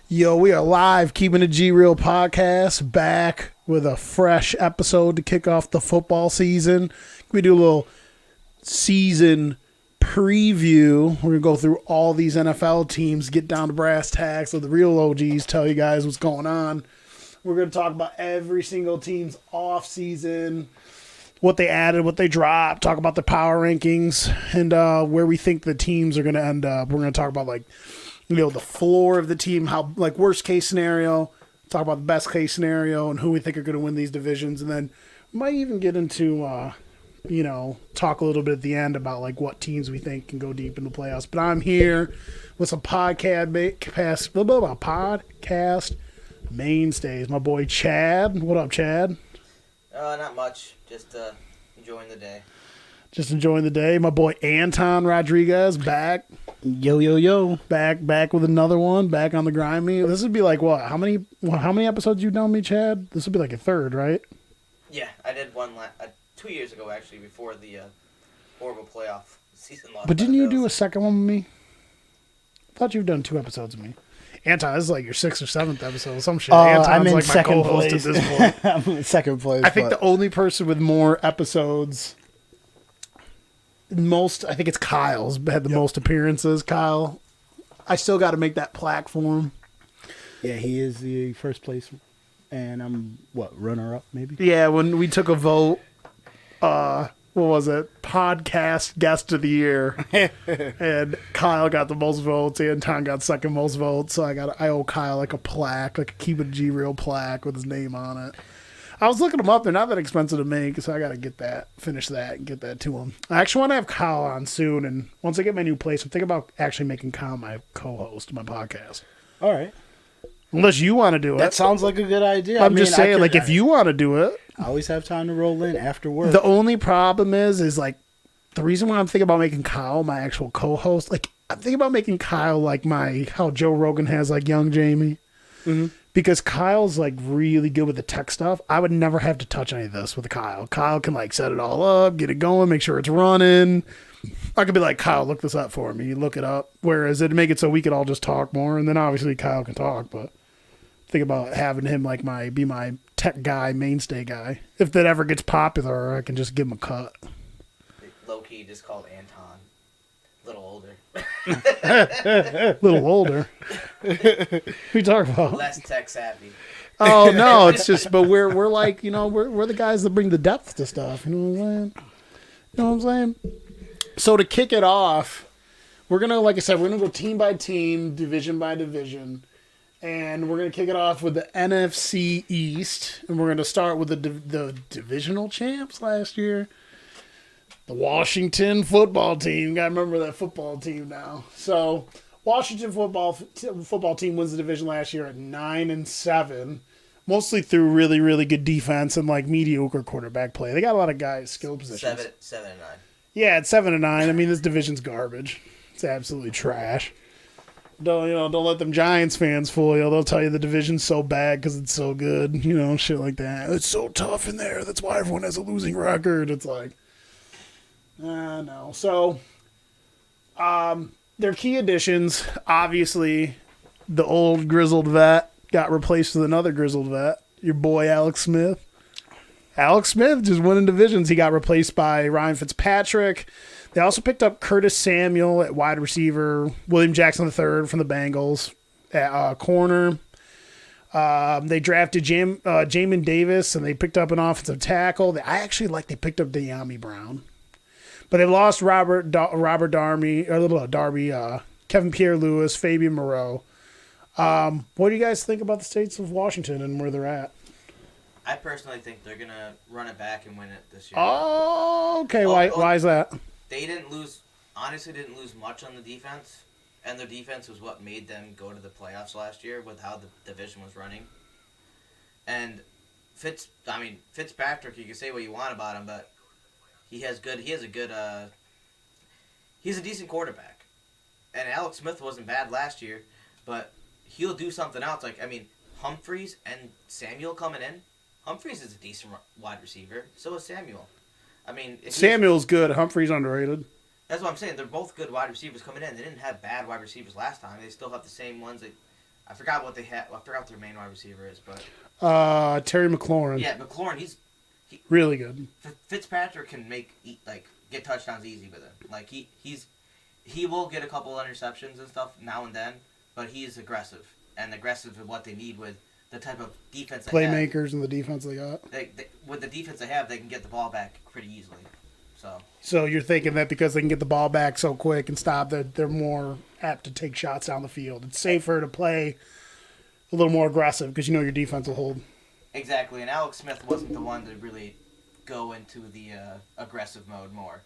Yo, we are live, Keeping It G Real podcast, back with a fresh episode to kick off the football season. We do a little season preview. We're going to go through all these NFL teams, get down to brass tacks with the real OGs, tell you guys what's going on. We're going to talk about every single team's off season, what they added, what they dropped, talk about the power rankings, and where we think the teams are going to end up. We're going to talk about, like, you know, the floor of the team, how, like, worst case scenario, talk about the best case scenario and who we think are going to win these divisions. And then we might even get into, you know, talk a little bit at the end about, like, what teams we think can go deep in the playoffs. But I'm here with some podcast mainstays. My boy Chad. What up, Chad? Not much. Just enjoying the day. Just enjoying the day. My boy Anton Rodriguez back. Yo. Back with another one. Back on the grimy. This would be like what? How many episodes you done me, Chad? This would be like a third, right? Yeah, I did one 2 years ago actually, before the horrible playoff season loss. But didn't you do a second one with me? I thought you've done 2 episodes with me. Anton, this is like your 6th or 7th episode. Some shit. Anton's I'm in like my second co-host place. at this point. I'm in second place. I think the only person with more episodes, I think it's Kyle's had the most appearances. Kyle, I still got to make that plaque for him. Yeah, he is the first place, and I'm runner up maybe. Yeah, when we took a vote, what was it? Podcast guest of the year, and Kyle got the most votes. Anton got second most votes. So I owe Kyle like a plaque, like a Keep It G Real plaque with his name on it. I was looking them up. They're not that expensive to make, so I got to finish that, and get that to him. I actually want to have Kyle on soon, and once I get my new place, I'm thinking about actually making Kyle my co-host of my podcast. All right. Unless you want to do it. That sounds like a good idea. I'm just saying, if you want to do it. I always have time to roll in after work. The only problem is like, the reason why I'm thinking about making Kyle my actual co-host, like, I'm thinking about making Kyle like how Joe Rogan has like young Jamie. Mm-hmm. Because Kyle's like really good with the tech stuff. I would never have to touch any of this with Kyle. Kyle can like set it all up, get it going, make sure it's running. I could be like, Kyle, look this up for me. Look it up. Whereas it'd make it so we could all just talk more. And then obviously Kyle can talk, but think about having him like be my tech guy, mainstay guy. If that ever gets popular, I can just give him a cut. Low-key just called Anton. A little older. Little older. Who you talking about? Less tech savvy. Oh no, it's just, but we're like, you know, we're the guys that bring the depth to stuff. You know what I'm saying? You know what I'm saying? So to kick it off, we're gonna, like I said, we're gonna go team by team, division by division, and we're gonna kick it off with the NFC East, and we're gonna start with the divisional champs last year. The Washington football team. Gotta remember that football team now. So, Washington football team wins the division last year at 9-7, mostly through really, really good defense and like mediocre quarterback play. They got a lot of guys, skill positions. 7-9. Yeah, it's 7-9. I mean, this division's garbage. It's absolutely trash. Don't let them Giants fans fool you. They'll tell you the division's so bad because it's so good. You know, shit like that. It's so tough in there. That's why everyone has a losing record. It's like, no. So, their key additions, obviously, the old grizzled vet got replaced with another grizzled vet. Your boy Alex Smith. Alex Smith just winning divisions. He got replaced by Ryan Fitzpatrick. They also picked up Curtis Samuel at wide receiver, William Jackson III from the Bengals at corner. They drafted Jamin Davis, and they picked up an offensive tackle. They picked up De'Ami Brown. But they lost Robert Darby, Kevin Pierre-Louis, Fabian Moreau. What do you guys think about the states of Washington and where they're at? I personally think they're going to run it back and win it this year. Oh, okay. Why is that? They didn't lose much on the defense, and their defense was what made them go to the playoffs last year with how the division was running. And Fitzpatrick, you can say what you want about him, but he's a decent quarterback. And Alex Smith wasn't bad last year, but he'll do something else. Humphreys and Samuel coming in. Humphreys is a decent wide receiver. So is Samuel. Samuel's good. Humphrey's underrated. That's what I'm saying. They're both good wide receivers coming in. They didn't have bad wide receivers last time. They still have the same ones. I forgot what they had. I forgot what their main wide receiver is, but Terry McLaurin. yeah, McLaurin. He really good. Fitzpatrick can get touchdowns easy with him. Like he will get a couple interceptions and stuff now and then, but he's aggressive and aggressive in what they need with the type of defense they have. Playmakers and the defense they got. With the defense they have, they can get the ball back pretty easily. So you're thinking that because they can get the ball back so quick and stop, that they're more apt to take shots down the field. It's safer to play a little more aggressive because you know your defense will hold. Exactly, and Alex Smith wasn't the one to really go into the aggressive mode more.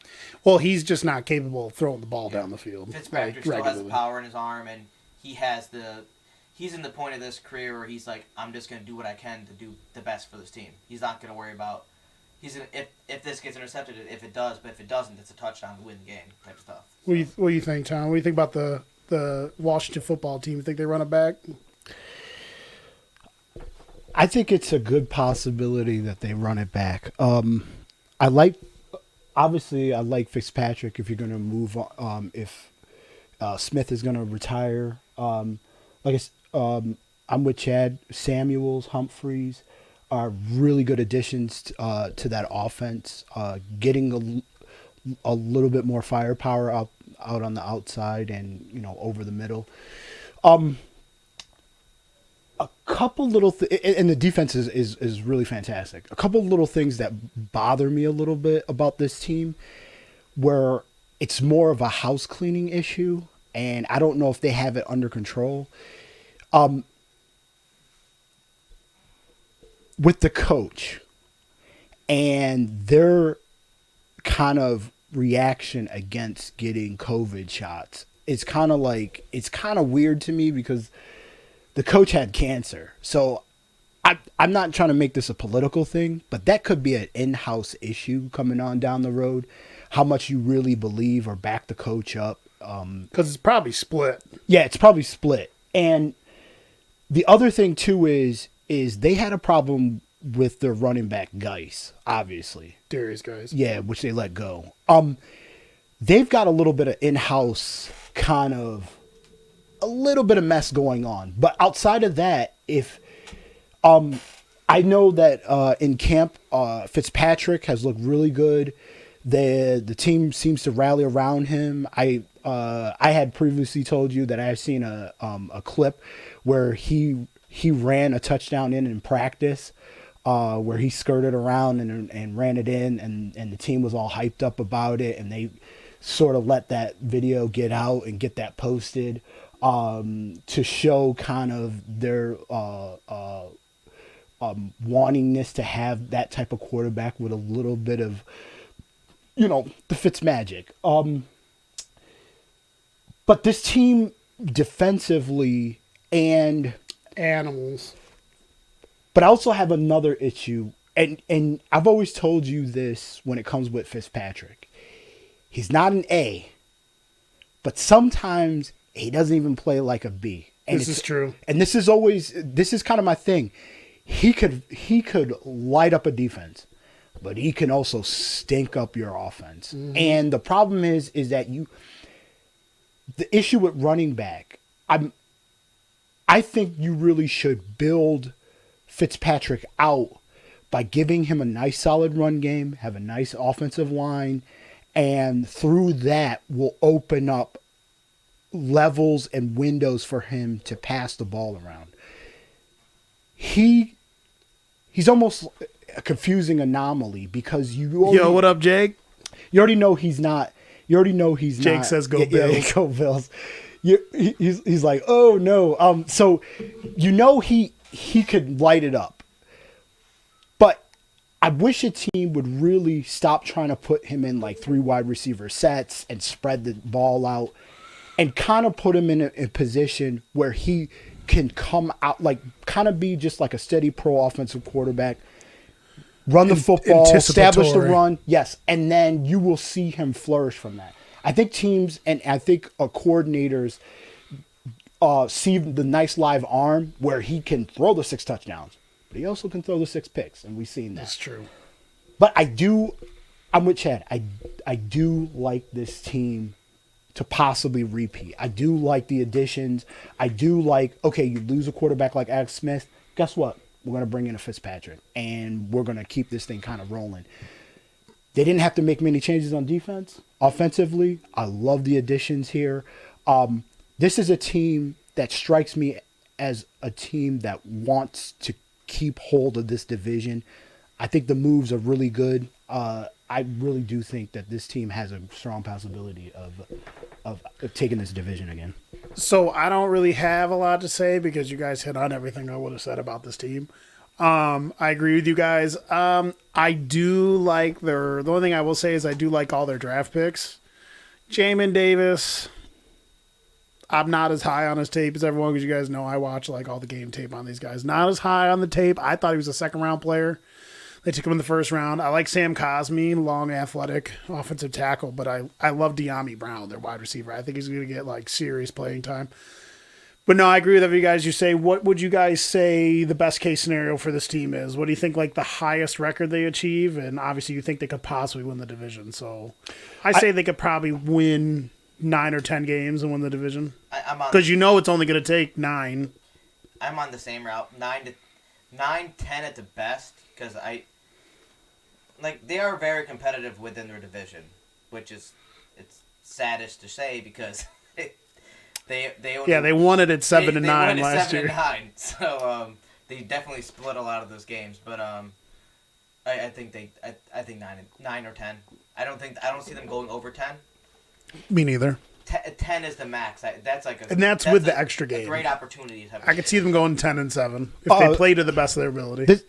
Well, he's just not capable of throwing the ball down the field. Fitzpatrick still has the power in his arm, and he's in the point of this career where he's like, I'm just going to do what I can to do the best for this team. He's not going to worry about if this gets intercepted, if it does, but if it doesn't, it's a touchdown to win the game type of stuff. So. What do you think, Tom? What do you think about the Washington football team? You think they run it back? I think it's a good possibility that they run it back. I like Fitzpatrick if you're going to move on. If Smith is going to retire, I'm with Chad. Samuels, Humphreys are really good additions to that offense. Getting a little bit more firepower out on the outside and over the middle. A couple little and the defense is really fantastic. A couple little things that bother me a little bit about this team, where it's more of a house cleaning issue, and I don't know if they have it under control. With the coach and their kind of reaction against getting COVID shots, it's kind of weird to me because the coach had cancer. So I'm not trying to make this a political thing, but that could be an in-house issue coming on down the road. How much you really believe or back the coach up. Because it's probably split. Yeah, it's probably split. And the other thing, too, is they had a problem with their running back, Geis, obviously. Darius Geis. Yeah, which they let go. They've got a little bit of in-house a little bit of mess going on. But outside of that, if I know that in camp, Fitzpatrick has looked really good. The team seems to rally around him. I had previously told you that I've seen a clip where he ran a touchdown in practice, where he skirted around and ran it in, and the team was all hyped up about it, and they sort of let that video get out and get that posted to show kind of their wantingness to have that type of quarterback with a little bit of, the Fitz magic. But this team defensively and animals. But I also have another issue, and I've always told you this when it comes with Fitzpatrick. He's not an A, but sometimes he doesn't even play like a B. And this is true. And this is kind of my thing. He could light up a defense, but he can also stink up your offense. Mm-hmm. And the problem is that the issue with running back, I think you really should build Fitzpatrick out by giving him a nice solid run game, have a nice offensive line, and through that will open up levels and windows for him to pass the ball around. He's almost a confusing anomaly because Yo, what up, Jake? You already know he's not. Jake says go Bills. Yeah, go Bills. He's like, oh no. So he could light it up. But I wish a team would really stop trying to put him in like 3 wide receiver sets and spread the ball out and kind of put him in a position where he can come out, like kind of be just like a steady pro offensive quarterback, run the football, establish the run. Yes. And then you will see him flourish from that. I think teams and I think coordinators see the nice live arm where he can throw the 6 touchdowns, but he also can throw the 6 picks, and we've seen that. That's true. But I I'm with Chad. I do like this team to possibly repeat. I do like the additions. I do like, okay, you lose a quarterback like Alex Smith. Guess what? We're going to bring in a Fitzpatrick, and we're going to keep this thing kind of rolling. They didn't have to make many changes on defense. Offensively, I love the additions here. This is a team that strikes me as a team that wants to keep hold of this division. I think the moves are really good. I really do think that this team has a strong possibility of taking this division again. So I don't really have a lot to say because you guys hit on everything I would have said about this team. I agree with you guys. I do like the only thing I will say is I do like all their draft picks. Jamin Davis, I'm not as high on his tape as everyone because you guys know I watch like all the game tape on these guys. Not as high on the tape. I thought he was a second round player. They took him in the first round. I like Sam Cosmi, long, athletic, offensive tackle, but I love De'Ami Brown, their wide receiver. I think he's going to get like serious playing time. But no, I agree with every guys you say. What would you guys say the best case scenario for this team is? What do you think like the highest record they achieve? And obviously you think they could possibly win the division. So I say they could probably win 9 or 10 games and win the division. Because you know it's only going to take 9. I'm on the same route. 9, 10 at the best because they are very competitive within their division, which is it's saddest to say because they won it at 7 and 9 last year. 7 and 9, so they definitely split a lot of those games. But I think 9 or 10. I don't see them going over 10. Me neither. 10 is the max. That's with the extra game. Great opportunity. I could see them going 10 and 7 if they play to the best of their ability.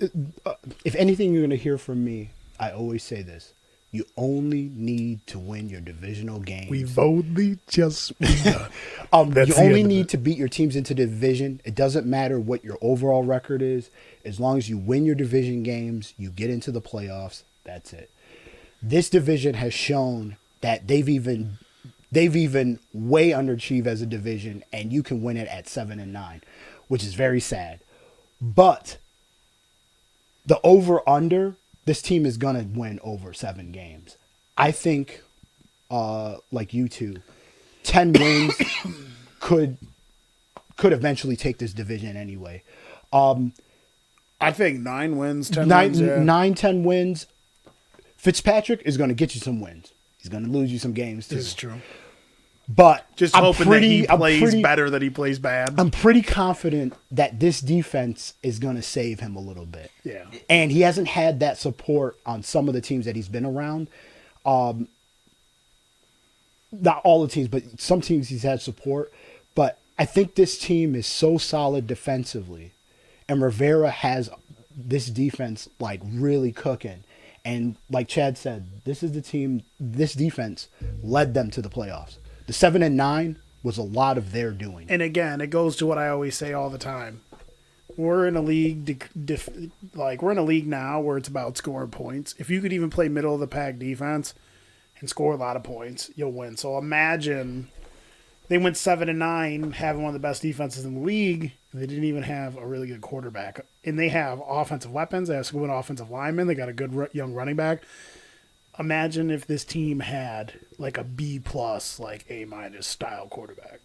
If anything you're going to hear from me, I always say this. You only need to win your divisional games. We've only just begun. You only need to beat your teams into the division. It doesn't matter what your overall record is. As long as you win your division games, you get into the playoffs. That's it. This division has shown that they've even way underachieved as a division, and you can win it at 7 and 9, which is very sad. But the over-under, this team is going to win over 7 games. I think, like you two, 10 wins could eventually take this division anyway. I think 9 wins, 10 wins. 10 wins. Fitzpatrick is going to get you some wins. He's going to lose you some games too. This is true. But just hoping that he plays better than he plays bad. I'm pretty confident that this defense is going to save him a little bit. Yeah. And he hasn't had that support on some of the teams that he's been around. Not all the teams, but some teams he's had support. But I think this team is so solid defensively. And Rivera has this defense like really cooking. And like Chad said, this defense led them to the playoffs. The 7 and 9 was a lot of their doing. And again, it goes to what I always say all the time. We're in a league, we're in a league now where it's about scoring points. If you could even play middle of the pack defense and score a lot of points, you'll win. So imagine they went 7 and 9, having one of the best defenses in the league, and they didn't even have a really good quarterback. And they have offensive weapons. They have some good offensive linemen. They got a good young running back. Imagine if this team had like a B+, like A- style quarterback.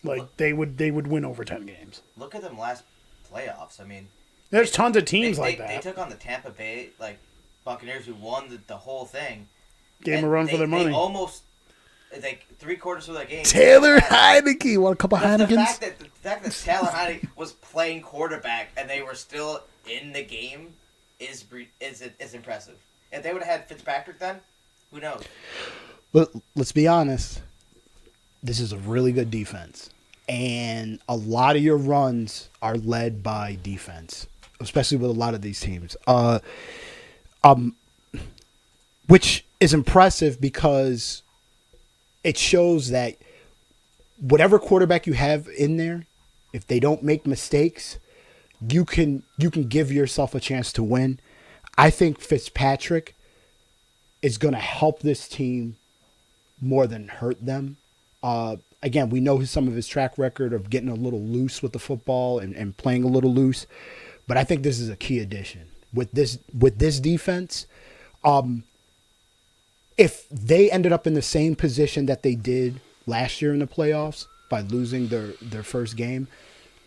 Like they would win over 10 games. Look at them last playoffs. I mean, there's tons of teams like that. They took on the Tampa Bay Buccaneers, who won the whole thing. Gave them a run for their money. They almost 3/4 of that game. Taylor Heineke, want a couple Heinekens? The fact that Taylor Heineke was playing quarterback and they were still in the game is impressive. If they would have had Fitzpatrick then, who knows? But let's be honest. This is a really good defense. And a lot of your runs are led by defense, especially with a lot of these teams. Which is impressive because it shows that whatever quarterback you have in there, if they don't make mistakes, you can give yourself a chance to win. I think Fitzpatrick is going to help this team more than hurt them. Again, we know some of his track record of getting a little loose with the football and playing a little loose, but I think this is a key addition with this defense. if they ended up in the same position that they did last year in the playoffs by losing their first game,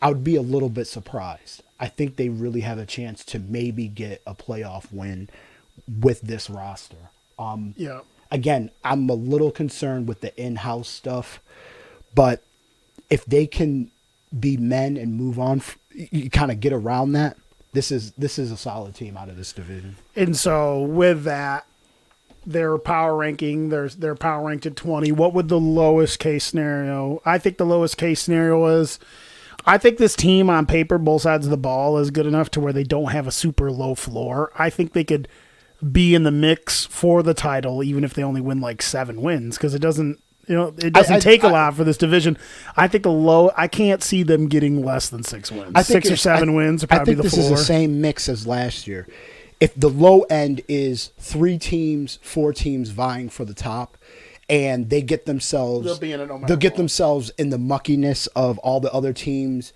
I would be a little bit surprised. I think they really have a chance to maybe get a playoff win with this roster. Yeah. Again, I'm a little concerned with the in-house stuff, but if they can be men and move on, you kind of get around that. This is a solid team out of this division. And so with that, their power ranking, they're power ranked at 20. What would the lowest case scenario? I think the lowest case scenario is, I think this team on paper, both sides of the ball, is good enough to where they don't have a super low floor. I think they could be in the mix for the title, even if they only win like 7 wins, because it doesn't take a lot for this division. I think I can't see them getting less than 6 wins. I think 6 or 7 wins would probably be the floor. I think this is the same mix as last year. If the low end is 4 teams vying for the top, and they get themselves, they'll get themselves in the muckiness of all the other teams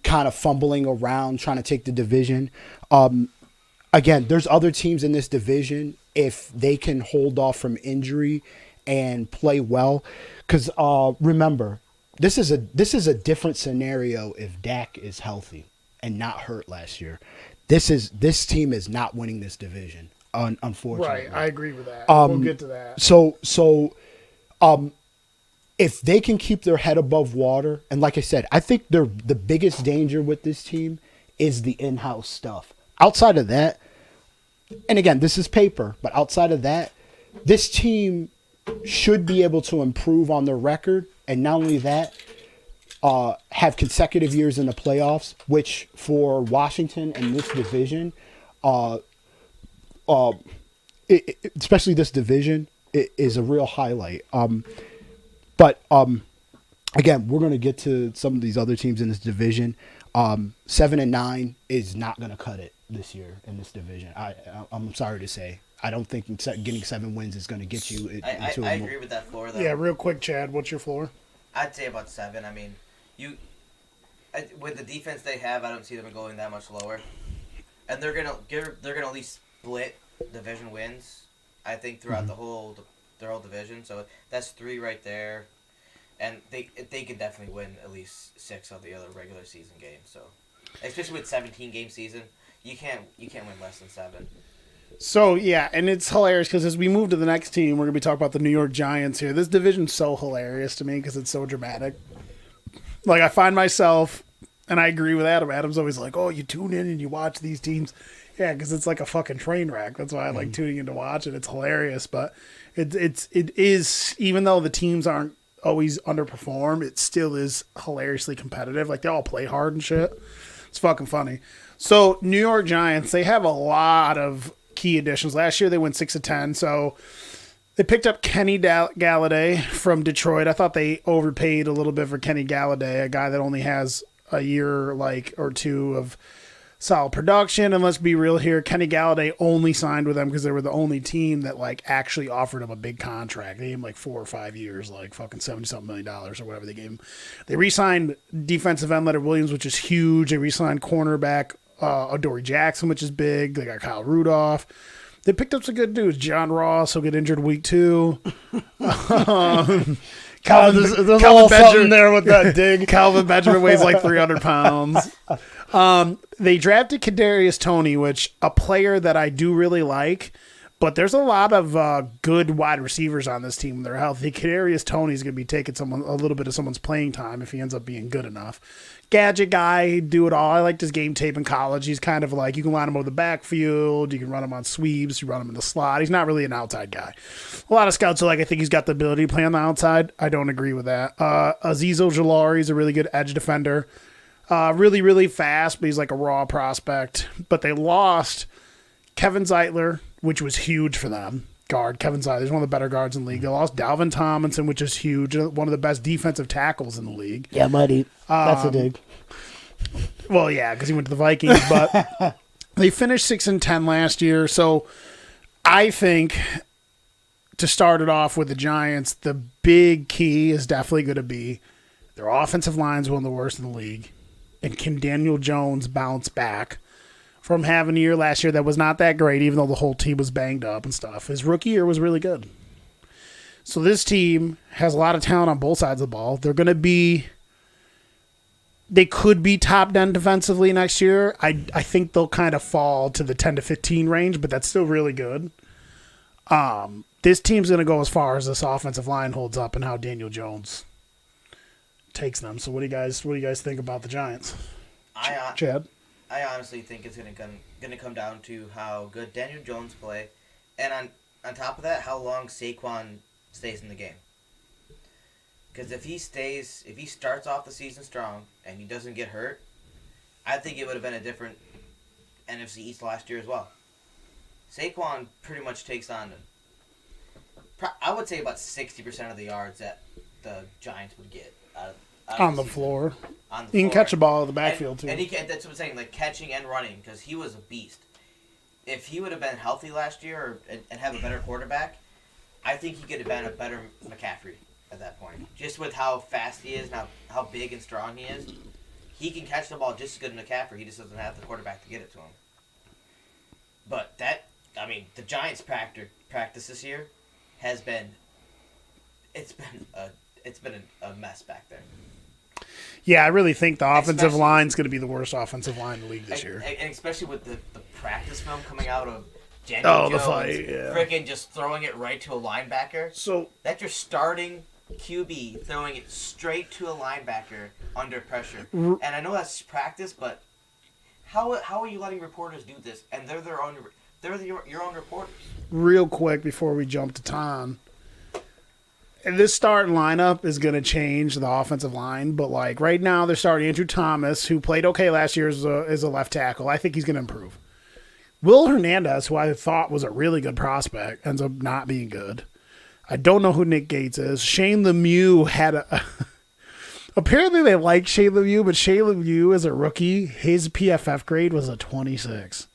kind of fumbling around trying to take the division. Again, there's other teams in this division, if they can hold off from injury and play well. Because remember, this is a different scenario if Dak is healthy and not hurt last year. This team is not winning this division, unfortunately. Right, I agree with that. We'll get to that. So, if they can keep their head above water, and like I said, I think the biggest danger with this team is the in-house stuff. Outside of that, and again, this is paper, but outside of that, this team should be able to improve on their record, and not only that, have consecutive years in the playoffs, which for Washington and this division, especially this division, it is a real highlight. But again, we're going to get to some of these other teams in this division. 7-9 is not going to cut it this year in this division. I'm sorry to say. I don't think getting 7 wins is going to get you into I agree with that floor, though. Yeah, real quick, Chad, what's your floor? I'd say about 7. I mean, with the defense they have, I don't see them going that much lower. And they're gonna at least split division wins, I think, throughout their whole division. So that's 3 right there. And they can definitely win at least 6 of the other regular season games. So, especially with 17-game season, you can't win less than 7. So, yeah, and it's hilarious because as we move to the next team, we're going to be talking about the New York Giants here. This division's so hilarious to me because it's so dramatic. Like, I find myself, and I agree with Adam. Adam's always like, oh, you tune in and you watch these teams. Yeah, because it's like a fucking train wreck. That's why I like tuning in to watch it. It's hilarious. But it is, even though the teams aren't always underperform, it still is hilariously competitive. Like, they all play hard and shit. It's fucking funny. So, New York Giants, they have a lot of key additions. Last year they went 6-10, so they picked up Kenny Galladay from Detroit. I thought they overpaid a little bit for Kenny Galladay, a guy that only has a year or 2 of solid production. And let's be real here, Kenny Galladay only signed with them because they were the only team that actually offered him a big contract. They gave him 4 or 5 years, fucking $70-something million or whatever they gave him. They re-signed defensive end Leonard Williams, which is huge. They re-signed cornerback Adoree Jackson, which is big. They got Kyle Rudolph. They picked up some good dudes. John Ross will get injured week 2. Calvin Benjamin there with that dig. Calvin Benjamin weighs 300 pounds. They drafted Kadarius Toney, which a player that I do really like, but there's a lot of good wide receivers on this team when they're healthy. Kadarius Toney is going to be taking a little bit of someone's playing time if he ends up being good enough. Gadget guy, do it all. I liked his game tape in college. He's kind of you can line him over the backfield, you can run him on sweeps, you run him in the slot. He's not really an outside guy. A lot of scouts are I think he's got the ability to play on the outside. I don't agree with that. Azeez Ojulari is a really good edge defender. Really, really fast, but he's a raw prospect. But they lost Kevin Zeitler, which was huge for them. Guard, Kevin Zeitler, he's one of the better guards in the league. They lost Dalvin Tomlinson, which is huge, one of the best defensive tackles in the league. Yeah, buddy. That's a dig. Well, yeah, because he went to the Vikings, but they finished 6-10 last year. So I think to start it off with the Giants, the big key is definitely going to be their offensive line is one of the worst in the league. And can Daniel Jones bounce back from having a year last year that was not that great, even though the whole team was banged up and stuff? His rookie year was really good. So this team has a lot of talent on both sides of the ball. They could be top 10 defensively next year. I think they'll kind of fall to the 10 to 15 range, but that's still really good. This team's going to go as far as this offensive line holds up and how Daniel Jones takes them. So what do you guys think about the Giants? Chad? I honestly think it's going to come down to how good Daniel Jones play, and on top of that, how long Saquon stays in the game. Because if he starts off the season strong and he doesn't get hurt, I think it would have been a different NFC East last year as well. Saquon pretty much takes on, I would say, about 60% of the yards that the Giants would get out on the floor. On the You can floor. catch a ball in the backfield, too. And that's what I'm saying, like catching and running, because he was a beast. If he would have been healthy last year and have a better quarterback, I think he could have been a better McCaffrey at that point. Just with how fast he is and how big and strong he is, he can catch the ball just as good as McCaffrey. He just doesn't have the quarterback to get it to him. But the Giants' practice this year has been a mess back there. Yeah, I really think the offensive line's going to be the worst offensive line in the league this year. And especially with the practice film coming out of Daniel Jones, the fight, yeah. Freaking just throwing it right to a linebacker. So That's your starting QB throwing it straight to a linebacker under pressure. And I know that's practice, but how are you letting reporters do this? And they're your own reporters. real quick before we jump to Tom, and this starting lineup is going to change the offensive line, but like right now they're starting Andrew Thomas, who played okay last year as a left tackle. I think he's going to improve. Will Hernandez, who I thought was a really good prospect, ends up not being good. I don't know who Nick Gates is. Shane Lemieux had a... Apparently they like Shane Lemieux, but Shane Lemieux as a rookie, his PFF grade was a 26.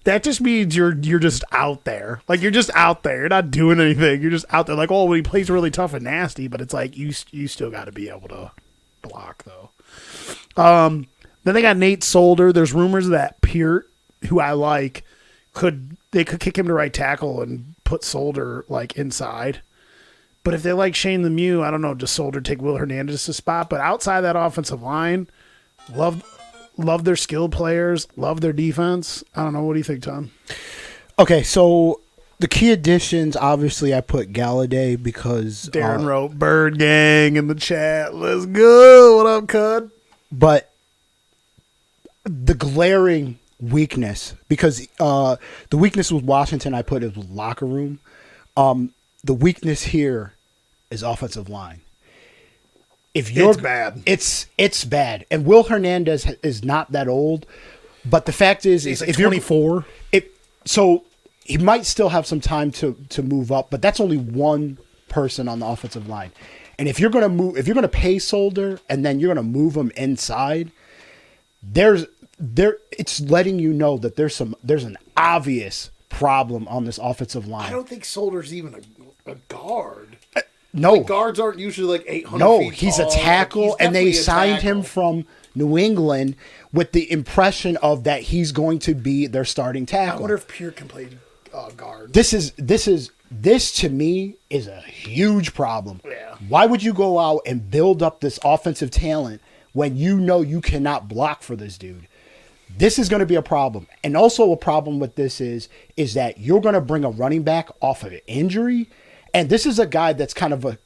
That just means you're just out there. Like, you're just out there. You're not doing anything. You're just out there. Like, oh, well, he plays really tough and nasty, but it's like you still got to be able to block, though. Then they got Nate Solder. There's rumors that Peart, who I like, could kick him to right tackle and put Solder, like, inside. But if they like Shane Lemieux, I don't know, does Solder take Will Hernandez' spot? But outside that offensive line, love their skilled players, love their defense. I don't know. What do you think, Tom? Okay, so the key additions, obviously, I put Galladay because Darren wrote Bird Gang in the chat. Let's go. What up, Cud? But the glaring weakness, because the weakness with Washington I put is locker room. The weakness here is offensive line. It's bad. It's bad. And Will Hernandez is not that old, but the fact is, He's like if 24. So he might still have some time to move up, but that's only one person on the offensive line. And if you're gonna pay Solder and then you're gonna move him inside, it's letting you know that there's an obvious problem on this offensive line. I don't think Solder's even a guard. No. Like, guards aren't usually like 800 No, feet he's tall. a tackle, He's and they definitely a signed him tackle. from New England with the impression of that he's going to be their starting I tackle. wonder if Peart can play guard. This to me is a huge problem. Yeah. Why would you go out and build up this offensive talent when you know you cannot block for this dude? This is going to be a problem. And also a problem with this is that you're going to bring a running back off of an injury. And this is a guy that's kind of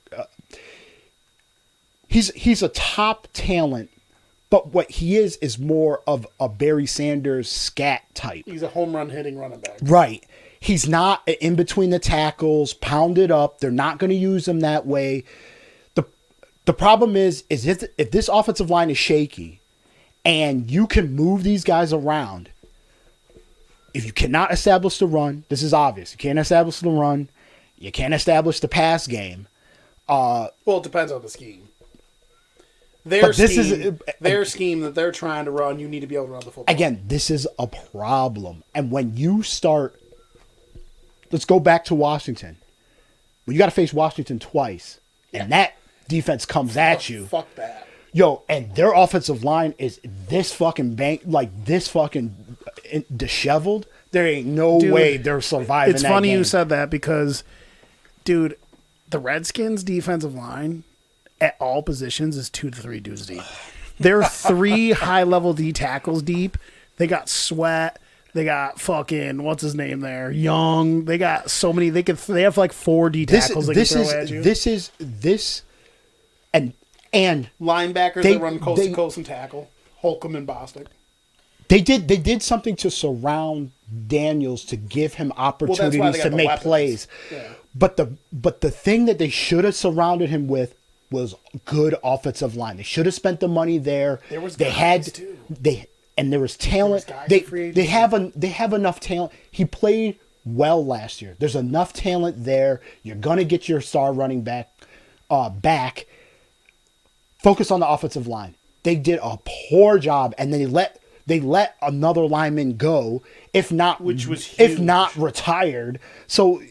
he's a top talent, but what he is more of a Barry Sanders scat type. He's a home run hitting running back. Right. He's not in between the tackles, pounded up. They're not going to use him that way. The problem is if this offensive line is shaky and you can move these guys around, if you cannot establish the run, this is obvious. You can't establish the run. You can't establish the pass game. Well, it depends on the scheme. Their scheme that they're trying to run, you need to be able to run the football. Again, this is a problem. And when you start, let's go back to Washington. When you got to face Washington twice, and that defense comes at you. Fuck that. Yo, and their offensive line is this fucking disheveled. There ain't no way they're surviving. It's that funny game. you said that because, dude, the Redskins' defensive line at all positions is 2 to 3 dudes deep. They're 3 high-level D tackles deep. They got Sweat. They got fucking what's his name there, Young. They got so many. They have like 4 D tackles they can throw at you. And linebackers that run coast to coast and tackle. Holcomb and Bostic. They did something to surround Daniels to give him opportunities to make plays. Yeah. But the thing that they should have surrounded him with was good offensive line. They should have spent the money there. There was they guys had too. there was talent. They have enough talent. He played well last year. There's enough talent there. You're gonna get your star running back back. Focus on the offensive line. They did a poor job, and they let another lineman go, if not retired. So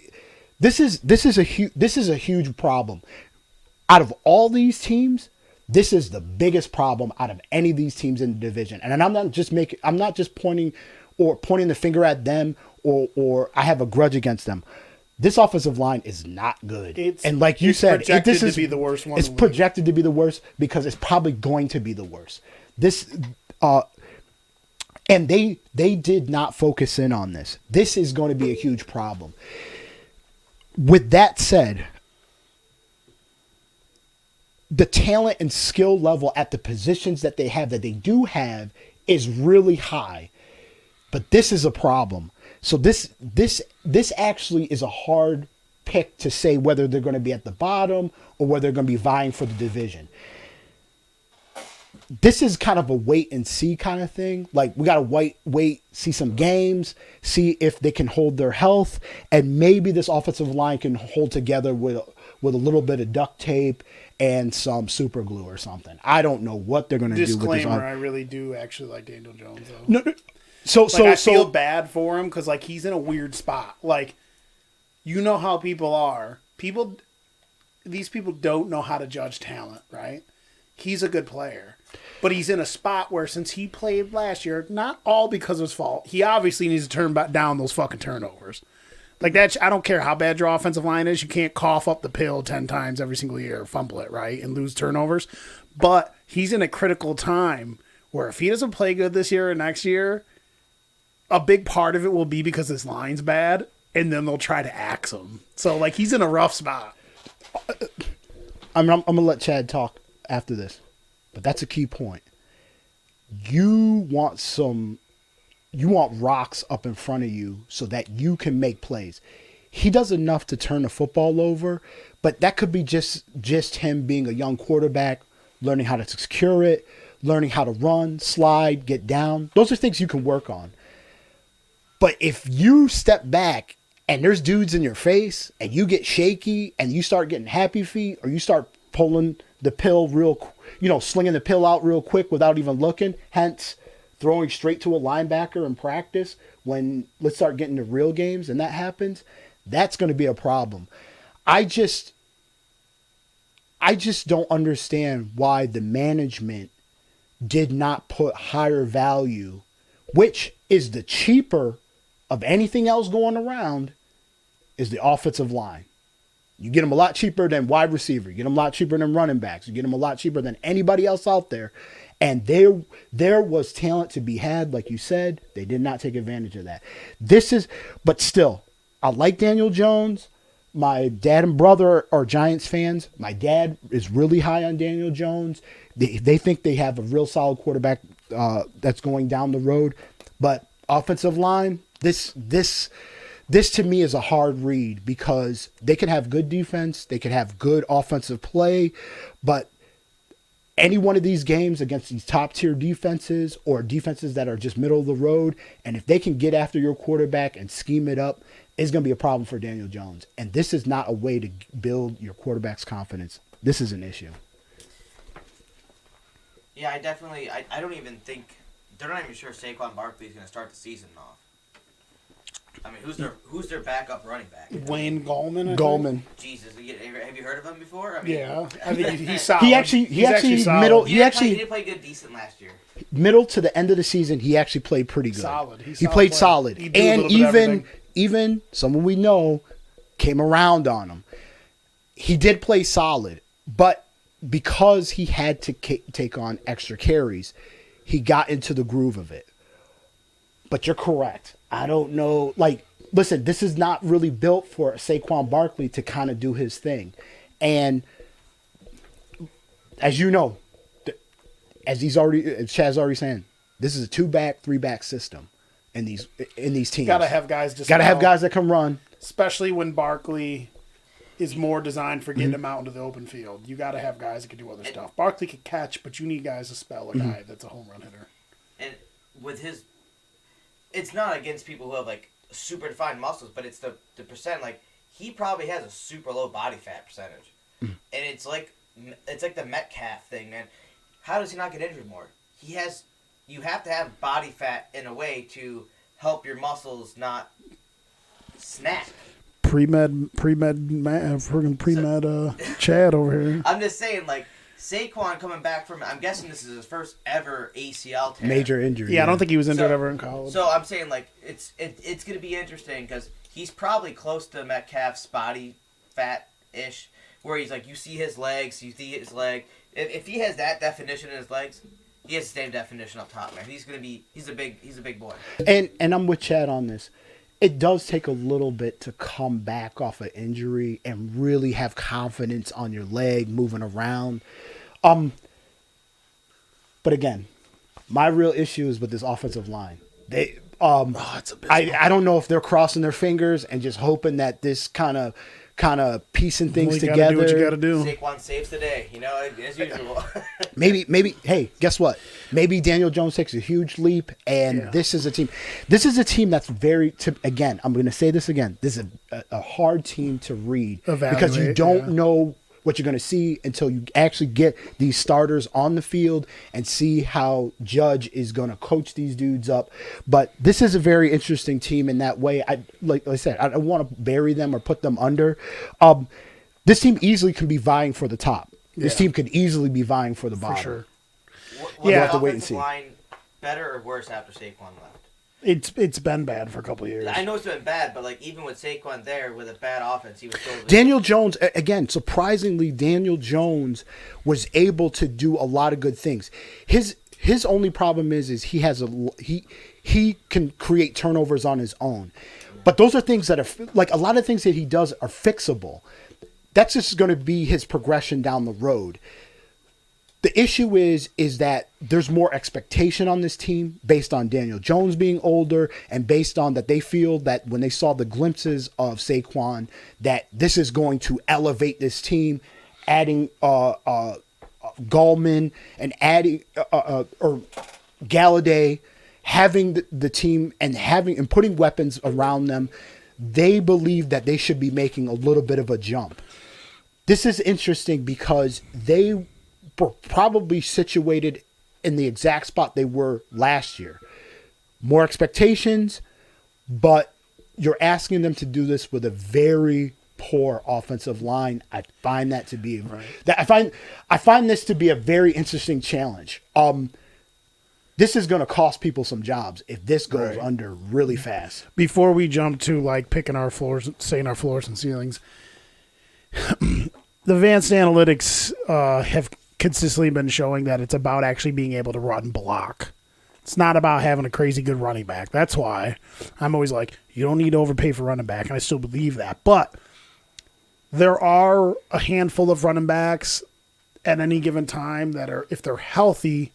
this is a huge problem. Out of all these teams, this is the biggest problem out of any of these teams in the division. And I'm not just pointing the finger at them or I have a grudge against them. This offensive line is not good. And like you said, projected to be the worst one. It's projected to be the worst because it's probably going to be the worst. And they did not focus in on this. This is going to be a huge problem. With that said, the talent and skill level at the positions that they do have is really high. But this is a problem. So this actually is a hard pick to say whether they're going to be at the bottom or whether they're going to be vying for the division. This is kind of a wait and see kind of thing. Like, we got to wait, see some games, see if they can hold their health, and maybe this offensive line can hold together with a little bit of duct tape and some super glue or something. I don't know what they're going to do with this. Disclaimer, I really do actually like Daniel Jones, though. No. I feel bad for him because, like, he's in a weird spot. Like, you know how people are. These people don't know how to judge talent, right? He's a good player. But he's in a spot where, since he played last year, not all because of his fault, he obviously needs to turn down those fucking turnovers. Like, that, I don't care how bad your offensive line is. You can't cough up the pill 10 times every single year, fumble it, right, and lose turnovers. But he's in a critical time where if he doesn't play good this year or next year, a big part of it will be because his line's bad, and then they'll try to axe him. So, like, he's in a rough spot. I'm going to let Chad talk after this, but that's a key point. You want rocks up in front of you so that you can make plays. He does enough to turn the football over, but that could be just him being a young quarterback, learning how to secure it, learning how to run, slide, get down. Those are things you can work on. But if you step back and there's dudes in your face and you get shaky and you start getting happy feet or you start pulling the pill slinging the pill out real quick without even looking, hence throwing straight to a linebacker in practice, when let's start getting to real games and that happens, that's going to be a problem. I just don't understand why the management did not put higher value, which is the cheaper of anything else going around, is the offensive line. You get them a lot cheaper than wide receiver. You get them a lot cheaper than running backs. You get them a lot cheaper than anybody else out there. And there was talent to be had, like you said. They did not take advantage of that. But still, I like Daniel Jones. My dad and brother are Giants fans. My dad is really high on Daniel Jones. They think they have a real solid quarterback that's going down the road. But offensive line, this to me is a hard read, because they can have good defense, they can have good offensive play, but any one of these games against these top tier defenses or defenses that are just middle of the road, and if they can get after your quarterback and scheme it up, is going to be a problem for Daniel Jones. And this is not a way to build your quarterback's confidence. This is an issue. Yeah, I don't even think, they're not even sure Saquon Barkley is going to start the season off. I mean, who's their backup running back? Wayne Gallman. Gallman. Jesus, have you heard of him before? I mean, Yeah, I think he's solid. He actually solid. middle. He didn't play good decent last year. Middle to the end of the season, he actually played pretty good. Solid. He played solid, and even someone we know came around on him. he did play solid, but because he had to take on extra carries, he got into the groove of it. But you're correct. I don't know. Like, listen, this is not really built for Saquon Barkley to kind of do his thing. And as you know, as Chad's already saying, this is a 2-back, 3-back system in these teams. Got to have guys just have guys that can run. Especially when Barkley is more designed for getting him out into the open field. You got to have guys that can do other stuff. Barkley can catch, but you need guys to spell a guy that's a home run hitter. And with his, it's not against people who have like super defined muscles, but it's the percent. Like, he probably has a super low body fat percentage, and it's like the Metcalf thing, man. How does he not get injured more? You have to have body fat in a way to help your muscles not snap. Pre-med Chad over here. I'm just saying, like, Saquon coming back from, I'm guessing this is his first ever ACL tear. Major injury. Yeah, I don't think he was injured ever in college. So I'm saying, like, it's going to be interesting because he's probably close to Metcalf's body fat-ish, where he's like, you see his legs, you see his leg. If he has that definition in his legs, he has the same definition up top, man. He's a big boy. And I'm with Chad on this. It does take a little bit to come back off an injury and really have confidence on your leg moving around. But again, my real issue is with this offensive line. I don't know if they're crossing their fingers and just hoping that this kind of piecing things together. Do what you got to do. Saquon saves the day, as usual. maybe. Hey, guess what? Maybe Daniel Jones takes a huge leap, and this is a team. This is a team that's again. I'm going to say this again. This is a hard team to read because you don't know what you're going to see until you actually get these starters on the field and see how Judge is going to coach these dudes up. But this is a very interesting team in that way. Like I said, I don't want to bury them or put them under. This team easily can be vying for the top. This team could easily be vying for the bottom. For sure. We'll have to wait and see. Line better or worse after Saquon left? It's been bad for a couple of years. I know it's been bad, but like even with Saquon there with a bad offense, he was still. Daniel Jones, again, surprisingly, Daniel Jones was able to do a lot of good things. His only problem is he can create turnovers on his own, but those are things that are like a lot of things that he does are fixable. That's just going to be his progression down the road. The issue is that there's more expectation on this team based on Daniel Jones being older and based on that they feel that when they saw the glimpses of Saquon, that this is going to elevate this team, adding Gallman and adding or Galladay, having the team and putting weapons around them. They believe that they should be making a little bit of a jump. This is interesting because they were probably situated in the exact spot they were last year. More expectations, but you're asking them to do this with a very poor offensive line. I find that to be I find this to be a very interesting challenge. This is going to cost people some jobs if this goes under really fast. Before we jump to like picking our floors, saying our floors and ceilings, the advanced analytics have consistently been showing that it's about actually being able to run block. It's not about having a crazy good running back. That's why I'm always like, you don't need to overpay for running back, and I still believe that. But there are a handful of running backs at any given time that are, if they're healthy,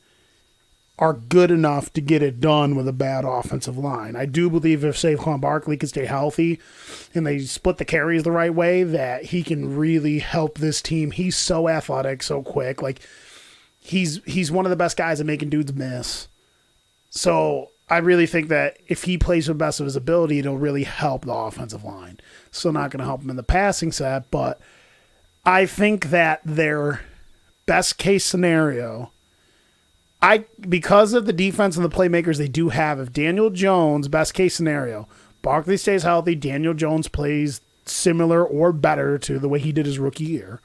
are good enough to get it done with a bad offensive line. I do believe if Saquon Barkley can stay healthy and they split the carries the right way, that he can really help this team. He's so athletic, so quick. Like he's one of the best guys at making dudes miss. So I really think that if he plays to the best of his ability, it'll really help the offensive line. Still not going to help him in the passing set, but I think that their best case scenario, because of the defense and the playmakers they do have, if Daniel Jones, best case scenario, Barkley stays healthy, Daniel Jones plays similar or better to the way he did his rookie year,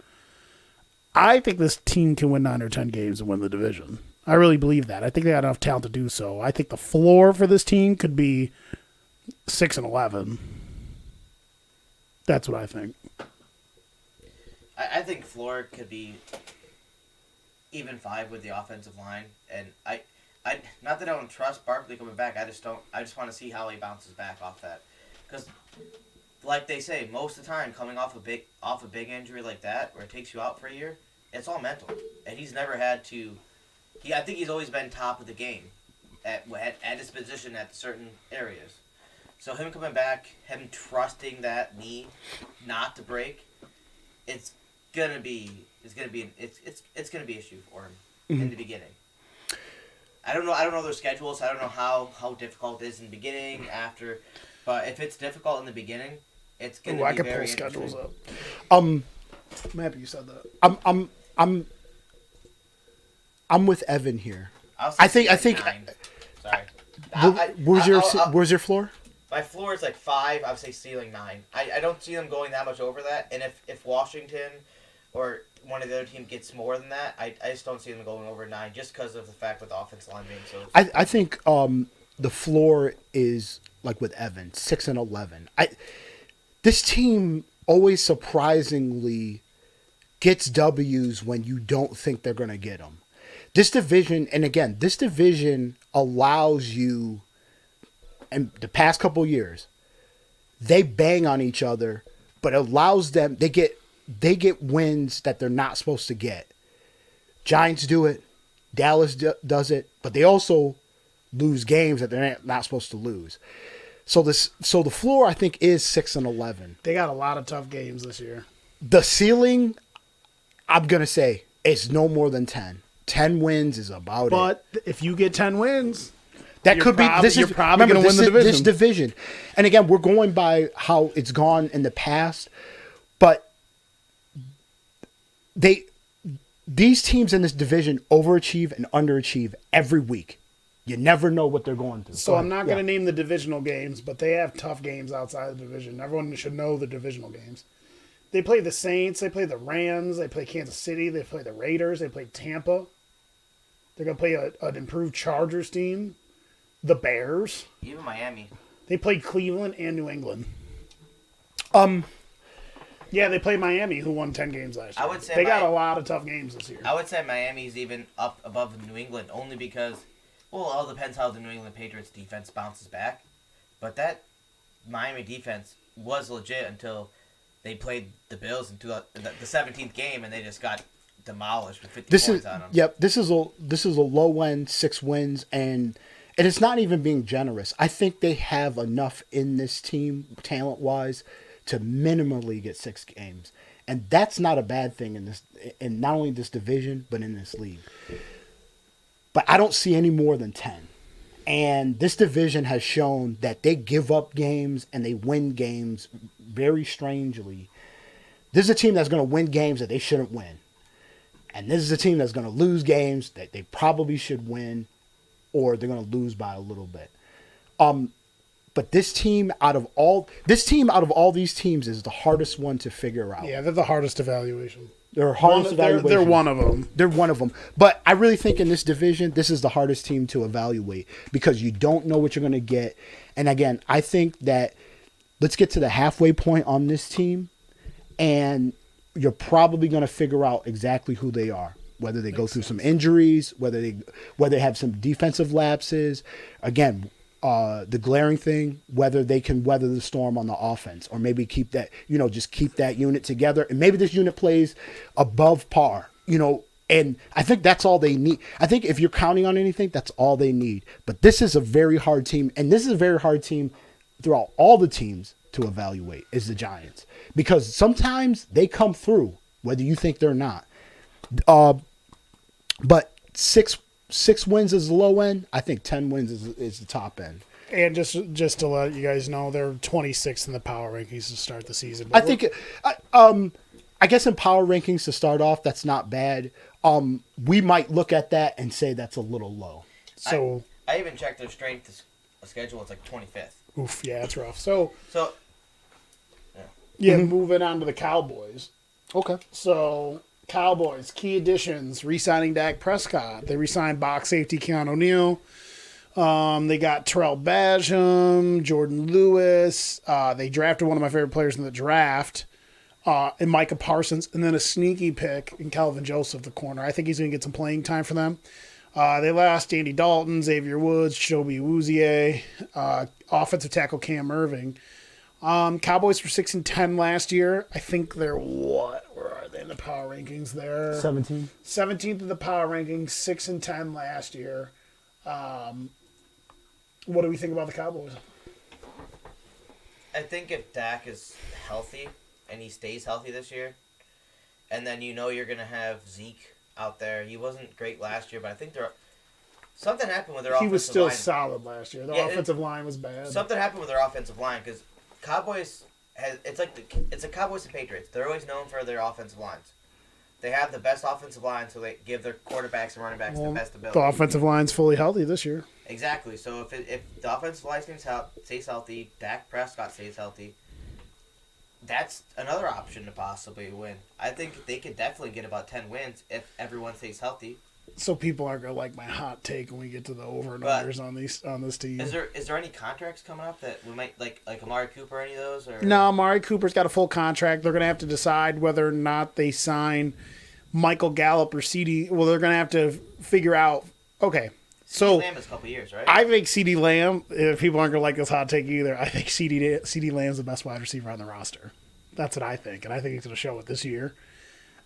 I think this team can win 9 or 10 games and win the division. I really believe that. I think they got enough talent to do so. I think the floor for this team could be 6-11. That's what I think. I think floor could be even 5 with the offensive line, and I not that I don't trust Barkley coming back. I just don't. I just want to see how he bounces back off that, because like they say, most of the time coming off a big injury like that, where it takes you out for a year, it's all mental, and he's never had to. I think he's always been top of the game at his position at certain areas. So him coming back, him trusting that knee not to break, it's gonna be an issue for him in the beginning. I don't know their schedules. I don't know how difficult it is in the beginning, after, but if it's difficult in the beginning, it's gonna be I could very pull schedules interesting. up. I'm happy you said that. I'm with Evan here. I think 9. Sorry. Where's your floor? My floor is like 5. I would say ceiling 9. I don't see them going that much over that. And if Washington or one of the other teams gets more than that, I just don't see them going over 9, just because of the fact with the offensive line being so. I think the floor is like with Evan, 6-11. This team always surprisingly gets W's when you don't think they're going to get them. This division allows you, and the past couple years, they bang on each other, but it allows them, they get wins that they're not supposed to get. Giants do it, Dallas does it, but they also lose games that they're not supposed to lose. So the floor, I think, is 6-11. They got a lot of tough games this year. The ceiling, I'm gonna say, is no more than 10. 10 wins is about it. But if you get 10 wins, that could be. You're probably going to win the division. This division, and again, we're going by how it's gone in the past. But these teams in this division overachieve and underachieve every week. You never know what they're going through. So I'm not going to name the divisional games, but they have tough games outside the division. Everyone should know the divisional games. They play the Saints, they play the Rams, they play Kansas City, they play the Raiders, they play Tampa. They're going to play an improved Chargers team, the Bears. Even Miami. They played Cleveland and New England. Yeah, they played Miami, who won 10 games last year. I would say they got a lot of tough games this year. I would say Miami's even up above New England, only because, well, it all depends how the New England Patriots defense bounces back. But that Miami defense was legit until they played the Bills in the 17th game, and they just got demolished with 50 points on them. Yep, this is a low end 6 wins, and it's not even being generous. I think they have enough in this team, talent wise, to minimally get 6 games, and that's not a bad thing in not only this division but in this league. But I don't see any more than 10. And this division has shown that they give up games and they win games very strangely. This is a team that's going to win games that they shouldn't win. And this is a team that's going to lose games that they probably should win, or they're going to lose by a little bit. But this team out of all these teams is the hardest one to figure out. Yeah, they're the hardest evaluation. They're hardest evaluation. They're one of them. They're one of them. But I really think in this division, this is the hardest team to evaluate because you don't know what you're going to get. And again, I think that let's get to the halfway point on this team, and you're probably going to figure out exactly who they are. Whether they go through some injuries, whether they have some defensive lapses. Again, the glaring thing, whether they can weather the storm on the offense, or maybe keep that unit together, and maybe this unit plays above par, and I think that's all they need. I think if you're counting on anything, that's all they need. But this is a very hard team, and this is a very hard team throughout all the teams to evaluate, is the Giants, because sometimes they come through, whether you think they're not. But six wins is the low end. I think 10 wins is the top end. And just to let you guys know, they're 26th in the power rankings to start the season. I think, I guess in power rankings to start off, that's not bad. We might look at that and say that's a little low. So I even checked their strength schedule. It's like 25th. Oof, yeah, it's rough. So yeah. Moving on to the Cowboys. Okay. So Cowboys, key additions, re-signing Dak Prescott. They re-signed box safety Keanu O'Neal. They got Terrell Basham, Jordan Lewis. They drafted one of my favorite players in the draft, and Micah Parsons, and then a sneaky pick in Calvin Joseph, the corner. I think he's going to get some playing time for them. They lost Andy Dalton, Xavier Woods, Shobi Wuzier, offensive tackle Cam Irving. Cowboys were 6-10 last year. I think they're what? Where are they in the power rankings? They're 17th in the power rankings, 6-10 last year. What do we think about the Cowboys? I think if Dak is healthy and he stays healthy this year, and then you're going to have Zeke out there. He wasn't great last year, but I think something happened with their offensive line. He was still solid last year. The offensive line was bad. Something happened with their offensive line because Cowboys it's a Cowboys and Patriots. They're always known for their offensive lines. They have the best offensive line, so they give their quarterbacks and running backs the best ability. The offensive line's fully healthy this year. Exactly. So if the offensive line stays healthy, Dak Prescott stays healthy, that's another option to possibly win. I think they could definitely get about 10 wins if everyone stays healthy. So people aren't gonna like my hot take when we get to the over and unders on this team. Is there any contracts coming up that we might like Amari Cooper, any of those? Or? No, Amari Cooper's got a full contract. They're gonna have to decide whether or not they sign Michael Gallup or CD. Well, they're gonna have to figure out. Okay, so CeeDee Lamb is a couple years, right? I think CeeDee Lamb. If people aren't gonna like this hot take either, I think CeeDee Lamb's the best wide receiver on the roster. That's what I think, and I think he's gonna show it this year.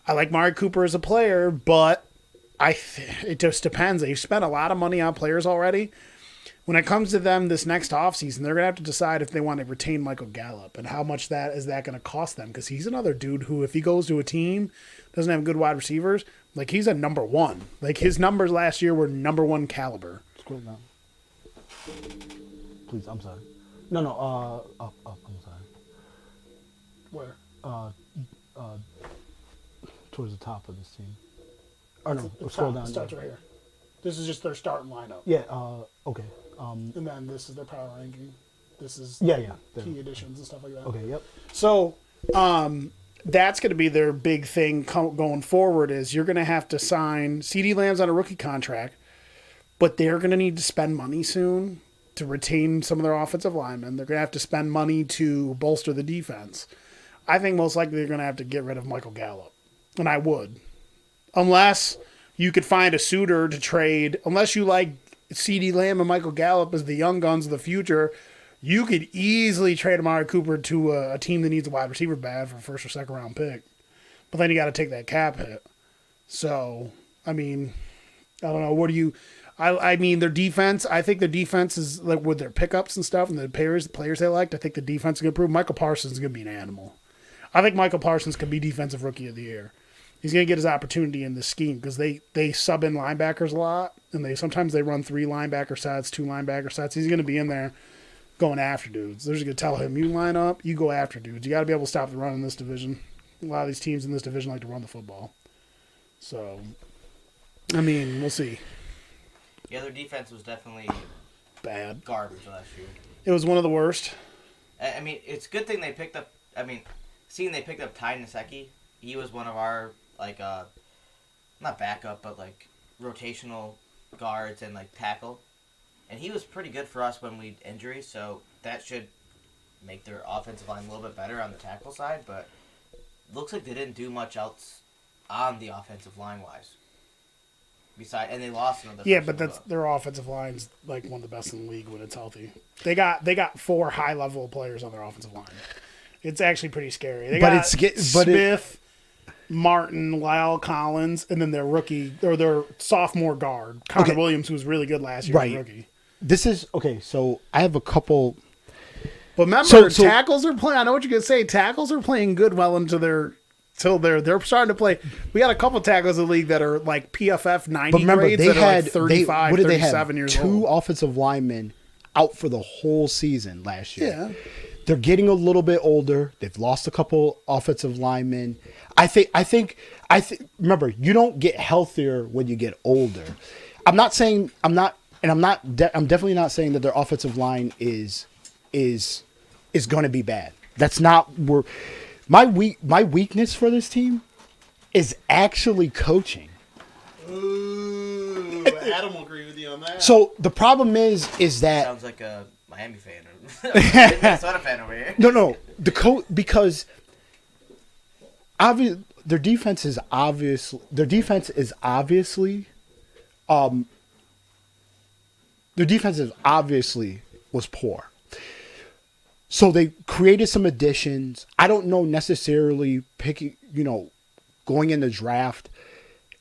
I like Amari Cooper as a player, but it just depends. They've spent a lot of money on players already. When it comes to them this next offseason, they're going to have to decide if they want to retain Michael Gallup and how much that is going to cost them, because he's another dude who, if he goes to a team, doesn't have good wide receivers, like he's a number one. Like his numbers last year were number one caliber. Scroll down. Please, I'm sorry. No, up, I'm sorry. Where? Towards the top of this team. Or no, scroll down. Starts right here. This is just their starting lineup. Yeah, okay. And then this is their power ranking. This is key additions and stuff like that. Okay, yep. So that's going to be their big thing going forward is you're going to have to sign CeeDee Lamb's on a rookie contract, but they're going to need to spend money soon to retain some of their offensive linemen. They're going to have to spend money to bolster the defense. I think most likely they're going to have to get rid of Michael Gallup, and I would. Unless you could find a suitor to trade, unless you like CeeDee Lamb and Michael Gallup as the young guns of the future, you could easily trade Amari Cooper to a team that needs a wide receiver bad for a first or second round pick. But then you got to take that cap hit. So, I mean, I don't know. What do you? I mean, their defense. I think their defense is like with their pickups and stuff, and the players they liked. I think the defense is going to improve. Michael Parsons is going to be an animal. I think Michael Parsons could be defensive rookie of the year. He's going to get his opportunity in this scheme because they sub in linebackers a lot, and sometimes they run 3 linebacker sets, 2 linebacker sets. He's going to be in there going after dudes. They're just going to tell him, you line up, you go after dudes. You got to be able to stop the run in this division. A lot of these teams in this division like to run the football. So, I mean, we'll see. Yeah, their defense was definitely bad garbage last year. It was one of the worst. I mean, it's a good thing they picked up. I mean, seeing they picked up Ty Nsekhe, he was one of our not backup, but like rotational guards and like tackle, and he was pretty good for us when we had injuries. So that should make their offensive line a little bit better on the tackle side. But looks like they didn't do much else on the offensive line wise. And they lost another. Yeah, but their offensive line's like one of the best in the league when it's healthy. They got 4 high level players on their offensive line. It's actually pretty scary. They got Smith, Martin, Lyle Collins, and then their rookie or their sophomore guard, Connor Williams, who was really good last year as a rookie. This is okay. So I have a couple. But remember, tackles are playing. I know what you're gonna say. Tackles are playing good well into till they're starting to play. We got a couple tackles in the league that are like PFF 90 but remember, grades they that had, are like 35, what did 37 they have? years 2 old. offensive linemen out for the whole season last year. Yeah. They're getting a little bit older. They've lost a couple offensive linemen. I think. Remember, you don't get healthier when you get older. I'm definitely not saying that their offensive line is going to be bad. That's not where my weakness for this team is actually coaching. Ooh, Adam will agree with you on that. So the problem is that sounds like a Miami fan or Minnesota fan over here. No, the coach, because their defense is obviously was poor. So they created some additions. I don't know necessarily going in the draft.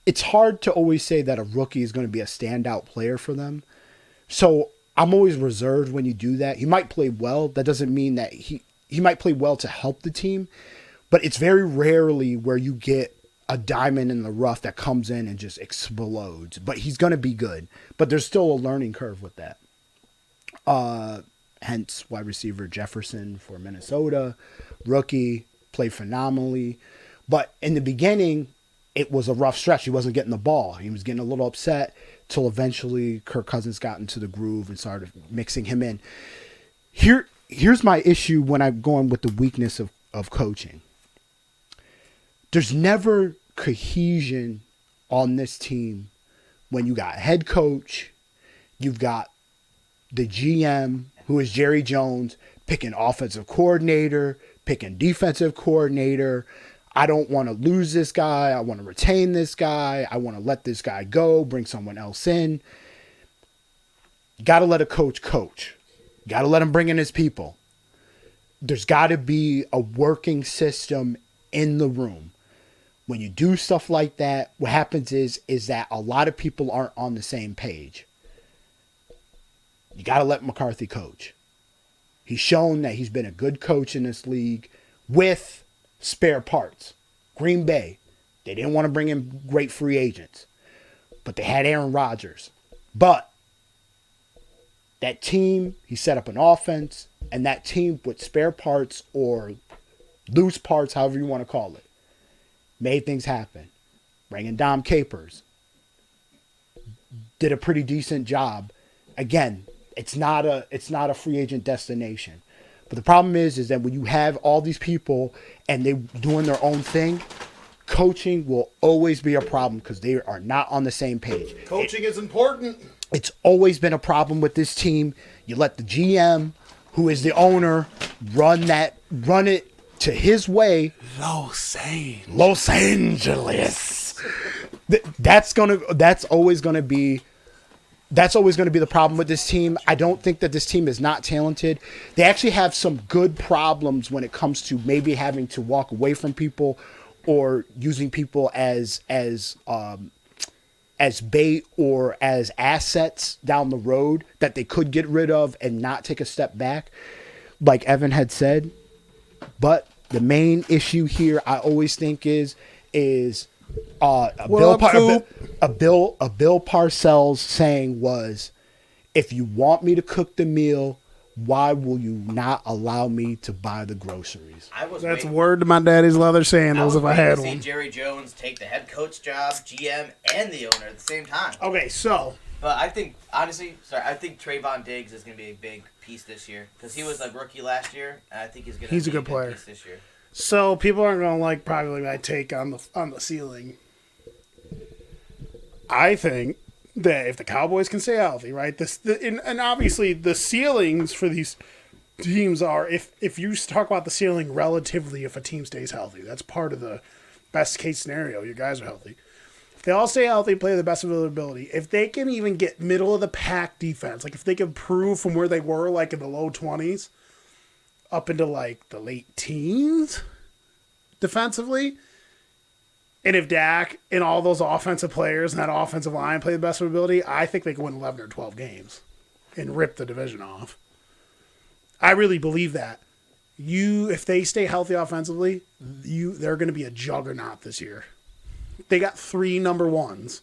It's hard to always say that a rookie is going to be a standout player for them. So I'm always reserved when you do that. He might play well. That doesn't mean that he might play well to help the team, but it's very rarely where you get a diamond in the rough that comes in and just explodes. But he's going to be good. But there's still a learning curve with that. Hence wide receiver Jefferson for Minnesota, rookie, played phenomenally. But in the beginning, it was a rough stretch. He wasn't getting the ball. He was getting a little upset till eventually Kirk Cousins got into the groove and started mixing him in. Here's my issue when I'm going with the weakness of coaching. There's never cohesion on this team when you got head coach, you've got the GM, who is Jerry Jones, picking offensive coordinator, picking defensive coordinator. I don't want to lose this guy. I want to retain this guy. I want to let this guy go, bring someone else in. You got to let a coach coach. You got to let him bring in his people. There's got to be a working system in the room. When you do stuff like that, what happens is that a lot of people aren't on the same page. You got to let McCarthy coach. He's shown that he's been a good coach in this league with spare parts. Green Bay, they didn't want to bring in great free agents, but they had Aaron Rodgers. But that team, he set up an offense, and that team with spare parts or loose parts, however you want to call it, made things happen. Bringing Dom Capers. Did a pretty decent job. Again, it's not a free agent destination. But the problem is that when you have all these people and they doing their own thing, coaching will always be a problem because they are not on the same page. Coaching is important. It's always been a problem with this team. You let the GM, who is the owner, run it to his way. Los Angeles. That's always going to be the problem with this team. I don't think that this team is not talented. They actually have some good problems when it comes to maybe having to walk away from people or using people as bait or as assets down the road that they could get rid of and not take a step back, like Evan had said. But the main issue here, I always think is Bill Parcells saying was, if you want me to cook the meal, why will you not allow me to buy the groceries? That's word to my daddy's leather sandals if I had one. Jerry Jones take the head coach job, GM, and the owner at the same time. Okay, so. But I think, honestly, I think Trayvon Diggs is going to be a big piece this year because he was a rookie last year, and I think he's going to be a good player piece this year. So people aren't going to like probably my take on the ceiling. I think that if the Cowboys can stay healthy, right? And obviously the ceilings for these teams are if you talk about the ceiling relatively, if a team stays healthy, that's part of the best case scenario. You guys are healthy. If they all stay healthy, play the best of their ability. If they can even get middle of the pack defense, like if they can improve from where they were, like in the low 20s, up into like the late teens defensively. And if Dak and all those offensive players and that offensive line play the best of ability, I think they can win 11 or 12 games and rip the division off. I really believe that. If they stay healthy offensively, they're going to be a juggernaut this year. They got 3 number ones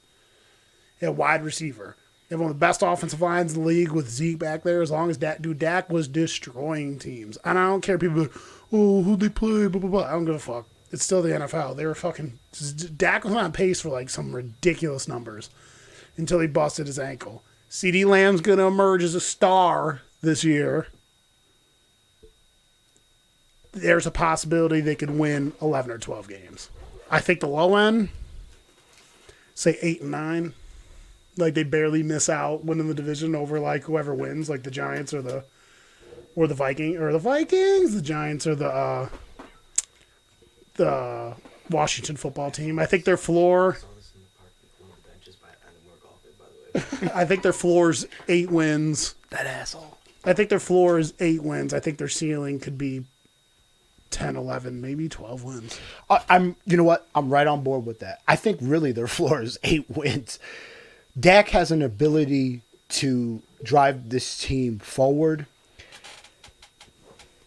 at wide receiver. They have one of the best offensive lines in the league with Zeke back there. As long as Dak was destroying teams. And I don't care. People are like, oh, who'd they play? Blah, blah, blah. I don't give a fuck. It's still the NFL. They were fucking... Dak was on pace for like some ridiculous numbers until he busted his ankle. CeeDee Lamb's going to emerge as a star this year. There's a possibility they could win 11 or 12 games. I think the low end, say 8 and 9. Like they barely miss out winning the division over like whoever wins, like the Giants or the Vikings. The Giants or the Washington football team. I think their floor. Saw this in the park before the benches by more golfing, by the way. I think their floor's 8 wins. That asshole. I think their floor is 8 wins. I think their ceiling could be 10, 11, maybe 12 wins. You know what? I'm right on board with that. I think really their floor is 8 wins. Dak has an ability to drive this team forward.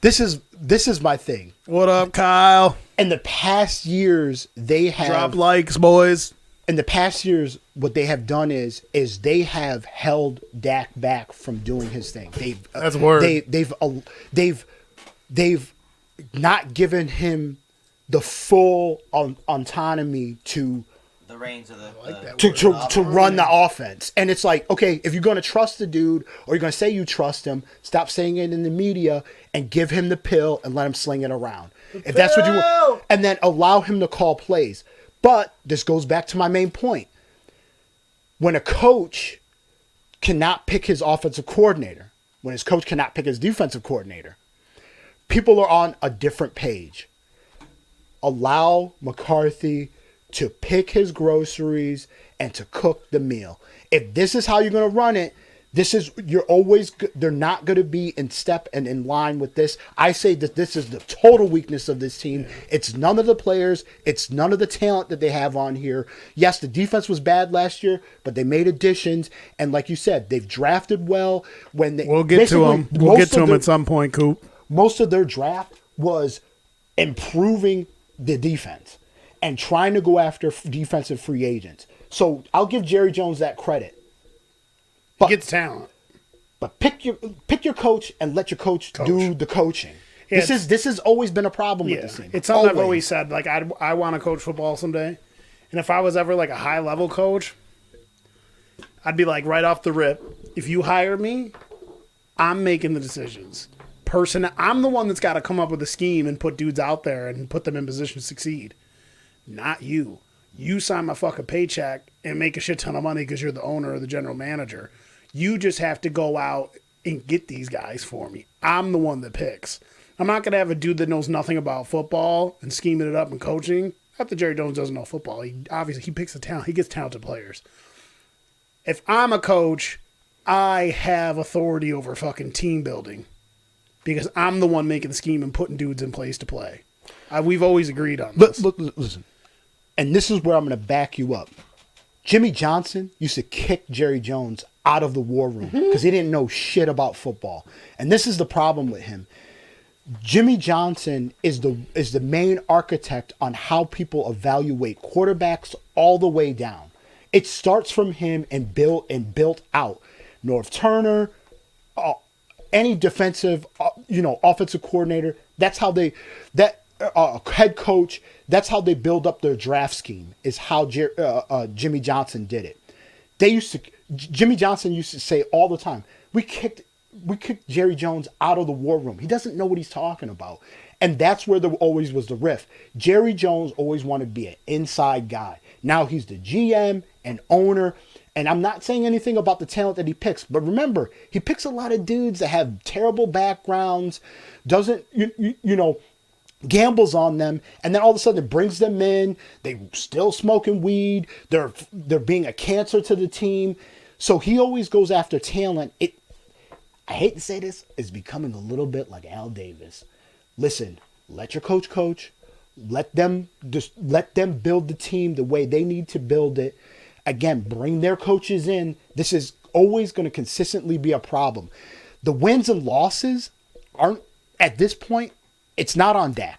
This is my thing. What up, Kyle? In the past years, they have Drop likes, boys. in the past years, what they have done is they have held Dak back from doing his thing. That's a word. They've not given him the full autonomy to The reins of to run the offense. And it's like, okay, if you're going to trust the dude or you're going to say you trust him, stop saying it in the media and give him the pill and let him sling it around. If that's what you want, and then allow him to call plays. But this goes back to my main point. When a coach cannot pick his offensive coordinator, when his coach cannot pick his defensive coordinator, people are on a different page. Allow McCarthy to pick his groceries and to cook the meal. If this is how you're going to run it, they're not going to be in step and in line with this. I say that this is the total weakness of this team. It's none of the players. It's none of the talent that they have on here. Yes, the defense was bad last year, but they made additions. And like you said, they've drafted well. We'll get to them. We'll get to them at some point, Coop. Most of their draft was improving the defense and trying to go after defensive free agents. So I'll give Jerry Jones that credit. He gets talent. But pick your coach and let your coach do the coaching. Yeah, this has always been a problem with this team. It's something I've always said. Like I want to coach football someday, and if I was ever like a high level coach, I'd be like right off the rip. If you hire me, I'm making the decisions. I'm the one that's got to come up with a scheme and put dudes out there and put them in position to succeed. Not you. You sign my fucking paycheck and make a shit ton of money because you're the owner or the general manager. You just have to go out and get these guys for me. I'm the one that picks. I'm not going to have a dude that knows nothing about football and scheming it up and coaching. Not that Jerry Jones doesn't know football. He picks the talent. He gets talented players. If I'm a coach, I have authority over fucking team building because I'm the one making the scheme and putting dudes in place to play. We've always agreed on this. Listen, and this is where I'm going to back you up. Jimmy Johnson used to kick Jerry Jones out of the war room because he didn't know shit about football. And this is the problem with him. Jimmy Johnson is the main architect on how people evaluate quarterbacks all the way down. It starts from him and built out. North Turner, any defensive, offensive coordinator. That's how head coach. That's how they build up their draft scheme. Is how Jimmy Johnson did it. Jimmy Johnson used to say all the time, we kicked Jerry Jones out of the war room. He doesn't know what he's talking about. And that's where there always was the rift. Jerry Jones always wanted to be an inside guy. Now he's the GM and owner. And I'm not saying anything about the talent that he picks. But remember, he picks a lot of dudes that have terrible backgrounds, gambles on them, and then all of a sudden it brings them in. They still smoking weed. They're being a cancer to the team. So he always goes after talent. I hate to say this, it's becoming a little bit like Al Davis. Listen, let your coach. Let them build the team the way they need to build it. Again, bring their coaches in. This is always going to consistently be a problem. The wins and losses aren't, at this point, it's not on Dak.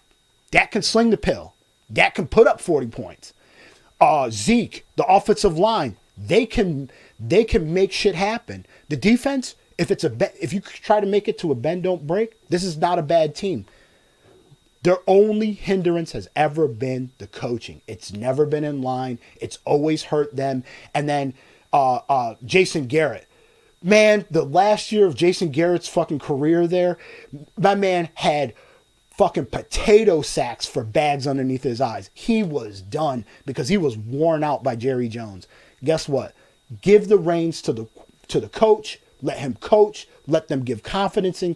Dak can sling the pill. Dak can put up 40 points. Zeke, the offensive line, they can make shit happen. The defense, if you try to make it to a bend don't break, this is not a bad team. Their only hindrance has ever been the coaching. It's never been in line. It's always hurt them. And then Jason Garrett. Man, the last year of Jason Garrett's fucking career there, my man had fucking potato sacks for bags underneath his eyes. He was done because he was worn out by Jerry Jones. Guess what? Give the reins to the coach. Let him coach. let them give confidence in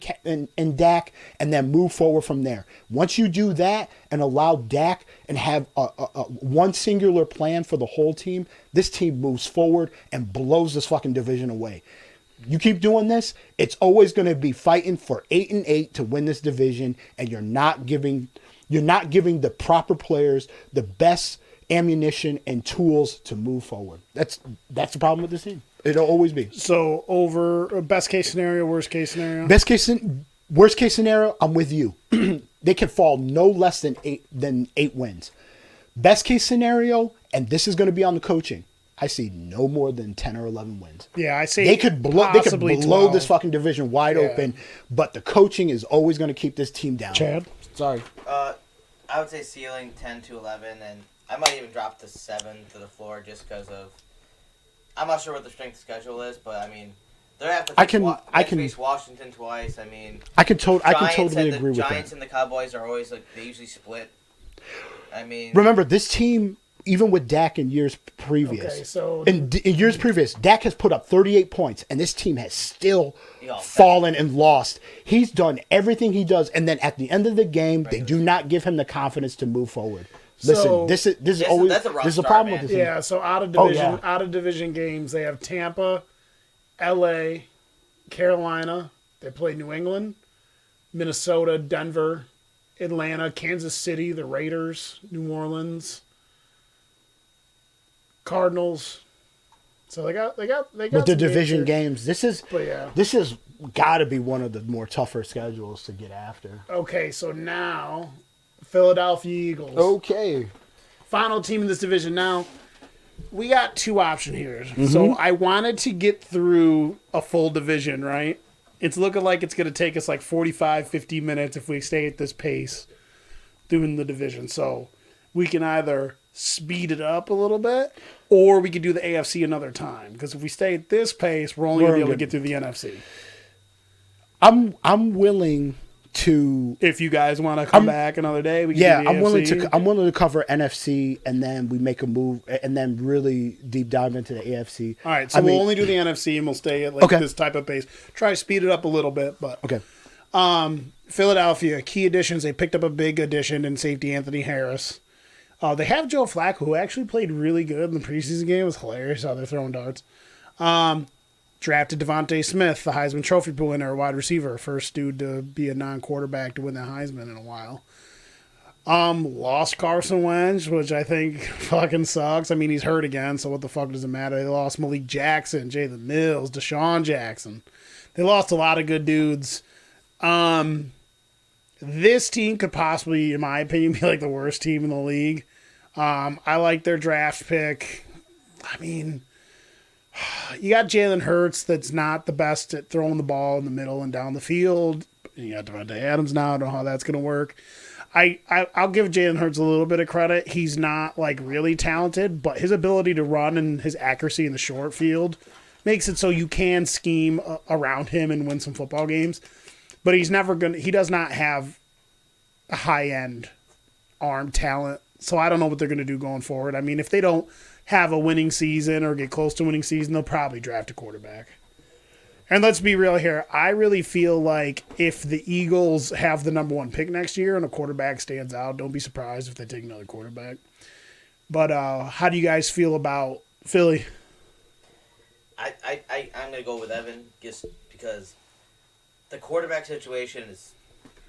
Dak, and then move forward from there. Once you do that and allow Dak and have a one singular plan for the whole team, this team moves forward and blows this fucking division away. You keep doing this, it's always going to be fighting for 8-8 to win this division, and you're not giving the proper players the best ammunition and tools to move forward. That's the problem with this team. It'll always be. So over best case scenario, worst case scenario. Worst case scenario, I'm with you. They can fall no less than eight wins. Best case scenario, and this is going to be on the coaching, I see no more than 10 or 11 wins. Yeah, I see. They could blow 12. this fucking division wide open, but the coaching is always going to keep this team down. Chad? Sorry. I would say ceiling 10 to 11, and I might even drop to 7 to the floor just because of. I'm not sure what the strength schedule is, but I mean, they have to face Washington twice. I mean, I can totally agree with that. The Giants and the Cowboys are always like they usually split. I mean, remember this team, even with Dak in years previous, in years previous, Dak has put up 38 points, and this team has still fallen and lost. He's done everything he does, and then at the end of the game, they do not give him the confidence to move forward. Listen, this is always a problem with this team. Yeah, so out of division games, they have Tampa, LA, Carolina. They play New England, Minnesota, Denver, Atlanta, Kansas City, the Raiders, New Orleans, Cardinals. So they got with the division games. This is yeah. got to be one of the more tougher schedules to get after. Okay, so now Philadelphia Eagles. Okay. Final team in this division. Now, we got two options here. Mm-hmm. So I wanted to get through a full division, right? It's looking like it's going to take us like 45, 50 minutes if we stay at this pace doing the division. So we can either speed it up a little bit or we could do the AFC another time. Because if we stay at this pace, we're only going to be able to get through the NFC. I'm willing to, if you guys want to come back another day, we can do the AFC. I'm willing to cover NFC, and then we make a move, and then really deep dive into the AFC. All right, so we'll only do the NFC, and we'll stay at this type of pace. Try to speed it up a little bit, but okay. Philadelphia key additions. They picked up a big addition in safety Anthony Harris. They have Joe Flacco, who actually played really good in the preseason game. It was hilarious how they're throwing darts. Drafted Devontae Smith, the Heisman Trophy winner, wide receiver, first dude to be a non-quarterback to win the Heisman in a while. Lost Carson Wentz, which I think fucking sucks. I mean, he's hurt again, so what the fuck does it matter? They lost Malik Jackson, Jalen Mills, Deshaun Jackson. They lost a lot of good dudes. This team could possibly, in my opinion, be like the worst team in the league. I like their draft pick. I mean, you got Jalen Hurts that's not the best at throwing the ball in the middle and down the field. You got Devontae Adams now. I don't know how that's going to work. I'll give Jalen Hurts a little bit of credit. He's not like really talented, but his ability to run and his accuracy in the short field makes it so you can scheme around him and win some football games. But he does not have a high-end arm talent. So I don't know what they're going to do going forward. I mean, if they don't have a winning season or get close to winning season, they'll probably draft a quarterback. And let's be real here. I really feel like if the Eagles have the number one pick next year and a quarterback stands out, don't be surprised if they take another quarterback. But how do you guys feel about Philly? I'm going to go with Evan just because the quarterback situation is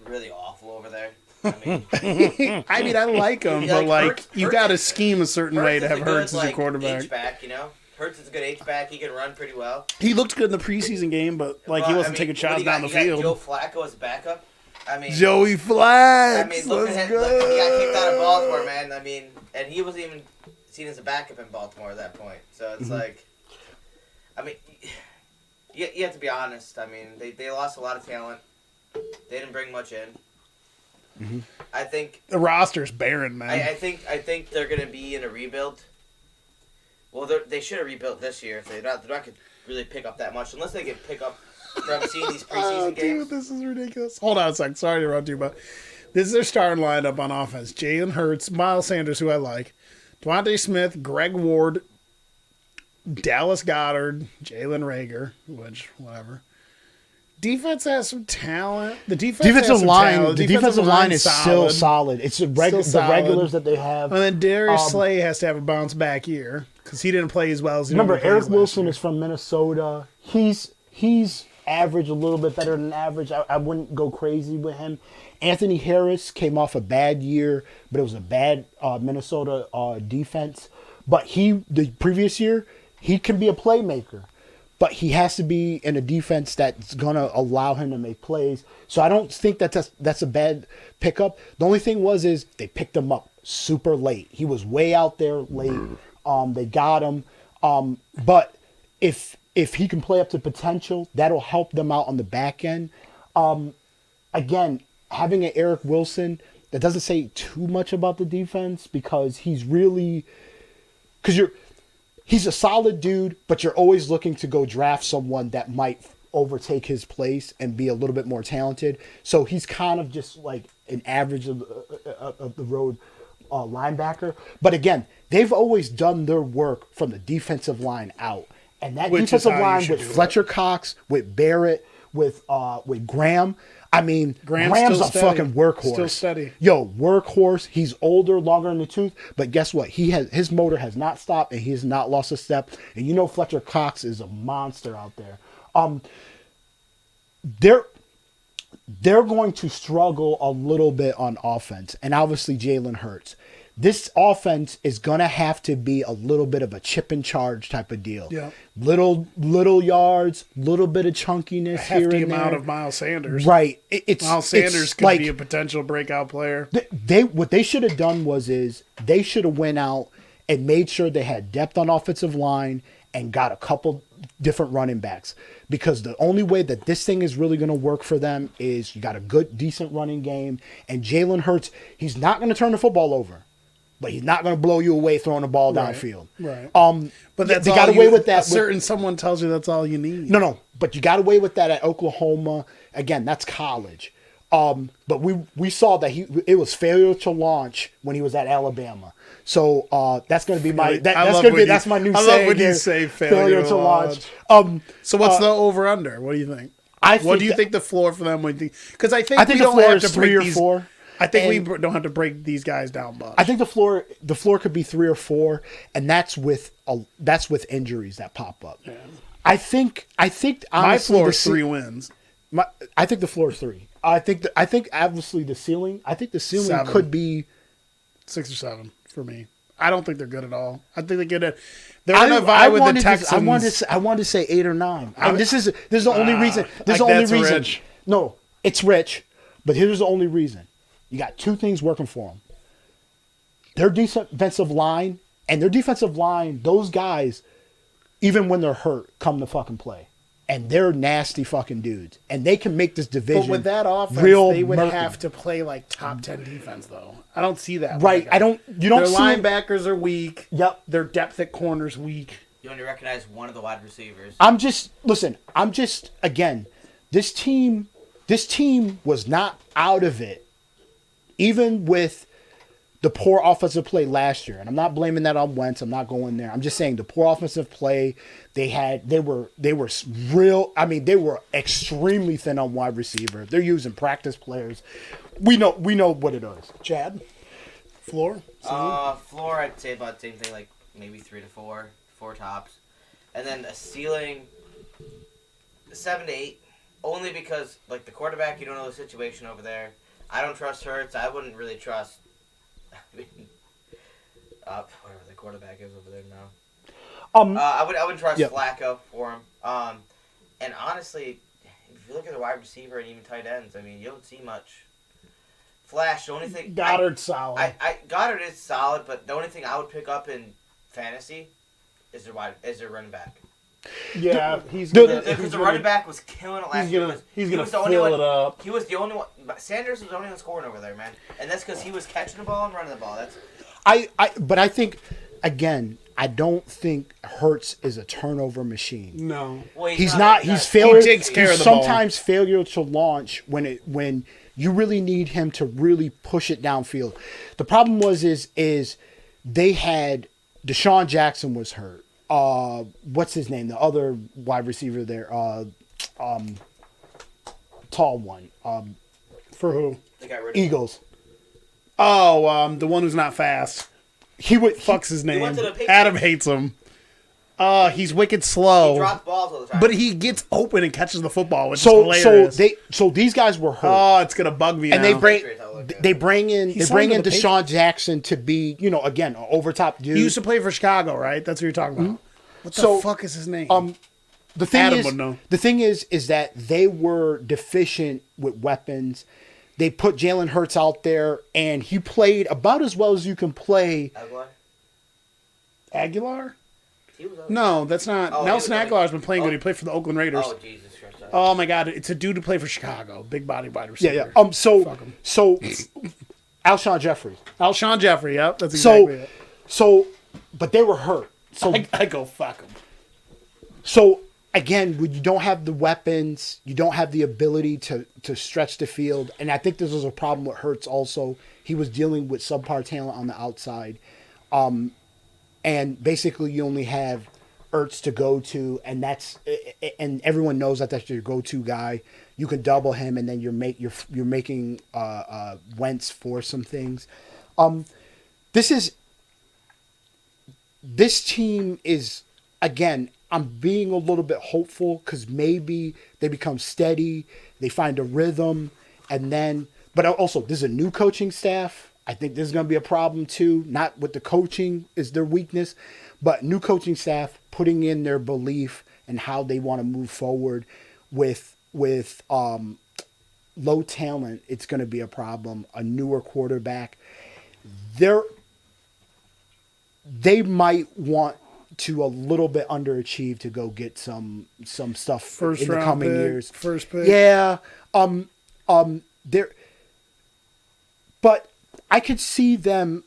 really awful over there. I mean, I like him, but Hurts, you got to scheme a certain way to have Hurts as your quarterback. H-back, you know? Hurts is a good H-back. He can run pretty well. He looked good in the preseason game, but he wasn't taking shots down the field. Joe Flacco as a backup. I mean, Joey Flax. I mean, look at him. Look, he got kicked out of Baltimore, man. I mean, and he wasn't even seen as a backup in Baltimore at that point. So it's like, I mean, you have to be honest. I mean, they lost a lot of talent. They didn't bring much in. Mm-hmm. I think the roster's barren, man. I think they're going to be in a rebuild. Well, they should have rebuilt this year if they're not going to really pick up that much, unless they can pick up from seeing these preseason games. Dude, this is ridiculous. Hold on a second. Sorry to interrupt you, but this is their starting lineup on offense. Jalen Hurts, Miles Sanders, who I like, Devontae Smith, Greg Ward, Dallas Goedert, Jalen Reagor, which, whatever, defense has some talent. The Defensive line, the defensive line is still solid. It's the solid. regulars that they have. And then Darius Slay has to have a bounce back year because he didn't play as well as he Remember, normally Eric plays last Wilson year. is from Minnesota. He's average, a little bit better than average. I wouldn't go crazy with him. Anthony Harris came off a bad year, but it was a bad Minnesota defense. But the previous year, he can be a playmaker. But he has to be in a defense that's going to allow him to make plays. So I don't think that's a bad pickup. The only thing is they picked him up super late. He was way out there late. They got him. But if he can play up to potential, that'll help them out on the back end. Again, having an Eric Wilson, that doesn't say too much about the defense because he's a solid dude, but you're always looking to go draft someone that might overtake his place and be a little bit more talented. So he's kind of just like an average of the road linebacker. But again, they've always done their work from the defensive line out. And that defensive line with Fletcher Cox, with Barrett, with Graham. I mean, Graham's a fucking workhorse. Still steady. Yo, workhorse. He's older, longer in the tooth, but guess what? His motor has not stopped and he has not lost a step. And you know Fletcher Cox is a monster out there. They're going to struggle a little bit on offense, and obviously Jalen Hurts. This offense is gonna have to be a little bit of a chip and charge type of deal. Yeah. Little yards, little bit of chunkiness here and there. Hefty amount of Miles Sanders. Right. Miles Sanders could be a potential breakout player. What they should have done they should have went out and made sure they had depth on offensive line and got a couple different running backs. Because the only way that this thing is really going to work for them is you got a good, decent running game. And Jalen Hurts, he's not going to turn the football over. But he's not going to blow you away throwing the ball downfield. Right. But they got away with that. Someone tells you that's all you need. No. But you got away with that at Oklahoma. Again, that's college. But we saw that it was failure to launch when he was at Alabama. So that's going to be my that's my new saying. I love when you say failure to launch. So what's the over under? What do you think? What do you think the floor for them would be? Because I think we the don't floor have to is 3 or 4. I think we don't have to break these guys down much. I think the floor could be 3 or 4, and that's with injuries that pop up. Yeah. I think honestly, my floor is 3 wins. I think the floor is 3. I think obviously the ceiling. I think the ceiling 7. could be 6 or 7 for me. I don't think they're good at all. I think they're good at. They're going to vie with the Texans. I wanted to say 8 or 9. This is the only reason. This is the only reason. Rich. No, it's rich, but here's the only reason. You got 2 things working for them. Their defensive line, those guys, even when they're hurt, come to fucking play. And they're nasty fucking dudes. And they can make this division But with that offense, they would have to play like top 10 defense, though. I don't see that. Right. You don't Their see linebackers are weak. Yep. Their depth at corners weak. You only recognize one of the wide receivers. Again, this team was not out of it. Even with the poor offensive play last year, and I'm not blaming that on Wentz. I'm not going there. I'm just saying the poor offensive play they were extremely thin on wide receiver. They're using practice players. We know what it is. Chad, floor. Floor, I'd say about the same thing, like maybe 3 to 4 tops, and then a ceiling 7 to 8, only because like the quarterback, you don't know the situation over there. I don't trust Hurts. I wouldn't really trust. Whatever the quarterback is over there now. I would trust Flacco for him. And honestly, if you look at the wide receiver and even tight ends, I mean, you don't see much flash. The only thing Goddard's solid. Goddard is solid, but the only thing I would pick up in fantasy is their running back. Yeah, because the running back was killing it last year. He's gonna fill it up. He was the only one. Sanders was the only one scoring over there, man, and that's because he was catching the ball and running the ball. But I think again, I don't think Hurts is a turnover machine. No, well, he's not. He's failure. He takes care of the sometimes ball. Failure to launch when you really need him to really push it downfield. The problem is they had Deshaun Jackson was hurt. What's his name? The other wide receiver there. tall one. For who? They got rid of Eagles. Oh, the one who's not fast. He would Fuck's his name? went to the Patriots. Adam hates him. He's wicked He slow. dropped balls all the time. But he gets open and catches the football, which is So hilarious. these guys were hurt. Oh, it's gonna bug me and now. they bring in signed to the Deshaun Jackson to be, again, an overtop dude. He used to play for Chicago, right? That's what you're talking about. What the So, fuck is his name? The thing Adam is, would know. the thing is that they were deficient with weapons. They put Jalen Hurts out there, and he played about as well as you can play. Aguilar? He was No, that's not. Oh, Nelson he was- Aguilar's been playing oh. good. He played for the Oakland Raiders. Oh, Jesus Christ. Oh my God, it's a dude who played for Chicago. Big body wide receiver. Yeah. Fuck him. So Alshon Jeffrey. Alshon Jeffrey, yep. That's exactly it. But they were hurt. So I go, fuck him. So again, when you don't have the weapons, you don't have the ability to stretch the field, and I think this was a problem with Hurts also. He was dealing with subpar talent on the outside, and basically you only have Ertz to go to, and everyone knows that that's your go-to guy. You can double him, and then you're making Wentz force some things. This team is, again, I'm being a little bit hopeful because maybe they become steady, they find a rhythm, but also this is a new coaching staff. I think this is going to be a problem too. Not with the coaching is their weakness, but new coaching staff putting in their belief and how they want to move forward with low talent. It's going to be a problem. A newer quarterback, they might want to a little bit underachieve to go get some stuff in the coming years. First pick. Yeah. But I could see them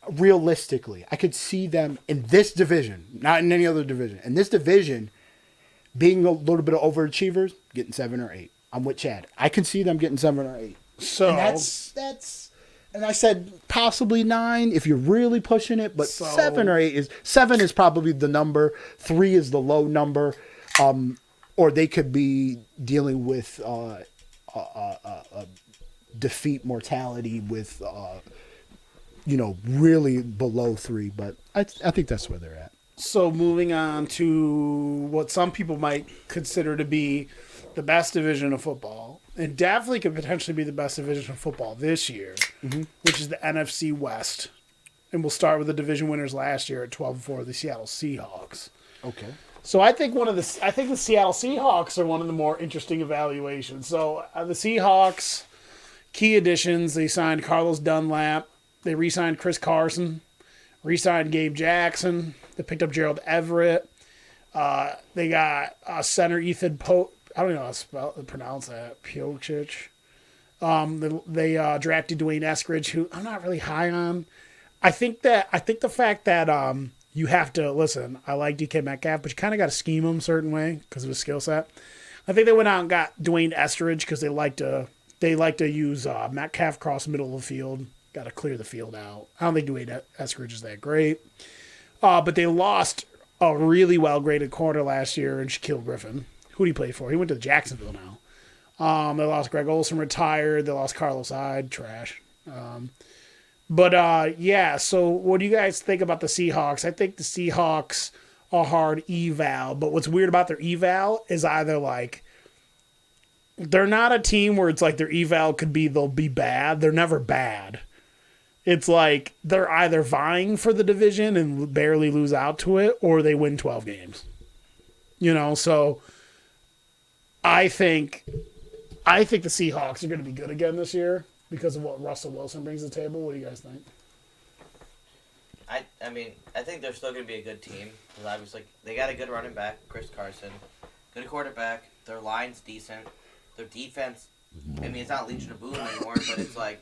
realistically. I could see them in this division, not in any other division. In this division, being a little bit of overachievers, getting 7 or 8. I'm with Chad. I can see them getting 7 or 8. So And that's and I said possibly 9 if you're really pushing it, but 7 or 8 is probably the number. 3 is the low number, or they could be dealing with defeat mortality with really below 3. But I think that's where they're at. So moving on to what some people might consider to be the best division of football, and definitely could potentially be the best division of football this year, which is the NFC West. And we'll start with the division winners last year at 12-4, the Seattle Seahawks. Okay. So I think the Seattle Seahawks are one of the more interesting evaluations. So the Seahawks, key additions, they signed Carlos Dunlap, they re-signed Chris Carson, re-signed Gabe Jackson, they picked up Gerald Everett, they got center Ethan Pope. I don't know how to pronounce that. Piochich. They drafted Dwayne Eskridge, who I'm not really high on. I think the fact that you have to listen. I like DK Metcalf, but you kind of got to scheme him a certain way because of his skill set. I think they went out and got Dwayne Eskridge because they like to use Metcalf across the middle of the field. Got to clear the field out. I don't think Dwayne Eskridge is that great. But they lost a really well-graded corner last year in Shaquille Griffin. Who did he play for? He went to Jacksonville now. They lost Greg Olsen, retired. They lost Carlos Hyde, trash. So what do you guys think about the Seahawks? I think the Seahawks are hard eval, but what's weird about their eval is either like they're not a team where it's like their eval could be they'll be bad. They're never bad. It's like they're either vying for the division and barely lose out to it, or they win 12 games. So I think the Seahawks are going to be good again this year because of what Russell Wilson brings to the table. What do you guys think? I mean, I think they're still going to be a good team. Because obviously, they got a good running back, Chris Carson. Good quarterback. Their line's decent. Their defense, I mean, it's not Legion of Boom anymore, but it's like,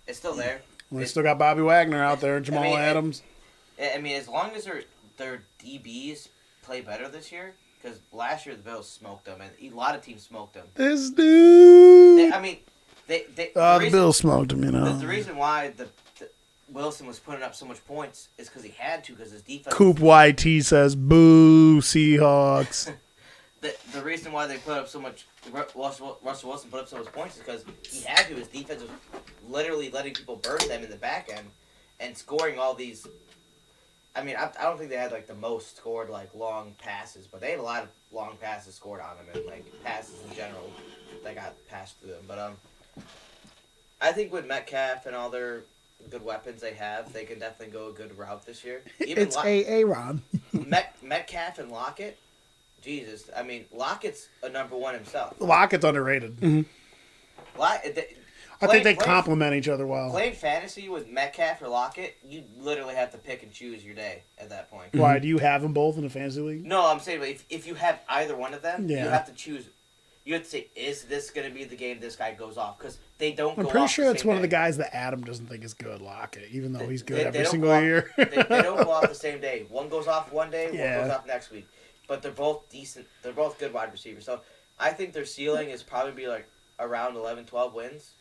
it's still there. Well, they still got Bobby Wagner out there, Jamal Adams. I mean, as long as their DBs play better this year, because last year the Bills smoked them, and a lot of teams smoked them. This dude. The Bills smoked him, The reason why the Wilson was putting up so much points is because he had to, because his defense. Coop YT says, "Boo, Seahawks." the reason why they put up so much, Russell Wilson put up so much points is because he had to. His defense was literally letting people burn them in the back end and scoring all these. I mean, I don't think they had like the most scored like long passes, but they had a lot of long passes scored on them and like passes in general that got passed to them. But I think with Metcalf and all their good weapons they have, they can definitely go a good route this year. Even It's Aaron. Metcalf and Lockett. Jesus, I mean Lockett's a number one himself. Lockett's underrated. I think they complement each other well. Playing fantasy with Metcalf or Lockett, you literally have to pick and choose your day at that point. Why, do you have them both in a fantasy league? No, I'm saying if you have either one of them, Yeah. you have to choose. You have to say, is this going to be the game this guy goes off? Because they don't go I'm off pretty sure the it's same one of the day. guys that Adam doesn't think is good, Lockett, even though he's good They every don't single go off- year. they don't go off the same day. One goes off one day, Yeah. one goes off next week. But they're both decent. They're both good wide receivers. So I think their ceiling is probably be like around 11, 12 wins.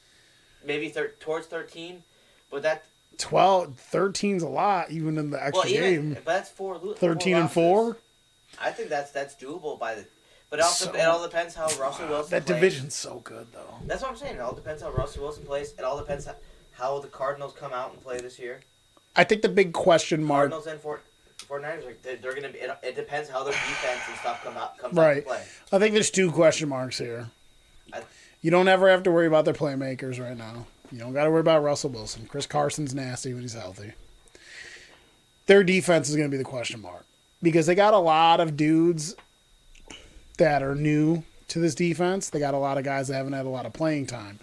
Maybe towards 13. But that 13's a lot, even in the extra game. But that's 13 and 4? I think that's doable by the. But also, it all depends how Russell Wilson That plays. division's so good, though. That's what I'm saying. It all depends how Russell Wilson plays. It all depends how the Cardinals come out and play this year. I think the big question mark... Cardinals and 49ers, they're going to be... It depends how their defense and stuff comes out Right. to play. I think there's 2 question marks here. I- You don't ever have to worry about their playmakers right now. You don't got to worry about Russell Wilson. Chris Carson's nasty when he's healthy. Their defense is going to be the question mark. Because they got a lot of dudes that are new to this defense. They got a lot of guys that haven't had a lot of playing time.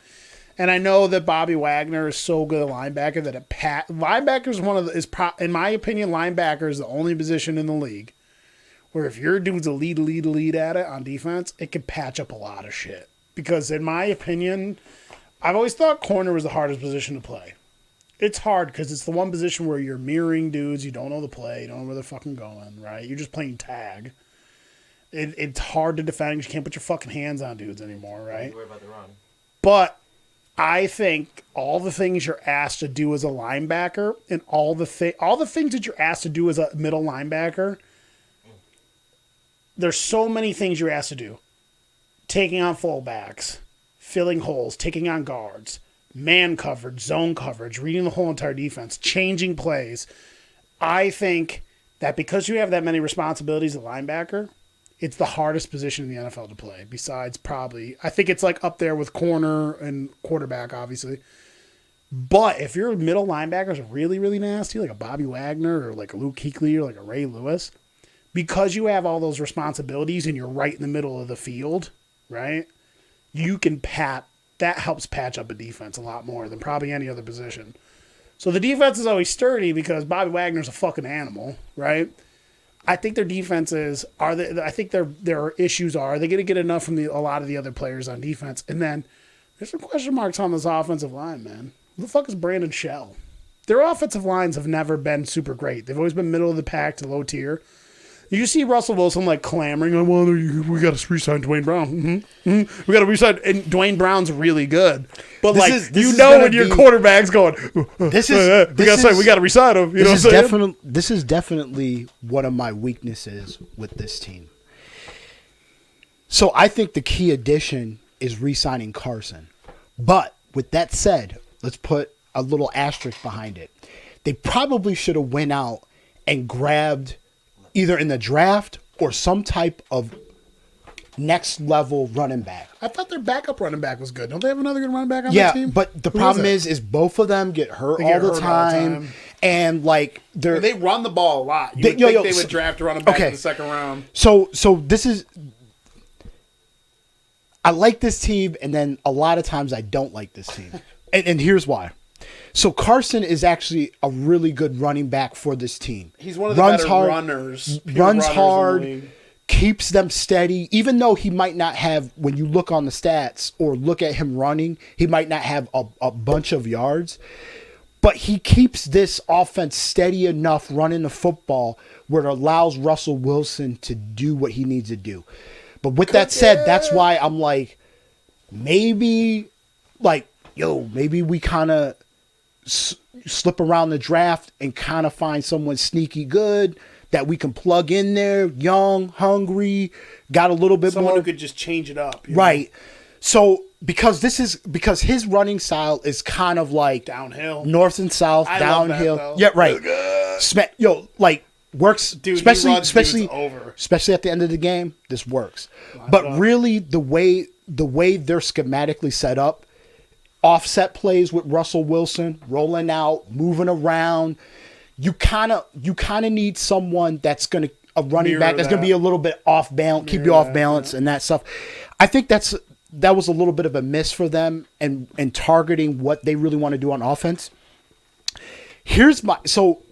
And I know that Bobby Wagner is so good a linebacker that linebacker is in my opinion, linebacker is the only position in the league where if your dude's a lead at it on defense, it can patch up a lot of shit. Because in my opinion, I've always thought corner was the hardest position to play. It's hard because it's the one position where you're mirroring dudes, you don't know the play, you don't know where they're fucking going, right? You're just playing tag. It's hard to defend because you can't put your fucking hands on dudes anymore, right? Worry about the run. But I think all the things you're asked to do as a linebacker and all the things that you're asked to do as a middle linebacker, there's so many things you're asked to do. Taking on fullbacks, filling holes, taking on guards, man coverage, zone coverage, reading the whole entire defense, changing plays. I think that because you have that many responsibilities as a linebacker, it's the hardest position in the NFL to play. Besides probably, I think it's like up there with corner and quarterback, obviously. But if your middle linebackers are really, really nasty, like a Bobby Wagner or like a Luke Kuechly or like a Ray Lewis, because you have all those responsibilities and you're right in the middle of the field, right? You can that helps patch up a defense a lot more than probably any other position. So the defense is always sturdy because Bobby Wagner's a fucking animal, right? I think their defenses I think their issues are they going to get enough from a lot of the other players on defense? And then there's some question marks on this offensive line, man. Who the fuck is Brandon Shell? Their offensive lines have never been super great. They've always been middle of the pack to low tier. You see Russell Wilson like clamoring, well, we got to re-sign Dwayne Brown. We got to re-sign, and Dwayne Brown's really good. But this is when your quarterback's going, we got to re-sign him. You know what I'm saying? This is definitely one of my weaknesses with this team. So I think the key addition is re-signing Carson. But with that said, let's put a little asterisk behind it. They probably should have went out and grabbed either in the draft or some type of next level running back. I thought their backup running back was good. Don't they have another good running back on their team? Yeah, but the problem is both of them get hurt all the time. And like they run the ball a lot. They would draft a running back in the second round. So this is I like this team, and then a lot of times I don't like this team. and here's why. So Carson is actually a really good running back for this team. He's one of the better runners. Runs hard, keeps them steady. Even though he might not have, when you look on the stats or look at him running, he might not have a bunch of yards. But he keeps this offense steady enough running the football where it allows Russell Wilson to do what he needs to do. But with that said, that's why I'm like, maybe we kind of slip around the draft and kind of find someone sneaky good that we can plug in there, young, hungry, got a little bit Someone more. who could just change it up. Right. So because his running style is kind of like Downhill. north and south, I love that, downhill. though. Yeah, right. Like works, Dude, especially he runs dudes over. especially at the end of the game. This works, but really the way they're schematically set up, offset plays with Russell Wilson, rolling out, moving around. You kind of need someone that's going to a running Mirror back that's going to that. be a little bit off balance, keep you off balance and that stuff. I think that was a little bit of a miss for them and targeting what they really want to do on offense.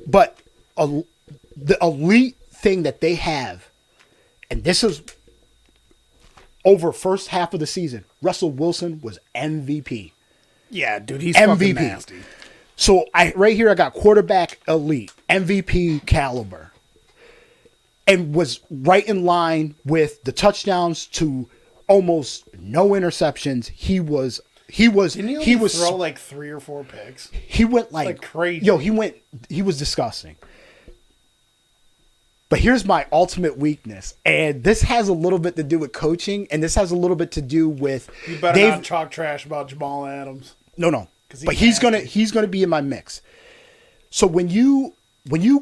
But the elite thing that they have, and this is over first half of the season, Russell Wilson was MVP. Yeah, dude, he's fucking nasty. So right here I got quarterback elite, MVP caliber, and was right in line with the touchdowns to almost no interceptions. He was Didn't he throw like 3 or 4 picks? he went like crazy. He was disgusting. But here's my ultimate weakness, and this has a little bit to do with coaching, and this has a little bit to do with You better not talk trash about Jamal Adams. No. He's But he's gonna be in my mix. So when you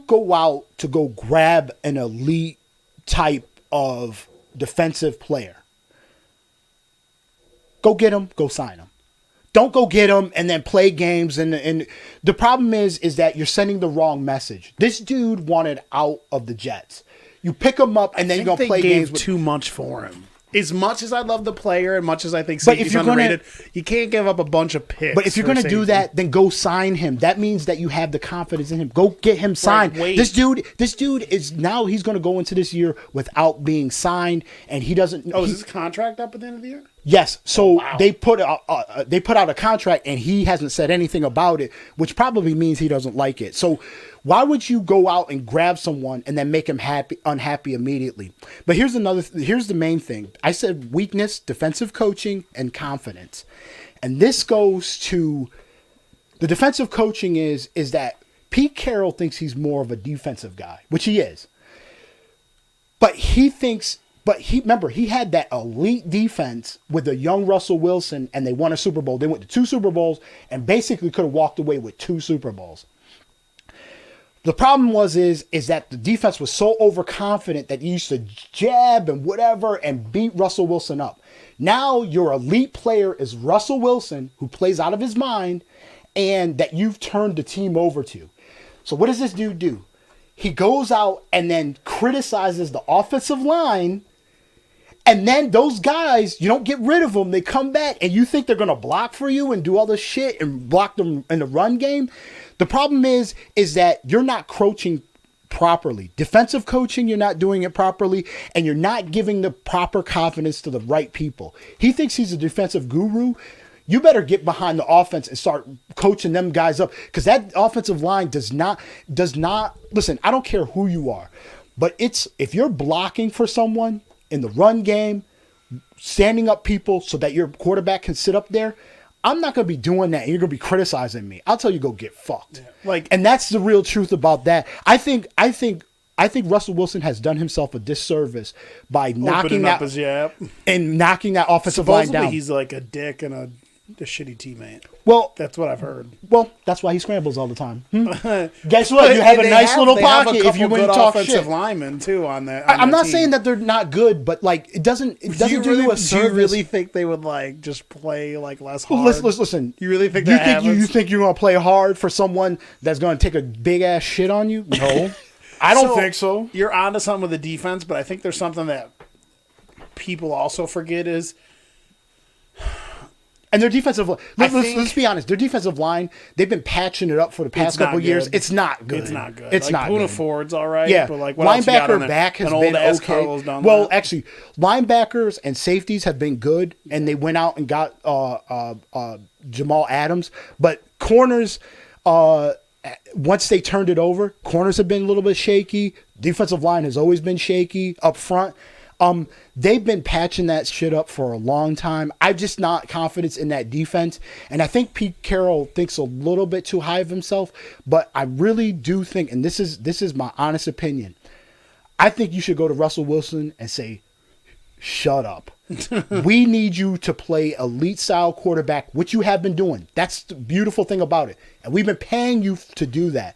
go out to go grab an elite type of defensive player, go get him, go sign him. Don't go get him and then play games. And the problem is that you're sending the wrong message. This dude wanted out of the Jets. You pick him up and then you're gonna play games with too much for him. As much as I love the player, and much as I think But if he's you're gonna- underrated, you can't give up a bunch of picks. But if you're for going to do safety. that, then go sign him. That means that you have the confidence in him. Go get him signed. wait. This dude is now he's going to go into this year without being signed, and he doesn't. Oh, he- is his contract up at the end of the year? yes. So wow. they put out a contract, and he hasn't said anything about it, which probably means he doesn't like it. So why would you go out and grab someone and then make him unhappy immediately? But here's the main thing. I said weakness, defensive coaching, and confidence. And this goes to the defensive coaching is that Pete Carroll thinks he's more of a defensive guy, which he is. But he remember, he had that elite defense with the young Russell Wilson, and they won a Super Bowl. They went to 2 Super Bowls and basically could have walked away with 2 Super Bowls. The problem is that the defense was so overconfident that you used to jab and whatever and beat Russell Wilson up. Now your elite player is Russell Wilson, who plays out of his mind, and that you've turned the team over to. So what does this dude do? He goes out and then criticizes the offensive line, and then those guys, you don't get rid of them. They come back, and you think they're going to block for you and do all this shit and block them in the run game. The problem is that you're not coaching properly. Defensive coaching, you're not doing it properly, and you're not giving the proper confidence to the right people. He thinks he's a defensive guru. You better get behind the offense and start coaching them guys up, because that offensive line does not listen. I don't care who you are, but if you're blocking for someone in the run game, standing up people so that your quarterback can sit up there, I'm not going to be doing that, and you're going to be criticizing me. I'll tell you, go get fucked. Yeah, and that's the real truth about that. I think Russell Wilson has done himself a disservice by knocking up that his yap. and knocking that offensive line Supposedly down. he's like a dick and a shitty teammate. Well, That's what I've heard. that's why he scrambles all the time. Guess what? You have a nice little pocket if you wouldn't talk offensive shit. linemen too on that. I'm not saying that they're not good, but like it doesn't do you a service. Do you really think they would like just play like less hard? Listen. You really think you that think happens? you think you're gonna play hard for someone that's gonna take a big ass shit on you? No, I don't think so. You're onto something with the defense, but I think there's something that people also forget is. And their defensive line, let's think- be honest, their defensive line, they've been patching it up for the past couple not years. good. It's not good. It's not good. It's like, not Puna good. Ford's all right. Yeah, But like what else you got on linebacker there? back has An been old-ass okay. Carlos done Well, that. actually, linebackers and safeties have been good, and they went out and got Jamal Adams. But corners, once they turned it over, corners have been a little bit shaky. Defensive line has always been shaky up front. They've been patching that shit up for a long time. I'm just not confident in that defense. And I think Pete Carroll thinks a little bit too high of himself. But I really do think, and this is my honest opinion, I think you should go to Russell Wilson and say, shut up. We need you to play elite style quarterback, which you have been doing. That's the beautiful thing about it. And we've been paying you to do that.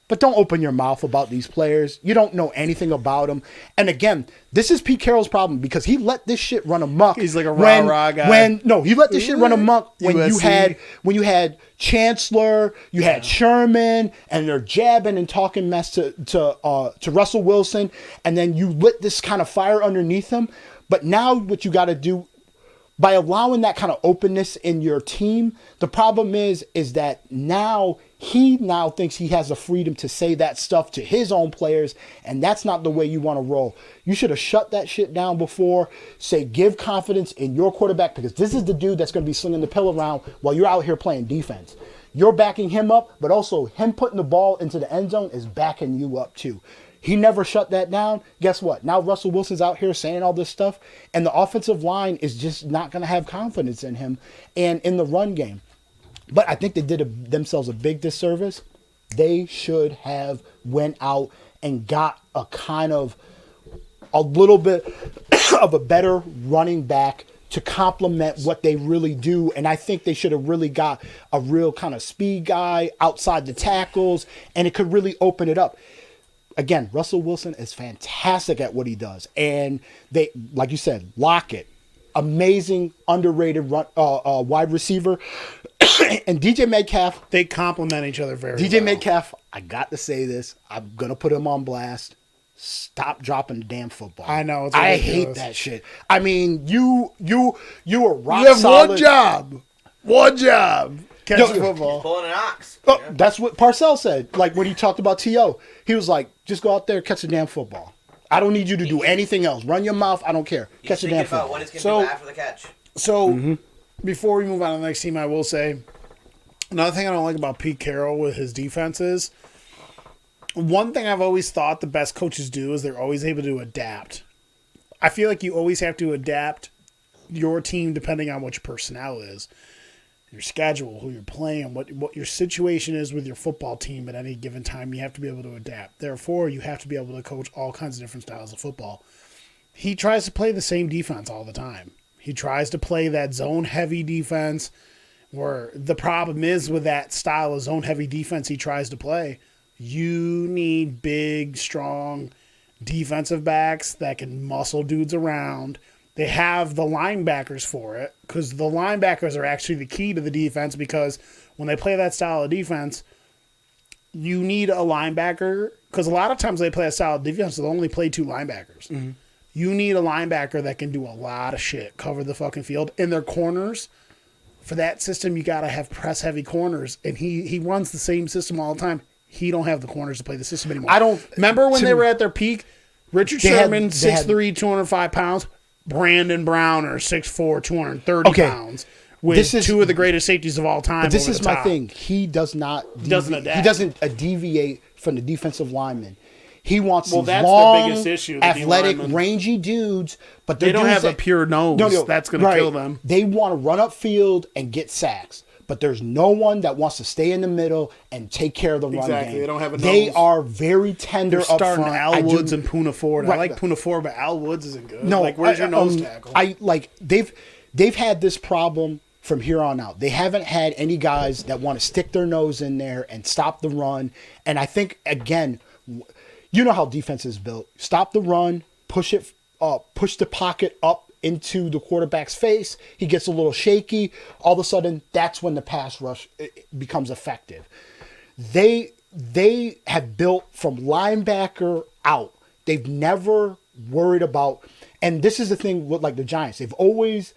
But don't open your mouth about these players. You don't know anything about them. And again, this is Pete Carroll's problem because he let this shit run amok. He's like a rah-rah guy. He let this shit run amok when USC. you had Chancellor, you had Sherman, and they're jabbing and talking mess to Russell Wilson, and then you lit this kind of fire underneath him. But now what you got to do, by allowing that kind of openness in your team, the problem is that he thinks he has the freedom to say that stuff to his own players, and that's not the way you want to roll. You should have shut that shit down before. Say, give confidence in your quarterback, because this is the dude that's going to be slinging the pill around while you're out here playing defense. You're backing him up, but also him putting the ball into the end zone is backing you up too. He never shut that down. Guess what? Now Russell Wilson's out here saying all this stuff, and the offensive line is just not going to have confidence in him and in the run game. But I think they did themselves a big disservice. They should have went out and got a little bit of a better running back to complement what they really do. And I think they should have really got a real kind of speed guy outside the tackles, and it could really open it up. Again, Russell Wilson is fantastic at what he does. And they, like you said, Lockett, amazing, underrated wide receiver. And DJ Metcalf. They complement each other very well. DJ Metcalf, I got to say this. I'm going to put him on blast. Stop dropping the damn football. I know. I hate that shit. I mean, you are rock You have solid. One job. Catch the football. Pulling an ox. Oh, that's what Parcells said. Like when he talked about T.O., he was like, just go out there, catch the damn football. I don't need you to do anything else. Run your mouth. I don't care. Catch the damn football. What it's going to do after the catch. So, before we move on to the next team, I will say, another thing I don't like about Pete Carroll with his defense is, one thing I've always thought the best coaches do is they're always able to adapt. I feel like you always have to adapt your team depending on what your personnel is, your schedule, who you're playing, what your situation is with your football team at any given time. You have to be able to adapt. Therefore, you have to be able to coach all kinds of different styles of football. He tries to play the same defense all the time. He tries to play that zone-heavy defense, where the problem is with that style of zone-heavy defense he tries to play, you need big, strong defensive backs that can muscle dudes around. They have the linebackers for it, because the linebackers are actually the key to the defense, because when they play that style of defense, you need a linebacker, because a lot of times they play a style of defense, they'll only play two linebackers. Mm-hmm. You need a linebacker that can do a lot of shit, cover the fucking field. In their corners, for that system, you got to have press-heavy corners, and he runs the same system all the time. He don't have the corners to play the system anymore. Remember when they were at their peak? Richard Sherman, 6'3", 205 pounds. Brandon Browner, 6'4", 230 pounds. With two of the greatest safeties of all time. But this is my thing. He does not. Doesn't adapt. He doesn't deviate from the defensive lineman. He wants these that's long, the biggest issue, athletic, rangy dudes, but they don't have a pure nose. That's going to kill them. They want to run upfield and get sacks. But there's no one that wants to stay in the middle and take care of the run game. They don't have a nose. They are very tender up front. Starting Al Woods and Poona Ford. I like Poona Ford, but Al Woods isn't good. No, where's your nose tackle? They've had this problem from here on out. They haven't had any guys that want to stick their nose in there and stop the run. And I think, again, you know how defense is built. Stop the run, push the pocket up into the quarterback's face. He gets a little shaky. All of a sudden, that's when the pass rush becomes effective. They have built from linebacker out. They've never worried about, and this is the thing with like the Giants. They've always,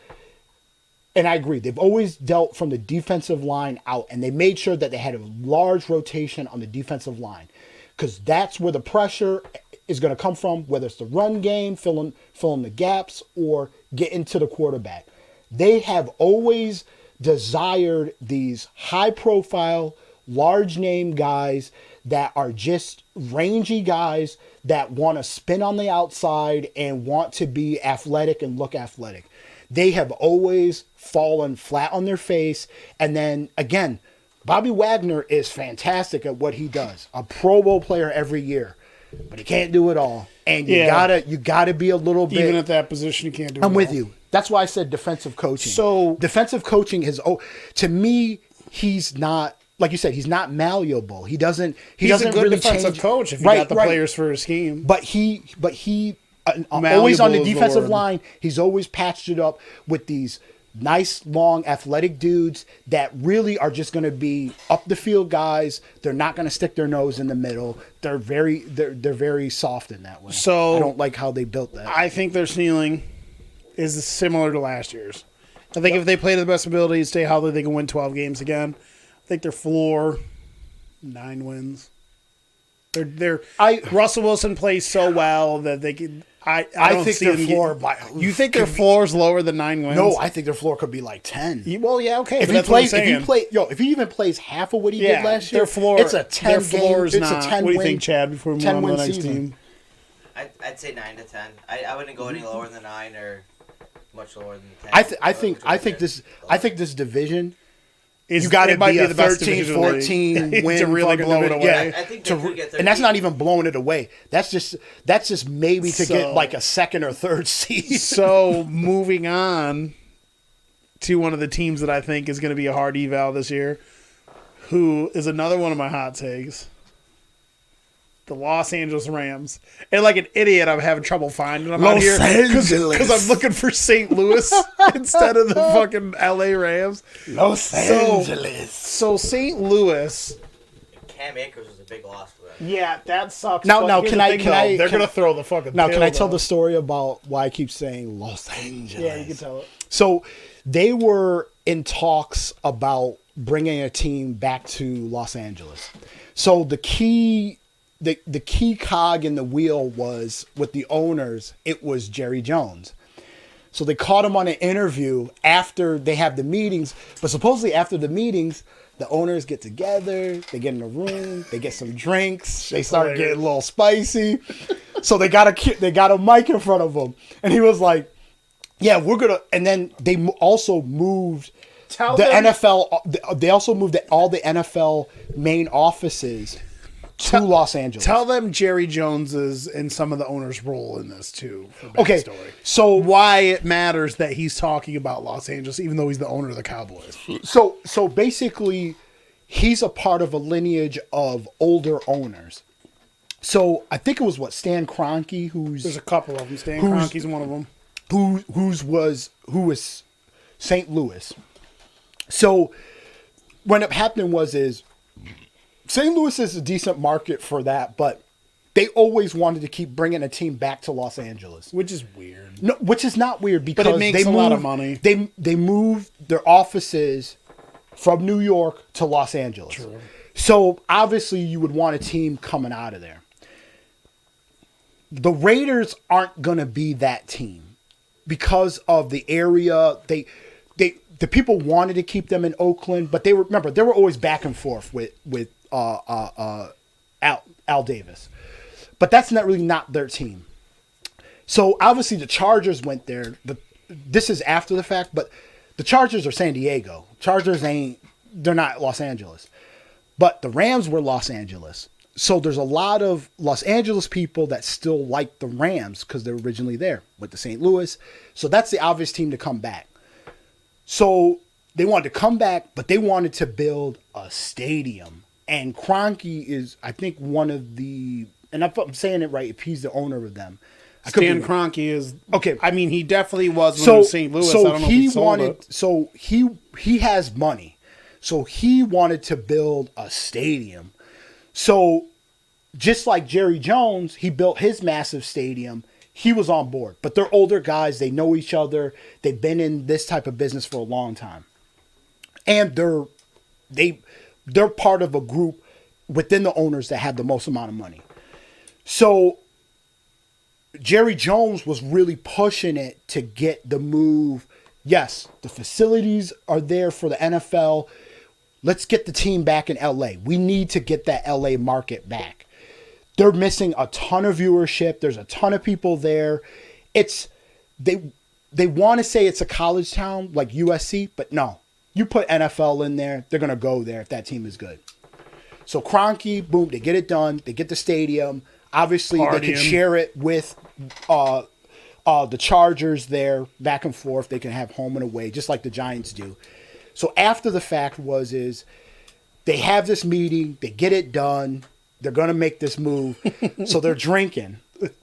and I agree, they've always dealt from the defensive line out, and they made sure that they had a large rotation on the defensive line, because that's where the pressure is going to come from, whether it's the run game, filling the gaps, or getting to the quarterback. They have always desired these high-profile, large-name guys that are just rangy guys that want to spin on the outside and want to be athletic and look athletic. They have always fallen flat on their face. And then again, Bobby Wagner is fantastic at what he does. A Pro Bowl player every year, but he can't do it all. And you gotta be a little bit. Even at that position, you can't do it I'm with all. you. That's why I said defensive coaching. So defensive coaching is, to me, he's not, like you said, he's not malleable. He doesn't. He he's doesn't a good really defensive change. coach if you got the players for his scheme. But he always Malleable on the is the defensive word. line. He's always patched it up with these nice, long, athletic dudes that really are just going to be up the field guys. They're not going to stick their nose in the middle. They're very soft in that way. So I don't like how they built that. I think their ceiling is similar to last year's. I think if they play to the best ability and stay healthy, they can win 12 games again. I think their floor, 9 wins. Russell Wilson plays so well that they can. I don't think see their them floor. You think their floor is lower than 9 wins? No, I think their floor could be like 10. Well, yeah, okay. If but he that's what I'm plays, saying. if he even plays half of what he Yeah, did last year, their floor. it's a 10 Their floor is game. It's not. a 10 What do you win. think, Chad? Before we move on to the next season. team. I'd say 9 to 10. I wouldn't go any lower than 9 or much lower than 10. I think this division. It's, You got to might be a the best 13, division in the 14 league. win to really fucking blow it division. away. Yeah. I think they could get 13. And that's not even blowing it away. That's just maybe to get like a second or third seed. So moving on to one of the teams that I think is going to be a hard eval this year, who is another one of my hot takes, the Los Angeles Rams. And like an idiot, I'm having trouble finding them out here because I'm looking for St. Louis instead of the fucking LA Rams. Los Angeles. So St. Louis. Cam Akers was a big loss for them. Yeah, that sucks. Now, But now, here's can the I- thing, can though. I- They're can- gonna throw the fucking. Now, can I tell though. the story about why I keep saying Los Angeles? Yeah, you can tell it. So they were in talks about bringing a team back to Los Angeles. So the key cog in the wheel was with the owners. It was Jerry Jones. So they caught him on an interview after they have the meetings. But supposedly after the meetings, the owners get together. They get in a room. They get some drinks. They start getting a little spicy. So they got a mic in front of him, and he was like, "Yeah, we're gonna." And then they also moved NFL. They also moved all the NFL main offices to Los Angeles. Tell them Jerry Jones's and some of the owners' role in this too. For Okay, backstory. so why it matters that he's talking about Los Angeles, even though he's the owner of the Cowboys. So basically, he's a part of a lineage of older owners. So I think it was Stan Kroenke, There's a couple of them. Stan Kroenke's one of them. who was St. Louis. So what ended up happening is St. Louis is a decent market for that, but they always wanted to keep bringing a team back to Los Angeles. Which is weird. No, which is not weird because But it makes a lot of money. They moved their offices from New York to Los Angeles. True. So obviously you would want a team coming out of there. The Raiders aren't going to be that team because of the area. The people wanted to keep them in Oakland, but they were always back and forth with Al Davis. But that's not their team. So obviously the Chargers went there. This is after the fact, but the Chargers are San Diego. They're not Los Angeles. But the Rams were Los Angeles. So there's a lot of Los Angeles people that still like the Rams because they're originally there with the St. Louis. So that's the obvious team to come back. So they wanted to come back, but they wanted to build a stadium. And Kroenke is, I think, one of the, and if I'm saying it right, if he's the owner of them. Stan Kroenke is okay. I mean, he definitely was when he was St. Louis. I don't know if he sold it. So he has money. So he wanted to build a stadium. So just like Jerry Jones, he built his massive stadium. He was on board. But they're older guys. They know each other. They've been in this type of business for a long time. And they're part of a group within the owners that have the most amount of money. So Jerry Jones was really pushing it to get the move. Yes, the facilities are there for the NFL. Let's get the team back in LA. We need to get that LA market back. They're missing a ton of viewership. There's a ton of people there. They want to say it's a college town like USC, but no. You put NFL in there, they're going to go there if that team is good. So Kroenke, boom, they get it done. They get the stadium. Obviously, they can share it with the Chargers there, back and forth. They can have home and away, just like the Giants do. So after the fact is they have this meeting. They get it done. They're going to make this move. So they're drinking.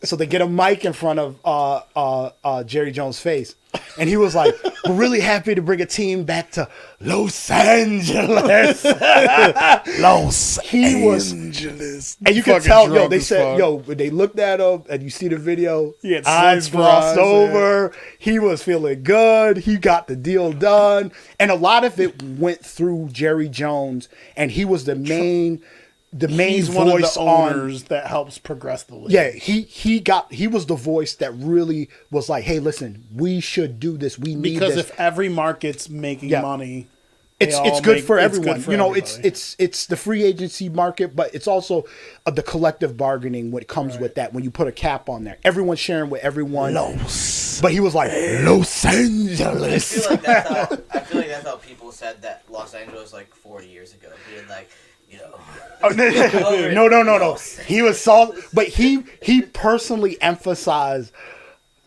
So they get a mic in front of Jerry Jones' face. And he was like, we're really happy to bring a team back to Los Angeles. Angeles. And you can tell, they said, when they looked at him and you see the video, he had eyes crossed over. Yeah. He was feeling good. He got the deal done. And a lot of it went through Jerry Jones. And he was the main He's voice one of the owners that helps progress the league. Yeah, he was the voice that really was like, hey, listen, we should do this. We need because this. If every market's making money, it's good for everyone. It's the free agency market, but it's also the collective bargaining when it comes with that. When you put a cap on there, everyone's sharing with everyone. But he was like, Los Angeles. I feel like that's how people said that Los Angeles like 40 years ago. Being like, No. He was salty, but he personally emphasized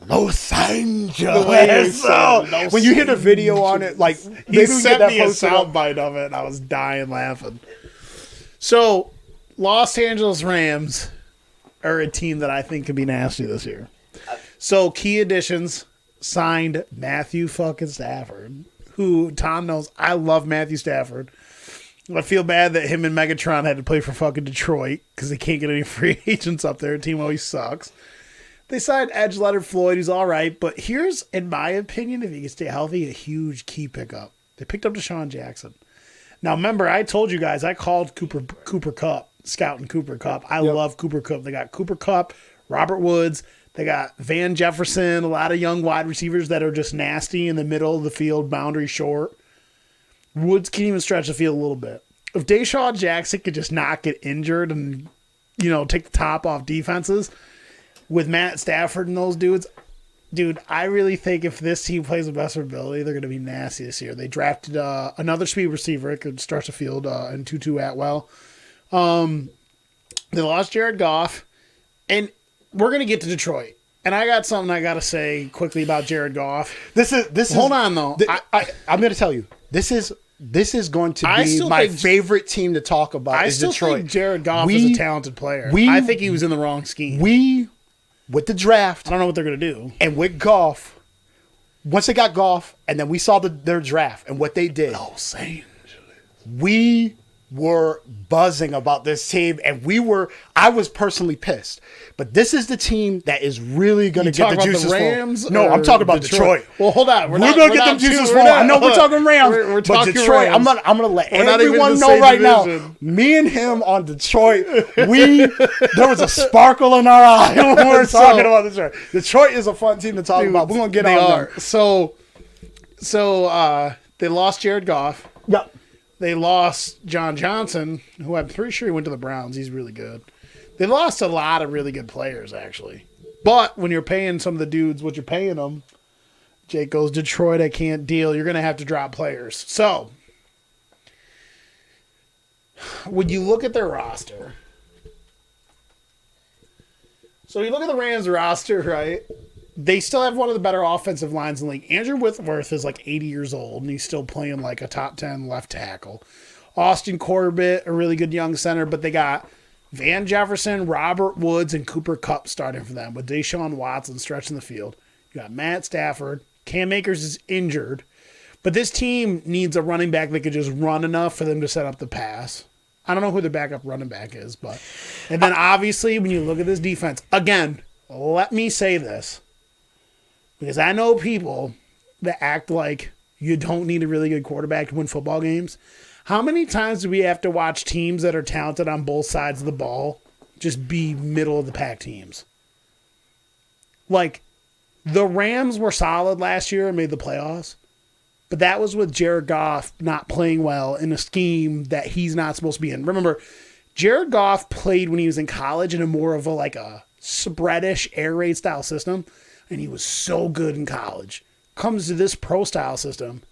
Los Angeles. When you hear the video on it, like he sent me a soundbite of it, and I was dying laughing. So, Los Angeles Rams are a team that I think could be nasty this year. So, key additions signed Matthew fucking Stafford, who Tom knows I love Matthew Stafford. I feel bad that him and Megatron had to play for fucking Detroit because they can't get any free agents up there. The team always sucks. They signed Edge Leonard Floyd, who's all right. But here's, in my opinion, if he can stay healthy, a huge key pickup. They picked up Deshaun Jackson. Now, remember, I told you guys, I called Cooper Kupp, scouting Cooper Kupp. I love Cooper Kupp. They got Cooper Kupp, Robert Woods. They got Van Jefferson, a lot of young wide receivers that are just nasty in the middle of the field, boundary short. Woods can even stretch the field a little bit. If Deshaun Jackson could just not get injured and, take the top off defenses with Matt Stafford and those dudes, dude, I really think if this team plays the best of their ability, they're going to be nasty this year. They drafted another speed receiver. It could stretch the field in Tutu Atwell. They lost Jared Goff. And we're going to get to Detroit. And I got something I got to say quickly about Jared Goff. Hold on, though. I'm going to tell you. This is going to be my favorite team to talk about. I still think Jared Goff is a talented player. I think he was in the wrong scheme. With the draft, I don't know what they're going to do. And with Goff, once they got Goff, and then we saw their draft and what they did. Los Angeles. We were buzzing about this team, and I was personally pissed. But this is the team that is really going to get the juices Rams. No, I'm talking about Detroit. Well, hold on. We're going to get them juices flowing. I know we're talking Rams, we're but Detroit. Rams. I'm going to let everyone know right now. Me and him on Detroit. There was a sparkle in our eye when we were talking about Detroit. Detroit is a fun team to talk about. We're going to get on them. So they lost Jared Goff. Yep. They lost John Johnson, who I'm pretty sure he went to the Browns. He's really good. They lost a lot of really good players, actually. But when you're paying some of the dudes what you're paying them, Jake goes, Detroit, I can't deal. You're going to have to drop players. So, when you look at their roster, so you look at the Rams roster, right? They still have one of the better offensive lines in the league. Andrew Whitworth is like 80 years old, and he's still playing like a top 10 left tackle. Austin Corbett, a really good young center, but they got Van Jefferson, Robert Woods, and Cooper Kupp starting for them with Deshaun Watson stretching the field. You got Matt Stafford. Cam Akers is injured, but this team needs a running back that could just run enough for them to set up the pass. I don't know who their backup running back is, but and then obviously when you look at this defense, again, let me say this. Because I know people that act like you don't need a really good quarterback to win football games. How many times do we have to watch teams that are talented on both sides of the ball just be middle of the pack teams? Like, the Rams were solid last year and made the playoffs. But that was with Jared Goff not playing well in a scheme that he's not supposed to be in. Remember, Jared Goff played when he was in college in a more of a spreadish air raid style system, and he was so good in college. Comes to this pro style system,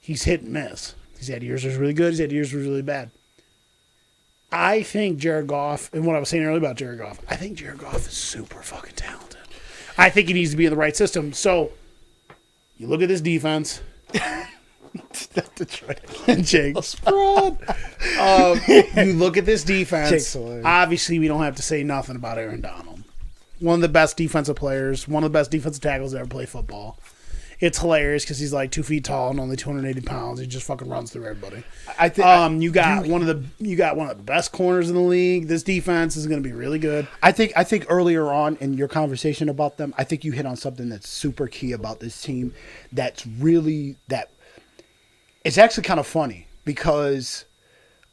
he's hit and miss. He's had years where he's really good, he's had years where he's really bad. I think Jared Goff, and what I was saying earlier about Jared Goff, I think Jared Goff is super fucking talented. I think he needs to be in the right system. So, you look at this defense. Jake's fraud. You look at this defense. Obviously, we don't have to say nothing about Aaron Donald. One of the best defensive players, one of the best defensive tackles to ever play football. It's hilarious because he's like 2 feet tall and only 280 pounds. He just fucking runs through everybody. I think you got one of the best corners in the league. This defense is going to be really good. I think earlier on in your conversation about them, I think you hit on something that's super key about this team. It's actually kind of funny because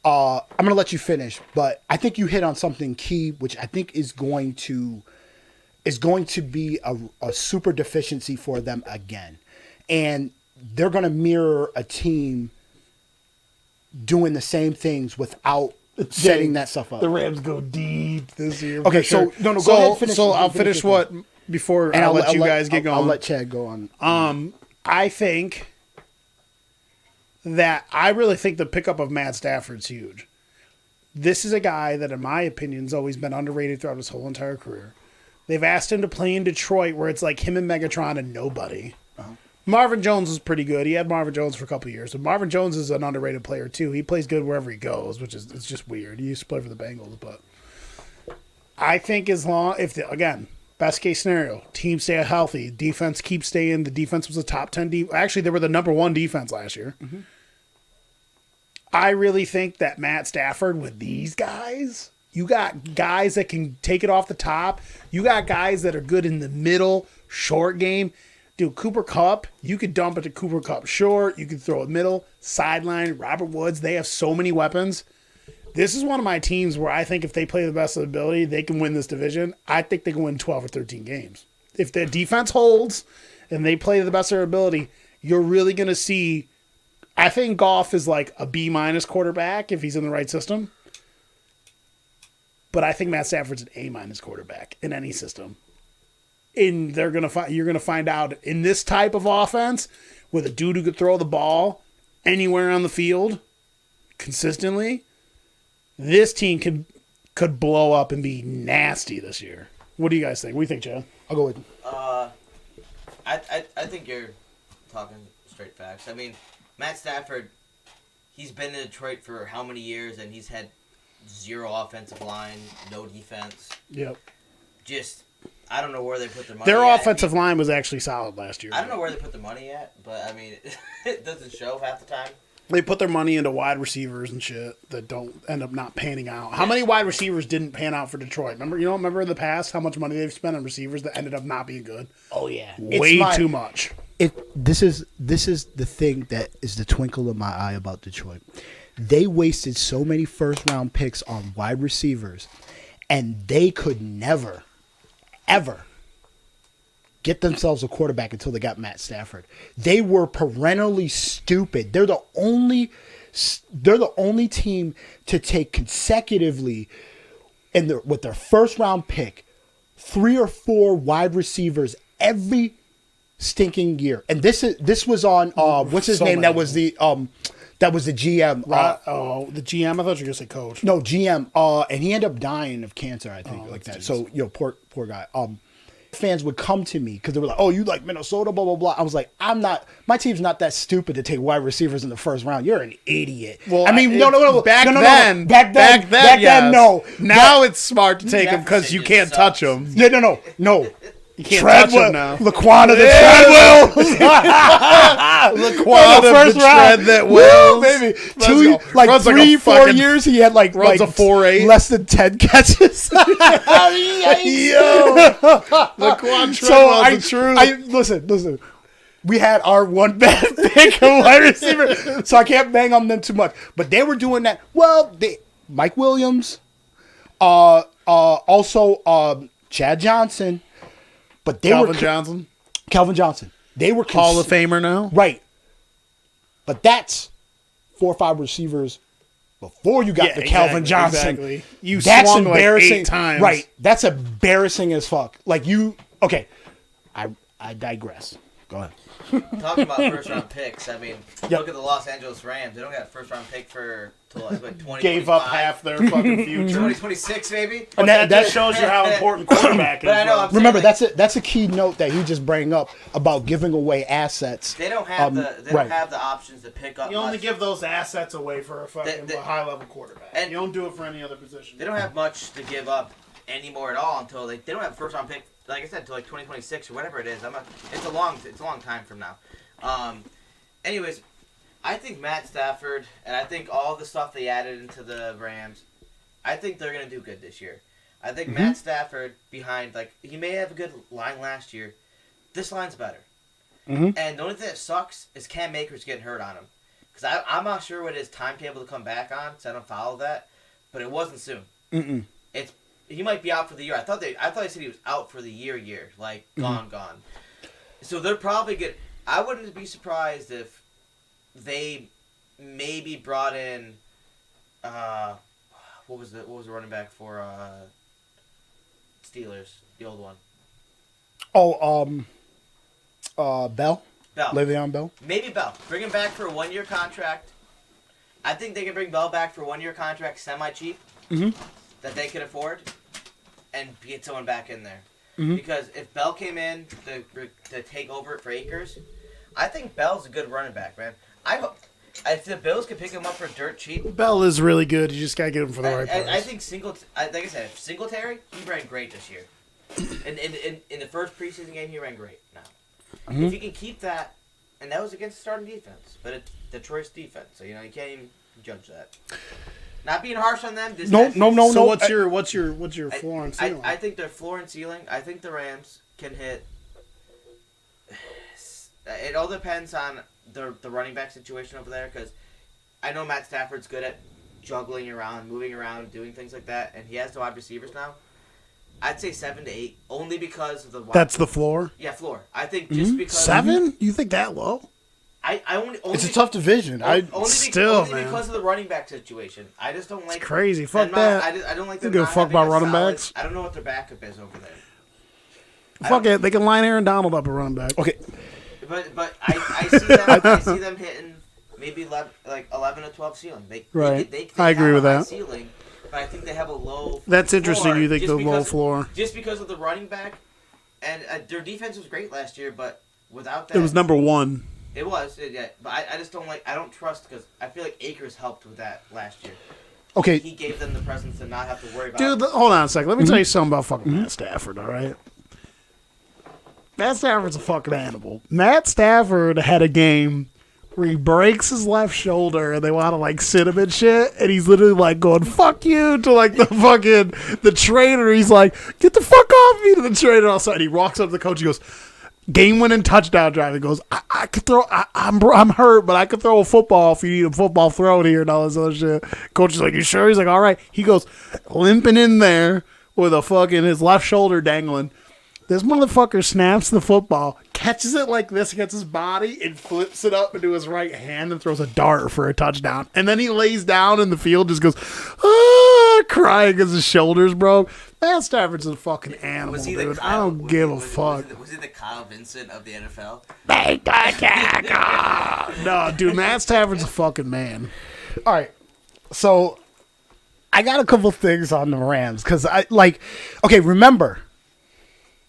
I'm going to let you finish, but I think you hit on something key, which I think is going to be a super deficiency for them again. And they're going to mirror a team doing the same things without setting that stuff up. The Rams go deep this year. Okay, sure. Go ahead. Finish. So I'll finish what before I'll let you guys get going. I'll let Chad go on. I think that I really think the pickup of Matt Stafford's huge. This is a guy that, in my opinion, has always been underrated throughout his whole entire career. They've asked him to play in Detroit, where it's like him and Megatron and nobody. Uh-huh. Marvin Jones is pretty good. He had Marvin Jones for a couple of years. But Marvin Jones is an underrated player, too. He plays good wherever he goes, which is it's just weird. He used to play for the Bengals. But I think again, best case scenario, team stay healthy, defense keeps staying. The defense was a top 10 Actually, they were the number 1 defense last year. Mm-hmm. I really think that Matt Stafford with these guys, you got guys that can take it off the top. You got guys that are good in the middle, short game. Dude, Cooper Kupp, you could dump it to Cooper Kupp short. You could throw it middle, sideline, Robert Woods. They have so many weapons. This is one of my teams where I think if they play the best of their ability, they can win this division. I think they can win 12 or 13 games. If their defense holds and they play the best of their ability, you're really going to see. I think Goff is like a B- quarterback if he's in the right system. But I think Matt Stafford's an A- quarterback in any system. And you're gonna find out in this type of offense with a dude who could throw the ball anywhere on the field consistently, this team could blow up and be nasty this year. What do you guys think? What do you think, Chad? I'll go with. I think you're talking straight facts. I mean, Matt Stafford, he's been in Detroit for how many years, and he's had 0 offensive line, no defense. Yep. I don't know where they put their money. Their offensive line was actually solid last year. I don't know where they put the money at, but I mean, it doesn't show half the time. They put their money into wide receivers and shit that don't end up not panning out. How many wide receivers didn't pan out for Detroit? Remember in the past how much money they've spent on receivers that ended up not being good? Oh yeah, way too much. This is the thing that is the twinkle in my eye about Detroit. They wasted so many first-round picks on wide receivers, and they could never, ever get themselves a quarterback until they got Matt Stafford. They were perennially stupid. They're the only team to take consecutively with their first-round pick 3 or 4 wide receivers every stinking year. And this was on what's his name? That was the GM. The GM. I thought you were gonna say coach. No, GM. And he ended up dying of cancer, I think, like that. Geez. So poor guy. Fans would come to me because they were like, "Oh, you like Minnesota?" Blah blah blah. I was like, "I'm not. My team's not that stupid to take wide receivers in the first round. You're an idiot." Well, I mean, no. Back then, yes. No. Now it's smart to take them because you can't touch them. Yeah, no. You can't touch them now. Laquan of the Treadwell. Laquan of the Tread that will, baby. 3-4 years, he had like runs a 4.8, less than 10 catches. Yo, Laquan Treadwell's the truth. Listen. We had our one bad pick of wide receiver, so I can't bang on them too much. But they were doing that. Well, Mike Williams, also Chad Johnson. But Calvin Johnson. They were Hall of Famer now. Right. But that's 4 or 5 receivers before you got the Calvin Johnson. Exactly. You That's swung embarrassing. like 8 times. Right. That's embarrassing as fuck. Like okay. I digress. Go ahead. Talking about first-round picks, I mean, Yep. look at the Los Angeles Rams. They don't got a first-round pick for till like 2025. Gave up half their fucking future. 2026 maybe. But that just shows you how important quarterback is. But I know, bro. I'm Remember, saying, that's a key note that he just bring up about giving away assets. they don't have right. don't have the options to pick up. You only much. give those assets away for a fucking The- high-level quarterback. and- You don't do it for any other position. They don't have much to give up anymore at all until they don't have a first-round pick. Like I said, until like 2026 or whatever it is. It's a long time from now. Anyways, I think Matt Stafford and I think all the stuff they added into the Rams, I think they're gonna do good this year. I think Matt Stafford behind he may have a good line last year. This line's better. And the only thing that sucks is Cam Akers getting hurt on him. Because I'm not sure what his timetable to come back on, because I don't follow that. But it wasn't soon. He might be out for the year. I thought they said he was out for the year. Like, gone. So they're probably good. I wouldn't be surprised if they maybe brought in, what was the running back for Steelers, the old one? Bell? Bell. Le'Veon Bell? Maybe Bell. Bring him back for a 1-year contract. I think they can bring Bell back for a 1-year contract, semi-cheap, that they could afford, and get someone back in there. Because if Bell came in to take over for Akers, I think Bell's a good running back, man. If the Bills could pick him up for dirt cheap, Bell is really good. You just gotta get him for the right price. I think like I said, Singletary, he ran great this year. In the first preseason game, he ran great. Now, if you can keep that, and that was against the starting defense, but it's Detroit's defense, so you can't even judge that. Not being harsh on them. No. So what's your floor and ceiling? I think their floor and ceiling. I think the Rams can hit. It all depends on the running back situation over there, because I know Matt Stafford's good at juggling around, moving around, doing things like that, and he has the wide receivers now. I'd say 7 to 8, only because of the. That's the floor. Yeah, floor. I think just because 7. You think that low? I only It's a tough division. only man. because of the running back situation. I just don't like. It's crazy. Fuck I don't like. You them give a not fuck having about a running solid- backs? I don't know what their backup is over there. Fuck it. They can line Aaron Donald up a run back. Okay. But I see them hitting maybe 11 to 12 ceiling. They I agree have with a high that. ceiling, but I think they have a low. That's interesting. floor You think just the low floor? Just because of the running back, and their defense was great last year, but without that, It was number 1. It was, yeah. But I just don't like. I don't trust, because I feel like Akers helped with that last year. Okay. He gave them the presence to not have to worry about. Dude, hold on a second. Let me tell you something about fucking Matt Stafford, all right? Matt Stafford's a fucking animal. Matt Stafford had a game where he breaks his left shoulder and they want to sit him and shit, and he's literally going "fuck you" to the trainer. He's like, "Get the fuck off me" to the trainer. All of a sudden he walks up to the coach. He goes, "Game-winning touchdown drive." He goes, "I could throw. I'm hurt, but I could throw a football if you need a football thrown here," and all this other shit. Coach is like, "You sure?" He's like, "All right." He goes limping in there with his left shoulder dangling. This motherfucker snaps the football, catches it like this against his body, and flips it up into his right hand and throws a dart for a touchdown. And then he lays down in the field, just goes, crying because his shoulders broke. Matt Stafford's a fucking animal, dude. I don't give a fuck. Was he the Kyle Vincent of the NFL? No, dude, Matt Stafford's a fucking man. All right. So I got a couple things on the Rams, because remember,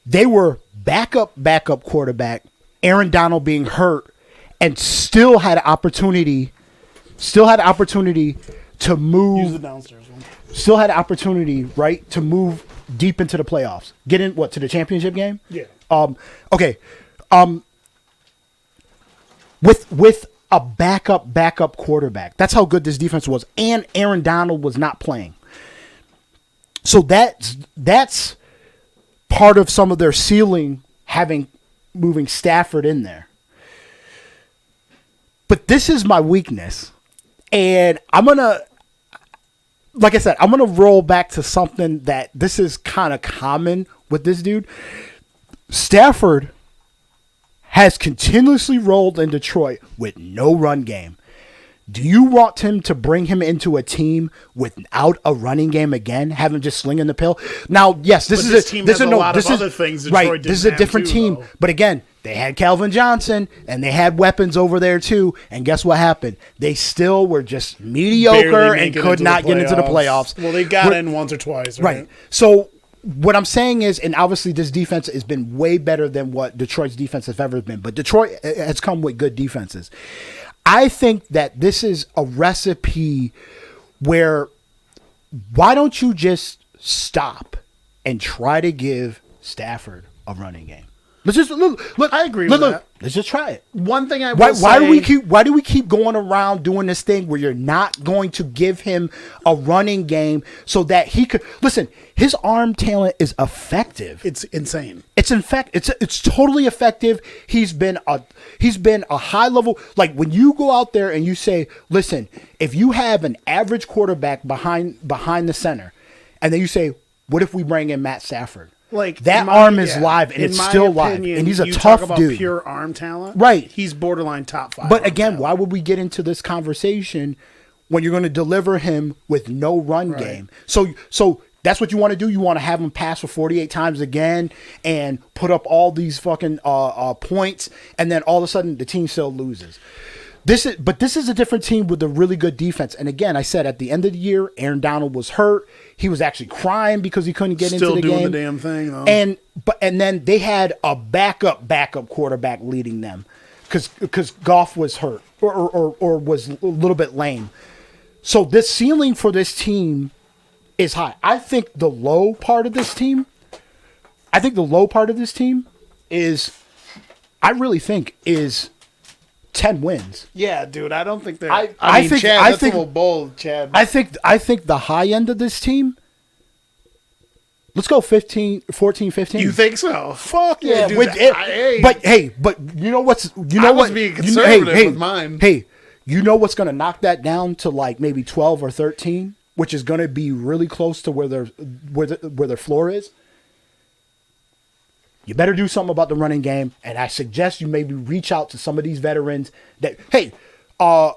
they were backup quarterback, Aaron Donald being hurt, and still had an opportunity to move. Use the downstairs one. Still had an opportunity, right, to move deep into the playoffs. Get in to the championship game? Yeah. Okay. With a backup quarterback. That's how good this defense was. And Aaron Donald was not playing. So that's part of some of their ceiling, moving Stafford in there. But this is my weakness. And I'm going to, like I said, I'm going to roll back to something that this is kind of common with this dude. Stafford has continuously rolled in Detroit with no run game. Do you want him to bring him into a team without a running game again? Have him just slinging the pill? Now, yes, this is a lot of other things Detroit right. This is a different team, though. but again, they had Calvin Johnson and they had weapons over there too. And guess what happened? They still were just mediocre Barely and could not get into the playoffs. Well, they got in once or twice, right? So what I'm saying is, and obviously this defense has been way better than what Detroit's defense has ever been, but Detroit has come with good defenses. I think that this is a recipe where why don't you just stop and try to give Stafford a running game? Let's just look. I agree with that. Let's just try it. One thing I why, will why say, do we keep going around doing this thing where you're not going to give him a running game so that he could listen? His arm talent is effective. it's insane. It's totally effective. He's been a high level. Like when you go out there and you say, listen, if you have an average quarterback behind the center, and then you say, what if we bring in Matt Stafford? Like that arm is live and it's still live, and he's a tough dude. Pure arm talent, right? He's borderline top 5. But again, why would we get into this conversation when you're going to deliver him with no run game? So that's what you want to do. You want to have him pass for 48 times again and put up all these fucking points, and then all of a sudden the team still loses. This is a different team with a really good defense. And again, I said at the end of the year, Aaron Donald was hurt. He was actually crying because he couldn't get into the game. Still doing the damn thing, though. And then they had a backup quarterback leading them because Goff was hurt or was a little bit lame. So this ceiling for this team is high. I think the low part of this team is, I really think, is 10 wins. Yeah, dude, I don't think they're. I think Chad, I that's think a little bold, Chad. I think the high end of this team. Let's go 14, 15. You think so? Fuck yeah, dude, but you know what's I was being conservative with mine. Hey, you know what's going to knock that down to like maybe 12 or 13, which is going to be really close to where their floor is. You better do something about the running game, and I suggest you maybe reach out to some of these veterans that, hey, go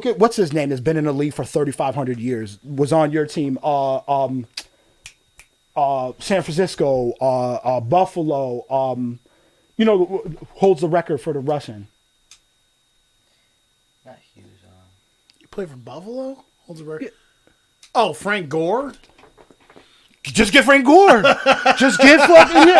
get, what's his name, that's been in the league for 3,500 years, was on your team, San Francisco, Buffalo, holds the record for the rushing. Not Hughes. You play for Buffalo? Holds a record. Oh, Frank Gore? Just get Frank Gore. Just get fucking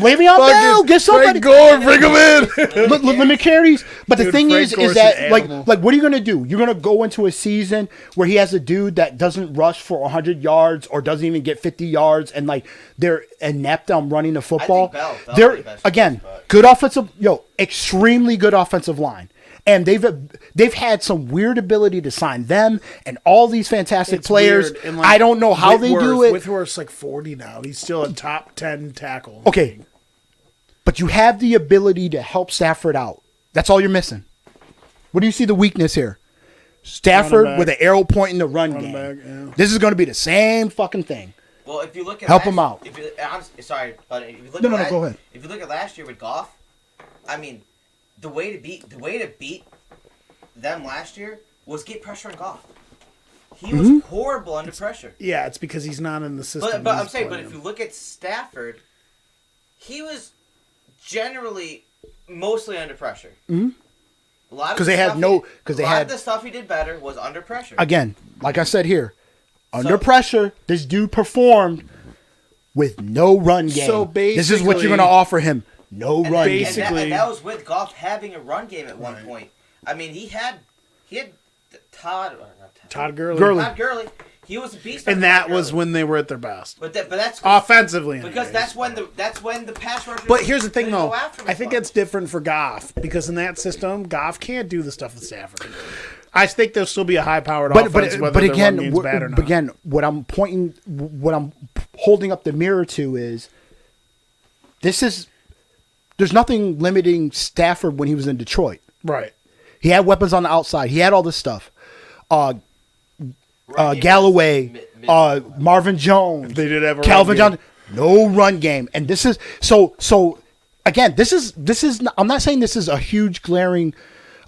Le'Veon Bell. Get somebody. Frank Gore, bring him in. Let me carry these. But the Dude, thing Frank is Gore's that an like animal. what are you gonna do? You're gonna go into a season where he has a dude that doesn't rush for 100 yards or doesn't even get 50 yards, and like they're inept on running the football. Bell's They're the best again choice, but- good offensive, extremely good offensive line. And they've had some weird ability to sign them and all these fantastic It's players. weird. And, like, I don't know how they do it. Whitworth's like 40 now. He's still a top 10 tackle. Okay, but you have the ability to help Stafford out. That's all you're missing. What do you see the weakness here? Stafford Running back. with an arrow pointing the run Running game. back, yeah. This is going to be the same fucking thing. Well, if you look at Help him out. If you, sorry, but if you look No, at go ahead. If you look at last year with Goff, I mean, the way to beat them last year was get pressure on Goff. He was horrible under pressure. Yeah, it's because he's not in the system. But I'm saying, but if you look at Stafford, he was generally mostly under pressure. Mm-hmm. A lot of 'Cause the they had stuff no- he- 'cause they a lot had- of the stuff he did better was under pressure. Again, like I said here, under So- pressure, this dude performed with no run game. So this is what you're basically- going to offer him. No And run that- game. basically- and that was with Goff having a run game at one point. I mean, he had Todd Gurley. Todd Gurley. He was a beast. And under that Todd was Gurley. when they were at their best. But that's Offensively. because anyways. that's when the pass rushers. But here's the thing, didn't though. go after him I as think much. that's different for Goff because in that system, Goff can't do the stuff that Stafford can do. I think there'll still be a high-powered offense, whether their run game's bad or not. But again, what I'm holding up the mirror to is there's nothing limiting Stafford when he was in Detroit. Right. He had weapons on the outside. He had all this stuff. Run game Galloway, was Marvin Jones, They did have a Calvin run game. Johnson. No run game, and this is so. again, this is. I'm not saying this is a huge glaring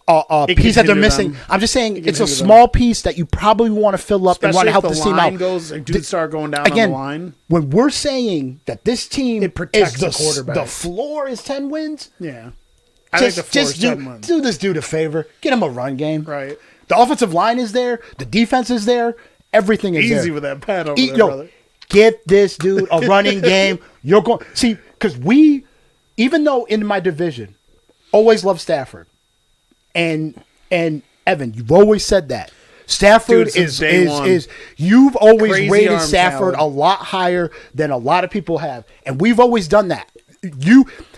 It piece can that they're hinder missing. them. I'm just saying it's a hinder them. small piece that you probably want to fill up and want Especially to if help the this team line out. goes, like, dudes start going down Again, on the line. when we're saying that this team It protects is the quarterback. the floor is 10 wins. Yeah. I think the floor is 10 wins. do this dude a favor. Get him a run game. Right. The offensive line is there. The defense is there. Everything is there. Easy with that pen over there, Yo, brother. get this dude a running game. You're going see because even though in my division, always love Stafford, and Evan, you've always said that Stafford Dude, since is day one. is you've always Crazy rated arm Stafford talent. a lot higher than a lot of people have, and we've always done that.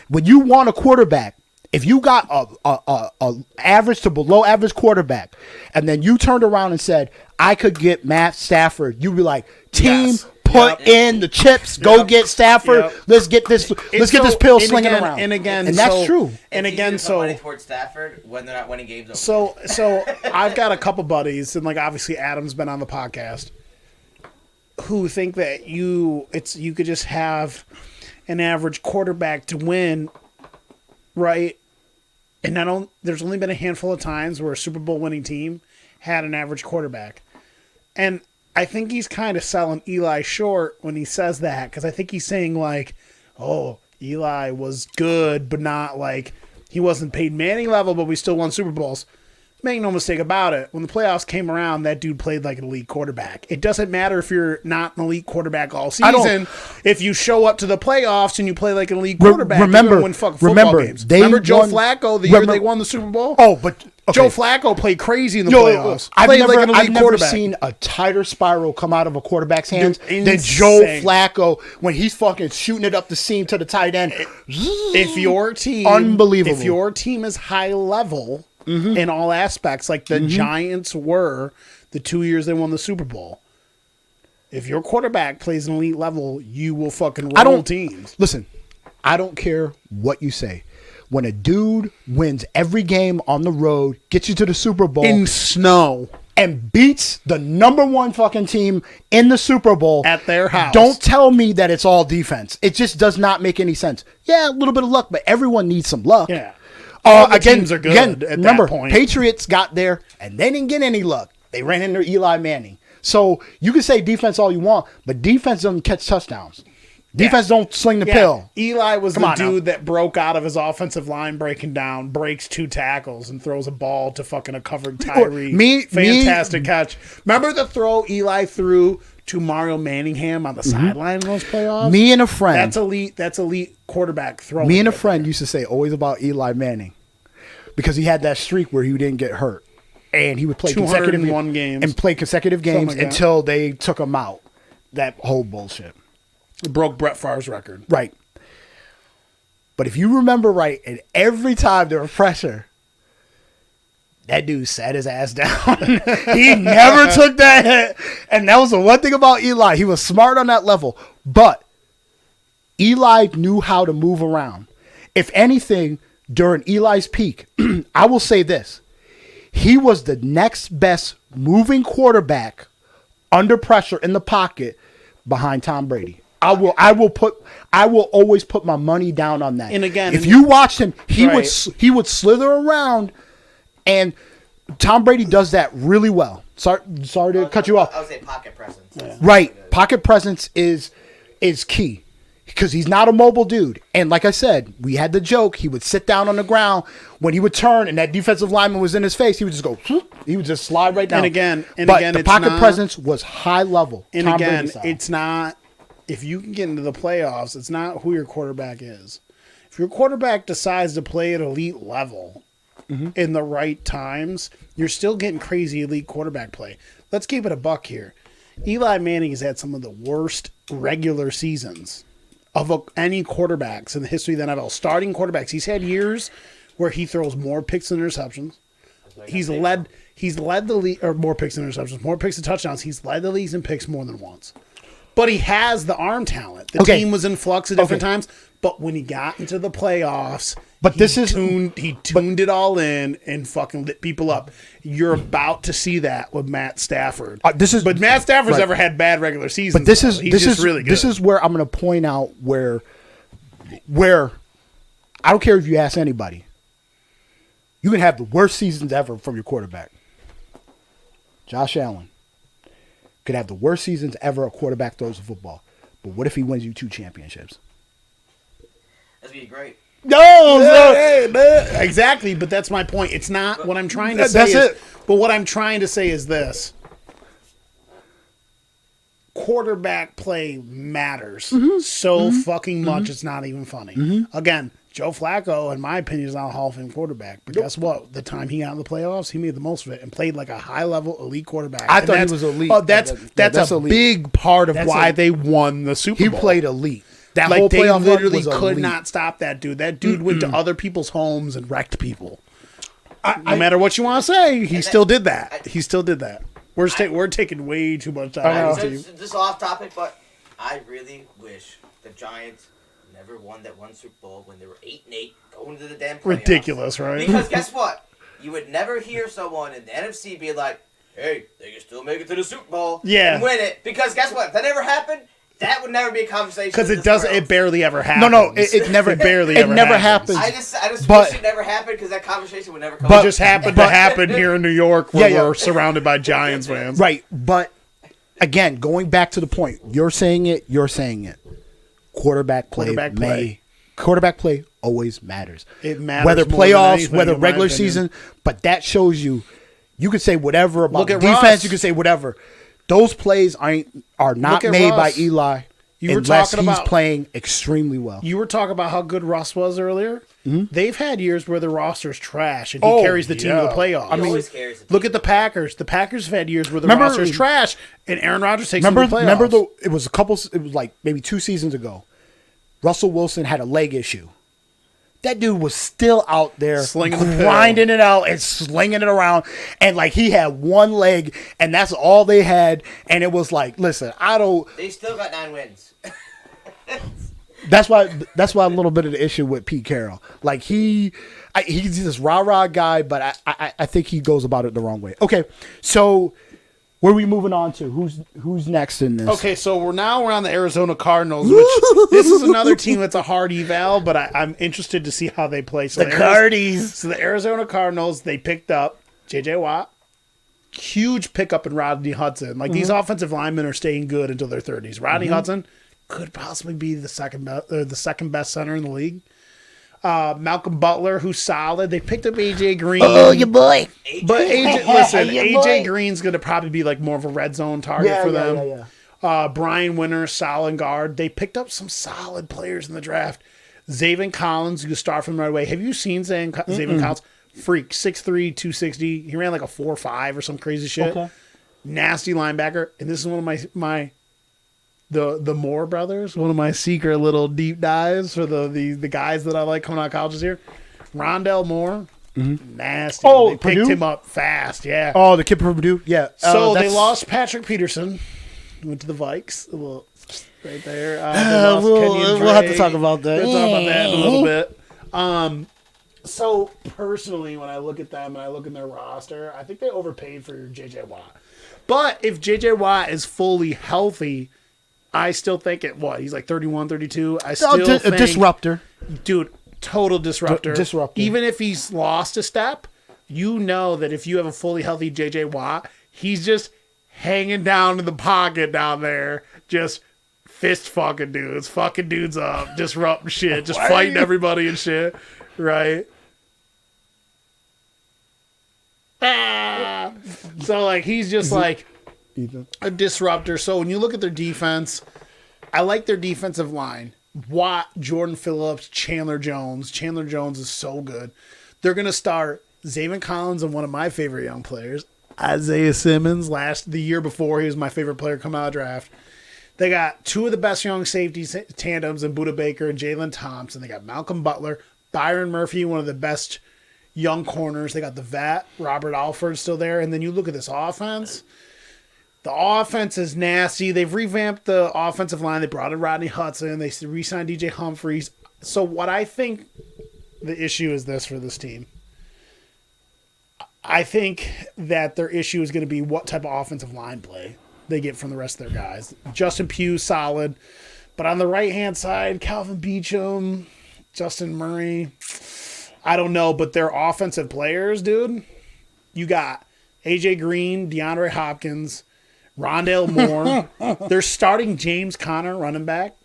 When you want a quarterback. If you got a average to below average quarterback, and then you turned around and said, I could get Matt Stafford, you'd be like, team, Yes. put Yep. in the chips, go Yep. get Stafford. Yep. Let's get this pill slinging around. And again, and that's so- true. And It's again, easier to put money so towards Stafford when they're not winning games. Over. so I've got a couple buddies, and like obviously Adam's been on the podcast, who think that you could just have an average quarterback to win, right? And there's only been a handful of times where a Super Bowl winning team had an average quarterback. And I think he's kind of selling Eli short when he says that, because I think he's saying like, oh, Eli was good, but not like he wasn't Peyton Manning level, but we still won Super Bowls. Make no mistake about it. When the playoffs came around, that dude played like an elite quarterback. It doesn't matter if you're not an elite quarterback all season. If you show up to the playoffs and you play like an elite quarterback, you're gonna win fucking football games. Remember Joe Flacco the year they won the Super Bowl? Oh, but okay. Joe Flacco played crazy in the playoffs. I've Played never, like an elite I've never quarterback. seen a tighter spiral come out of a quarterback's hands Dude, than Joe insane. Flacco when he's fucking shooting it up the seam to the tight end. If your team, Unbelievable. If your team is high level in all aspects, like the Giants were the 2 years they won the Super Bowl. If your quarterback plays an elite level, you will fucking roll teams. Listen, I don't care what you say. When a dude wins every game on the road, gets you to the Super Bowl, In snow. and beats the number one fucking team in the Super Bowl At their house. Don't tell me that it's all defense. It just does not make any sense. Yeah, a little bit of luck, but everyone needs some luck. Yeah. All the Again, teams are good at remember, that point. Patriots got there and they didn't get any luck. They ran into Eli Manning. So you can say defense all you want, but defense doesn't catch touchdowns. Defense don't sling the pill. Eli was Come the on now. dude that broke out of his offensive line breaking down, breaks 2 tackles, and throws a ball to fucking a covered Tyree. Fantastic catch. Remember the throw Eli threw to Mario Manningham on the sideline in those playoffs? Me and a friend. That's elite quarterback throwing. Me and a right friend used to say always about Eli Manning because he had that streak where he didn't get hurt, and he would play 201 games. and play consecutive games like that. until they took him out. That whole bullshit, there. It broke Brett Favre's record. right? But if you remember right, and every time there was pressure, that dude sat his ass down. He never took that hit, and that was the one thing about Eli. He was smart on that level, but Eli knew how to move around. If anything, during Eli's peak, I will say this. He was the next best moving quarterback under pressure in the pocket behind Tom Brady. I will always put my money down on that. And again, if you watch him, he Right. would slither around, and Tom Brady does that really well. Sorry to cut you off. I would say pocket presence. Right. Pocket presence is key because he's not a mobile dude. And like I said, we had the joke. He would sit down on the ground. When he would turn and that defensive lineman was in his face, he would just go, whoop, he would just slide right down. And again, the it's pocket not- presence was high level. And Tom again, Brady style. it's not, if you can get into the playoffs, it's not who your quarterback is. If your quarterback decides to play at elite level in the right times, you're still getting crazy elite quarterback play. Let's keep it a buck here. Eli Manning has had some of the worst regular seasons of any quarterbacks in the history of the NFL. Starting quarterbacks. He's had years where he throws more picks than interceptions. He's led the league, or more picks than interceptions, more picks than touchdowns. He's led the leagues in picks more than once. But he has the arm talent. The Okay. team was in flux at different Okay. times. But when he got into the playoffs, But this is- he tuned it all in and fucking lit people up. You're about to see that with Matt Stafford. But Matt Stafford's right. never had bad regular seasons. But this though. is He's this just is really good. this is where I'm going to point out where I don't care if you ask anybody. You can have the worst seasons ever from your quarterback. Josh Allen could have the worst seasons ever a quarterback throws a football. But what if he wins you 2 championships? That'd be great. Exactly, but that's my point. It's not what I'm trying to say. But what I'm trying to say is this. Quarterback play matters so fucking much it's not even funny. Again, Joe Flacco, in my opinion, is not a Hall of Fame quarterback. But guess what? The time he got in the playoffs, he made the most of it and played like a high-level elite quarterback. I thought he was elite. Oh, that's a elite. Big part of why they won the Super Bowl. He played elite. That like whole they playoff literally run was could elite. not stop that dude. That dude went to other people's homes and wrecked people. No matter what you want to say, he still did that. He still did that. We're taking way too much time. This is off topic, but I really wish the Giants never won that one Super Bowl when they were 8-8 going to the damn playoffs. Ridiculous, right? Because guess what? You would never hear someone in the NFC be like, "Hey, they can still make it to the Super Bowl and win it." Because guess what? If that never happened, that would never be a conversation. Because it doesn't. It barely ever happens. No, it never. barely. It never happens. I just wish it never happened because that conversation would never come. But it just happened to happen here in New York, where we're surrounded by Giants fans. Right, but again, going back to the point, you're saying it. Quarterback play always matters. It matters whether more than playoffs, anything, whether in my regular opinion. season. But that shows you. You could say whatever about Look at defense. Ross. You could say whatever. Those plays are not Look at made by Ross. Eli. You were unless talking he's about- playing extremely well. You were talking about how good Russ was earlier. They've had years where the roster's trash and he carries the team to the playoffs. He always carries the team. Look at the Packers. The Packers have had years where the Remember- roster's trash and Aaron Rodgers takes them to the playoffs. Remember it was like maybe 2 seasons ago. Russell Wilson had a leg issue. That dude was still out there Slinging the grinding it out and slinging it around. And like he had one leg and that's all they had. And it was like, listen, They still got 9 wins. That's why a little bit of the issue with Pete Carroll. Like he's this rah-rah guy, but I think he goes about it the wrong way. Okay, so where are we moving on to? Who's next in this? Okay, so we're on the Arizona Cardinals, which this is another team that's a hard eval, but I'm interested to see how they play. So The Cardies. So the Arizona Cardinals, they picked up J.J. Watt. Huge pickup in Rodney Hudson. Like these offensive linemen are staying good until their 30s. Rodney Hudson could possibly be the second best center in the league. Malcolm Butler, who's solid. They picked up AJ Green. Oh, your boy. But AJ boy. Green's going to probably be like more of a red zone target for them. Brian Winter, solid guard. They picked up some solid players in the draft. Zaven Collins, you can start from right away. Have you seen Zaven Collins? Freak, 6'3", 260. He ran like a 4.5 or some crazy shit. Okay. Nasty linebacker. And this is one of my the Moore brothers, one of my secret little deep dives for the guys that I like coming out of college this year. Rondell Moore, nasty. Oh, they Purdue? picked him up fast, yeah. Oh, the kid from Purdue? Yeah. So they lost Patrick Peterson. Went to the Vikes. A little right there. They lost Kenyon we'll have to Drake. talk about that. We'll talk about that in a little bit. So personally, when I look at them and I look in their roster, I think they overpaid for J.J. Watt. But if J.J. Watt is fully healthy, I still think he's like 31, 32. I still think a disruptor. Dude, total disruptor. Disruptor. Even if he's lost a step, you know that if you have a fully healthy J.J. Watt, he's just hanging down in the pocket down there, just fist fucking dudes up, disrupting shit, just fighting everybody and shit, right? So like he's just like a disruptor. So when you look at their defense, I like their defensive line. Watt, Jordan Phillips, Chandler Jones. Chandler Jones is so good. They're gonna start Zaven Collins and one of my favorite young players, Isaiah Simmons. The year before, he was my favorite player coming out of the draft. They got 2 of the best young safety tandems in Budda Baker and Jalen Thompson. They got Malcolm Butler, Byron Murphy, one of the best young corners. They got the vet, Robert Alford, still there. And then you look at this offense. The offense is nasty. They've revamped the offensive line. They brought in Rodney Hudson. They re-signed DJ Humphries. So what I think the issue is this for this team. I think that their issue is going to be what type of offensive line play they get from the rest of their guys. Justin Pugh, solid. But on the right-hand side, Calvin Beachum, Justin Murray, I don't know, but they're offensive players, dude. You got AJ Green, DeAndre Hopkins, Rondale Moore. They're starting James Conner, running back.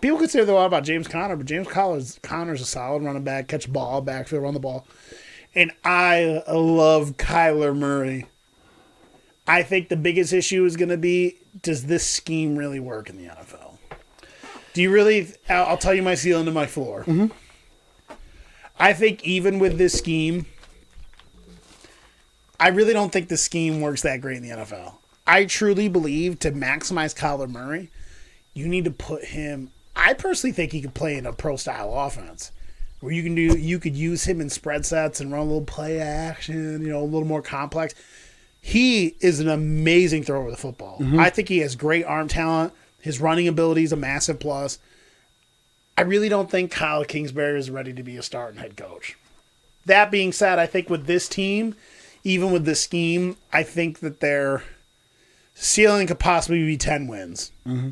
People could say a lot about James Conner, but James Conner's a solid running back, catch the ball, backfield, run the ball. And I love Kyler Murray. I think the biggest issue is going to be, does this scheme really work in the NFL? Do you really? I'll tell you my ceiling and my floor. Mm-hmm. I think even with this scheme, I really don't think the scheme works that great in the NFL. I truly believe to maximize Kyler Murray, you need to put him. I personally think he could play in a pro-style offense where you could use him in spread sets and run a little play action, a little more complex. He is an amazing thrower of the football. Mm-hmm. I think he has great arm talent. His running ability is a massive plus. I really don't think Kyle Kingsbury is ready to be a starting head coach. That being said, I think with this team, even with this scheme, I think that their ceiling could possibly be 10 wins. Mm-hmm.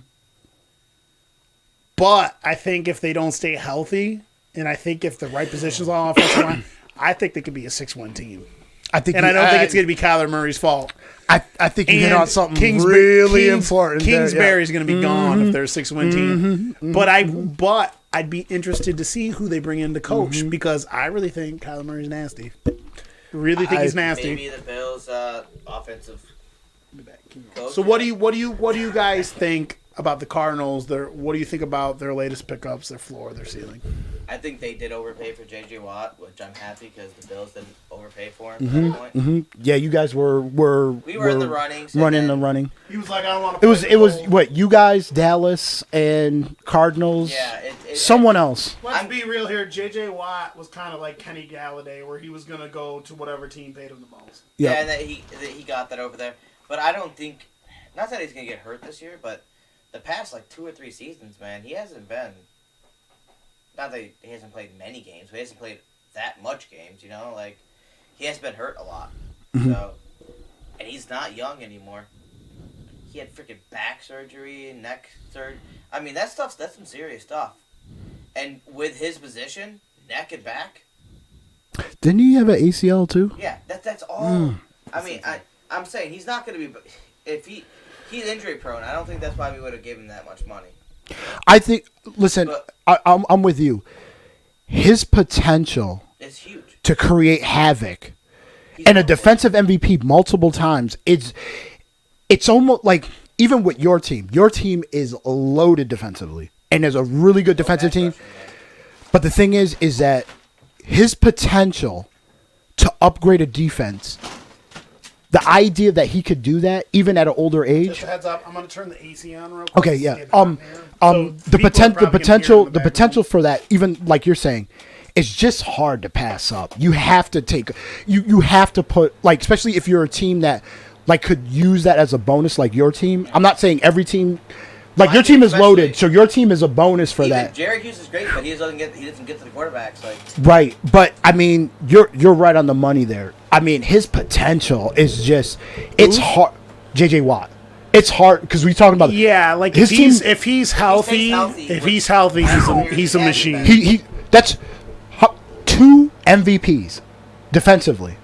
But I think if they don't stay healthy, and I think if the right positions on offensive line, I think they could be a 6-win team. I don't think it's going to be Kyler Murray's fault. I think you hit on something really important. Kingsbury's going to be gone if they're a 6-win team. Mm-hmm. But I'd be interested to see who they bring in to coach because I really think Kyler Murray's nasty. Really think he's nasty. Maybe the Bills' offensive coach. So what do you guys think about the Cardinals? What do you think about their latest pickups, their floor, their ceiling? I think they did overpay for J.J. Watt, which I'm happy because the Bills didn't overpay for him at that point. Mm-hmm. Yeah, you guys were in the running. Running. He was like, I don't want to. It was what, you guys, Dallas, and Cardinals. Yeah, someone else. Let's be real here. J.J. Watt was kind of like Kenny Galladay, where he was going to go to whatever team paid him the most. Yeah, and that he got that over there. But I don't think, not that he's going to get hurt this year, but the past 2 or 3 seasons, man, he hasn't been. Not that he hasn't played many games, but he hasn't played that much games, he has been hurt a lot. Mm-hmm. So, and he's not young anymore. He had freaking back surgery, neck surgery. I mean, that's some serious stuff. And with his position, neck and back. Didn't he have an ACL too? Yeah, that's all. I mean, I'm saying he's not going to be, if he's injury prone, I don't think that's why we would have given him that much money. I think. Listen, I'm with you. His potential is huge to create havoc, and a defensive MVP multiple times. It's almost like even with your team. Your team is loaded defensively, and is a really good defensive team. But the thing is that his potential to upgrade a defense. The idea that he could do that even at an older age. Just a heads up, I'm going to turn the AC on real quick. Okay, yeah. The potential for that, even like you're saying, is just hard to pass up. You have to take, you have to put, especially if you're a team that could use that as a bonus, like your team. I'm not saying every team. Your team is loaded, so your team is a bonus for that. Jared Hughes is great, but he doesn't get to the quarterbacks. Right, but I mean, you're right on the money there. I mean, his potential is just hard. J.J. Watt. It's hard because we talking about his team. If he's healthy, he's a machine. He that's 2 MVPs defensively.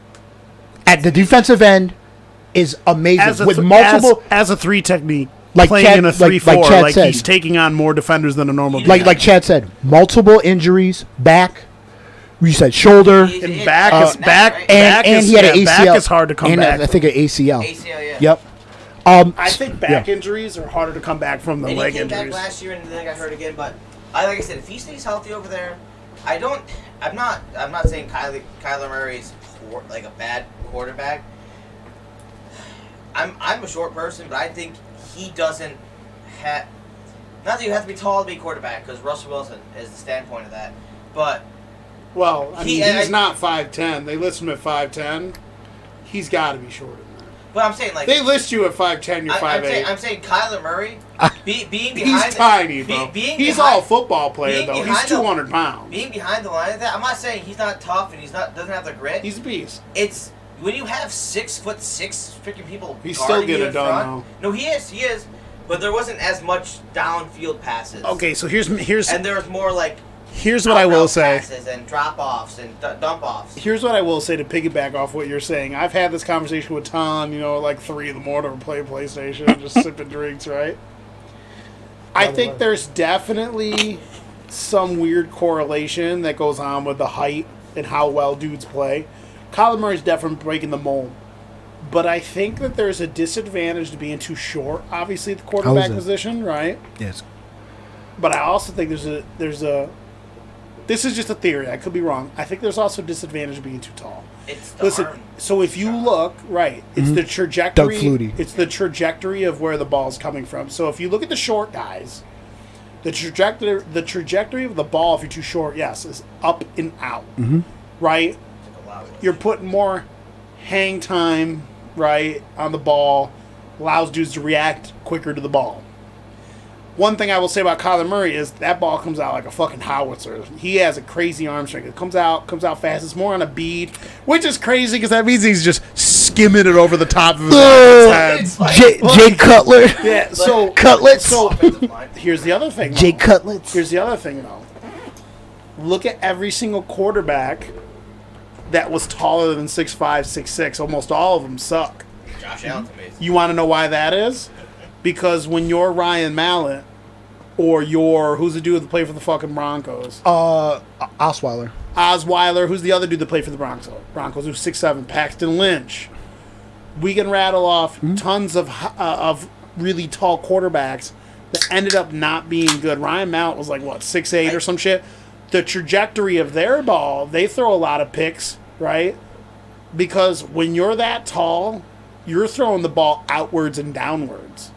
At the defensive end is amazing with multiple as a 3 technique. Playing Chad, in a 3-4, like he's taking on more defenders than a normal. Like Chad said, multiple injuries, back. You said shoulder and back, and he had an ACL. Back is hard to come back. I think an ACL. ACL, yeah. Yep. I think back injuries are harder to come back from than leg injuries. He came back last year and then got hurt again. But like I said, if he stays healthy over there, I'm not saying Kyler Murray's a bad quarterback. I'm a short person, but I think he doesn't have. Not that you have to be tall to be a quarterback, because Russell Wilson is the standpoint of that. But he's not 5'10". They list him at 5'10". He's got to be shorter than that. But I'm saying they list you at 5'10", you're 5'8". I'm saying Kyler Murray being behind. He's tiny, bro. He's all football player though. He's 200 pounds. Being behind the line of that, I'm not saying he's not tough and doesn't have the grit. He's a beast. It's when you have 6'6" freaking people. He's still getting it done though. No, he is. But there wasn't as much downfield passes. Okay, so here's and there was more Here's what I will say. Passes and drop-offs and dump-offs. Here's what I will say to piggyback off what you're saying. I've had this conversation with Tom, at like 3 in the morning, playing PlayStation, just sipping drinks, right? I think there's definitely some weird correlation that goes on with the height and how well dudes play. Kyler Murray's definitely breaking the mold. But I think that there's a disadvantage to being too short, obviously, at the quarterback position, right? Yes. But I also think there's a this is just a theory. I could be wrong. I think there's also a disadvantage to being too tall. It's the arm. So if you look, right, it's the trajectory. Doug Flutie. It's the trajectory of where the ball's coming from. So if you look at the short guys, the trajectory of the ball, if you're too short, yes, is up and out. Right? You're putting more hang time, right, on the ball, allows dudes to react quicker to the ball. One thing I will say about Kyler Murray is that ball comes out like a fucking howitzer. He has a crazy arm strength. It comes out fast. It's more on a bead, which is crazy because that means he's just skimming it over the top of his head. Jay Cutler. Yeah, so Cutlets. So here's the other thing. Jay Cutlets. Here's the other thing, though. Look at every single quarterback that was taller than 6'5", 6'6". Almost all of them suck. Josh Allen's amazing. You want to know why that is? Because when you're Ryan Mallett, or who's the dude that played for the fucking Broncos? Osweiler. Osweiler. Who's the other dude that played for the Broncos? Who's 6'7"? Paxton Lynch. We can rattle off tons of really tall quarterbacks that ended up not being good. Ryan Mallett was like, 6'8" or some shit. The trajectory of their ball, they throw a lot of picks, right? Because when you're that tall, you're throwing the ball outwards and downwards.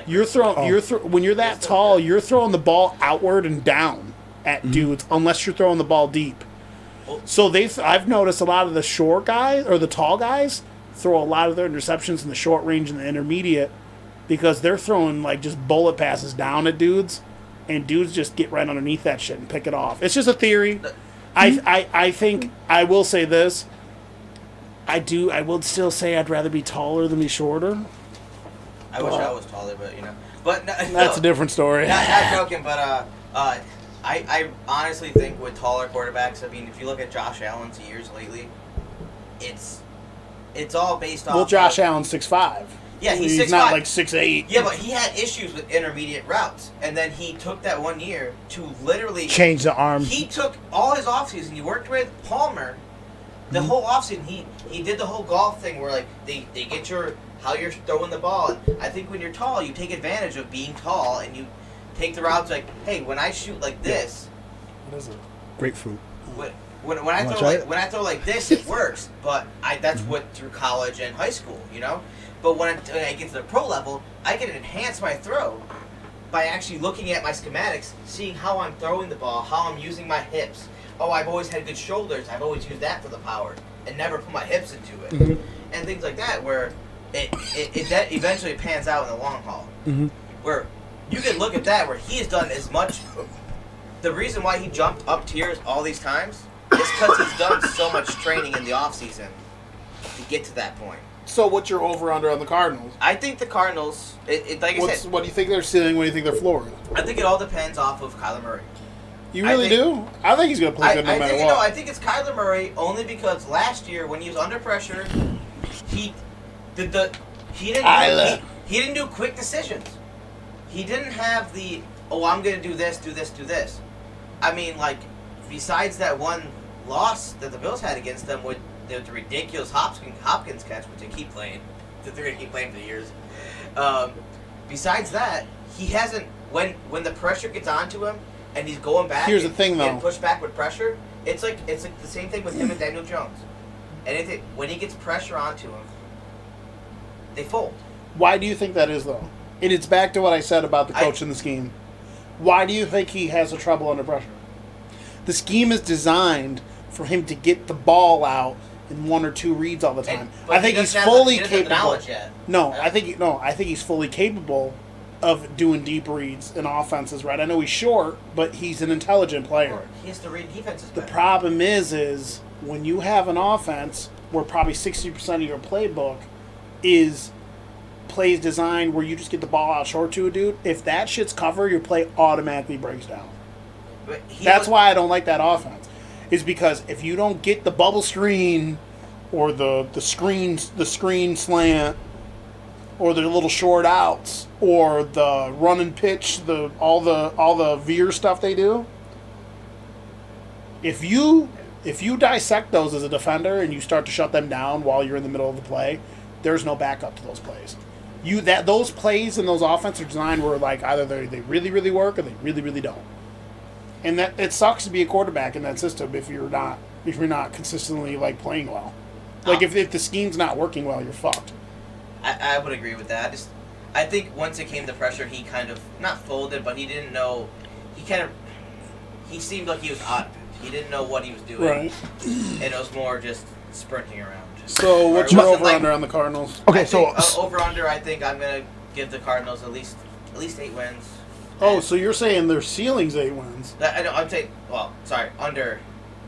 When you're that tall, you're throwing the ball outward and down at dudes, unless you're throwing the ball deep. So I've noticed a lot of the short guys or the tall guys throw a lot of their interceptions in the short range and the intermediate because they're throwing like just bullet passes down at dudes, and dudes just get right underneath that shit and pick it off. It's just a theory. I think I will say this. I would still say I'd rather be taller than be shorter. I wish I was taller, but that's a different story. Not joking, but I honestly think with taller quarterbacks, I mean, if you look at Josh Allen's years lately, it's all based off. Well, Josh Allen's 6'5". Yeah, he's 6'5". Not like 6'8". Yeah, but he had issues with intermediate routes, and then he took that 1 year to literally change the arm. He took all his offseason. He worked with Palmer. The whole offseason, he did the whole golf thing where like they get how you're throwing the ball. And I think when you're tall, you take advantage of being tall, and you take the routes like, hey, when I shoot like this, what is it? Grapefruit. When I throw like this, it works. But that's what through college and high school, But when I get to the pro level, I can enhance my throw by actually looking at my schematics, seeing how I'm throwing the ball, how I'm using my hips. Oh, I've always had good shoulders. I've always used that for the power and never put my hips into it. And things like that where it that eventually pans out in the long haul. Where you can look at that where he has done as much. The reason why he jumped up tiers all these times is because he's done so much training in the offseason to get to that point. So what's your over-under on the Cardinals? I think the Cardinals, like I said... What do you think they're ceiling? What do you think they're flooring? I think it all depends off of Kyler Murray. You really do? I think he's going to play good no matter what. I think it's Kyler Murray only because last year when he was under pressure, he didn't do quick decisions. He didn't have the, I'm going to do this, do this, do this. I mean, like, besides that one loss that the Bills had against them with the ridiculous Hopkins catch, which they keep playing, that they're going to keep playing for years. Besides that, he hasn't, when the pressure gets onto him and he's going back, here's the thing, though, and push back with pressure, it's like the same thing with him and Daniel Jones. And when he gets pressure onto him, they fold. Why do you think that is, though? And it's back to what I said about the coach and the scheme. Why do you think he has a trouble under pressure? The scheme is designed for him to get the ball out in one or two reads all the time. I think he's fully capable. I think he's fully capable of doing deep reads in offenses, right? I know he's short, but he's an intelligent player. He has to read defenses better. The problem is when you have an offense where probably 60% of your playbook is plays designed where you just get the ball out short to a dude, if that shit's covered, your play automatically breaks down. That's why I don't like that offense. Is because if you don't get the bubble screen or the screen slant or the little short outs or the run and pitch, all the veer stuff they do, if you dissect those as a defender and you start to shut them down while you're in the middle of the play, there's no backup to those plays. Those plays and those offensive design were like either they really, really work or they really, really don't. And that it sucks to be a quarterback in that system if you're not consistently like playing well. Like if the scheme's not working well, you're fucked. I would agree with that. I think once it came to pressure, he kind of not folded, but he didn't know. He seemed like he was out of it. He didn't know what he was doing. Right. And it was more just sprinting around. So what's your over-under on the Cardinals? Okay, over-under, I think I'm going to give the Cardinals at least 8 wins. Oh, so you're saying their ceiling's 8 wins? I'm saying, under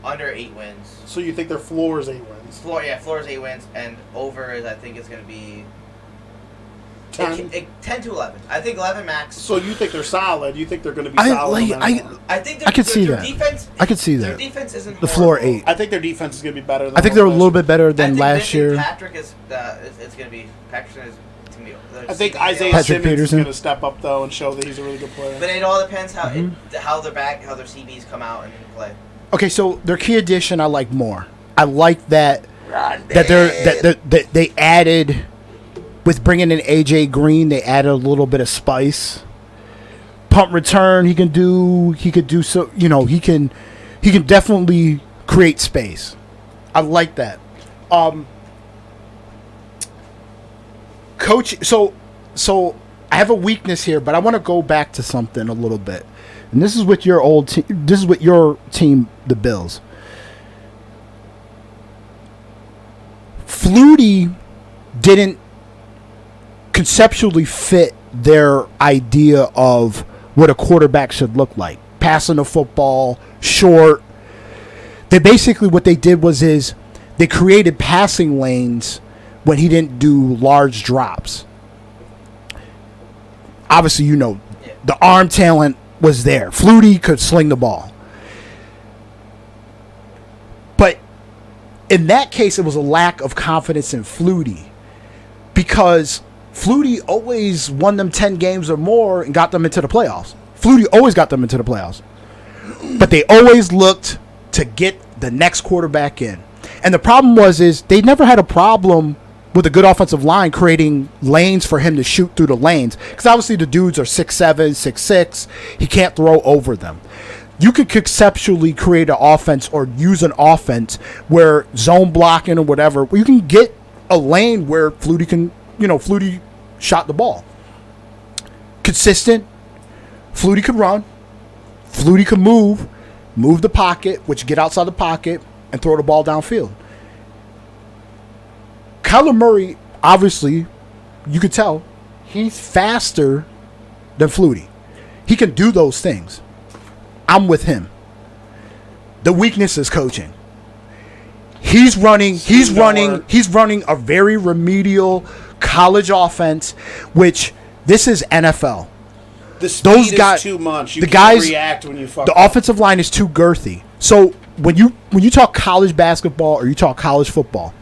8 wins. So you think their floor is 8 wins? Floor is 8 wins, and over is, I think it's going to be 10 to 11. I think 11 max. So you think they're solid? You think they're going to be solid? I think I could see that. Defense, I could see that. Their defense isn't the floor horrible. 8. I think their defense is going to be better. I think they're a little bit better than last year. Patrick is. It's going to be Patrick is. I think Isaiah Simmons is going to step up though and show that he's a really good player. But it all depends how their CBs come out and play. Okay, so their key addition I like more. I like that they added with bringing in AJ Green. They added a little bit of spice. Punt return he could do so. He can definitely create space. I like that. Coach, so I have a weakness here, but I want to go back to something a little bit, and this is with your old team. This is with your team, the Bills. Flutie didn't conceptually fit their idea of what a quarterback should look like. Passing the football, short. They basically what they did was they created passing lanes when he didn't do large drops. Obviously, the arm talent was there. Flutie could sling the ball. But in that case, it was a lack of confidence in Flutie because Flutie always won them 10 games or more and got them into the playoffs. Flutie always got them into the playoffs. But they always looked to get the next quarterback in. And the problem was they never had a problem with a good offensive line creating lanes for him to shoot through the lanes. Because obviously the dudes are 6'7", 6'6". He can't throw over them. You could conceptually create an offense or use an offense where zone blocking or whatever, where you can get a lane where Flutie shot the ball. Consistent. Flutie could run. Flutie could move the pocket, which get outside the pocket, and throw the ball downfield. Kyler Murray, obviously, you could tell, he's faster than Flutie. He can do those things. I'm with him. The weakness is coaching. He's running a very remedial college offense, which this is NFL. The speed is too much. You can't react when you fuck The up. offensive line is too girthy. So when you talk college basketball or you talk college football,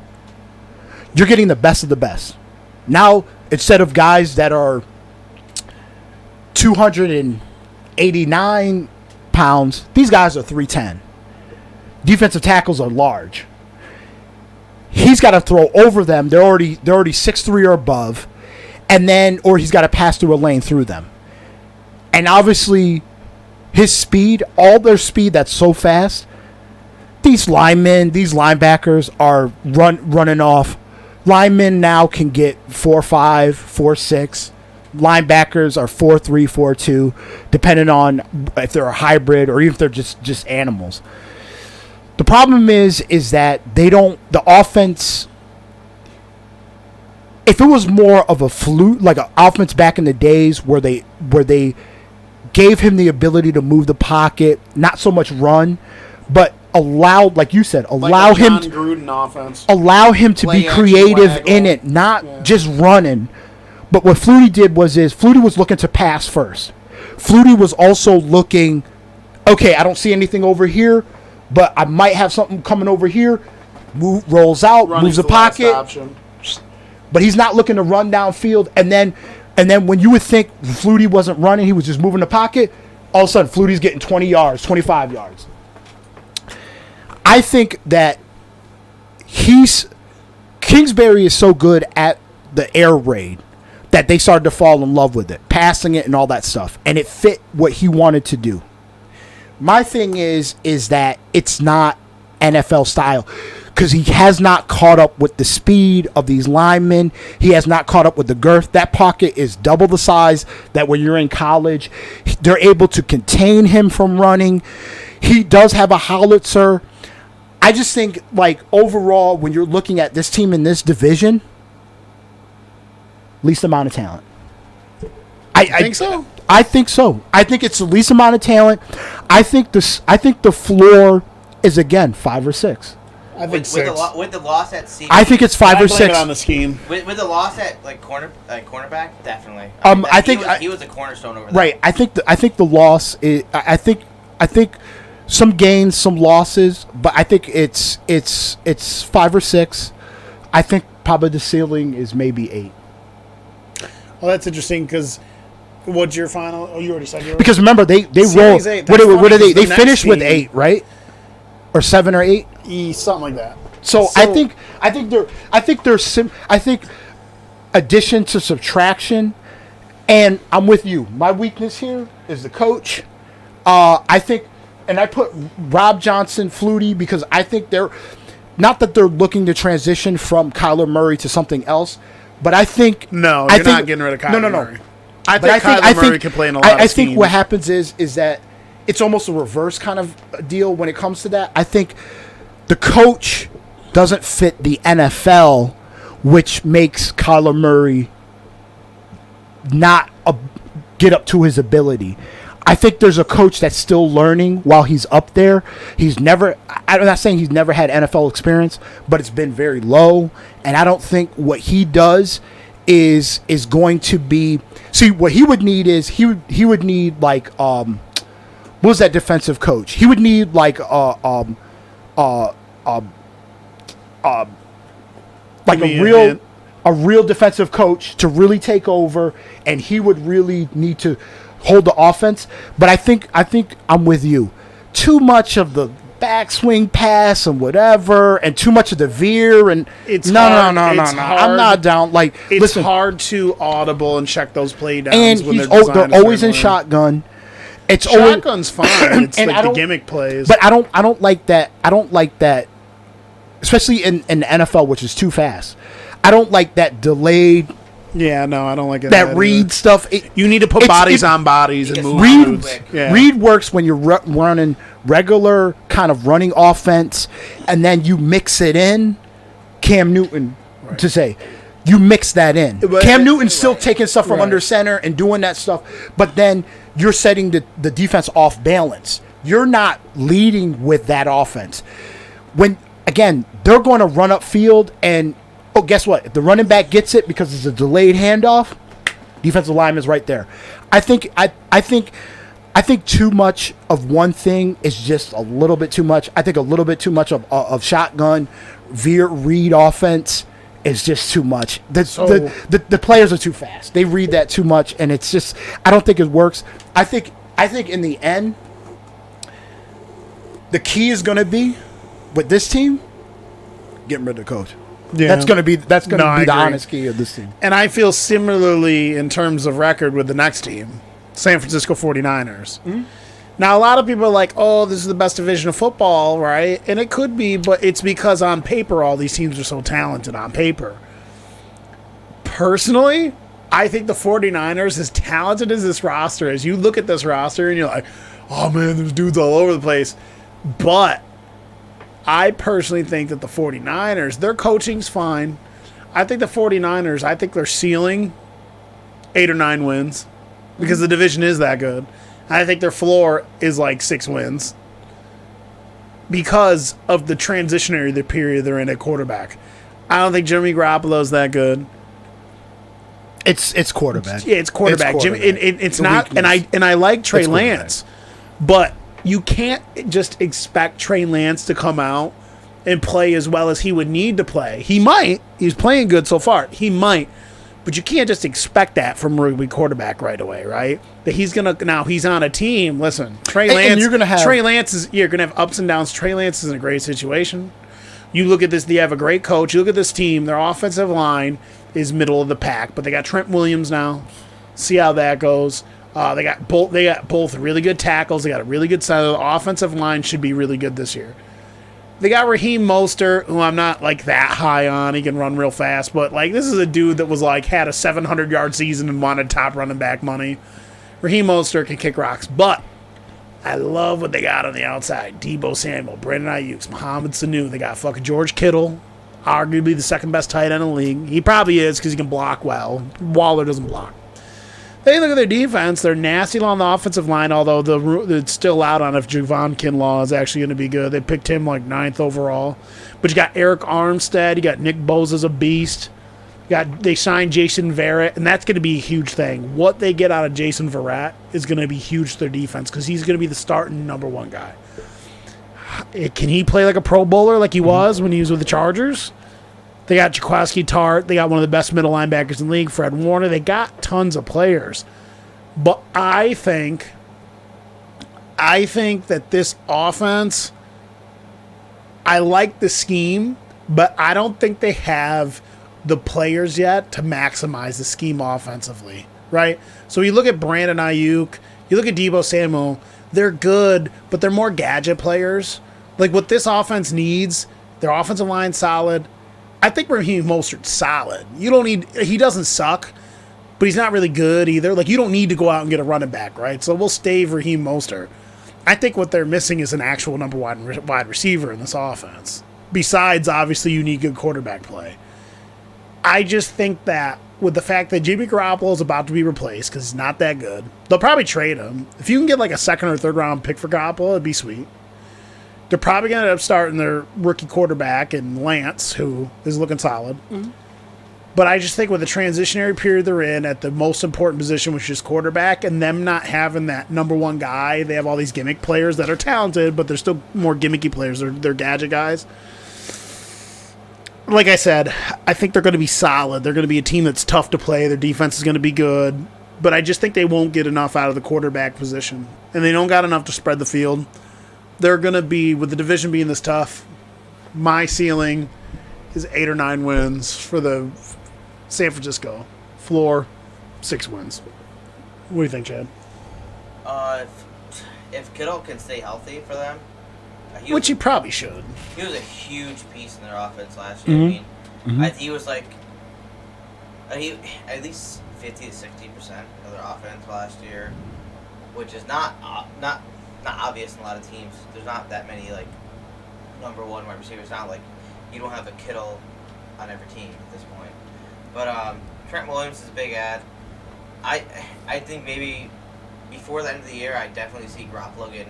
you're getting the best of the best. Now, instead of guys that are 289 pounds, these guys are 310. Defensive tackles are large. He's got to throw over them. They're already 6'3" or above, or he's got to pass through a lane through them. And obviously, his speed, all their speed that's so fast, these linebackers are running off. Linemen now can get 4.5, 4.6. Linebackers are 4.3, 4.2, depending on if they're a hybrid or even if they're just animals. The problem is that the offense, if it was more of a fluke, like an offense back in the days where they gave him the ability to move the pocket, not so much run, but allowed, like you said, allow him to be creative in it, not just running. But what Flutie did was Flutie was looking to pass first. Flutie was also looking okay, I don't see anything over here, but I might have something coming over here. Rolls out, moves the pocket. But he's not looking to run downfield. And then when you would think Flutie wasn't running, he was just moving the pocket, all of a sudden Flutie's getting 20 yards, 25 yards. I think that Kingsbury is so good at the air raid that they started to fall in love with it, passing it and all that stuff. And it fit what he wanted to do. My thing is that it's not NFL style because he has not caught up with the speed of these linemen. He has not caught up with the girth. That pocket is double the size that when you're in college. They're able to contain him from running. He does have a howitzer. I just think, like, overall, when you're looking at this team in this division, least amount of talent. I think so. I think so. I think it's the least amount of talent. I think the floor is again 5 or 6. I think 6. With the loss at safety, I think it's 5 or 6. Blame it on the scheme. With the loss at cornerback, definitely. I think he was a cornerstone over there. Right. I think the loss is. I think some gains, some losses, but I think it's 5 or 6. I think probably the ceiling is maybe 8. Well, that's interesting because what's your final? Oh, you already said yours. Because remember they roll. What do they? They finished with 8, right? Or 7 or 8. Something like that. So I think addition to subtraction, and I'm with you. My weakness here is the coach. I think, and I put Rob Johnson, Flutie, because I think they're not that they're looking to transition from Kyler Murray to something else, but I think not getting rid of Kyler Murray. I think Kyler Murray can play in a lot of schemes. I think what happens is that it's almost a reverse kind of deal when it comes to that. I think the coach doesn't fit the NFL, which makes Kyler Murray not get up to his ability. I think there's a coach that's still learning while he's up there. I'm not saying he's never had NFL experience, but it's been very low. And I don't think what he does is going to be. See, what he would need is he would need like what was that defensive coach? He would need like a real defensive coach to really take over, and he would really need to hold the offense. But I think I'm with you. Too much of the backswing pass and whatever, and too much of the veer and no. I'm not down. Like, it's hard to audible and check those play downs. And when they're always in shotgun. Shotgun's fine. It's like the gimmick plays. But I don't like that. I don't like that, especially in the NFL, which is too fast. I don't like that delayed. Yeah, no, I don't like it. That read stuff. You need to put bodies on bodies and move. Read works when you're running regular kind of running offense, and then you mix it in. Cam Newton, to say. You mix that in. Cam Newton's still taking stuff from under center and doing that stuff, but then you're setting the defense off balance. You're not leading with that offense. When, again, they're going to run up field, and, guess what? If the running back gets it because it's a delayed handoff, defensive lineman's right there. I think too much of one thing is just a little bit too much. I think a little bit too much of shotgun, read offense is just too much. The players are too fast. They read that too much, and it's just, I don't think it works. I think in the end, the key is going to be with this team, getting rid of the coach. Yeah. That's going to be the honest key of this team. And I feel similarly in terms of record with the next team, San Francisco 49ers. Mm-hmm. Now, a lot of people are like, oh, this is the best division of football, right? And it could be, but it's because on paper, all these teams are so talented on paper. Personally, I think the 49ers, as talented as this roster is, you look at this roster and you're like, oh, man, there's dudes all over the place. But I personally think that the 49ers, their coaching's fine. I think the 49ers, I think their ceiling, 8 or 9 wins because the division is that good. I think their floor is like 6 wins because of the transitionary period they're in at quarterback. I don't think Jimmy Garoppolo's that good. It's quarterback. Yeah, it's quarterback. It's not, and I like Trey Lance, but you can't just expect Trey Lance to come out and play as well as he would need to play. He might. He's playing good so far. He might. But you can't just expect that from a rookie quarterback right away, right? That he's going to, now he's on a team. Listen, Trey Lance, you're gonna have, you're going to have ups and downs. Trey Lance is in a great situation. You look at this, they have a great coach. You look at this team, their offensive line is middle of the pack, but they got Trent Williams now. See how that goes. They got both really good tackles. They got a really good side. The offensive line should be really good this year. They got Raheem Mostert, who I'm not like that high on. He can run real fast, but like this is a dude that was like had a 700-yard season and wanted top running back money. Raheem Mostert can kick rocks, but I love what they got on the outside. Deebo Samuel, Brandon Ayuk, Mohamed Sanu. They got fucking George Kittle, arguably the second best tight end in the league. He probably is because he can block well. Waller doesn't block. They look at their defense. They're nasty along the offensive line, although it's still out on if Javon Kinlaw is actually going to be good. They picked him like 9th overall. But you got Eric Armstead. You got Nick Bosa's a beast. They signed Jason Verrett, and that's going to be a huge thing. What they get out of Jason Verrett is going to be huge to their defense because he's going to be the starting number one guy. Can he play like a Pro Bowler like he was when he was with the Chargers? They got Jaquiski Tart. They got one of the best middle linebackers in the league, Fred Warner. They got tons of players. But I think that this offense, I like the scheme, but I don't think they have the players yet to maximize the scheme offensively, right? So you look at Brandon Ayuk, you look at Deebo Samuel, they're good, but they're more gadget players. Like what this offense needs, their offensive line solid. I think Raheem Mostert's solid. He doesn't suck, but he's not really good either. Like, you don't need to go out and get a running back, right? So we'll stave Raheem Mostert. I think what they're missing is an actual number one wide receiver in this offense. Besides, obviously, you need good quarterback play. I just think that with the fact that Jimmy Garoppolo is about to be replaced because he's not that good, they'll probably trade him. If you can get like a second or third round pick for Garoppolo, it'd be sweet. They're probably going to end up starting their rookie quarterback in Lance, who is looking solid. Mm-hmm. But I just think with the transitionary period they're in at the most important position, which is quarterback, and them not having that number one guy, they have all these gimmick players that are talented, but they're still more gimmicky players. They're gadget guys. Like I said, I think they're going to be solid. They're going to be a team that's tough to play. Their defense is going to be good. But I just think they won't get enough out of the quarterback position. And they don't got enough to spread the field. They're going to be, with the division being this tough, my ceiling is 8 or 9 wins for the San Francisco. Floor, 6 wins. What do you think, Chad? If Kittle can stay healthy for them, which he probably should. He was a huge piece in their offense last year. Mm-hmm. I mean, he was like, he at least 50 to 60% of their offense last year, which is not obvious in a lot of teams. There's not that many like number one wide receivers. It's not like you don't have a Kittle on every team at this point. But Trent Williams is a big ad. I think maybe before the end of the year, I definitely see Garoppolo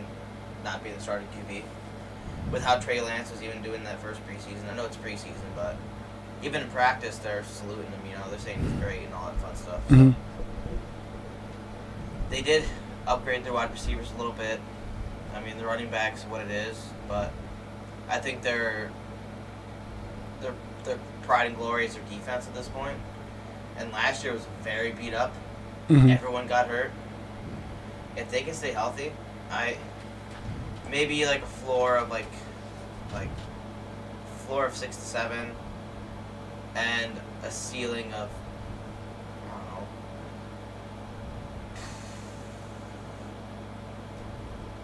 not being the starting QB. With how Trey Lance was even doing that first preseason. I know it's preseason, but even in practice, they're saluting him. You know, they're saying he's great and all that fun stuff. So. Mm-hmm. They did upgrade their wide receivers a little bit. I mean, the running back's what it is, but I think their pride and glory is their defense at this point. And last year was very beat up. Mm-hmm. Everyone got hurt. If they can stay healthy, maybe like a floor of like floor of 6 to 7, and a ceiling of I don't know.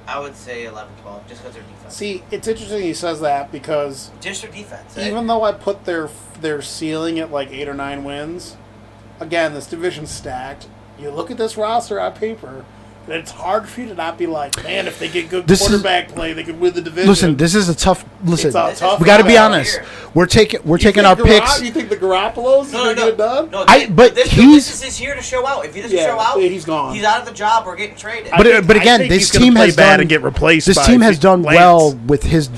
I would say 11, 12, just because their defense. See, it's interesting he says that because just their defense. Even though I put their ceiling at like 8 or 9 wins, again, this division's stacked. You look at this roster on paper, and it's hard for you to not be like, man, if they get good quarterback play, they could win the division. Listen, this is a tough. Listen, tough we got to be honest. We're taking our picks. You think the Garoppolos no, get it done? No, this is his year to show out. If he doesn't show out, he's gone. He's out of the job or getting traded. But again, this team has done and get replaced. This team has done well with his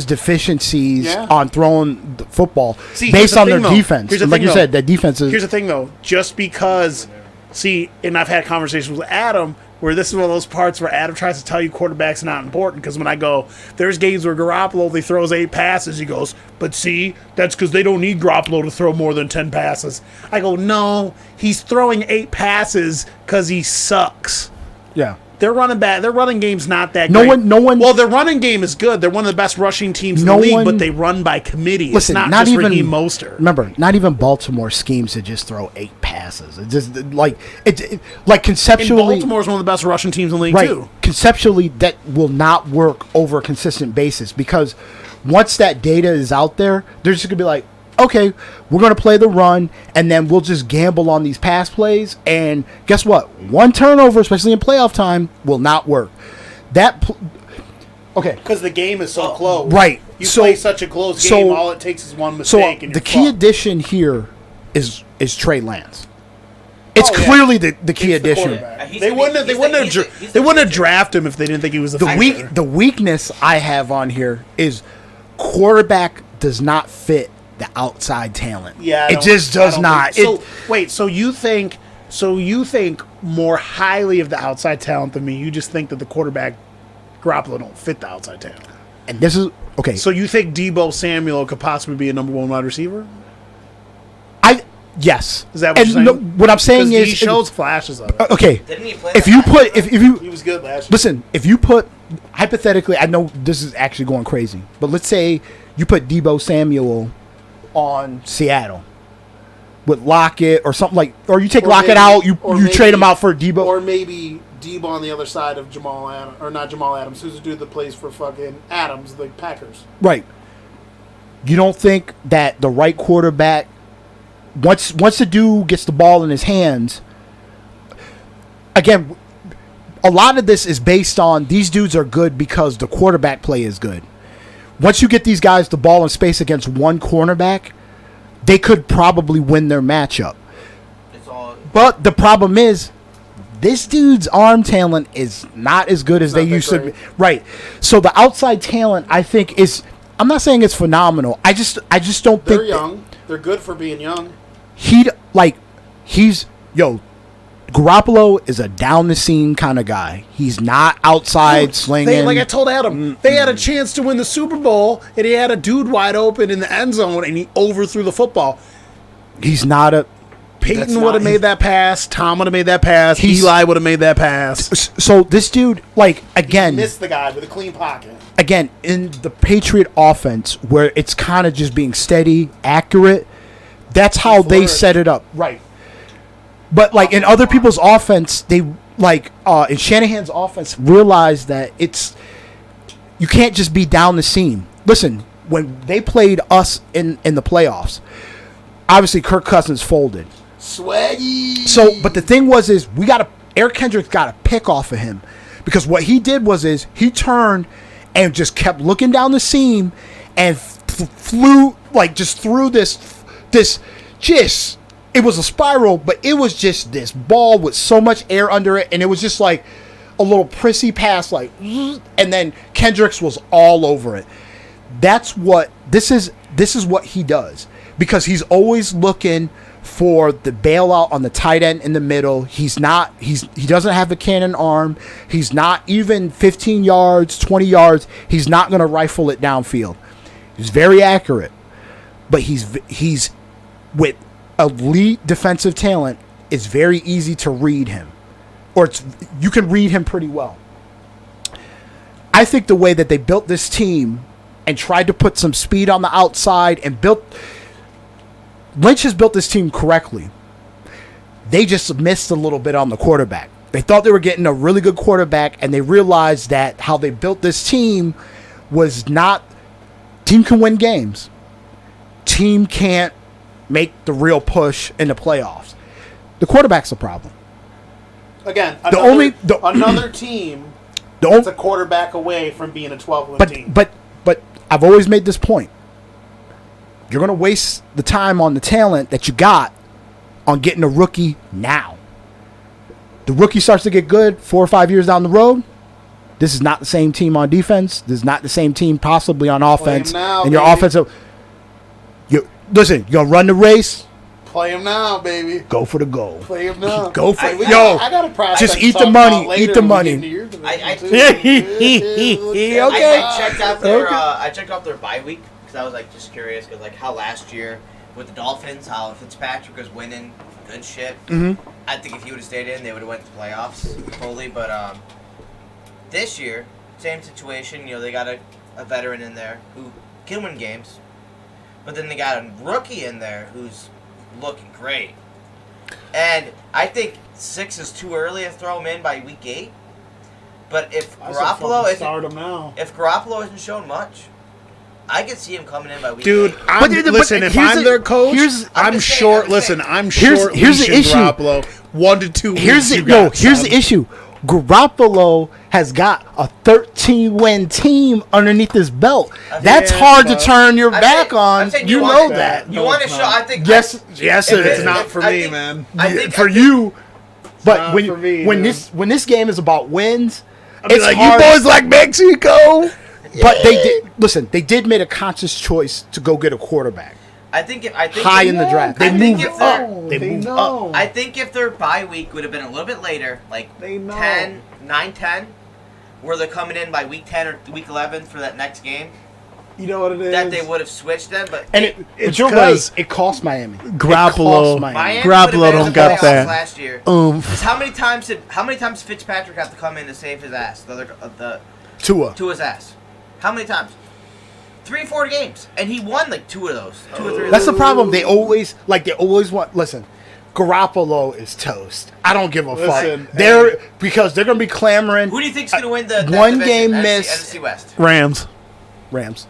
deficiencies on throwing the football based on their defense. Like you said, that defense is. Here's the thing, though. Just because, and I've had conversations with Adam. where this is one of those parts where Adam tries to tell you quarterback's not important, because when I go, there's games where Garoppolo only throws 8 passes, he goes, but see, that's because they don't need Garoppolo to throw more than 10 passes. I go, no, he's throwing 8 passes because he sucks. Yeah. Their running game's not that great. No one. Well, their running game is good. They're one of the best rushing teams in the league, but they run by committee. Listen, it's not just even Raheem Mostert. Remember, not even Baltimore schemes to just throw 8 passes. It's just like conceptually. And Baltimore's one of the best rushing teams in the league too. Conceptually, that will not work over a consistent basis, because once that data is out there, they're just gonna be like, okay, we're going to play the run, and then we'll just gamble on these pass plays. And guess what? One turnover, especially in playoff time, will not work. Okay. Because the game is so close. Right. You play such a close game, all it takes is one mistake. And the key addition here is Trey Lance. It's Oh, yeah. clearly the key addition. They wouldn't have drafted him if they didn't think he was The weakness I have on here is quarterback does not fit the outside talent. Yeah, it just does not. So you think more highly of the outside talent than me? You just think that the quarterback Garoppolo don't fit the outside talent. And this is okay. So you think Deebo Samuel could possibly be a number 1 wide receiver? Yes. Is that what you're saying? No, what I'm saying is he shows flashes of it. Okay. Didn't he play if you He was good last year. listen, if you put hypothetically, I know this is actually going crazy, but let's say you put Deebo Samuel on Seattle with Lockett or something like, or you take Lockett out, you trade him out for Deebo, or maybe Deebo on the other side of Jamal Adams, or not Jamal Adams, who's the dude that plays for fucking Adams, the Packers. Right. You don't think that the right quarterback, once the dude gets the ball in his hands, again, a lot of this is based on these dudes are good because the quarterback play is good. Once you get these guys the ball in space against one cornerback, they could probably win their matchup. But the problem is, this dude's arm talent is not as good as they used to be. Right. So the outside talent, I think, is, I'm not saying it's phenomenal. I just don't think they're young. They're good for being young. Garoppolo is a down the seam kind of guy. He's not outside slinging. Like I told Adam, they had a chance to win the Super Bowl, and he had a dude wide open in the end zone, and he overthrew the football. He's not a. Peyton would have made that pass. Tom would have made that pass. Eli would have made that pass. So this dude, again, he missed the guy with a clean pocket. Again, in the Patriot offense, where it's kind of just being steady, accurate, that's how they set it up. Right. But in other people's offense, they in Shanahan's offense realized that you can't just be down the seam. Listen, when they played us in the playoffs, obviously Kirk Cousins folded. Swaggy. So, but the thing was Eric Kendricks got a pick off of him, because what he did was he turned and just kept looking down the seam and flew just through this it was a spiral, but it was just this ball with so much air under it, and it was just like a little prissy pass, and then Kendricks was all over it. That's what this is what he does, because he's always looking for the bailout on the tight end in the middle. He doesn't have a cannon arm. He's not even 15 yards, 20 yards. He's not going to rifle it downfield. He's very accurate, but he's with elite defensive talent. It's very easy to read him, or you can read him pretty well. I think the way that they built this team and tried to put some speed on the outside and Lynch has built this team correctly. They just missed a little bit on the quarterback. They thought they were getting a really good quarterback, and they realized that how they built this team was not. Team can win games. Team can't make the real push in the playoffs. The quarterback's the problem. Again, another team that's a quarterback away from being a 12-win team. But I've always made this point. You're going to waste the time on the talent that you got on getting a rookie now. The rookie starts to get good 4 or 5 years down the road. This is not the same team on defense. This is not the same team possibly on offense. Now, and your offensive... Listen, you're going to run the race. Play him now, baby. Go for the goal. Play him now. Go for it. I Yo, got a prospect just to eat the talk money. about later Eat the when we money. get into your division, I- too. Okay. I checked out their I checked out their bye week because I was like just curious because like how last year with the Dolphins, how Fitzpatrick was winning good shit. Mm-hmm. I think if he would have stayed in, they would have went to playoffs totally. But this year, same situation. You know, they got a veteran in there who can win games, but then they got a rookie in there who's looking great. And I think 6 is too early to throw him in by week 8. But if Garoppolo start him now. isn't shown much, I could see him coming in by week Dude, 8. listen, if here's I'm the- their coach, here's- I'm I'm just saying, short. I'm Listen, saying. I'm Here's- short. here's the leashing issue. Garoppolo 1 to 2 weeks. Here's the issue. Garoppolo has got a 13-win team underneath his belt. That's hard to but- turn your I'm back saying- on. I'm saying You you know want that. You No, want to it's show? not. I think Yes, if it it- is. It's not for I me, think- man. For you. But not when for me, when dude. this game is about wins, I'll be it's like, hard. you boys like Mexico? But they did make a conscious choice to go get a quarterback I think high in the draft. They I think moved if they're- up. They moved up. I think if their bye week would have been a little bit later, like They know. 9-10, where they're coming in by week 10 or week 11 for that next game, You know what it is? that they would have switched them. But And It's but you're 'cause right. It cost Miami. Garoppolo- It cost Miami. Miami Garoppolo would have been in don't the got playoffs that. last year. 'Cause how many times Fitzpatrick have to come in to save his ass? The Tua. to his ass. How many times? 3 or 4 games, and he won like 2 of those, 2 or 3. Of That's the those. problem. They always want. Listen, Garoppolo is toast. I don't give a Listen, fuck. Because they're gonna be clamoring. Who do you think's gonna win the one division? game NFC, missed. NFC West? Rams. Rams.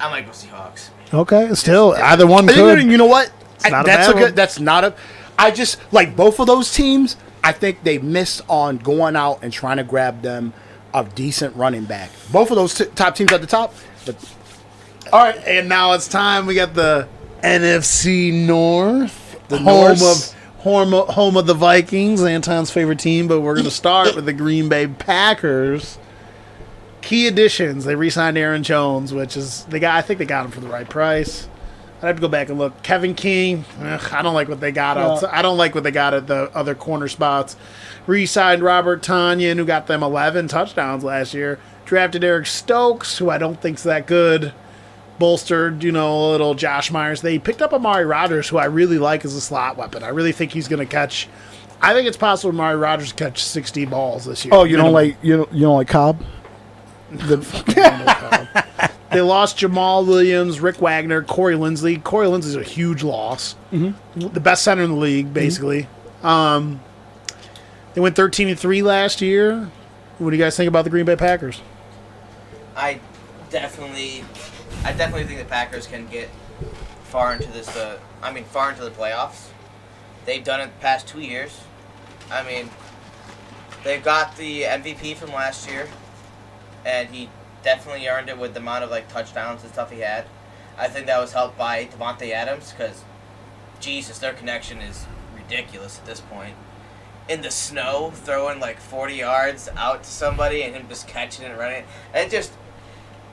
I might go Seahawks. Okay, still either one But could. you know what? not a That's bad a good. one. That's not a. I just like both of those teams. I think they missed on going out and trying to grab them a decent running back. Both of those top teams at the top. But All right, and now it's time. We got the NFC North, The home Norse. of home of the Vikings, Anton's favorite team. But we're going to start with the Green Bay Packers. Key additions: they re-signed Aaron Jones, which is I think they got him for the right price. I'd have to go back and look. Kevin King, I don't like what they got. I don't like what they got at the other corner spots. Re-signed Robert Tonyan, who got them 11 touchdowns last year. Drafted Eric Stokes, who I don't think's that good. Bolstered, a little Josh Myers. They picked up Amari Rodgers, who I really like as a slot weapon. I really think he's going to catch. I think it's possible Amari Rodgers to catch 60 balls this year. oh, you don't like Cobb? They lost Jamal Williams, Rick Wagner, Corey Linsley. Corey Linsley's a huge loss. Mm-hmm. The best center in the league, basically. Mm-hmm. They went 13-3 last year. What do you guys think about the Green Bay Packers? I definitely think the Packers can get far into far into the playoffs. They've done it the past 2 years. I mean, they've got the MVP from last year, and he definitely earned it with the amount of touchdowns and stuff he had. I think that was helped by Devontae Adams because, Jesus, their connection is ridiculous at this point. In the snow, throwing 40 yards out to somebody and him just catching it and running it. And just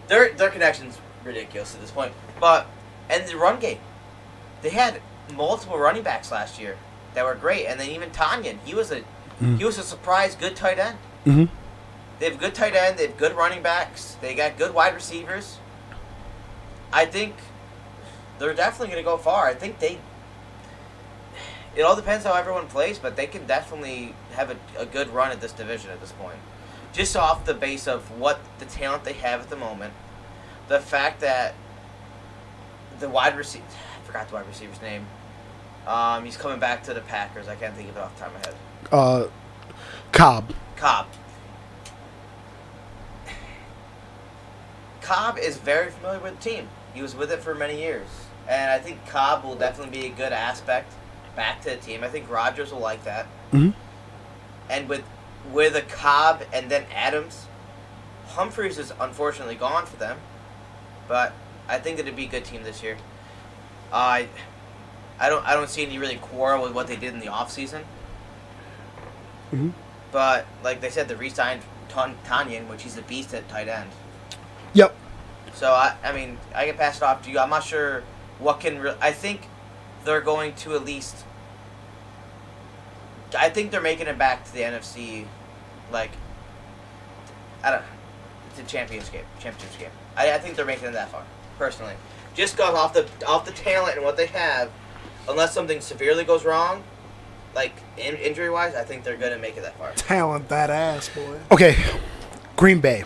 their connection's ridiculous at this point. And the run game. They had multiple running backs last year that were great, and then even Tonyan, he was a surprise good tight end. Mm-hmm. They have good tight end, they have good running backs, they got good wide receivers. I think they're definitely going to go far. I think it all depends how everyone plays, but they can definitely have a good run at this division at this point. Just off the base of what the talent they have at the moment, the fact that the wide receiver, I forgot the wide receiver's name. He's coming back to the Packers. I can't think of it off the top of my head. Cobb. Cobb is very familiar with the team. He was with it for many years. And I think Cobb will definitely be a good aspect back to the team. I think Rodgers will like that. Mm-hmm. And with a Cobb and then Adams, Humphries is unfortunately gone for them. But I think it'd be a good team this year. I don't see any really quarrel with what they did in the offseason. Mm-hmm. But like they said, they re-signed Tonyan, which he's a beast at tight end. Yep. So I can pass it off to you. I'm not sure what can. I think they're going to at least. I think they're making it back to the NFC, like. I don't. It's a championship game. I think they're making it that far, personally. Just because off the talent and what they have, unless something severely goes wrong, like injury wise, I think they're gonna make it that far. Talent that ass, boy. Okay, Green Bay.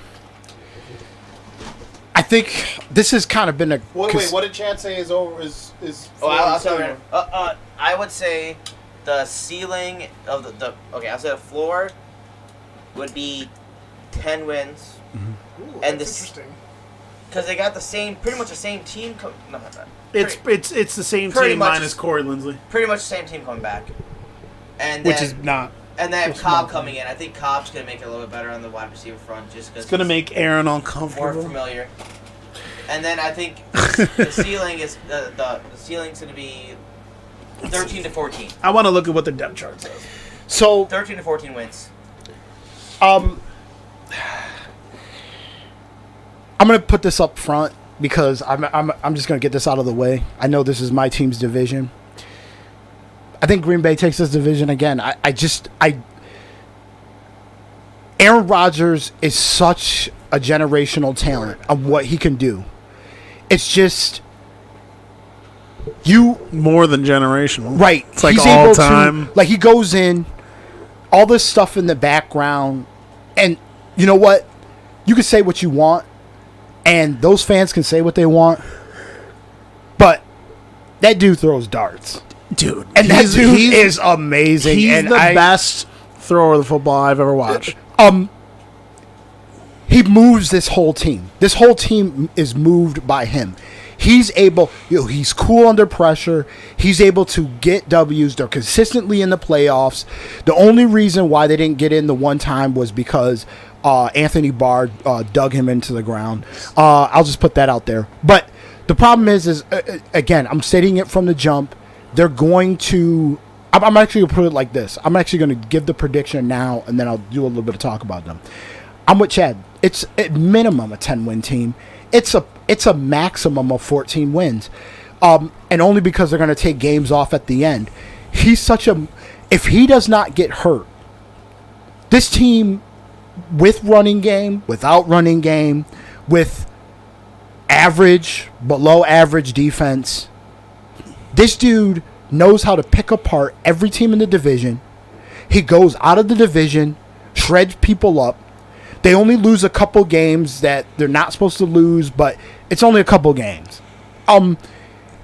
I think this has kind of been a. Wait, what did Chad say is over? Is I'll tell you. I would say the ceiling of the okay. I'll say the floor would be 10 wins. Ooh, and that's interesting. Because they got pretty much the same team. It's the same pretty team much minus Corey Linsley, pretty much the same team coming back, and which then, is not. And they have so Cobb small. coming in. I think Cobb's gonna make it a little bit better on the wide receiver front, just because It's gonna make Aaron more uncomfortable. familiar. And then I think the ceiling is the ceiling's gonna be 13 to 14. I want to look at what the depth chart says. So 13 to 14 wins. I'm going to put this up front because I'm just going to get this out of the way. I know this is my team's division. I think Green Bay takes this division again. Aaron Rodgers is such a generational talent of what he can do. It's just More than generational, right. It's like he's all able time. to, like he goes in, all this stuff in the background, and you know what? You can say what you want. And those fans can say what they want, but that dude throws darts, dude. and that dude is amazing. He's and the best thrower of the football I've ever watched. He moves this whole team. This whole team is moved by him. He's able. He's cool under pressure. He's able to get W's. They're consistently in the playoffs. The only reason why they didn't get in the one time was because Anthony Barr dug him into the ground. I'll just put that out there. But the problem is again, I'm stating it from the jump. They're going to. I'm actually going to put it like this. I'm actually going to give the prediction now, and then I'll do a little bit of talk about them. I'm with Chad. It's at minimum a 10-win team. It's a maximum of 14 wins, and only because they're going to take games off at the end. If he does not get hurt, this team, with running game, without running game, with average, below average defense, this dude knows how to pick apart every team in the division. He goes out of the division, shreds people up. They only lose a couple games that they're not supposed to lose, but it's only a couple games.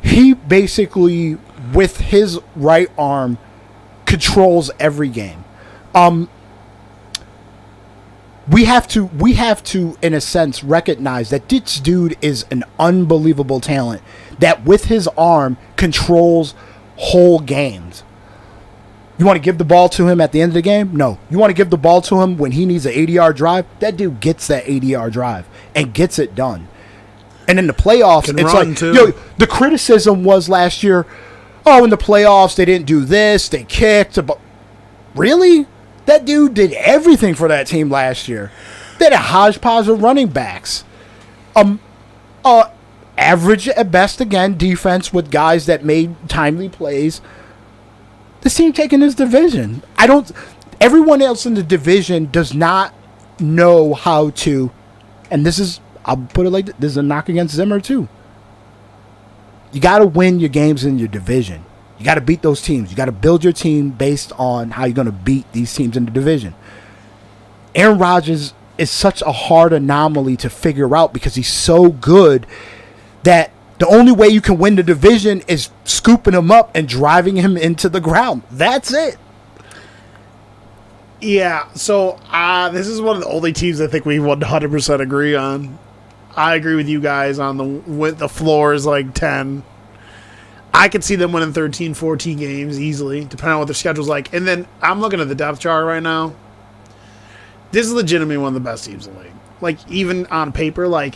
He basically, with his right arm, controls every game. We have to, in a sense, recognize that this dude is an unbelievable talent that, with his arm, controls whole games. You want to give the ball to him at the end of the game? No. You want to give the ball to him when he needs an 80-yard drive? That dude gets that 80-yard drive and gets it done. And in the playoffs, it's like, the criticism was last year, in the playoffs, they didn't do this, they kicked. Really? That dude did everything for that team last year. They had a hodgepodge of running backs. Average at best, again, defense with guys that made timely plays. This team taking this division. Everyone else in the division does not know how to, and I'll put it like this is a knock against Zimmer too. You got to win your games in your division. You got to beat those teams. You got to build your team based on how you're going to beat these teams in the division. Aaron Rodgers is such a hard anomaly to figure out because he's so good that the only way you can win the division is scooping him up and driving him into the ground. That's it. Yeah, so this is one of the only teams I think we 100% agree on. I agree with you guys on the floor is like 10. I could see them winning 13, 14 games easily, depending on what their schedule's like. And then I'm looking at the depth chart right now. This is legitimately one of the best teams in the league. Like, even on paper, like,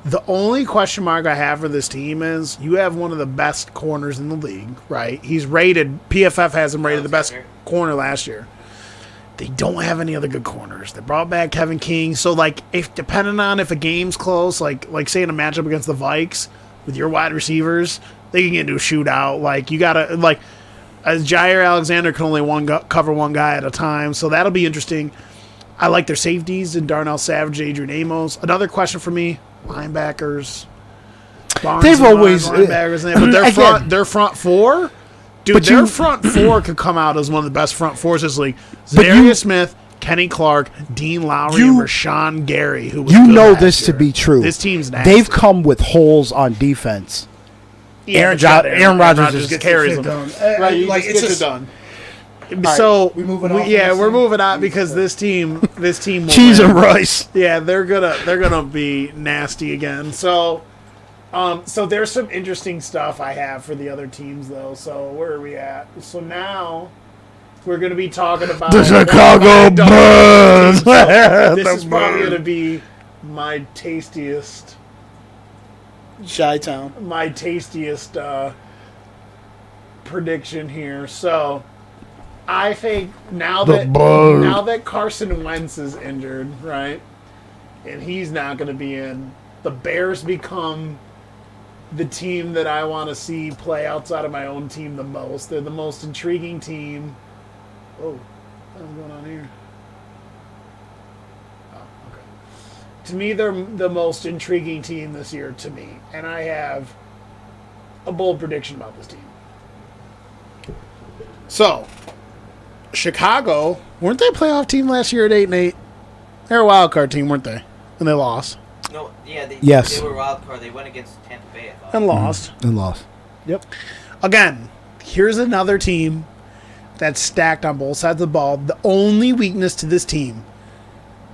the only question mark I have for this team is you have one of the best corners in the league, right? He's rated, PFF has him rated the best corner last year. They don't have any other good corners. They brought back Kevin King. So, like, if depending on if a game's close, like say in a matchup against the Vikes with your wide receivers, They can get into a shootout. Like, you got to, like, as Jair Alexander can only cover one guy at a time, so that'll be interesting. I like their safeties in Darnell Savage, Adrian Amos. Another question for me, linebackers. Barnes They've always linebackers, but their front four, dude. Their front four could come out as one of the best front fours this league. Zadarius Smith, Kenny Clark, Dean Lowry, and Rashawn Gary, who was good last this year. to be true. This team's nasty. They've come with holes on defense. Yeah, Aaron Rodgers just carries gets them. it done. Right, Like, it's it's just just done. right, So we moving on from we're this moving on team? because this team will Cheese win. and rice. Yeah, they're gonna be nasty again. So there's some interesting stuff I have for the other teams though. So where are we at? So now we're gonna be talking about The Chicago Bears. So this is probably gonna be my tastiest Chi-Town. Prediction here. So I think now that Carson Wentz is injured, right, and he's not going to be in, the Bears become the team that I want to see play outside of my own team the most. They're the most intriguing team. Oh, what's going on here? Oh, okay. To me, they're the most intriguing team this year to me, and I have a bold prediction about this team. So, Chicago, weren't they a playoff team last year at 8-8? They're a wild card team, weren't they? And they lost. No, yeah, they were wild card. They went against Tampa Bay, I thought. And lost. And lost. Yep. Again, here's another team that's stacked on both sides of the ball. The only weakness to this team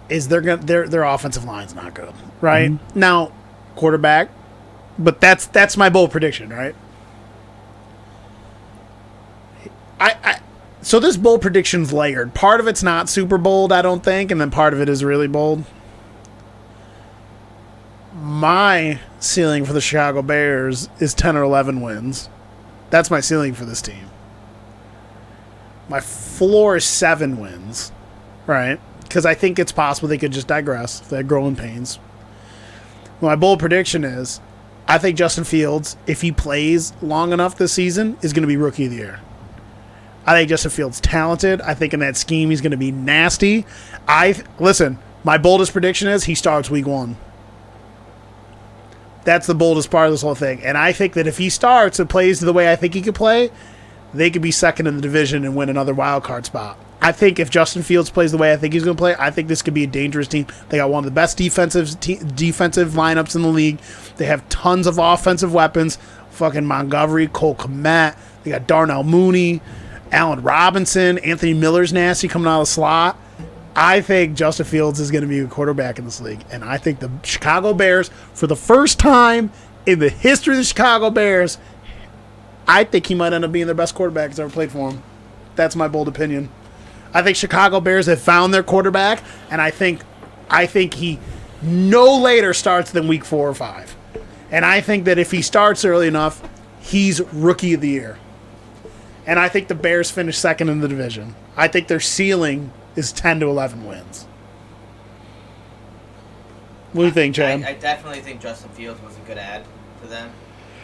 is their offensive line's not good, right? Mm-hmm. Now, quarterback, but that's my bold prediction, right? So this bold prediction's layered. Part of it's not super bold, I don't think, and then part of it is really bold. My ceiling for the Chicago Bears is 10 or 11 wins. That's my ceiling for this team. My floor is 7 wins, right? Because I think it's possible they could just digress if they had growing pains. My bold prediction is I think Justin Fields, if he plays long enough this season, is going to be Rookie of the Year. I think Justin Fields talented. I think in that scheme he's going to be nasty. Listen, my boldest prediction is he starts week 1. That's the boldest part of this whole thing. And I think that if he starts and plays the way I think he could play, they could be second in the division and win another wild card spot. I think if Justin Fields plays the way I think he's going to play, I think this could be a dangerous team. They got one of the best defensive lineups in the league. They have tons of offensive weapons. Fucking Montgomery, Cole Kmet. They got Darnell Mooney, Allen Robinson, Anthony Miller's nasty coming out of the slot. I think Justin Fields is going to be a quarterback in this league. And I think the Chicago Bears, for the first time in the history of the Chicago Bears, I think he might end up being their best quarterback that's ever played for him. That's my bold opinion. I think Chicago Bears have found their quarterback, and I think he no later starts than week 4 or 5. And I think that if he starts early enough, he's Rookie of the Year. And I think the Bears finish second in the division. I think their ceiling is 10 to 11 wins. What do you think, Chad? I definitely think Justin Fields was a good add to them.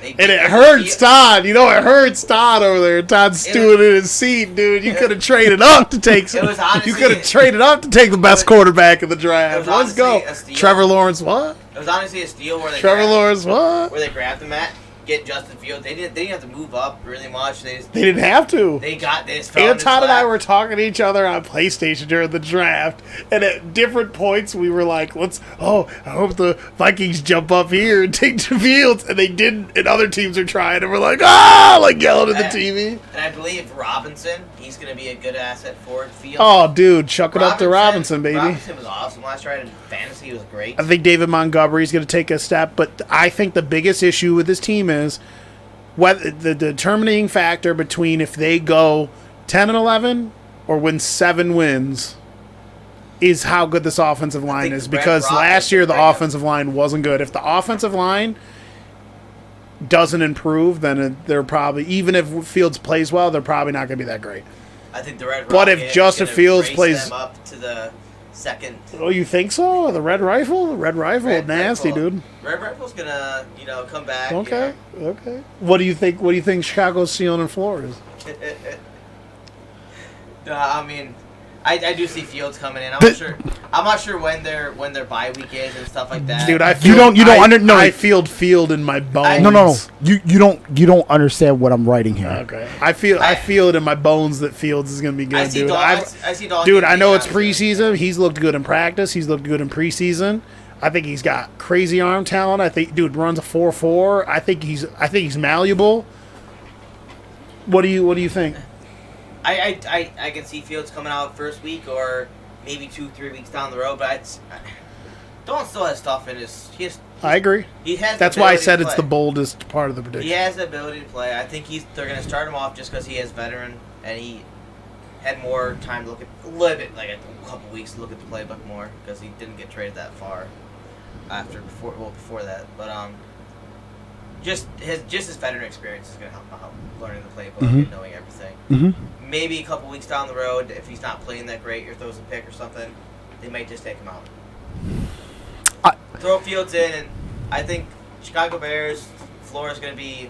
And it hurts Todd. You know, it hurts Todd over there. Todd's stewing in his seat, dude. You could have traded up to take some. You could have traded up to take the best quarterback in the draft. Let's go. Trevor Lawrence, what? It was honestly a steal where they what? Where they grabbed him at. Get Justin Fields. They didn't have to move up really much. They didn't have to. They just fell Todd and I were talking to each other on PlayStation during the draft, and at different points we were like, I hope the Vikings jump up here and take the Fields, and they didn't, and other teams are trying, and we're like, yelling at the TV. And I believe Robinson, he's going to be a good asset for Fields. Oh, dude, chuck it up to Robinson, baby. Robinson was awesome last year, and in fantasy he was great. I think David Montgomery's going to take a step, but I think the biggest issue with this team is whether the determining factor between if they go 10 and 11 or win 7 wins is how good this offensive line is. Because last year the offensive line wasn't good. If the offensive line doesn't improve, then they're probably, even if Fields plays well, they're probably not going to be that great. I think the Red But if Justin Fields plays them up to the second. Oh, you think so? The Red Rifle? The Red Rifle, nasty, Rifle. dude. Red Rifle's gonna, come back. Okay, okay. What do you think Chicago's ceiling and floor is? No, I mean, I do see Fields coming in. I'm not sure when their bye week is and stuff like that. Dude, I field in my bones. No. You don't understand what I'm writing here. Okay. I feel it in my bones that Fields is going to be good, dude. I see Dalton. Dude, I know it's preseason. He's looked good in practice. He's looked good in preseason. I think he's got crazy arm talent. I think dude runs a 4.4. I think he's malleable. What do you think? I can see Fields coming out first week or maybe 2-3 weeks down the road, but Dalton still has stuff in his. I agree. He has. That's why I said it's the boldest part of the prediction. He has the ability to play. I think they're going to start him off just because he is veteran and he had more time to look at a little bit, like a couple weeks to look at the playbook more because he didn't get traded that far before that. But just his veteran experience is going to help him out learning the playbook and knowing everything. Mm-hmm. Maybe a couple weeks down the road, if he's not playing that great or throws a pick or something, they might just take him out. Throw Fields in, and I think Chicago Bears floor is going to be,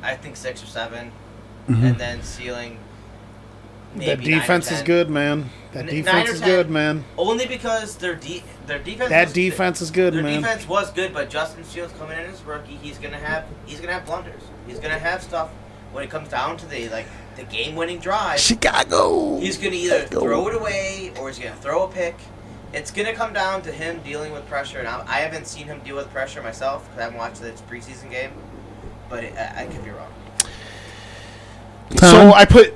I think 6 or 7, and then ceiling. Maybe that defense 9 or 10. is good, man. That defense is good, man. Only because their defense. That defense is good, man. Their defense was good, but Justin Fields coming in as rookie, he's gonna have blunders. He's gonna have stuff when it comes down to the game-winning drive. Chicago. He's gonna either throw it away or he's gonna throw a pick. It's gonna come down to him dealing with pressure, and I haven't seen him deal with pressure myself because I haven't watched this preseason game, but I could be wrong.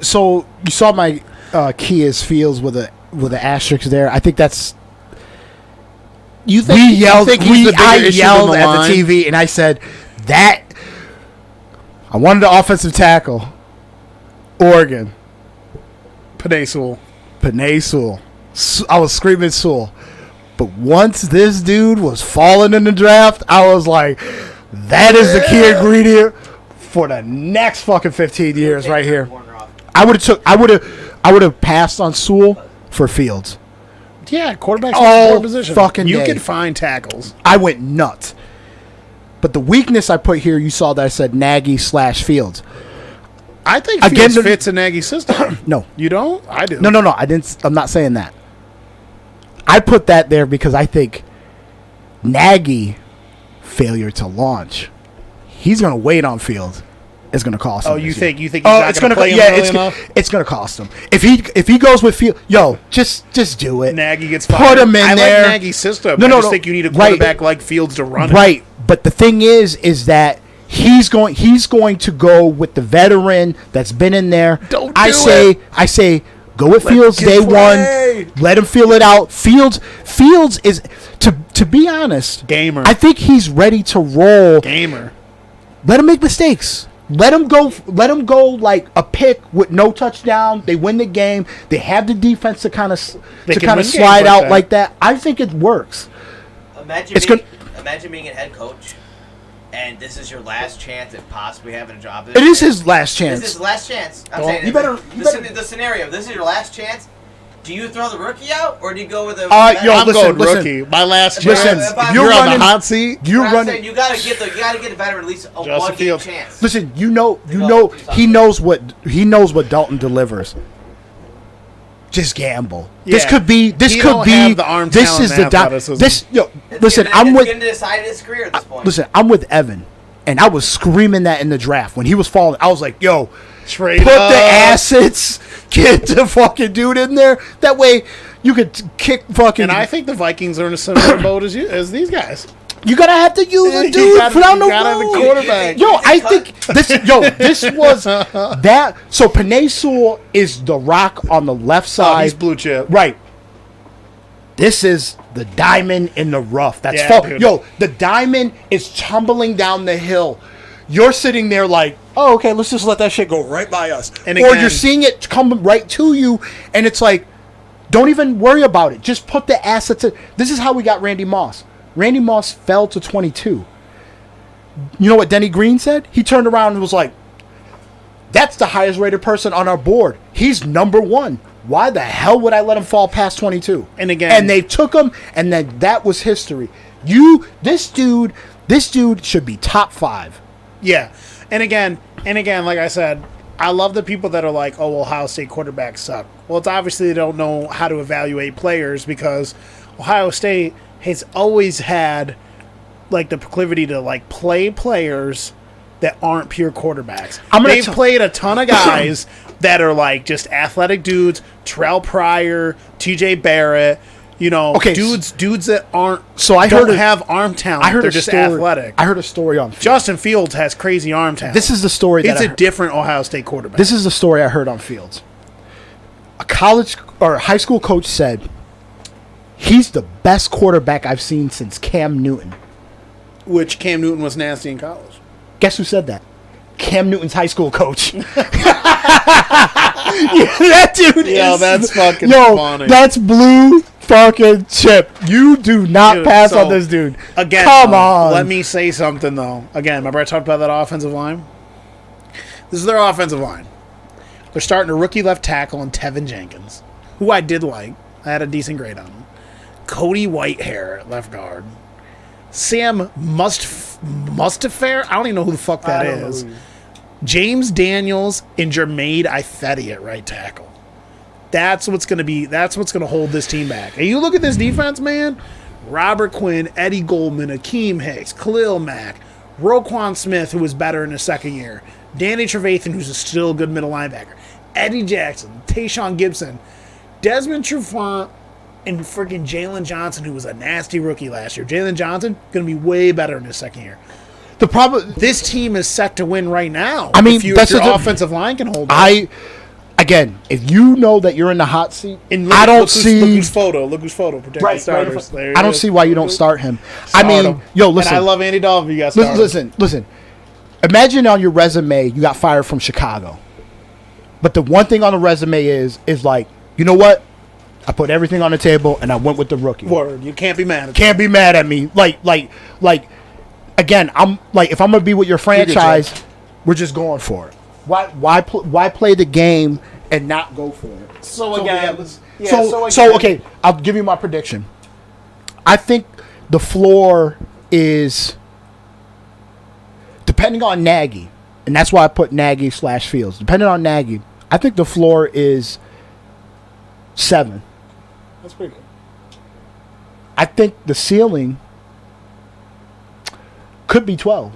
So you saw my key is Fields with an asterisk there. I think that's. I yelled at the TV and I said that I wanted the offensive tackle. Oregon. Penei Sewell. I was screaming Sewell. But once this dude was falling in the draft, I was like, that is the key ingredient for the next fucking 15 years right here. I would have passed on Sewell for Fields. Yeah, quarterback's an important position. Fucking you day. can find tackles. I went nuts. But the weakness I put here, you saw that I said Nagy/Fields. I think Fields fits a Nagy system. No. You don't? I do. No. I didn't. I'm not saying that. I put that there because I think Nagy failure to launch. He's going to wait on Fields. It's going to cost him. Oh, you think he's not going to play him early enough? It's going to cost him. If he goes with Fields, just do it. Nagy gets fired. Put him in there. I like Nagy's system. I just think you need a quarterback like Fields to run it. Right. But the thing is that he's going to go with the veteran that's been in there. I say go with Fields day one. Let him feel it out. Fields is to be honest, gamer. I think he's ready to roll. Gamer. Let him make mistakes. Let him go like a pick with no touchdown. They win the game. They have the defense to kind of slide out like that. I think it works. Imagine being a head coach, and this is your last chance at possibly having a job. It is his last chance. This is his last chance. I'm saying the scenario. This is your last chance. Do you throw the rookie out, or do you go with a? I'm going rookie. My last chance. If you're on the hot seat, you gotta get the veteran at least a one-game chance. Listen, he knows what Dalton delivers. Just gamble. Yeah. This could be. This is the. Listen, I'm with. It's gonna decide his career at this point. Listen, I'm with Evan, and I was screaming that in the draft when he was falling. I was like, "Yo, trade put the assets, get the fucking dude in there. That way, you could kick fucking." And I think the Vikings are in a similar boat as these guys. You gotta have to use a dude down the road. Quarterback. This was that. So Penei Sewell is the rock on the left side. Oh, he's blue chip. Right. This is the diamond in the rough. The diamond is tumbling down the hill. You're sitting there like, oh, okay, let's just let that shit go right by us. Or you're seeing it come right to you, and it's like, don't even worry about it. Just put the assets in. This is how we got Randy Moss. Randy Moss fell to 22. You know what Denny Green said? He turned around and was like, that's the highest rated person on our board. He's number 1. Why the hell would I let him fall past 22? And again, and they took him, and then that was history. This dude should be top 5. Yeah, and again, like I said, I love the people that are like, "Oh, well, Ohio State quarterbacks suck." Well, it's obviously they don't know how to evaluate players because Ohio State has always had like the proclivity to like play players that aren't pure quarterbacks. They've played a ton of guys that are like just athletic dudes, Terrell Pryor, TJ Barrett, dudes that aren't don't have arm talent. They're just athletic. I heard a story on Fields. Justin Fields has crazy arm talent. This is the story It's a different Ohio State quarterback. This is the story I heard on Fields. A college or high school coach said he's the best quarterback I've seen since Cam Newton. Which Cam Newton was nasty in college. Guess who said that? Cam Newton's high school coach. That dude that's fucking funny. That's blue fucking chip. You do not pass on this dude. Again, come on. Let me say something, though. Again, remember I talked about that offensive line? This is their offensive line. They're starting a rookie left tackle in Tevin Jenkins, who I did like. I had a decent grade on him. Cody Whitehair at left guard. Sam Mustafair? I don't even know who the fuck that is. James Daniels and Jermaine Ifedi at right tackle. That's what's going to hold this team back. And you look at this defense, man. Robert Quinn, Eddie Goldman, Akeem Hicks, Khalil Mack, Roquan Smith, who was better in his second year, Danny Trevathan, who's still a good middle linebacker, Eddie Jackson, Tayshaun Gibson, Desmond Trufant, and freaking Jalen Johnson, who was a nasty rookie last year. Jalen Johnson going to be way better in his second year. The problem, this team is set to win right now. I mean, if your offensive line can hold it. Again, if you know that you're in the hot seat, look whose photo. Protect the starters. I don't see why you don't start him. Listen. And I love Andy Dalton. You guys listen. Imagine on your resume you got fired from Chicago, but the one thing on the resume is like, you know what? I put everything on the table and I went with the rookie. Word. You can't be mad at Can't be mad at me. Like. Again, I'm like, if I'm gonna be with your franchise, we're just going for it. Why play the game and not go for it? So again, okay, I'll give you my prediction. I think the floor is, depending on Nagy, and that's why I put Nagy / Fields. Depending on Nagy, I think the floor is 7. That's pretty good. I think the ceiling could be 12.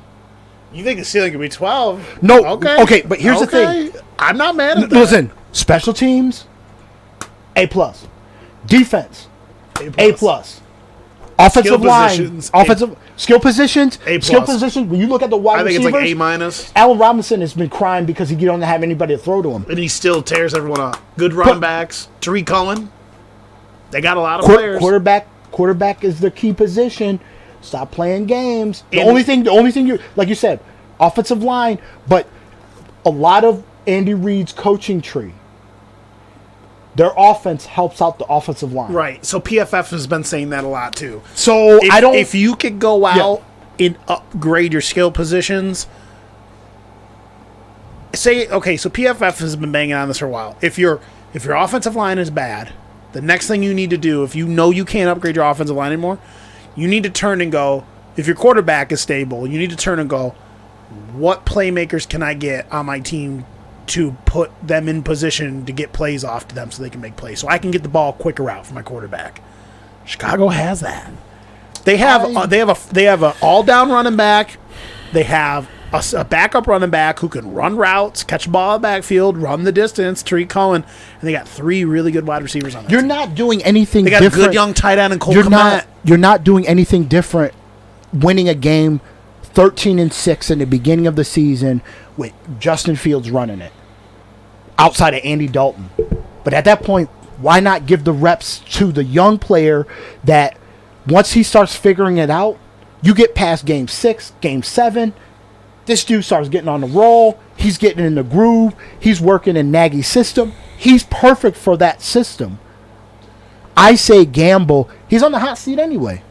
You think the ceiling could be 12? No. Okay, but here's the thing. I'm not mad at that. Listen, special teams, A+. Defense, A+. Offensive line, skill positions, A+. Skill positions. When you look at the wide receivers, I think it's like A-. Allen Robinson has been crying because he don't have anybody to throw to him, and he still tears everyone up. Good running backs. Tariq Cohen. They got a lot of players. Quarterback is the key position. Stop playing games. The only thing you, like you said, offensive line, but a lot of Andy Reid's coaching tree, their offense helps out the offensive line. Right. So PFF has been saying that a lot too. So if you could go out and upgrade your skill positions, so PFF has been banging on this for a while. If your offensive line is bad, the next thing you need to do, if you know you can't upgrade your offensive line anymore, you need to turn and go, if your quarterback is stable, you need to turn and go, what playmakers can I get on my team to put them in position to get plays off to them so they can make plays, so I can get the ball quicker out for my quarterback. Chicago has that. They have an all-down running back. They have a backup running back who can run routes, catch the ball out of the backfield, run the distance, Tariq Cohen, and they got 3 really good wide receivers on that team. Not doing anything different. They got a good young tight end in Cole Kmet. You're not doing anything different winning a game 13-6 in the beginning of the season with Justin Fields running it outside of Andy Dalton. But at that point, why not give the reps to the young player that once he starts figuring it out, you get past game 6, game 7, this dude starts getting on the roll. He's getting in the groove. He's working in Nagy's system. He's perfect for that system. I say gamble. He's on the hot seat anyway.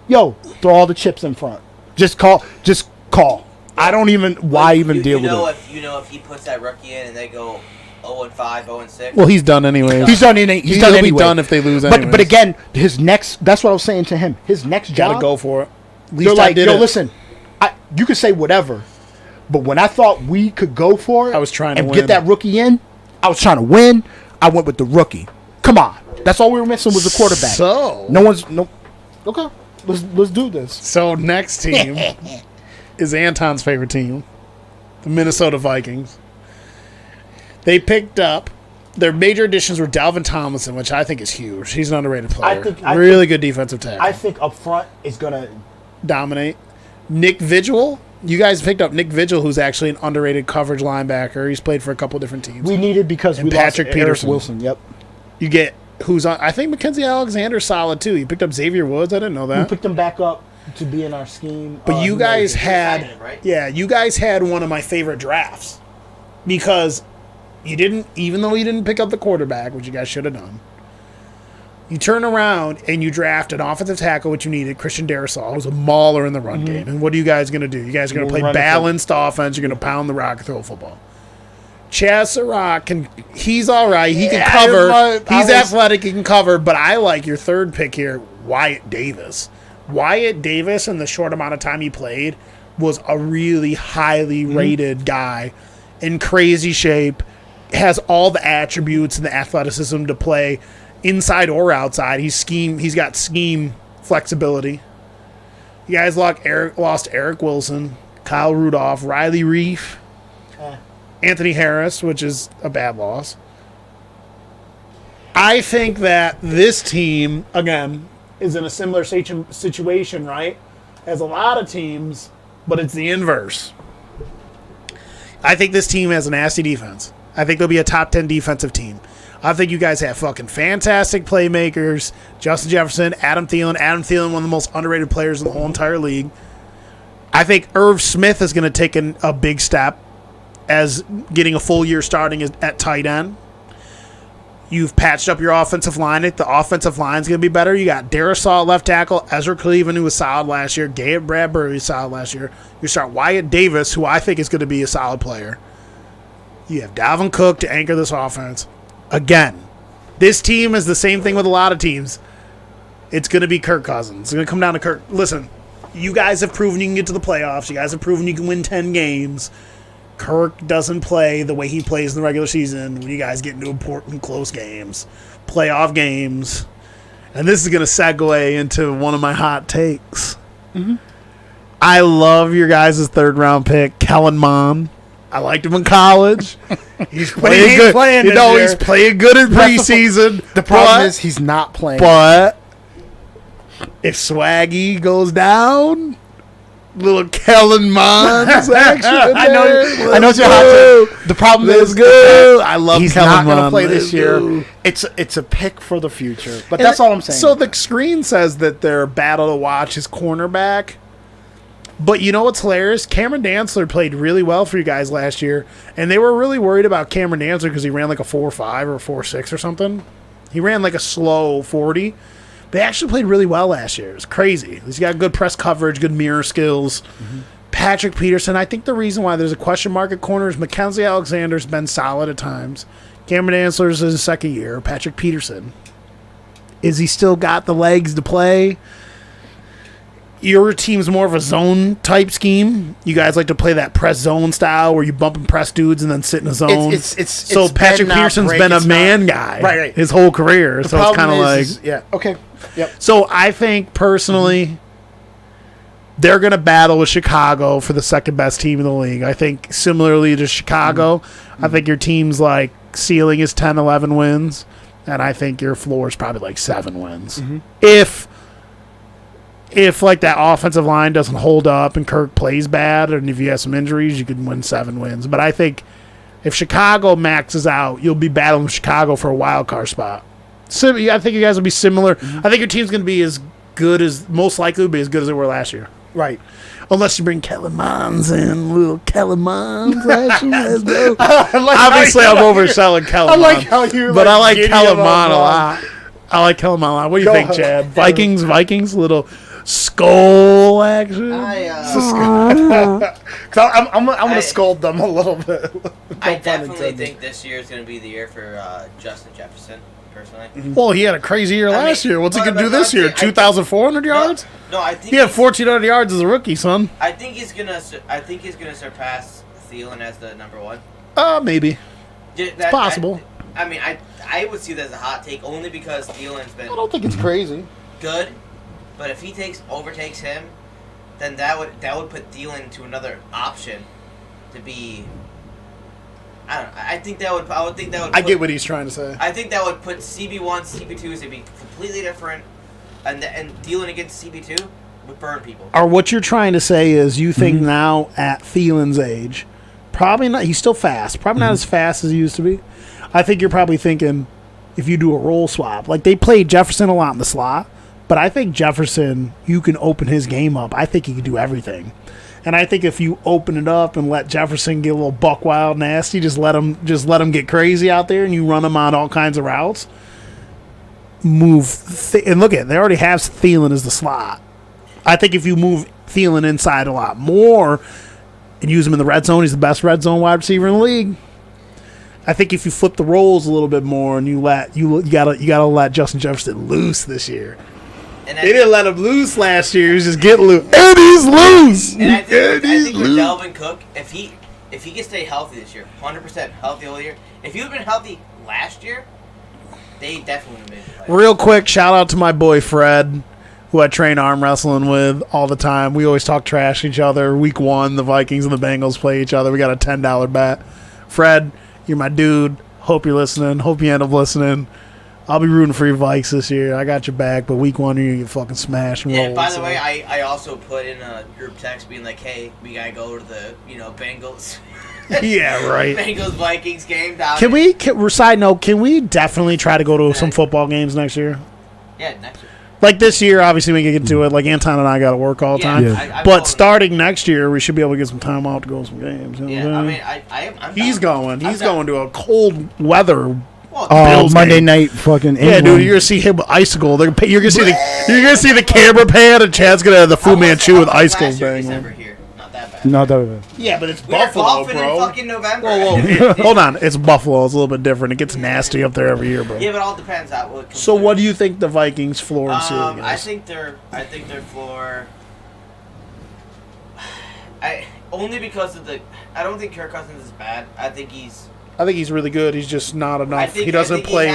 Yo, throw all the chips in front. Just call. I don't even. Why even deal with it? If he puts that rookie in and they go 0-5, 0-6. Well, he's done anyway. He's done. He'll He'll anyway. be done if they lose. But again, his next. That's what I was saying to him. His next job. Gotta go for it. At They're least like, I did yo, it. listen. You could say whatever, but when I thought we could go for it, I was trying to and win. get that rookie in. I was trying to win. I went with the rookie. Come on, that's all we were missing was a quarterback. So Okay, let's do this. So next team is Anton's favorite team, the Minnesota Vikings. They picked up their major additions were Dalvin Tomlinson, which I think is huge. He's an underrated player. I really good defensive tackle. I think up front is gonna dominate. Nick Vigil. You guys picked up Nick Vigil, who's actually an underrated coverage linebacker. He's played for a couple different teams. we needed because And we Patrick lost Eric Peterson. Wilson. Yep, You get who's on. I think Mackenzie Alexander's solid too. You picked up Xavier Woods. I didn't know we that. picked him back up to be in our scheme. But you guys had, Simon, right? yeah, you guys had one of my favorite drafts because you didn't, even though you didn't pick up the quarterback, which you guys should have done. You turn around and you draft an offensive tackle, which you needed, Christian Darrisaw, who's a mauler in the run game. And what are you guys going to do? You guys are going to We'll play run it balanced offense. You're going to pound the rock and throw a football. Chaz Surratt he's all right. He can cover. He's athletic. He can cover. But I like your third pick here, Wyatt Davis. Wyatt Davis, in the short amount of time he played, was a really highly rated guy in crazy shape, has all the attributes and the athleticism to play inside or outside. He's got scheme flexibility. You guys lost Eric Wilson, Kyle Rudolph, Riley Reif, Anthony Harris, which is a bad loss. I think that this team, again, is in a similar situation, right? As a lot of teams, but it's the inverse. I think this team has a nasty defense. I think they'll be a top 10 defensive team. I think you guys have fucking fantastic playmakers. Justin Jefferson, Adam Thielen. Adam Thielen, one of the most underrated players in the whole entire league. I think Irv Smith is going to take a big step as getting a full year starting at tight end. You've patched up your offensive line. The offensive line is going to be better. You got Darrisaw at left tackle, Ezra Cleveland, who was solid last year, Gabe Bradbury, who was solid last year. You start Wyatt Davis, who I think is going to be a solid player. You have Dalvin Cook to anchor this offense. Again, this team is the same thing with a lot of teams. It's going to be Kirk Cousins. It's going to come down to Kirk. Listen, you guys have proven you can get to the playoffs. You guys have proven you can win 10 games. Kirk doesn't play the way he plays in the regular season when you guys get into important close games, playoff games. And this is going to segue into one of my hot takes. Mm-hmm. I love your guys' third-round pick, Kellen Mond. I liked him in college. He's playing good. He's playing good in preseason. The problem is he's not playing. But if Swaggy goes down, little Kellen Mond's action. I know it's your hot take. The problem is good. I love he's Kellen not going to Mond. play this year. It's a pick for the future. But that's all I'm saying. So the screen says that their battle to watch is cornerback. But you know what's hilarious? Cameron Dantzler played really well for you guys last year, and they were really worried about Cameron Dantzler because he ran like a 4.5 or a 4.6 or something. He ran like a slow 40. They actually played really well last year. It was crazy. He's got good press coverage, good mirror skills. Mm-hmm. Patrick Peterson, I think the reason why there's a question mark at corner is Mackenzie Alexander's been solid at times. Cameron Dantzler's in his second year. Patrick Peterson. Is he still got the legs to play? Your team's more of a zone type scheme. You guys like to play that press zone style where you bump and press dudes and then sit in a zone. So Patrick Peterson's been a man guy right. his whole career. So it's kind of like... Yeah, okay. Yep. So I think, personally, they're going to battle with Chicago for the second best team in the league. I think, similarly to Chicago, I think your team's like ceiling is 10, 11 wins, and I think your floor is probably like 7 wins. Mm-hmm. If like that offensive line doesn't hold up and Kirk plays bad, and if you have some injuries, you can win 7 wins. But I think if Chicago maxes out, you'll be battling Chicago for a wild card spot. So I think you guys will be similar. Mm-hmm. I think your team's going to be as good as, most likely will be as good as they were last year. Right. Unless you bring Kellen Monds in, little Kellen Monds. Let's go. Obviously, I'm overselling Kellen Mond. I like how you. But I like Kellen Mond a lot. I like Kellen Mond a lot. What do you think, Chad? Vikings, little. skull action. I'm gonna scold them a little bit. I definitely think this year is going to be the year for Justin Jefferson, personally. Well, he had a crazy year last year. What's he gonna do this year? 2,400 yards? No, I think he had 1,400 yards as a rookie, son. I think he's gonna surpass Thielen as the number one. Maybe. It's possible. I would see that as a hot take only because Thielen's been. I don't think it's crazy. Good, but if he overtakes him, then that would put Thielen to another option to be. I don't know. I would think that would. I get what he's trying to say. I think that would put CB1, CB2s to be completely different, and Thielen against CB2 would burn people. Or what you're trying to say is you think now at Thielen's age, probably not. He's still fast. Probably not as fast as he used to be. I think you're probably thinking if you do a role swap, like they played Jefferson a lot in the slot, but I think Jefferson, you can open his game up. I think he can do everything. And I think if you open it up and let Jefferson get a little buck wild nasty, just let him get crazy out there, and you run him on all kinds of routes. And look at it, they already have Thielen as the slot. I think if you move Thielen inside a lot more and use him in the red zone, he's the best red zone wide receiver in the league. I think if you flip the roles a little bit more and you gotta let Justin Jefferson loose this year. They didn't let him loose last year. He was just getting loose. And he's loose. And I think with Dalvin Cook, if he can stay healthy this year, 100% healthy all year. If he would have been healthy last year, they definitely would have made the playoffs. Real quick, shout out to my boy Fred, who I train arm wrestling with all the time. We always talk trash to each other. Week 1, the Vikings and the Bengals play each other. We got a $10 bet. Fred, you're my dude. Hope you're listening. Hope you end up listening. I'll be rooting for your Vikes this year. I got your back, but week 1 you're going to get fucking smashed and rolled. Yeah, by the way, I also put in a group text being like, hey, we got to go to the, Bengals. Yeah, right. Bengals-Vikings game down. Side note, can we definitely try to go to some football games next year? Yeah, next year. Like this year, obviously we can get to it. Like Anton and I got to work all the time. Yeah. But starting next year, we should be able to get some time out to go to some games. You know what I'm He's down. going to a cold weather. Monday game. night fucking. Yeah, England. dude, you're gonna see him with icicle. You're gonna see the camera pan, and Chad's gonna have the Fu Manchu with icicles bang. Not that bad. Not that bad. Yeah, but it's We're Buffalo, golfing bro. in fucking November. Whoa. Hold on, it's Buffalo. It's a little bit different. It gets nasty up there every year, bro. Yeah, but it all depends on what. So, what do you think the Vikings' floor and ceiling is? I think their floor. Only because of I don't think Kirk Cousins is bad. I think he's really good. He's just not enough. He doesn't play.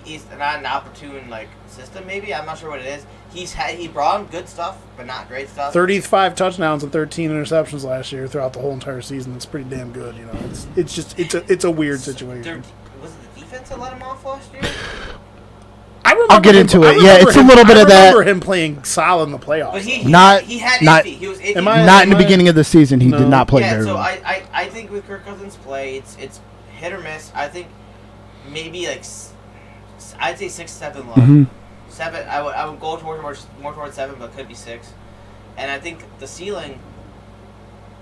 He's not an opportune system. Maybe I'm not sure what it is. He brought him good stuff, but not great stuff. 35 touchdowns and 13 interceptions last year throughout the whole entire season. That's pretty damn good. It's a weird situation. Was it the defense that let him off last year? I'll get into it. Yeah, it's a little bit of that. I remember him playing solid in the playoffs. But he had not, iffy. He was iffy. Not in the beginning of the season. He did not play very well. I think with Kirk Cousins' play, it's hit or miss. I think maybe I'd say 6, 7 low. Mm-hmm. 7. I would go more towards 7, but could be 6. And I think the ceiling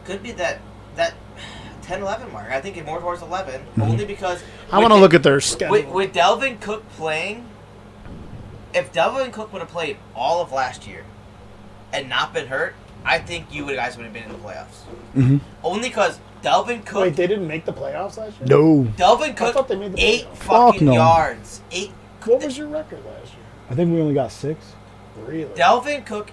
could be that 10-11 mark. I think more towards 11, only because I want to look at their schedule. With Dalvin Cook playing. If Dalvin Cook would have played all of last year and not been hurt, I think you guys would have been in the playoffs. Mm-hmm. Only because Dalvin Cook. Wait, they didn't make the playoffs last year? No. Dalvin Cook, I thought they made the 8 playoffs. fucking yards. 8. What was your record last year? I think we only got 6. Really? Dalvin Cook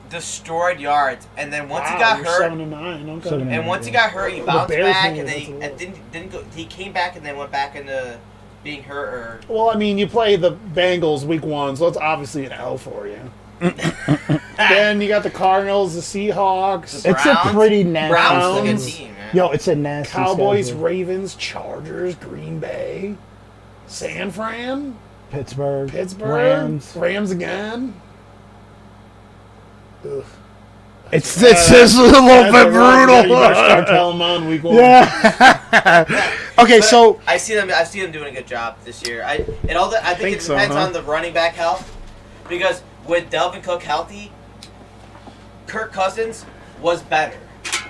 destroyed yards, and then once he got hurt, 7-9. Okay. 7-9. and once he got hurt, he bounced Bears back, made and it, then he didn't go. He came back and then went back into being hurt. Well, I mean, you play the Bengals week 1, so it's obviously an L for you. Then you got the Cardinals, the Seahawks, The It's a pretty nasty. Browns, a good Browns. team, man. Yo, it's a nasty. Cowboys, schedule. Ravens, Chargers, Green Bay, San Fran, Pittsburgh, Rams again. Ugh. It's a little bit brutal. You better start telling them on week 1. Yeah. Okay, But so I see them doing a good job this year. I think it depends on the running back health, because with Dalvin Cook healthy, Kirk Cousins was better.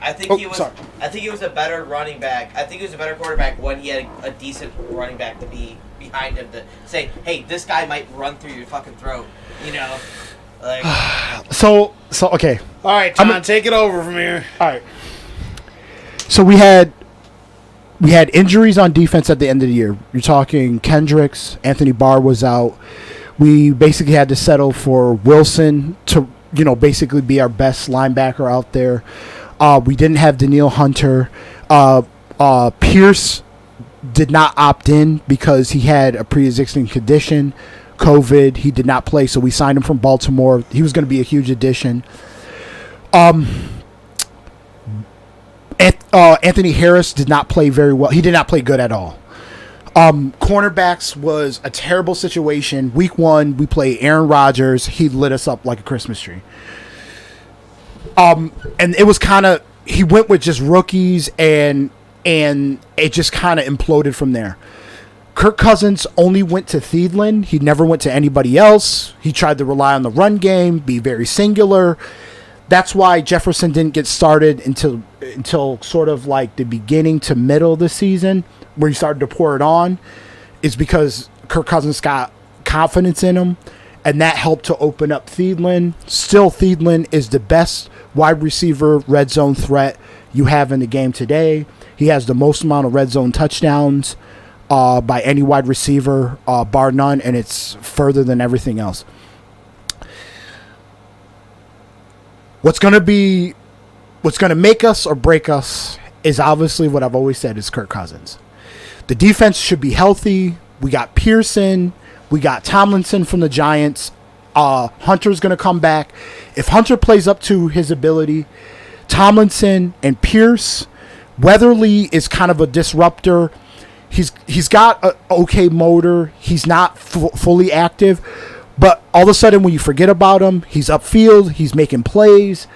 I think he was a better running back. I think he was a better quarterback when he had a decent running back to be behind him to say, hey, this guy might run through your fucking throat. So okay. All right, John, take it over from here. All right. So we had injuries on defense at the end of the year. You're talking Kendricks, Anthony Barr was out. We basically had to settle for Wilson to, basically be our best linebacker out there. We didn't have Daniil Hunter. Pierce did not opt in because he had a pre-existing condition, COVID. He did not play, so we signed him from Baltimore. He was going to be a huge addition. Anthony Harris did not play very well. He did not play good at all. Cornerbacks was a terrible situation. Week 1, we play Aaron Rodgers. He lit us up like a Christmas tree. And it was kind of, he went with just rookies, and it just kind of imploded from there. Kirk Cousins only went to Thielen. He never went to anybody else. He tried to rely on the run game, be very singular. That's why Jefferson didn't get started until sort of like the beginning to middle of the season, where he started to pour it on, is because Kirk Cousins got confidence in him, and that helped to open up Thielen. Still, Thielen is the best wide receiver red zone threat you have in the game today. He has the most amount of red zone touchdowns by any wide receiver, bar none, and it's further than everything else. What's going to make us or break us is obviously what I've always said is Kirk Cousins. The defense should be healthy. We got Pearson. We got Tomlinson from the Giants. Hunter's going to come back. If Hunter plays up to his ability, Tomlinson and Pierce, Weatherly is kind of a disruptor. He's got an okay motor. He's not fully active. But all of a sudden, when you forget about him, he's upfield. He's making plays.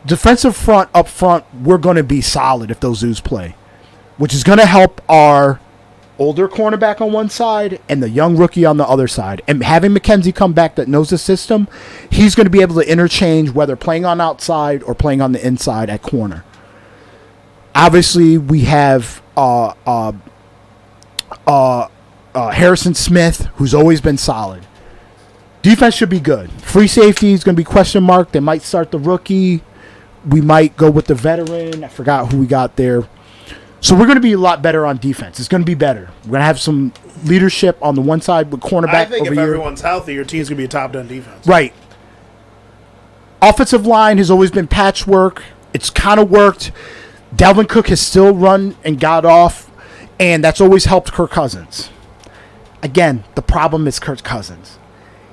Defensive front, up front, we're going to be solid if those dudes play, which is going to help our older cornerback on one side and the young rookie on the other side. And having McKenzie come back that knows the system, he's going to be able to interchange whether playing on outside or playing on the inside at corner. Obviously, we have Harrison Smith, who's always been solid. Defense should be good. Free safety is going to be question mark. They might start the rookie. We might go with the veteran. I forgot who we got there. So we're going to be a lot better on defense. It's going to be better. We're going to have some leadership on the one side with cornerback I think over if here. everyone's healthy, your team's going to be a top-10 defense. Right. Offensive line has always been patchwork. It's kind of worked. Dalvin Cook has still run and got off, and that's always helped Kirk Cousins. Again, the problem is Kirk Cousins.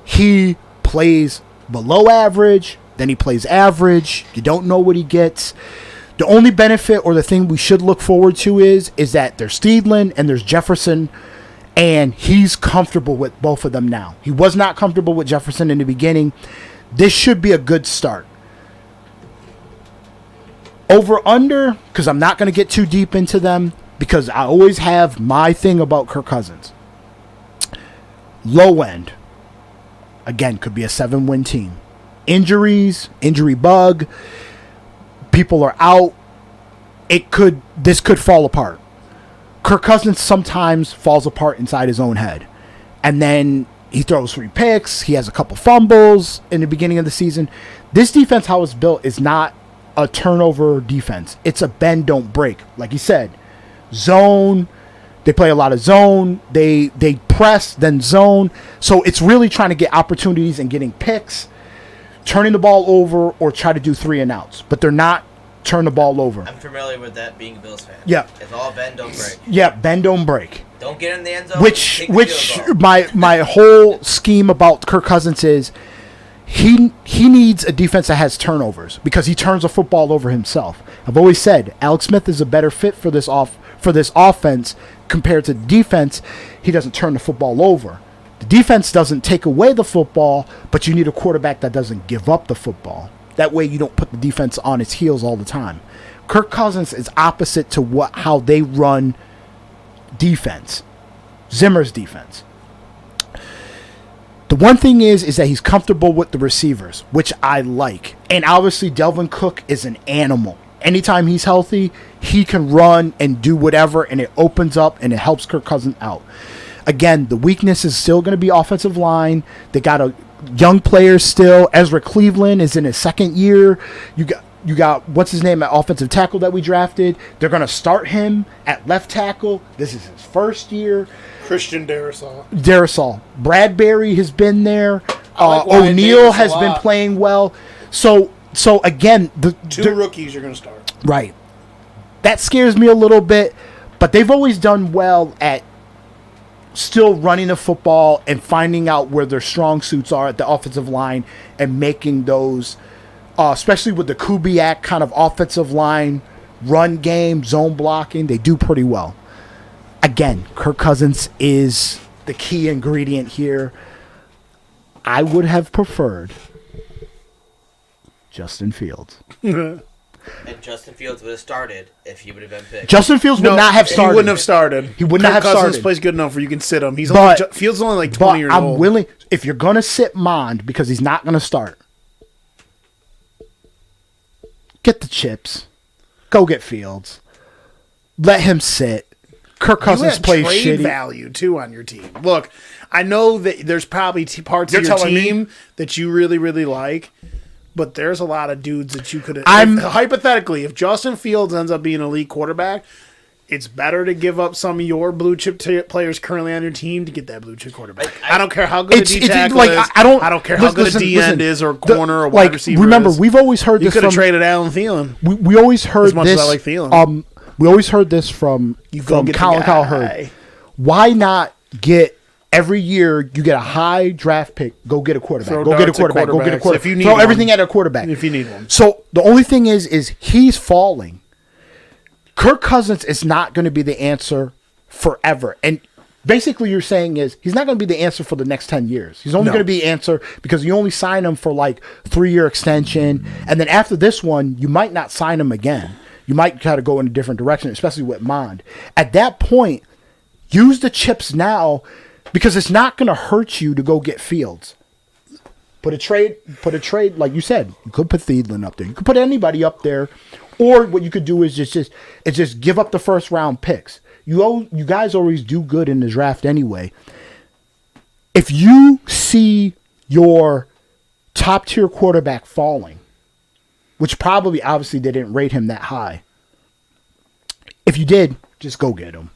He plays below average, then he plays average. You don't know what he gets. The only benefit or the thing we should look forward to is that there's Thielen and there's Jefferson, and he's comfortable with both of them now. He was not comfortable with Jefferson in the beginning. This should be a good start. Over under, because I'm not going to get too deep into them, because I always have my thing about Kirk Cousins. Low end. Again, could be a 7-win team. Injuries, injury bug, people are out. This could fall apart. Kirk Cousins sometimes falls apart inside his own head. And then he throws 3 picks. He has a couple fumbles in the beginning of the season. This defense, how it's built, is not a turnover defense. It's a bend, don't break. Like you said, zone. They play a lot of zone. They press, then zone. So it's really trying to get opportunities and getting picks, turning the ball over, or try to do 3 and outs. But they're not turn the ball over. I'm familiar with that being a Bills fan. Yeah. It's all bend, don't break. Yeah, bend, don't break. Don't get in the end zone. Which field goal. my whole scheme about Kirk Cousins is he needs a defense that has turnovers because he turns the football over himself. I've always said Alex Smith is a better fit for this offense compared to the defense. He doesn't turn the football over. The defense doesn't take away the football, but you need a quarterback that doesn't give up the football. That way you don't put the defense on its heels all the time. Kirk Cousins is opposite to how they run defense. Zimmer's defense. The one thing is that he's comfortable with the receivers, which I like. And obviously Dalvin Cook is an animal. Anytime he's healthy, he can run and do whatever, and it opens up and it helps Kirk Cousins out. Again, the weakness is still going to be offensive line. They got to young players still. Ezra Cleveland is in his second year. You got what's his name at offensive tackle that we drafted. They're going to start him at left tackle. This is his first year. Christian Darrisaw. Bradbury has been there. like Wyatt O'Neal Davis a has been lot. playing well. So again, Two rookies you're going to start. right. That scares me a little bit, but they've always done well at still running the football and finding out where their strong suits are at the offensive line and making those, especially with the Kubiak kind of offensive line, run game, zone blocking, they do pretty well. Again, Kirk Cousins is the key ingredient here. I would have preferred Justin Fields. And Justin Fields would have started if he would have been picked. Justin Fields would not have started. He wouldn't have started. He would not have Cousins started. plays good enough where you can sit him. Fields is only like 20 But years I'm old. willing, if you're going to sit Mond because he's not going to start, get the chips. Go get Fields. Let him sit. Kirk Cousins plays trade shitty. value too on your team. Look, I know that there's probably parts You're of your telling me? team that you really, really like, but there's a lot of dudes that you could. Hypothetically, if Justin Fields ends up being an elite quarterback, it's better to give up some of your blue chip players currently on your team to get that blue chip quarterback. I don't care how good a D tackle like, is. I don't care how good a D end is or corner or wide receiver. Remember, is. we've always heard You this could have from. traded Allen Thielen. We always heard As much this. as I like Thielen. We always heard this from go get the Colin guy. Cowherd. Why not get every year you get a high draft pick? Go get a quarterback. Throw Go get a darts at quarterback. Go get a quarterbacks quarterback. if you need Throw one. everything at a quarterback If you need one. So the only thing is he's falling. Kirk Cousins is not going to be the answer forever. And basically you're saying is he's not going to be the answer for the next 10 years. He's only No. going to be the answer because you only sign him for like 3-year extension. And then after this one, you might not sign him again. You might try to go in a different direction, especially with Mond. At that point, use the chips now because it's not going to hurt you to go get Fields. Put a trade, like you said. You could put Thielen up there. You could put anybody up there. Or what you could do is just give up the first round picks. You guys always do good in the draft anyway. If you see your top tier quarterback falling, which probably obviously they didn't rate him that high. If you did, just go get him.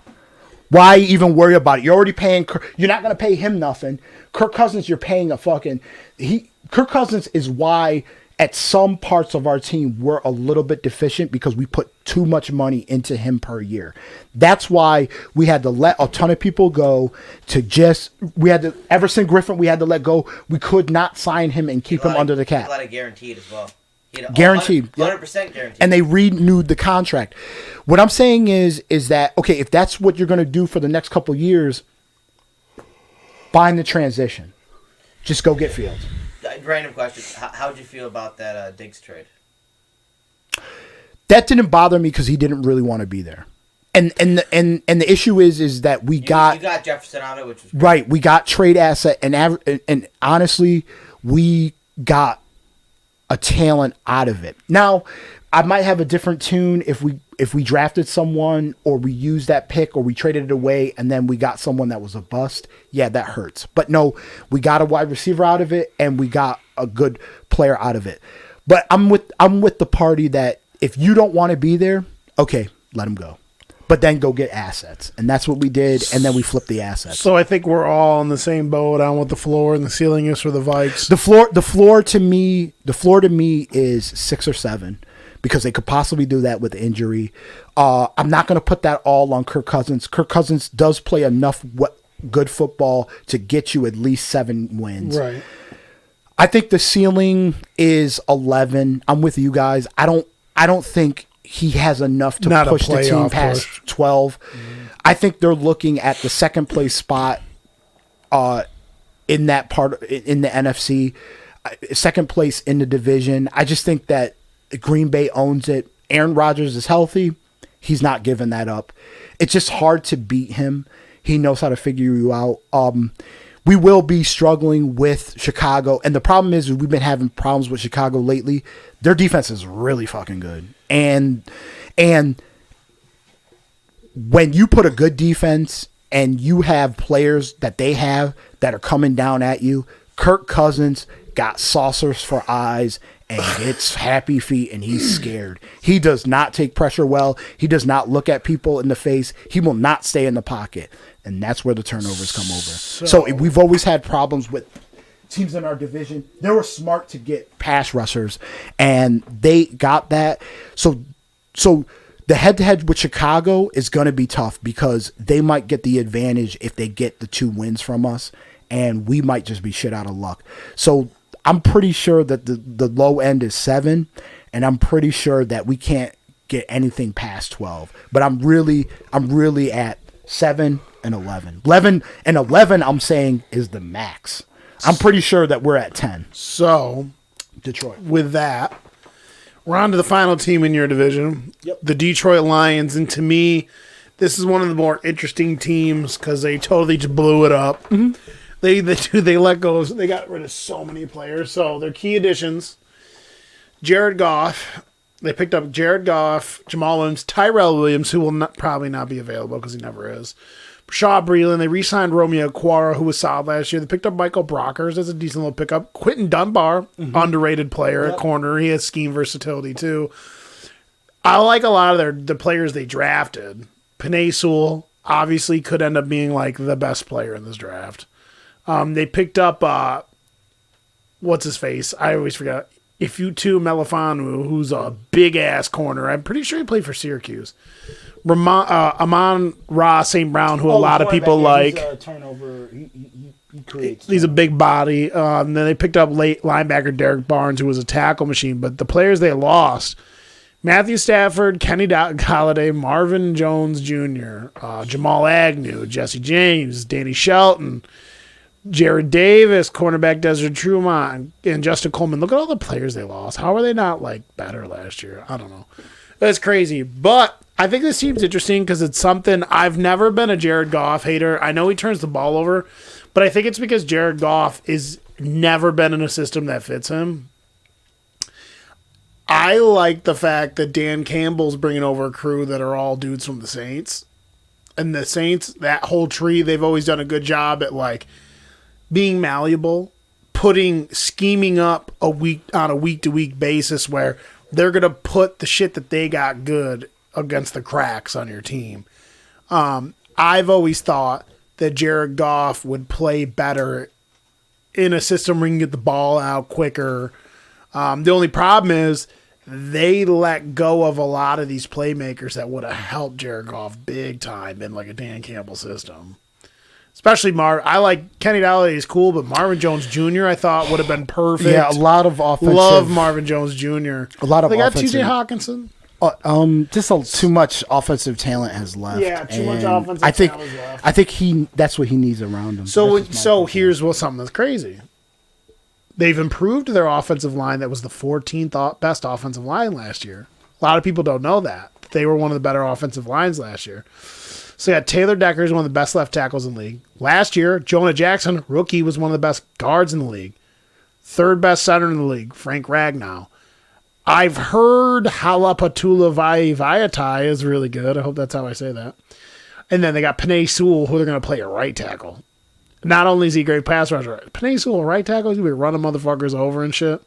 Why even worry about it? You're already paying. You're not going to pay him nothing. Kirk Cousins, you're paying a fucking. Kirk Cousins is why at some parts of our team we're a little bit deficient because we put too much money into him per year. That's why we had to let a ton of people go. Everson Griffin, we had to let go. We could not sign him and keep him under the cap. A lot of guaranteed as well. Guaranteed. 100% guaranteed. And they renewed the contract. What I'm saying is that, okay, if that's what you're going to do for the next couple of years, bind the transition. Just go get Fields. Random question. How would you feel about that Diggs trade? That didn't bother me because he didn't really want to be there. And the issue is that you got Jefferson out of it, which was right. We got trade asset, and honestly, we got a talent out of it. Now, I might have a different tune if we drafted someone or we used that pick or we traded it away and then we got someone that was a bust. Yeah, that hurts. But no, we got a wide receiver out of it and we got a good player out of it. But I'm with the party that if you don't want to be there, okay, let him go. But then go get assets. And that's what we did, and then we flipped the assets. So I think we're all on the same boat on what the floor and the ceiling is for the Vikes. The floor to me is 6 or 7 because they could possibly do that with injury. I'm not going to put that all on Kirk Cousins. Kirk Cousins does play enough good football to get you at least 7 wins. Right. I think the ceiling is 11. I'm with you guys. I don't think he has enough to Not a push the team playoff past push. 12. I think they're looking at the second place spot in that part in the NFC, second place in the division. I just think that Green Bay owns it. Aaron Rodgers is healthy. He's not giving that up. It's just hard to beat him. He knows how to figure you out. We will be struggling with Chicago. And the problem is we've been having problems with Chicago lately. Their defense is really fucking good. And when you put a good defense and you have players that they have that are coming down at you, Kirk Cousins got saucers for eyes and gets happy feet, and he's scared. He does not take pressure well. He does not look at people in the face. He will not stay in the pocket, and that's where the turnovers come over. So we've always had problems with teams in our division. They were smart to get pass rushers, and they got that. So the head-to-head with Chicago is going to be tough because they might get the advantage if they get the 2 wins from us, and we might just be shit out of luck. So I'm pretty sure that the low end is 7, and I'm pretty sure that we can't get anything past 12. But I'm really at 7 and 11. 11 I'm saying is the max. I'm pretty sure that we're at 10. So, Detroit. With that, we're on to the final team in your division, the Detroit Lions. And to me, this is one of the more interesting teams because they totally just blew it up. Mm-hmm. They let go. They got rid of so many players. So their key additions: Jared Goff. They picked up Jared Goff, Jamal Williams, Tyrell Williams, who will probably not be available because he never is. Shaw Breeland. They re-signed Romeo Quara, who was solid last year. They picked up Michael Brockers. That's a decent little pickup. Quentin Dunbar, underrated player at corner. He has scheme versatility too. I like a lot of the players they drafted. Penei Sewell obviously could end up being like the best player in this draft. They picked up what's his face? I always forget. Ifutu Melifanu, who's a big ass corner. I'm pretty sure he played for Syracuse. Amon-Ra St. Brown, who a lot of people like. He's turnover. He creates. He's a big body. Then they picked up late linebacker Derek Barnes, who was a tackle machine. But the players they lost: Matthew Stafford, Kenny Galladay, Marvin Jones Jr., Jamal Agnew, Jesse James, Danny Shelton, Jared Davis, cornerback Desert Trumont, and Justin Coleman. Look at all the players they lost. How are they not like better last year? I don't know. That's crazy. But I think this team's interesting because it's something. I've never been a Jared Goff hater. I know he turns the ball over, but I think it's because Jared Goff is never been in a system that fits him. I like the fact that Dan Campbell's bringing over a crew that are all dudes from the Saints. And the Saints, that whole tree, they've always done a good job at like being malleable, scheming up on a week-to-week basis where they're going to put the shit that they got good against the cracks on your team. I've always thought that Jared Goff would play better in a system where you can get the ball out quicker. The only problem is they let go of a lot of these playmakers that would have helped Jared Goff big time in like a Dan Campbell system. Especially I like Kenny Galladay is cool, but Marvin Jones Jr. I thought would have been perfect. Yeah, a lot of offensive. Love Marvin Jones Jr. A lot of they got offensive. T.J. Hawkinson. Too much offensive talent has left. Yeah, too much offensive talent has left. I think that's what he needs around him. So here's something that's crazy. They've improved their offensive line. That was the 14th best offensive line last year. A lot of people don't know that. They were one of the better offensive lines last year. So yeah, Taylor Decker is one of the best left tackles in the league. Last year, Jonah Jackson, rookie, was one of the best guards in the league. Third best center in the league, Frank Ragnow. I've heard Halapatula Vaitai is really good. I hope that's how I say that. And then they got Penei Sewell, who they're going to play a right tackle. Not only is he a great pass rusher, Penei Sewell, right tackle, he's going to be running motherfuckers over and shit.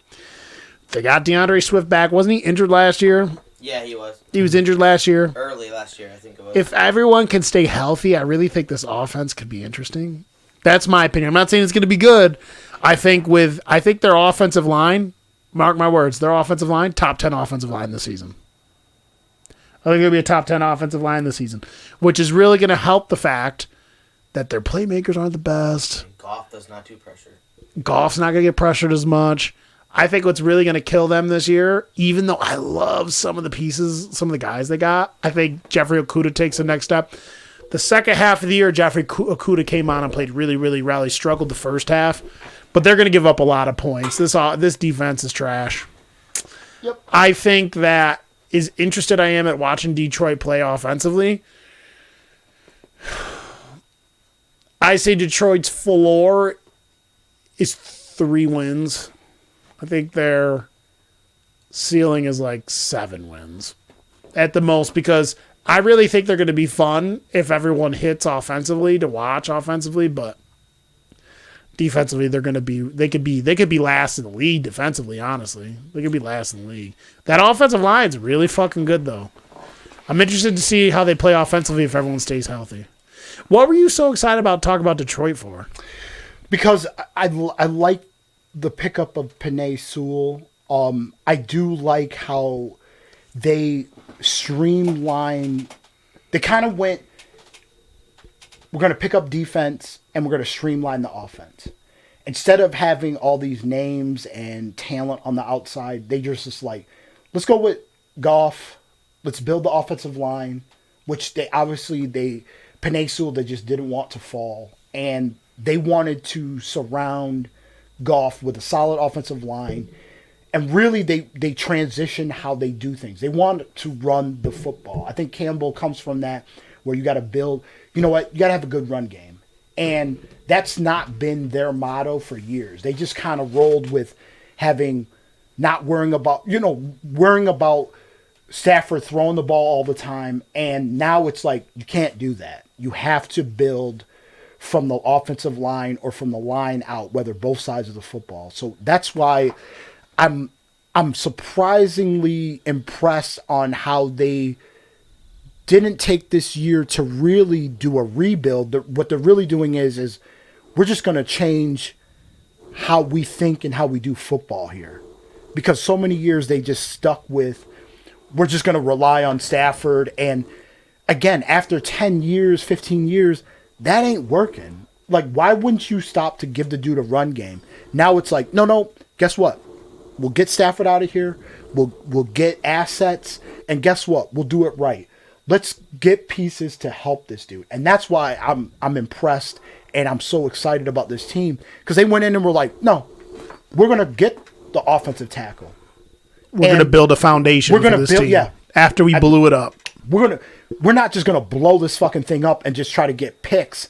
They got DeAndre Swift back. Wasn't he injured last year? Yeah, he was. He was injured last year. Early last year, I think it was. If everyone can stay healthy, I really think this offense could be interesting. That's my opinion. I'm not saying it's going to be good. I think their offensive line, mark my words, their offensive line, top 10 offensive line this season. I think it'll be a top 10 offensive line this season, which is really going to help the fact that their playmakers aren't the best. And Goff does not do pressure. Goff's not going to get pressured as much. I think what's really going to kill them this year, even though I love some of the pieces, some of the guys they got, I think Jeffrey Okudah takes the next step. The second half of the year, Jeffrey Okudah came on and played really, really well. He struggled the first half, but they're going to give up a lot of points. This defense is trash. Yep. I think that as interested I am at watching Detroit play offensively, I say Detroit's floor is 3 wins. I think their ceiling is like 7 wins at the most because I really think they're going to be fun if everyone hits offensively to watch offensively, but defensively, they could be last in the league defensively. Honestly, they could be last in the league. That offensive line's really fucking good though. I'm interested to see how they play offensively if everyone stays healthy. What were you so excited about talking about Detroit for? Because I like the pickup of Penei Sewell. I do like how they streamline. They kind of went, we're going to pick up defense and we're going to streamline the offense. Instead of having all these names and talent on the outside, they just like, let's go with Goff. Let's build the offensive line, which Penei Sewell, they just didn't want to fall. And they wanted to surround Goff with a solid offensive line. And really, they transition how they do things. They want to run the football. I think Campbell comes from that, where you got to build, you know what, you got to have a good run game. And that's not been their motto for years. They just kind of rolled with worrying about Stafford throwing the ball all the time. And now it's like, you can't do that. You have to build from the offensive line or from the line out, whether both sides of the football. So that's why I'm surprisingly impressed on how they didn't take this year to really do a rebuild. What they're really doing is we're just going to change how we think and how we do football here. Because so many years they just stuck with, we're just going to rely on Stafford. And again, after 10 years, 15 years, that ain't working. Like, why wouldn't you stop to give the dude a run game? Now it's like, no, guess what? We'll get Stafford out of here. We'll get assets. And guess what? We'll do it right. Let's get pieces to help this dude. And that's why I'm impressed and I'm so excited about this team. Because they went in and were like, no, we're going to get the offensive tackle. We're going to build a foundation for this team. Yeah. After we blew it up. We're not just going to blow this fucking thing up and just try to get picks.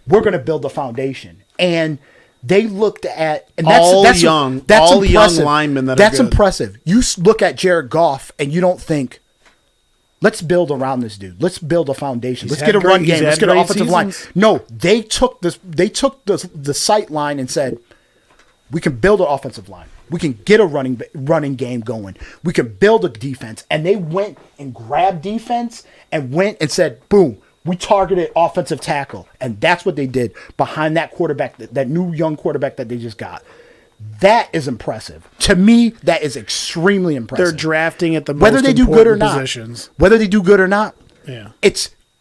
We're going to build a foundation. And they looked at, and that's young linemen that's impressive. You look at Jared Goff and you don't think, let's build around this dude. Let's build a foundation. Let's get a run game. Let's get an offensive line. No, they took the sight line and said, we can build an offensive line. We can get a running game going. We can build a defense. And they went and grabbed defense and went and said, boom, we targeted offensive tackle. And that's what they did behind that quarterback, that new young quarterback that they just got. That is impressive. To me, that is extremely impressive. They're drafting at the most important positions. Whether they do good or not, yeah.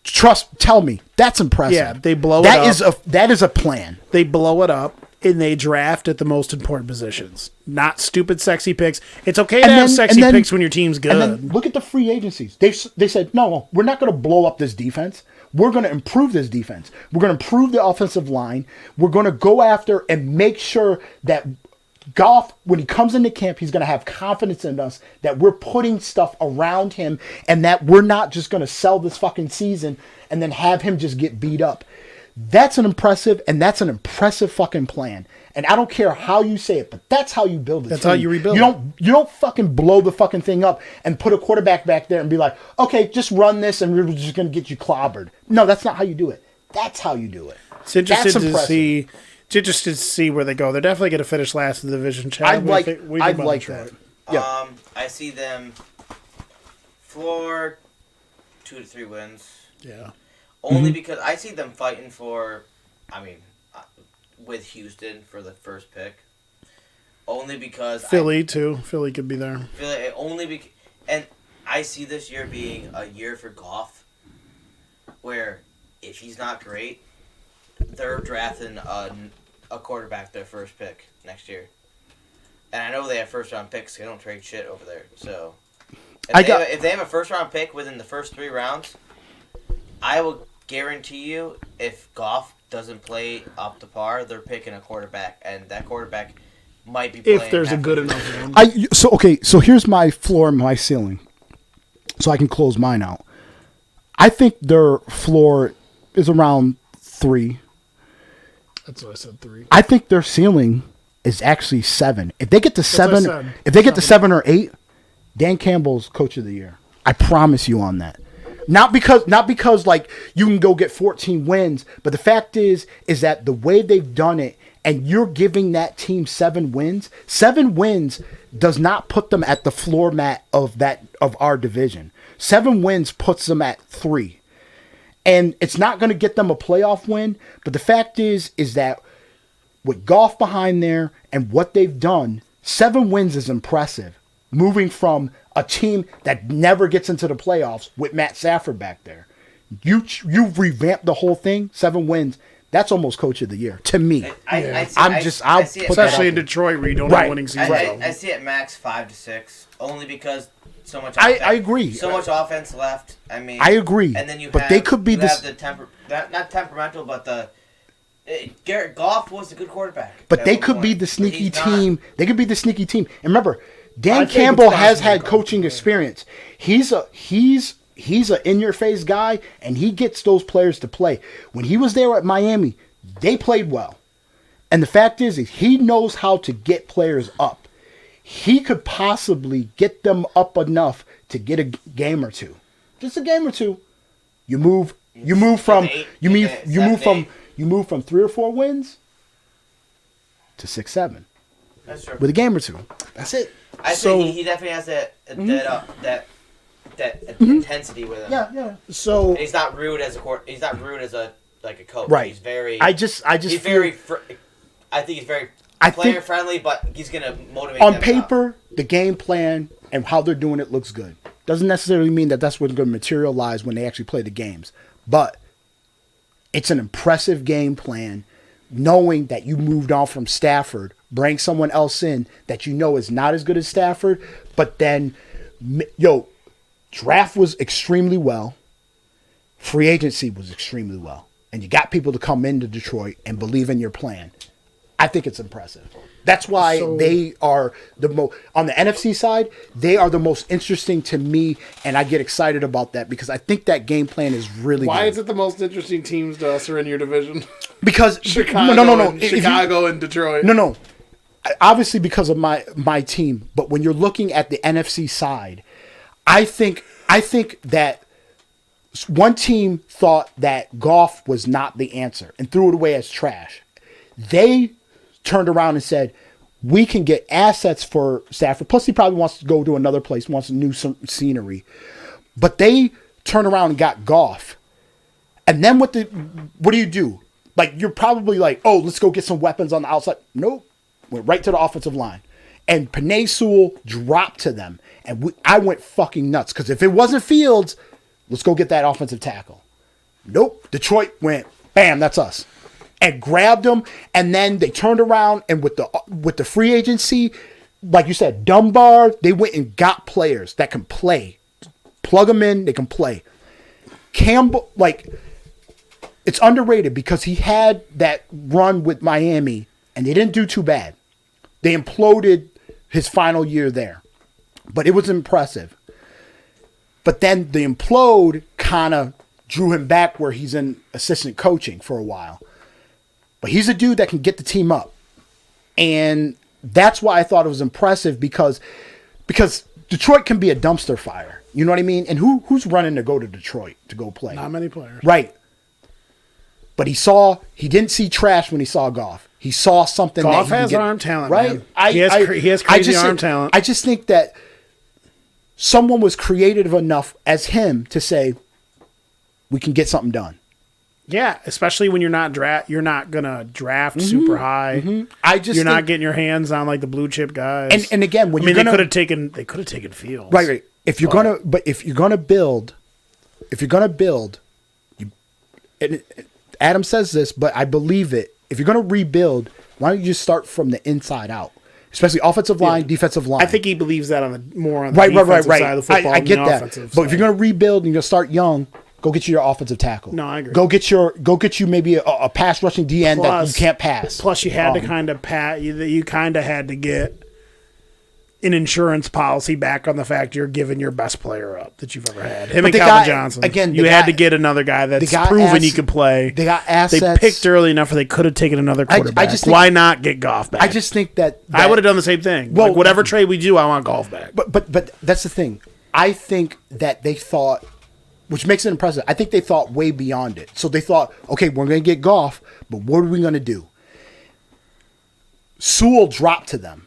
Tell me, that's impressive. Yeah, they blow it up. That is a plan. They blow it up. And they draft at the most important positions. Not stupid, sexy picks. It's okay to have sexy picks when your team's good. And then look at the free agencies. They said, no, we're not going to blow up this defense. We're going to improve this defense. We're going to improve the offensive line. We're going to go after and make sure that Goff, when he comes into camp, he's going to have confidence in us that we're putting stuff around him and that we're not just going to sell this fucking season and then have him just get beat up. That's an impressive fucking plan. And I don't care how you say it, but that's how you build it. That's how you rebuild You don't fucking blow the fucking thing up and put a quarterback back there and be like, okay, just run this and we're just going to get you clobbered. No, that's not how you do it. That's how you do it. It's interesting to see where they go. They're definitely going to finish last in the division. Chad, I'd like that. Yeah. I see them floor 2 to 3 wins. Yeah. Only because I see them fighting with Houston for the first pick. Only because Philly too. Philly could be there. And I see this year being a year for Goff, where if he's not great, they're drafting a quarterback their first pick next year. And I know they have first round picks. They don't trade shit over there. So if they have a first round pick within the first 3 rounds, I will guarantee you, if Goff doesn't play up to par, they're picking a quarterback, and that quarterback might be playing. If there's a good enough one. So here's my floor and my ceiling, so I can close mine out. I think their floor is around 3. That's what I said, 3. I think their ceiling is actually 7. If they get to 7, if they get to 7 or 8, Dan Campbell's coach of the year. I promise you on that. Not because like you can go get 14 wins, but the fact is that the way they've done it and you're giving that team 7 wins. 7 wins does not put them at the floor mat of our division. 7 wins puts them at 3. And it's not going to get them a playoff win, but the fact is that with Goff behind there and what they've done, 7 wins is impressive. Moving from a team that never gets into the playoffs with Matt Stafford back there. You've revamped the whole thing, 7 wins. That's almost coach of the year to me. Especially in Detroit where you don't have winning season. I see it max 5 to 6, only because so much. I agree. So much offense left. I mean, I agree. And then they could be this. Not temperamental, but Garrett Goff was a good quarterback. But they could be the sneaky team. They could be the sneaky team. And remember, Dan Campbell has had coaching experience. He's a in-your-face guy, and he gets those players to play. When he was there at Miami, they played well. And the fact is he knows how to get players up. He could possibly get them up enough to get a game or two. Just a game or two. You move from 3 or 4 wins to 6, 7. That's true. With a game or two. That's it. I think he definitely has that intensity with him. Yeah. So and he's not rude as a coach. Like a coach. Right. He's very. I think he's very player friendly, but he's gonna motivate. On them paper, the game plan and how they're doing it looks good. Doesn't necessarily mean that that's what's going to materialize when they actually play the games, but it's an impressive game plan. Knowing that you moved on from Stafford, bring someone else in that you know is not as good as Stafford, but then, draft was extremely well. Free agency was extremely well. And you got people to come into Detroit and believe in your plan. I think it's impressive. That's why they are the most, on the NFC side, they are the most interesting to me, and I get excited about that because I think that game plan is really good. Why is it the most interesting teams to us are in your division? Because Chicago, no. Chicago and Detroit. No. Obviously because of my team, but when you're looking at the NFC side, I think that one team thought that Goff was not the answer and threw it away as trash. They turned around and said, we can get assets for Stafford. Plus, he probably wants to go to another place, wants new scenery. But they turned around and got Goff. And then what do you do? Like, you're probably like, oh, let's go get some weapons on the outside. Nope. Went right to the offensive line. And Penei Sewell dropped to them. And I went fucking nuts. Because if it wasn't Fields, let's go get that offensive tackle. Nope. Detroit went, bam, that's us. And grabbed them, and then they turned around and with the free agency, like you said, Dunbar, they went and got players that can play. Plug them in, they can play. Campbell, it's underrated because he had that run with Miami, and they didn't do too bad. They imploded his final year there, but it was impressive. But then the implode kind of drew him back where he's in assistant coaching for a while. But he's a dude that can get the team up. And that's why I thought it was impressive because Detroit can be a dumpster fire. You know what I mean? And who's running to go to Detroit to go play? Not many players. Right. But he didn't see trash when he saw Goff. He saw something Goff that he has arm talent, right? Man. He has crazy arm talent. I just think that someone was creative enough as him to say, we can get something done. Yeah, especially when you're not gonna draft super high. Mm-hmm. You're not getting your hands on like the blue chip guys. And again, when they could have taken Fields. Right. If you're gonna build, and Adam says this, but I believe it. If you're gonna rebuild, why don't you just start from the inside out? Especially offensive line, defensive line. I think he believes that on the defensive side of the football. I get that. Offensive but if you're gonna rebuild and you're gonna start young, go get you your offensive tackle. No, I agree. Go get you maybe a pass rushing DN that you can't pass. Plus, you had to kind of you kind of had to get an insurance policy back on the fact you're giving your best player up that you've ever had. Him and Calvin Johnson. Again, you had to get another guy that's proven he could play. They got assets. They picked early enough where they could have taken another quarterback. Why not get Goff back? I just think that I would have done the same thing. Well, whatever trade we do, I want Goff back. But that's the thing. I think that they thought, which makes it impressive, I think they thought way beyond it. So they thought, okay, we're going to get Goff, but what are we going to do? Sewell dropped to them.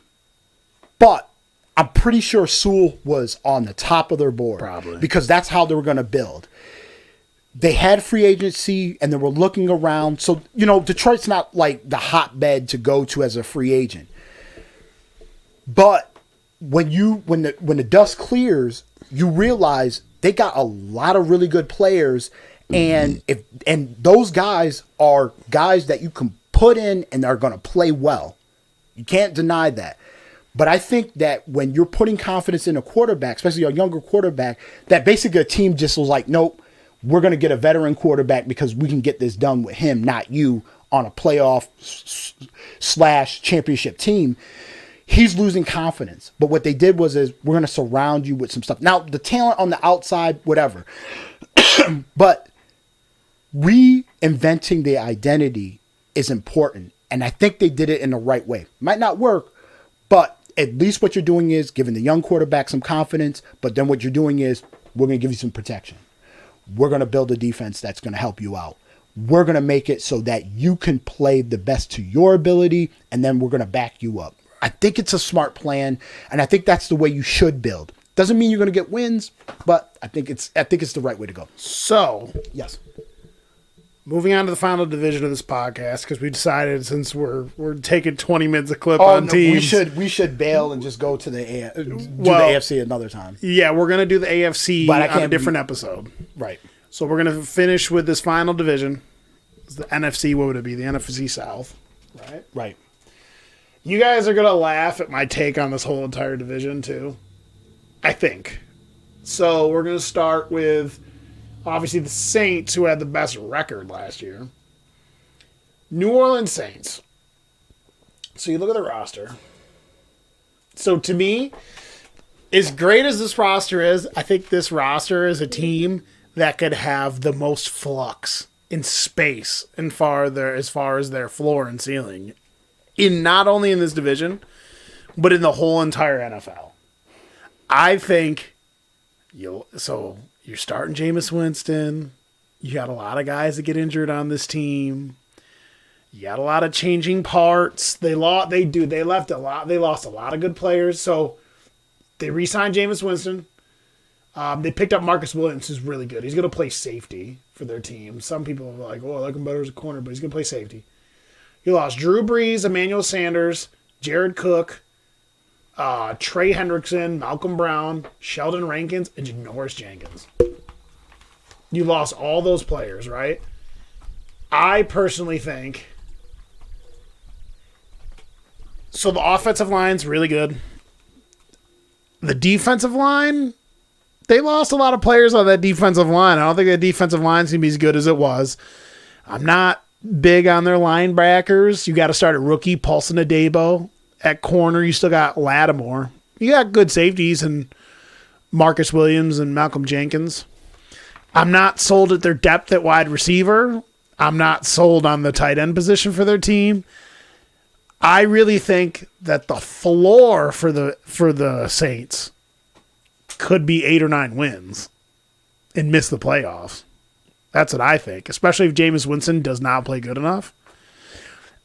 But I'm pretty sure Sewell was on the top of their board. Probably. Because that's how they were going to build. They had free agency and they were looking around. So, Detroit's not like the hotbed to go to as a free agent. But when the dust clears, you realize they got a lot of really good players, and those guys are guys that you can put in and are going to play well. You can't deny that. But I think that when you're putting confidence in a quarterback, especially a younger quarterback, that basically a team just was like, nope, we're going to get a veteran quarterback because we can get this done with him, not you, on a playoff / championship team. He's losing confidence. But what they did was we're going to surround you with some stuff. Now, the talent on the outside, whatever. But reinventing the identity is important. And I think they did it in the right way. Might not work, but at least what you're doing is giving the young quarterback some confidence. But then what you're doing is we're going to give you some protection. We're going to build a defense that's going to help you out. We're going to make it so that you can play the best to your ability, and then we're going to back you up. I think it's a smart plan, and I think that's the way you should build. Doesn't mean you're going to get wins, but I think it's the right way to go. So, Yes. moving on to the final division of this podcast, because we decided since we're taking 20 minutes a clip on teams. We should bail and just go to the AFC another time. Yeah, we're going to do the AFC But I on a can't different episode. Right. So we're going to finish with this final division. It's the NFC, what would it be? The NFC South, right? Right. You guys are going to laugh at my take on this whole entire division, too. I think. So we're going to start with, obviously, the Saints, who had the best record last year. New Orleans Saints. So you look at the roster. So to me, as great as this roster is, I think this roster is a team that could have the most flux in space as far as their floor and ceiling. In not only in this division, but in the whole entire NFL. I think you're starting Jameis Winston. You got a lot of guys that get injured on this team. You got a lot of changing parts. They lost a lot of good players. So they re-signed Jameis Winston. They picked up Marcus Williams, who's really good. He's going to play safety for their team. Some people are like, oh, I like him better as a corner, but he's going to play safety. You lost Drew Brees, Emmanuel Sanders, Jared Cook, Trey Hendrickson, Malcolm Brown, Sheldon Rankins, and Janoris Jenkins. You lost all those players, right? I personally think... So the offensive line's really good. The defensive line, they lost a lot of players on that defensive line. I don't think that defensive line's going to be as good as it was. I'm not big on their linebackers. You got to start a rookie, Paulson Adebo. At corner, you still got Lattimore. You got good safeties and Marcus Williams and Malcolm Jenkins. I'm not sold at their depth at wide receiver. I'm not sold on the tight end position for their team. I really think that the floor for the Saints could be 8 or 9 wins and miss the playoffs. That's what I think, especially if Jameis Winston does not play good enough.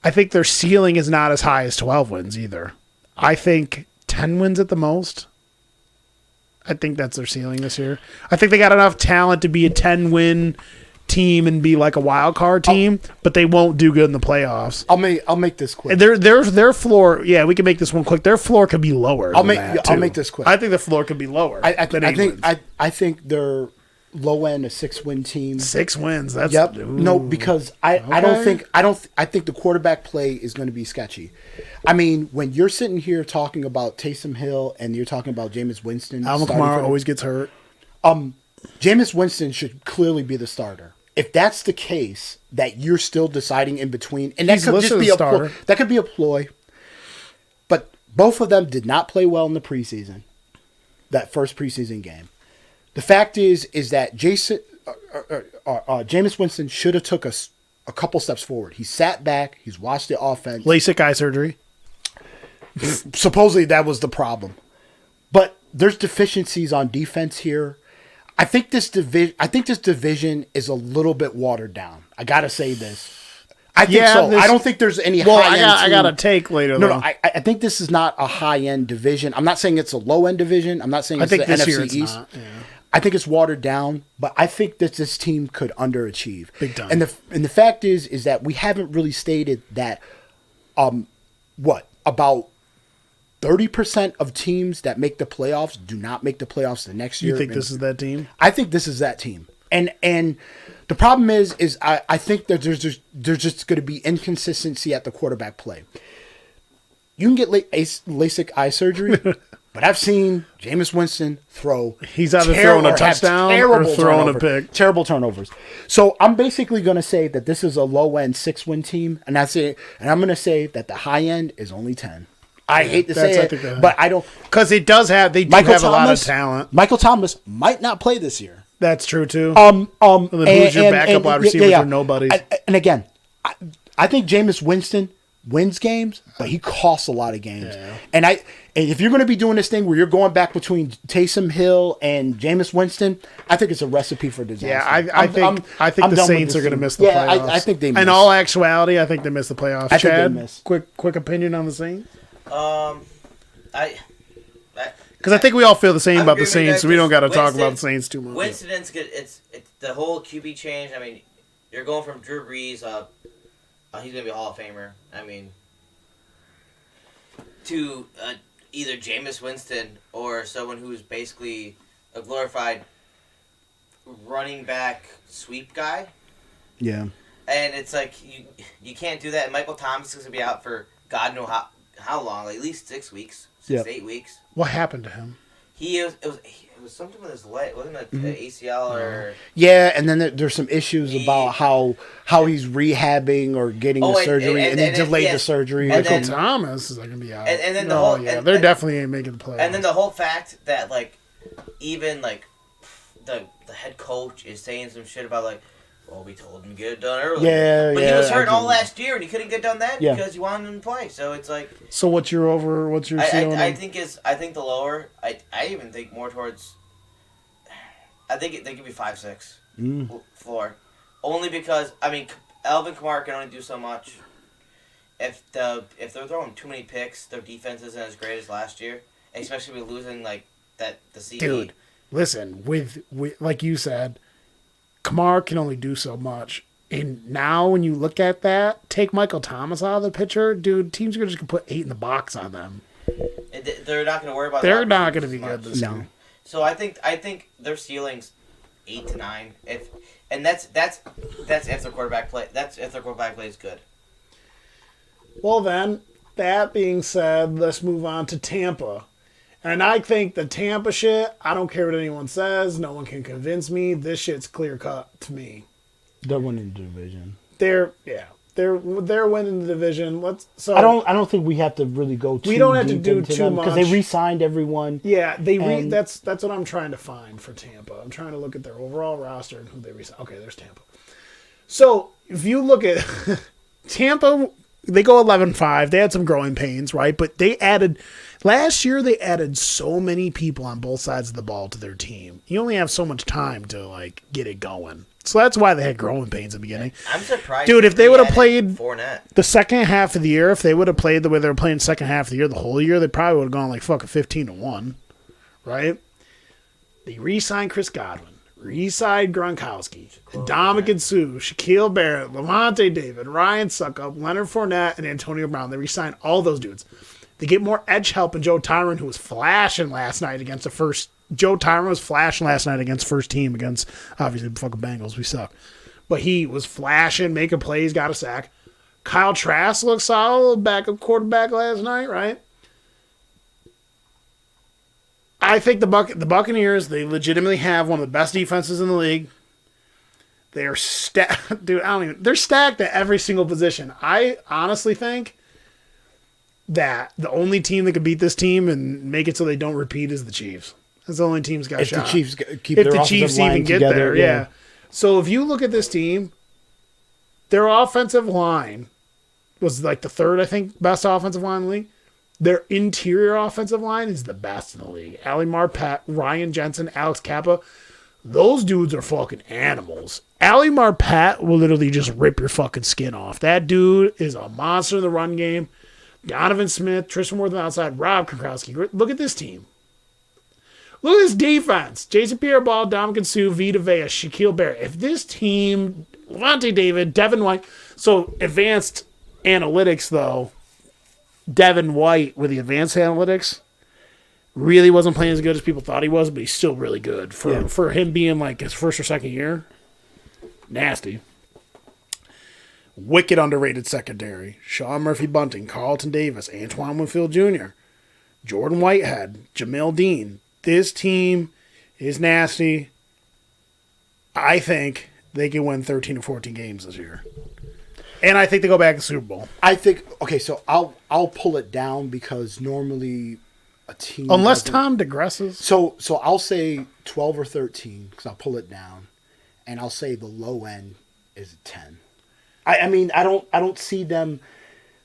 I think their ceiling is not as high as 12 wins either. I think 10 wins at the most. I think that's their ceiling this year. I think they got enough talent to be a 10-win team and be like a wild card team, but they won't do good in the playoffs. I'll make this quick. Their floor, yeah, we can make this one quick. Their floor could be lower. I'll make this quick. I think the floor could be lower. I think they're low end a 6-win team. 6 wins. That's Ooh. No, because I think the quarterback play is going to be sketchy. I mean, when you're sitting here talking about Taysom Hill and you're talking about Jameis Winston, Alvin Kamara always gets hurt. Jameis Winston should clearly be the starter. If that's the case, that you're still deciding in between, and that could just be that could be a ploy. But both of them did not play well in the preseason. That first preseason game. The fact is that Jameis Winston should have took a couple steps forward. He sat back. He's watched the offense. LASIK eye surgery. Supposedly that was the problem. But there's deficiencies on defense here. I think this division is a little bit watered down. I got to say this. I think Yeah, so. this- I don't think there's any Well, high-end I got a team. take later. No, though. no, I think this is not a high-end division. I'm not saying it's a low-end division. I'm not saying I it's think the this NFC year it's East. not. Yeah. I think it's watered down, but I think that this team could underachieve. Big time. And the fact is that we haven't really stated that about 30% of teams that make the playoffs do not make the playoffs the next year. You think this is that team? I think this is that team. And the problem is I think that there's just going to be inconsistency at the quarterback play. You can get LASIK eye surgery, but I've seen Jameis Winston throw. He's either throwing a touchdown or throwing a pick. Terrible turnovers. So I'm basically going to say that this is a low end 6-win team, and I'm going to say that the high end is only 10. I hate to say it, but I don't, because it does have. They do have a lot of talent. Michael Thomas might not play this year. That's true too. And who's your backup wide receivers are nobodies. And again, I think Jameis Winston wins games, but he costs a lot of games. Yeah. And if you're going to be doing this thing where you're going back between Taysom Hill and Jameis Winston, I think it's a recipe for disaster. Yeah, I think the Saints are going to miss the playoffs. I think they miss. In all actuality, I think they miss the playoffs. I think Chad, they miss. Quick opinion on the Saints? Because I think we all feel the same I'm about the agreeing with Saints, so that, we don't got to talk Winston- about the Saints too much. Winston's good. It's the whole QB change. I mean, you're going from Drew Brees. He's gonna be a Hall of Famer. I mean, to either Jameis Winston or someone who's basically a glorified running back sweep guy. Yeah. And it's like you can't do that. And Michael Thomas is gonna be out for God knows how long, like at least 6 weeks, 6 to 8 weeks. What happened to him? It was something with his leg, wasn't it? The ACL or Yeah, and then there's some issues about how he's rehabbing or getting the surgery, and he delayed the surgery. Michael Thomas is going to be out. And then the whole they're definitely ain't making the playoffs. And then the whole fact that even the head coach is saying some shit about well, we told him to get it done early. Yeah, but yeah, he was hurt all agree. last year, and he couldn't get done then Yeah. because you wanted him to play. So it's like So what's your ceiling? I think the lower. I even think more towards. I think they could be 5-6 floor, only because Alvin Kamara can only do so much. If they're throwing too many picks, their defense isn't as great as last year, especially with losing the CD. Dude, listen, with like you said, Kamara can only do so much. And now when you look at that, take Michael Thomas out of the picture, dude, teams are just going to put 8 in the box on them. They're not going to worry about. They're not going to be good this year. So I think their ceiling's 8 to 9. That's if their quarterback play. That's if their quarterback play is good. Well then, that being said, let's move on to Tampa. And I think the Tampa shit, I don't care what anyone says. No one can convince me. This shit's clear cut to me. They're winning the division. They're winning the division. I don't think we have to really go too. We don't have to deep do into too them much because they re-signed everyone. Yeah, that's what I'm trying to find for Tampa. I'm trying to look at their overall roster and who they re-signed. Okay, there's Tampa. So if you look at Tampa, they go 11-5. They had some growing pains, right? But last year they added so many people on both sides of the ball to their team. You only have so much time to get it going. So that's why they had growing pains in the beginning. I'm surprised. Dude, if they would have played Fournette the second half of the year, if they would have played the way they were playing second half of the year, the whole year, they probably would have gone fucking 15-1, right? They re-signed Chris Godwin, re-signed Gronkowski, Ndamukong Suh, Shaquille Barrett, Lavonte David, Ryan Suckup, Leonard Fournette, and Antonio Brown. They re-signed all those dudes. They get more edge help in Joe Tyron, who was flashing last night against the first. Joe Tyron was flashing last night against first team against, obviously, the fucking Bengals. We suck. But he was flashing, making plays, got a sack. Kyle Trask looked solid, backup quarterback last night, right? I think the Buccaneers, they legitimately have one of the best defenses in the league. They are stacked. Dude, they're stacked at every single position. I honestly think that the only team that could beat this team and make it so they don't repeat is the Chiefs. That's the only team's got a shot. If the Chiefs keep if their the offensive Chiefs line even get together, there, yeah. So if you look at this team, their offensive line was the third, I think, best offensive line in the league. Their interior offensive line is the best in the league. Ali Marpet, Ryan Jensen, Alex Kappa. Those dudes are fucking animals. Ali Marpet will literally just rip your fucking skin off. That dude is a monster in the run game. Donovan Smith, Tristan Worth on the outside, Rob Gronkowski. Look at this team. Look at this defense. Jason Pierre-Paul, Dominican Sue, Vita Vea, Shaquille Barrett. If this team, Levante David, Devin White. So advanced analytics, though. Devin White with the advanced analytics really wasn't playing as good as people thought he was, but he's still really good. For him being like his first or second year, nasty. Wicked underrated secondary. Sean Murphy-Bunting, Carlton Davis, Antoine Winfield Jr., Jordan Whitehead, Jamil Dean. This team is nasty. I think they can win 13 or 14 games this year. And I think they go back to the Super Bowl. I think, okay, so I'll pull it down because normally a team... Unless Tom digresses. So I'll say 12 or 13 because I'll pull it down. And I'll say the low end is a 10. I mean, I don't see them...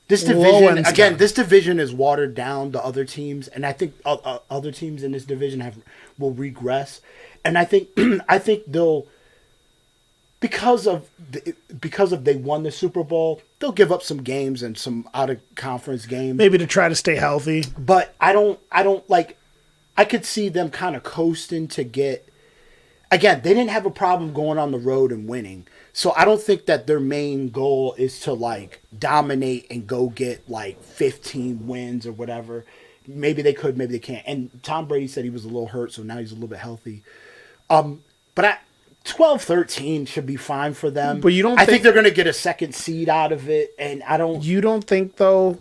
This division is watered down to other teams, and I think other teams in this division will regress. And I think they'll... Because of they won the Super Bowl, they'll give up some games and some out of conference games, maybe to try to stay healthy. But I don't like. I could see them kind of coasting to get. Again, they didn't have a problem going on the road and winning, so I don't think that their main goal is to like dominate and go get like 15 wins or whatever. Maybe they could, maybe they can't. And Tom Brady said he was a little hurt, so now he's a little bit healthy. But 12-13 should be fine for them. But you don't I think they're going to get a second seed out of it, and I don't... You don't think, though,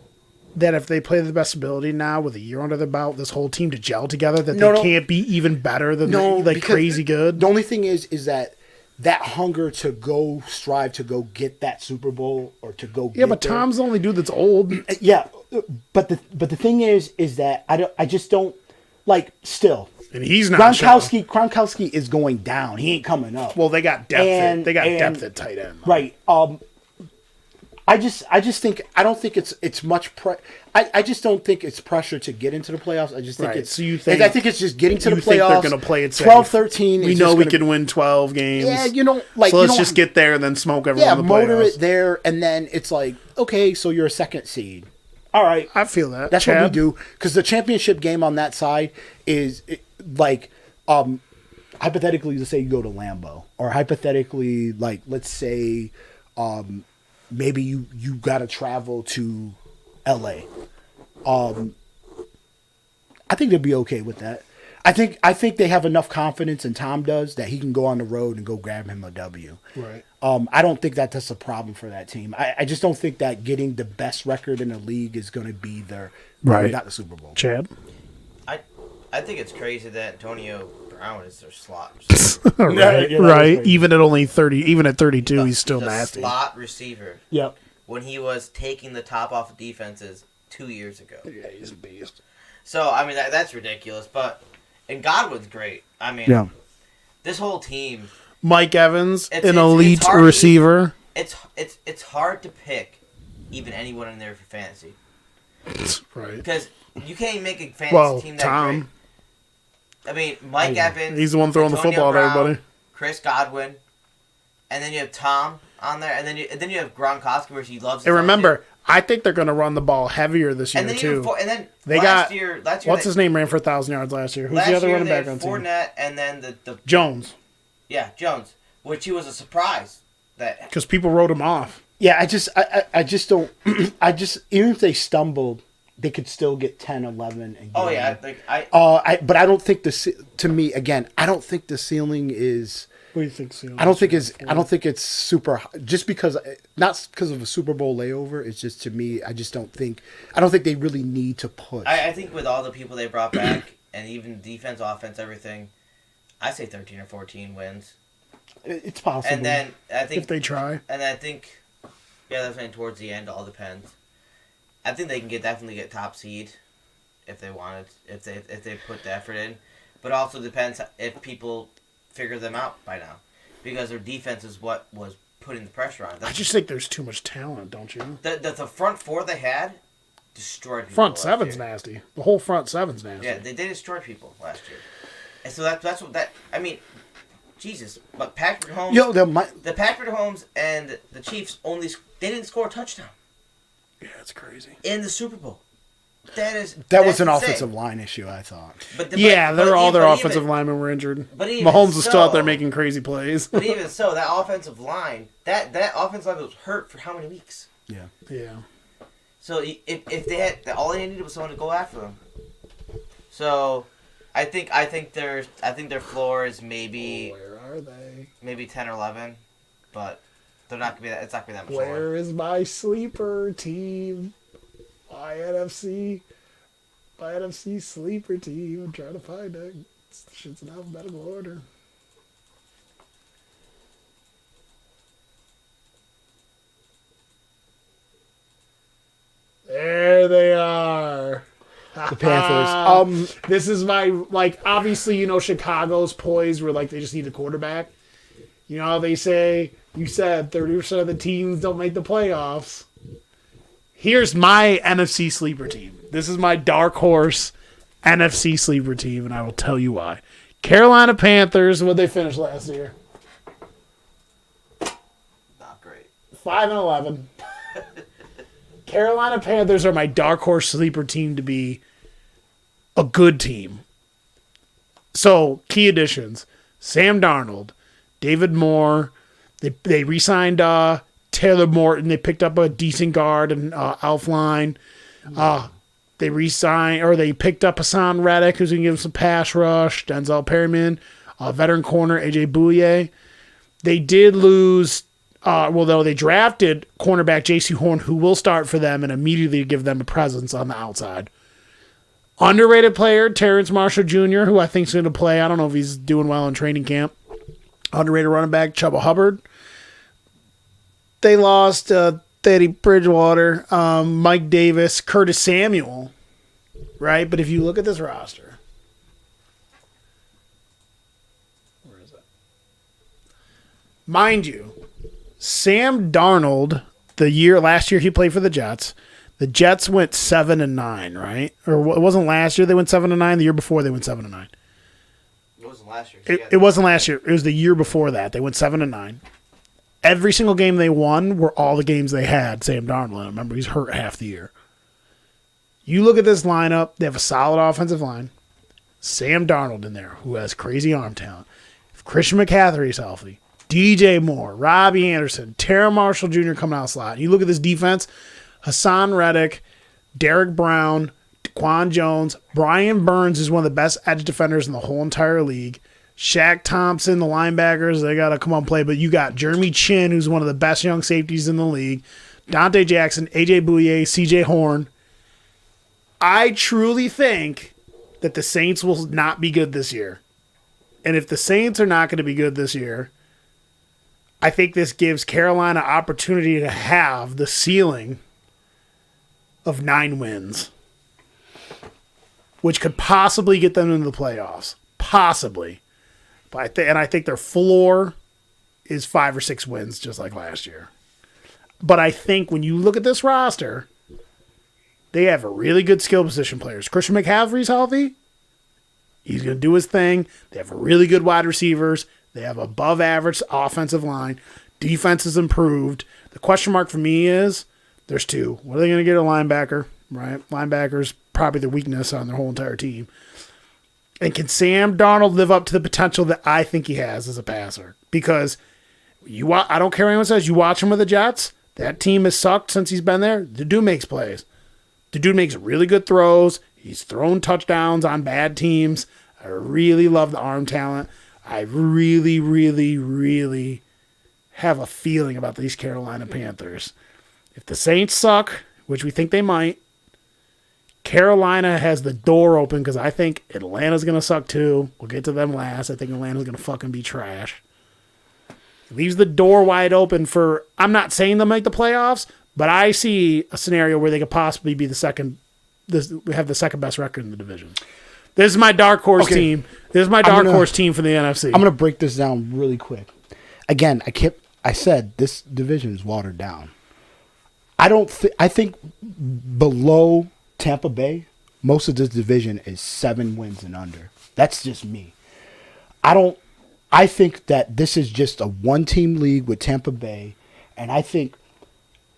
that if they play the best ability now with a year under their belt, this whole team to gel together, that they can't be even better than crazy good? The only thing is that hunger to strive to go get that Super Bowl or to go get but Tom's the only dude that's old. Yeah, but the thing is that I just don't... Like, still... And he's not. Gronkowski is going down. He ain't coming up. Well, they got depth. Depth at tight end. Right. I just think I don't think it's much. I just don't think it's pressure to get into the playoffs. I just think it's. So you think? I think it's just getting to the playoffs. Think they're going to play it safe. 12-13. We know we can win 12 games. Yeah, so let's just get there and then smoke everyone. Yeah, in the motor playoffs. it there, and then it's like, okay, so you're a second seed. All right, I feel that. That's what we do because the championship game on that side is like, hypothetically, let's say you go to Lambeau, or hypothetically, like let's say, maybe you got to travel to L.A. I think they'd be okay with that. I think they have enough confidence, and Tom does, that he can go on the road and go grab him a W. Right. I don't think that's a problem for that team. I just don't think that getting the best record in the league is going to be their not the Super Bowl. Chad? I think it's crazy that Antonio Brown is their slot. right. Even at only 30, even at 32, he's still nasty. Slot receiver. Yep. When he was taking the top off of defenses 2 years ago. Yeah, he's a beast. So I mean that's ridiculous, but and Godwin's great. I mean, this whole team. Mike Evans, an elite receiver. It's hard to pick even anyone in there for fantasy. Right. Because you can't even make a fantasy team that great. I mean, Mike Evans. He's the one throwing Antonio the football Brown, at everybody. Chris Godwin, and then you have Tom on there, and then you have Gronkowski, where he loves. And remember, I think they're going to run the ball heavier this year too. And then they last year, what's his name ran for 1,000 yards last year? Who's the other running back on the team? Fournette, and then the Jones. Yeah, Jones, which he was a surprise that because people wrote him off. Yeah, I just don't. Even if they stumbled, they could still get 10, 11. And oh yeah, but I don't think to me again. I don't think the ceiling is. What do you think ceiling? I don't think it's super. Just because, not because of a Super Bowl layover. It's just to me. I don't think they really need to push. I think with all the people they brought back and even defense, offense, everything, I say 13 or 14 wins. It's possible. And then I think if they try, and I think, yeah, that's saying towards the end, all depends. I think they can definitely get top seed if they wanted, if they put the effort in, but also depends if people figure them out by now, because their defense is what was putting the pressure on. I just think there's too much talent, don't you? The front four they had destroyed people. Front seven's nasty. The whole front seven's nasty. Yeah, they destroyed people last year, and so that's what that. I mean, Jesus, but Patrick Mahomes. The Patrick Mahomes and the Chiefs they didn't score a touchdown. Yeah, it's crazy. In the Super Bowl. That was an insane. offensive line issue, I thought. All their offensive linemen were injured. But Mahomes was still out there making crazy plays. But even so, that offensive line, that offensive line was hurt for how many weeks? Yeah. So if they had all they needed was someone to go after them. So, I think their floor is maybe. Where are they? Maybe 10 or 11, but they're not gonna be that. It's not gonna be that much. Where is my sleeper team? My NFC sleeper team. I'm trying to find it. Shit's in alphabetical order. There they are. The Panthers. This is my, obviously, Chicago's poised where, they just need a quarterback. You know how they say, you said 30% of the teams don't make the playoffs. Here's my NFC sleeper team. This is my dark horse NFC sleeper team, and I will tell you why. Carolina Panthers, what they finish last year? Not great. 5-11. Carolina Panthers are my dark horse sleeper team to be a good team. So, key additions. Sam Darnold, David Moore. They re-signed Taylor Morton. They picked up a decent guard and Elfline. They they picked up Hassan Reddick, who's going to give them some pass rush. Denzel Perryman, veteran corner AJ Bouye. They did lose. They drafted cornerback J.C. Horn, who will start for them and immediately give them a presence on the outside. Underrated player, Terrence Marshall Jr., who I think is going to play. I don't know if he's doing well in training camp. Underrated running back, Chuba Hubbard. They lost Teddy Bridgewater, Mike Davis, Curtis Samuel, right? But if you look at this roster, where is it? Mind you, Sam Darnold, last year he played for the Jets. The Jets went 7-9, right? Or it wasn't last year they went 7-9. The year before they went 7-9. It wasn't last year. It wasn't last year. It was the year before that. They went 7-9. Every single game they won were all the games they had Sam Darnold. Remember, he's hurt half the year. You look at this lineup, they have a solid offensive line. Sam Darnold in there, who has crazy arm talent. If Christian McCaffrey's healthy, DJ Moore, Robbie Anderson, Terrence Marshall Jr. coming out slot. You look at this defense, Hassan Reddick, Derek Brown, Daquan Jones, Brian Burns is one of the best edge defenders in the whole entire league. Shaq Thompson, the linebackers, they got to come on play. But you got Jeremy Chin, who's one of the best young safeties in the league. Dante Jackson, AJ Bouye, CJ Horn. I truly think that the Saints will not be good this year. And if the Saints are not going to be good this year, I think this gives Carolina opportunity to have the ceiling of 9 wins, which could possibly get them into the playoffs. Possibly. But I think their floor is 5 or 6 wins, just like last year. But I think when you look at this roster, they have a really good skill position players. Christian McCaffrey's healthy. He's going to do his thing. They have really good wide receivers. They have above average offensive line. Defense is improved. The question mark for me is there's 2. What are they going to get a linebacker? Right? Linebacker's probably the weakness on their whole entire team. And can Sam Darnold live up to the potential that I think he has as a passer? Because I don't care what anyone says. You watch him with the Jets. That team has sucked since he's been there. The dude makes plays. The dude makes really good throws. He's thrown touchdowns on bad teams. I really love the arm talent. I really, really, really have a feeling about these Carolina Panthers. If the Saints suck, which we think they might, Carolina has the door open because I think Atlanta's going to suck too. We'll get to them last. I think Atlanta's going to fucking be trash. It leaves the door wide open for, I'm not saying they'll make the playoffs, but I see a scenario where they could possibly be have the second best record in the division. This is my dark horse team. This is my dark horse team for the NFC. I'm going to break this down really quick. Again, I said this division is watered down. I think below Tampa Bay, most of this division is 7 wins and under. That's just me. I I think that this is just a one-team league with Tampa Bay, and I think,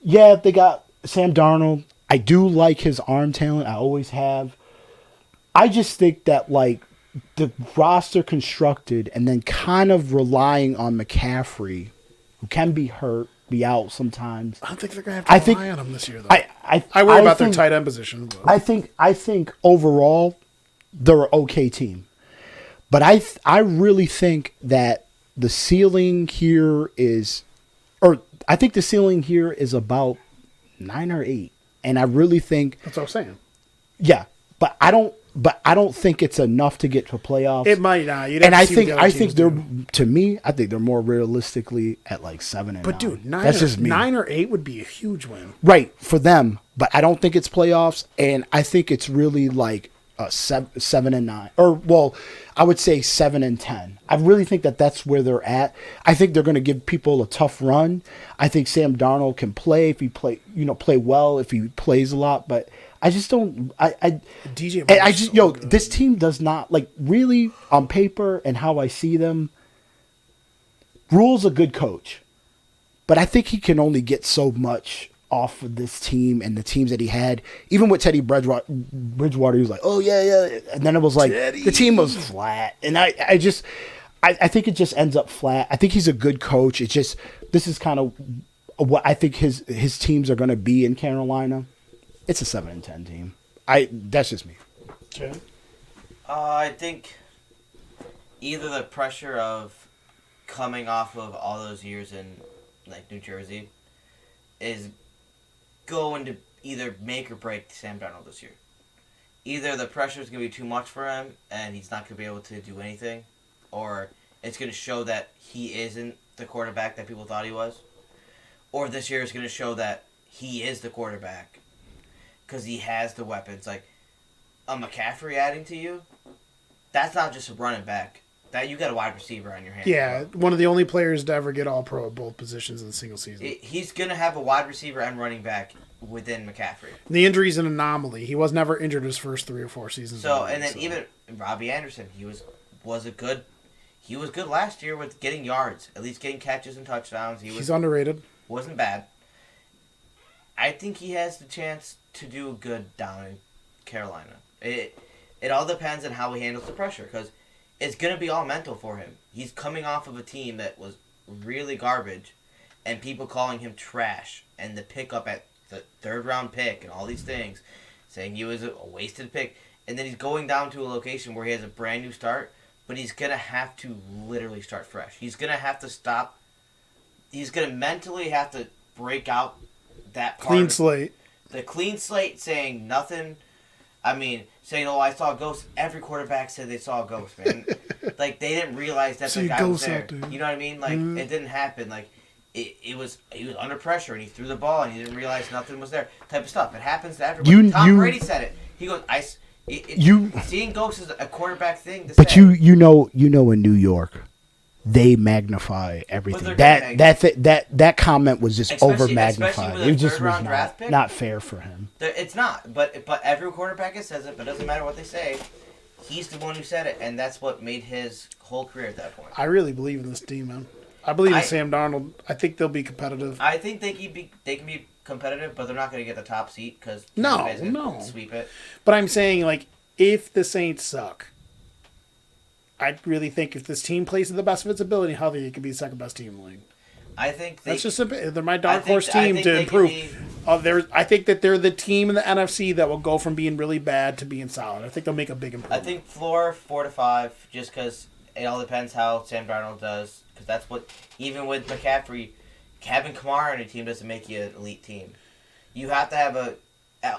yeah, they got Sam Darnold. I do like his arm talent. I always have. I just think that like the roster constructed and then kind of relying on McCaffrey, who can be hurt, be out sometimes. I don't think they're going to have to rely on him this year, though. I worry about their tight end position. But. I think overall they're an okay team. But I really think that the ceiling here is, or I think the ceiling here is about 9 or 8, and I really think that's what I'm saying. Yeah, but I don't think it's enough to get to playoffs. It might not. I think they're to me. I think they're more realistically at like 7 and 9. But dude, that's just me. 9 or 8 would be a huge win, right, for them. But I don't think it's playoffs, and I think it's really like 7 and 9, or well, I would say 7 and 10. I really think that that's where they're at. I think they're going to give people a tough run. I think Sam Darnold can play if he play well, if he plays a lot. But I just don't. This team does not like really on paper and how I see them. Rule's a good coach, but I think he can only get so much off of this team and the teams that he had. Even with Teddy Bridgewater, he was like, oh, yeah. And then it was like, the team was flat. And I think it just ends up flat. I think he's a good coach. It's just, this is kind of what I think his teams are going to be in Carolina. It's a 7 and 10 team. That's just me. Okay. I think either the pressure of coming off of all those years in like New Jersey is going to either make or break Sam Darnold this year. Either the pressure is going to be too much for him and he's not going to be able to do anything, or it's going to show that he isn't the quarterback that people thought he was, or this year is going to show that he is the quarterback because he has the weapons. Like a McCaffrey adding to you, that's not just a running back. That you got a wide receiver on your hands. Yeah, one of the only players to ever get all-pro at both positions in a single season. He's going to have a wide receiver and running back within McCaffrey. The injury's an anomaly. He was never injured his first 3 or 4 seasons. So, and then even Robbie Anderson, he was good last year with getting yards, at least getting catches and touchdowns. He's underrated. Wasn't bad. I think he has the chance to do good down in Carolina. It all depends on how he handles the pressure, because it's going to be all mental for him. He's coming off of a team that was really garbage and people calling him trash, and the pickup at the 3rd round pick and all these things, saying he was a wasted pick. And then he's going down to a location where he has a brand new start, but he's going to have to literally start fresh. He's going to have to stop. He's going to mentally have to break out that part. Clean slate. The clean slate, saying nothing. I mean, saying, oh, I saw a ghost. Every quarterback said they saw a ghost, man. Like, they didn't realize that the guy was there. You know what I mean? Like, It didn't happen. Like, he was under pressure, and he threw the ball, and he didn't realize nothing was there. Type of stuff. It happens to everyone. Tom Brady said it. He goes, seeing ghosts is a quarterback thing to say. But you know in New York, they magnify everything. That comment was just over magnified. It just was not fair for him. It's not, but every quarterback says it. But it doesn't matter what they say. He's the one who said it, and that's what made his whole career at that point. I really believe in this team, man. I believe in Sam Darnold. I think they'll be competitive. I think they can be competitive, but they're not going to get the top seat because no, sweep it. But I'm saying, like, if the Saints suck, I really think if this team plays to the best of its ability, healthy, it could be the second best team in the league. I think they're my dark horse team to improve. I think that they're the team in the NFC that will go from being really bad to being solid. I think they'll make a big improvement. I think floor 4 to 5, just because it all depends how Sam Darnold does. Because that's what, even with McCaffrey, having Kamara on your team doesn't make you an elite team. You have to have a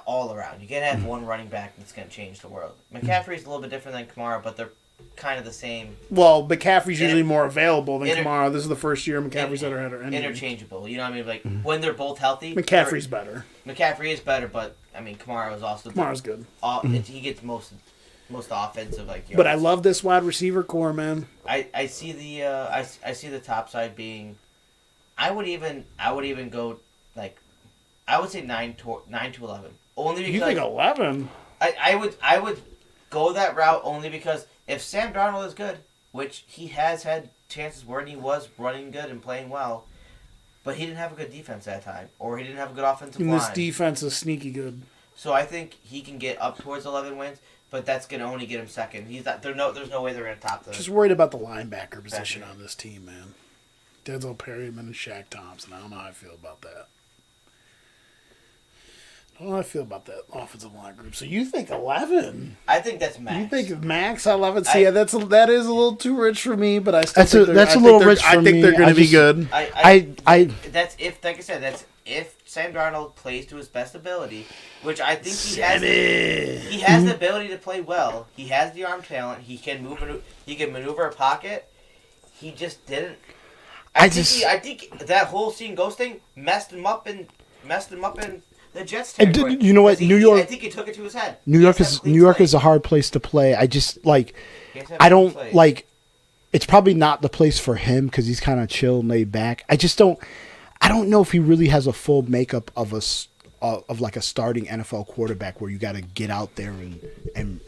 all around. You can't have one running back that's going to change the world. McCaffrey's a little bit different than Kamara, but they're kind of the same. Well, McCaffrey's usually more available than Kamara. This is the first year McCaffrey's ever had her interchangeable. You know what I mean? Like when they're both healthy, McCaffrey's better. McCaffrey is better, but I mean Kamara was also Kamara's good. He gets most offensive yards. But I love this wide receiver core, man. I see the I see the top side being. I would even go like, I would say 9 to 11. Only because you think 11? I would go that route only because if Sam Darnold is good, which he has had chances where he was running good and playing well, but he didn't have a good defense that time, or he didn't have a good offensive line. And this defense is sneaky good. So I think he can get up towards 11 wins, but that's going to only get him second. He's not, there's no way they're going to top the... Just worried about the linebacker position on this team, man. Denzel Perryman and Shaq Thompson. I don't know how I feel about that. I don't know how I feel about that offensive line group. So you think 11? I think that's max. You think max 11? See, that is a little too rich for me, but I still that's a little rich for me. I think they're going to be good. That's if, like I said, that's if Sam Darnold plays to his best ability, which I think he has. He has the ability to play well. He has the arm talent. He can maneuver a pocket. He just didn't. I think that whole seeing ghost thing messed him up in the Jets territory. You know what? New York. I think he took it to his head. New York is a hard place to play. I just like. I don't like. It's probably not the place for him because he's kind of chill, and laid back. I just don't. I don't know if he really has a full makeup of like a starting NFL quarterback where you got to get out there and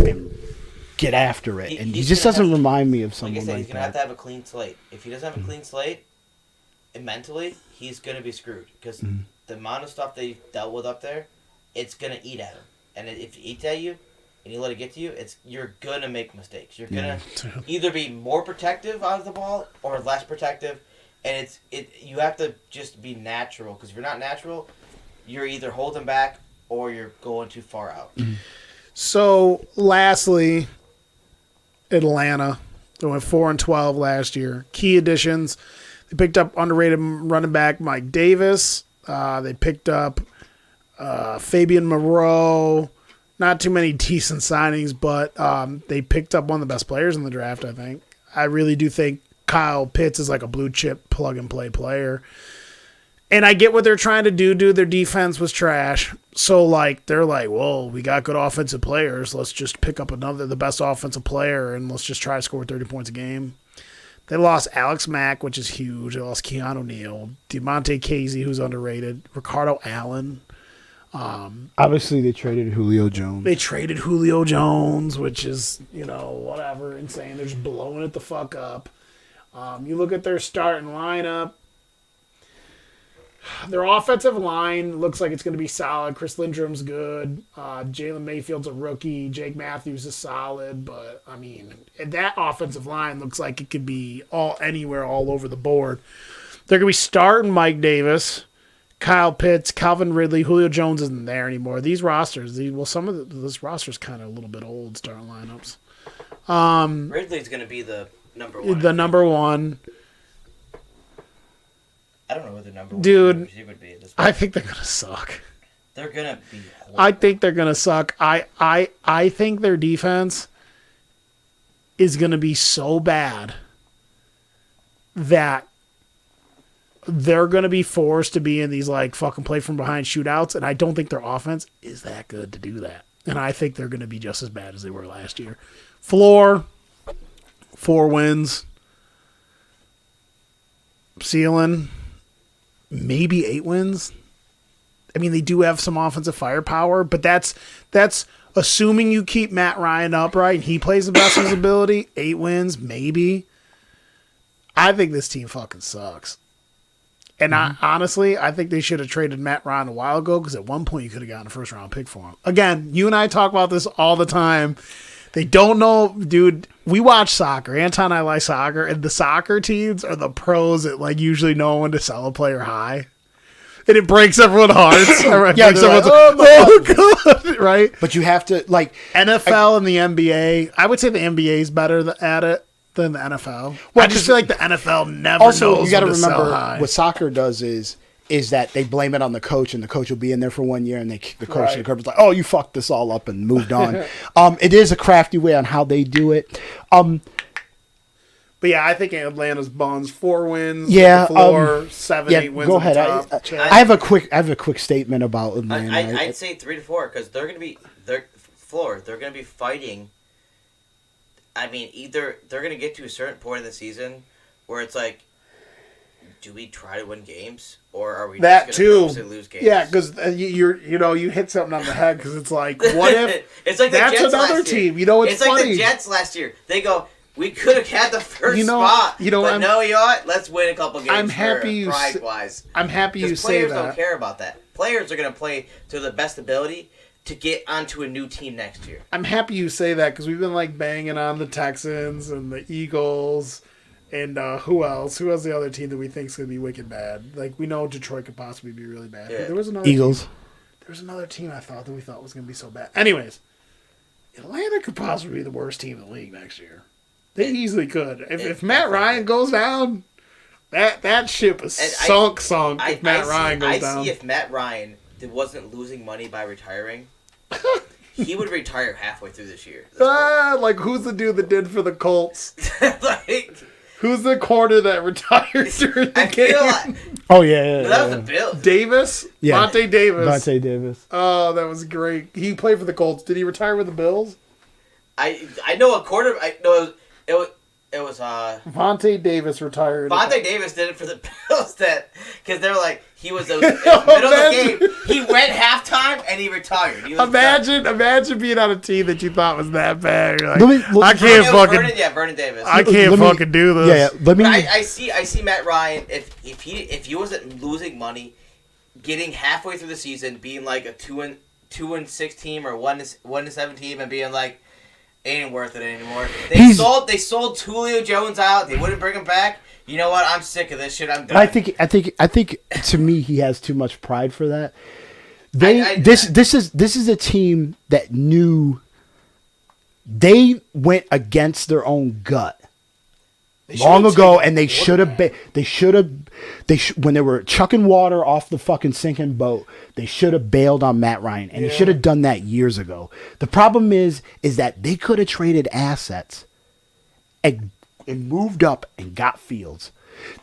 get after it. And he just doesn't remind me of someone like that. He's gonna have to have a clean slate. If he doesn't have a clean slate, and mentally, he's gonna be screwed because the amount of stuff they dealt with up there, it's gonna eat at him. And if it eats at you, and you let it get to you, you're gonna make mistakes. You're gonna either be more protective out of the ball or less protective, and you have to just be natural. Because if you're not natural, you're either holding back or you're going too far out. So, lastly, Atlanta. They went 4-12 last year. Key additions. They picked up underrated running back Mike Davis. They picked up Fabian Moreau. Not too many decent signings, but they picked up one of the best players in the draft, I think. I really do think Kyle Pitts is like a blue-chip plug-and-play player. And I get what they're trying to do, dude. Their defense was trash. So, they're like, well, we got good offensive players. Let's just pick up the best offensive player, and let's just try to score 30 points a game. They lost Alex Mack, which is huge. They lost Keanu Neal, DeMonte Casey, who's underrated, Ricardo Allen. Obviously, they traded Julio Jones. Which is, whatever, insane. They're just blowing it the fuck up. You look at their starting lineup. Their offensive line looks like it's going to be solid. Chris Lindrom's good. Jalen Mayfield's a rookie. Jake Matthews is solid. But, that offensive line looks like it could be anywhere, all over the board. They're going to be starting Mike Davis, Kyle Pitts, Calvin Ridley. Julio Jones isn't there anymore. These rosters, this roster's kind of a little bit old, starting lineups. Ridley's going to be the number one. The number one. I don't know what the number one receiver would be at this point. I think they're gonna suck. They're gonna be horrible. I think they're gonna suck. I think their defense is gonna be so bad that they're gonna be forced to be in these fucking play from behind shootouts, and I don't think their offense is that good to do that. And I think they're gonna be just as bad as they were last year. Floor, 4 wins. Ceiling, maybe 8 wins. They do have some offensive firepower, but that's assuming you keep Matt Ryan upright and he plays the best of his ability. 8 wins, maybe. I think this team fucking sucks. And I think they should have traded Matt Ryan a while ago because at one point you could have gotten a first-round pick for him. Again, you and I talk about this all the time. They don't know, dude. We watch soccer. Anton and I like soccer, and the soccer teams are the pros that usually know when to sell a player high, and it breaks everyone's hearts. Yeah, oh god, right? But you have to NFL and the NBA. I would say the NBA is better at it than the NFL. Well, I just feel like the NFL never knows. You got to remember high. What soccer does is that they blame it on the coach, and the coach will be in there for 1 year, and they kick the coach, and the coach is like, "Oh, you fucked this all up," and moved on. It is a crafty way on how they do it. But yeah, I think Atlanta's bones 4 wins. Yeah, floor 7, 8 wins. Go ahead. I have a quick statement about Atlanta. I'd say 3 to 4 because they're gonna be They're gonna be fighting. Either they're gonna get to a certain point in the season where it's like, do we try to win games or are we just going to lose games? Yeah, because you hit something on the head because it's like, what if it's like that's the Jets another last team? Year. It's funny. like the Jets last year. They go, We could have had the first spot. But no, you know what? Let's win a couple games. I'm happy pride-wise. I'm happy you say players that. don't care about that. Players are going to play to their best ability to get onto a new team next year. I'm happy you say that because we've been like banging on the Texans and the Eagles and who else? Who else the other team that we think is going to be wicked bad? Like we know Detroit could possibly be really bad. Yeah. There was another Eagles. There was another team I thought that we thought was going to be so bad. Anyways, Atlanta could possibly be the worst team in the league next year. They easily could. If Matt Ryan goes down, that ship is sunk. If Matt Ryan goes down, I see if Matt Ryan wasn't losing money by retiring, he would retire halfway through this year. Like who's the dude that did for the Colts? Who's the corner that retired during the game? Oh yeah. That was the Bills. Davis? Yeah. Monte Davis. Monte Davis. Oh, that was great. He played for the Colts. Did he retire with the Bills? I know a quarter. I know it was Vontae Davis retired. Vontae Davis did it for the Bills because they're like he was in the middle of the game. He went halftime and he retired. Imagine being on a team that you thought was that bad. Like, Vernon Davis. I can't fucking do this. Yeah. I see Matt Ryan if he wasn't losing money, getting halfway through the season, being like a 2-6 team or 1-7 team, and being like, ain't worth it anymore. They sold Julio Jones out. They wouldn't bring him back. You know what? I'm sick of this shit. I'm done. I think to me he has too much pride for that. This is a team that knew they went against their own gut long ago, and they should have when they were chucking water off the fucking sinking boat, they should have bailed on Matt Ryan, and they should have done that years ago. The problem is that they could have traded assets and moved up and got Fields.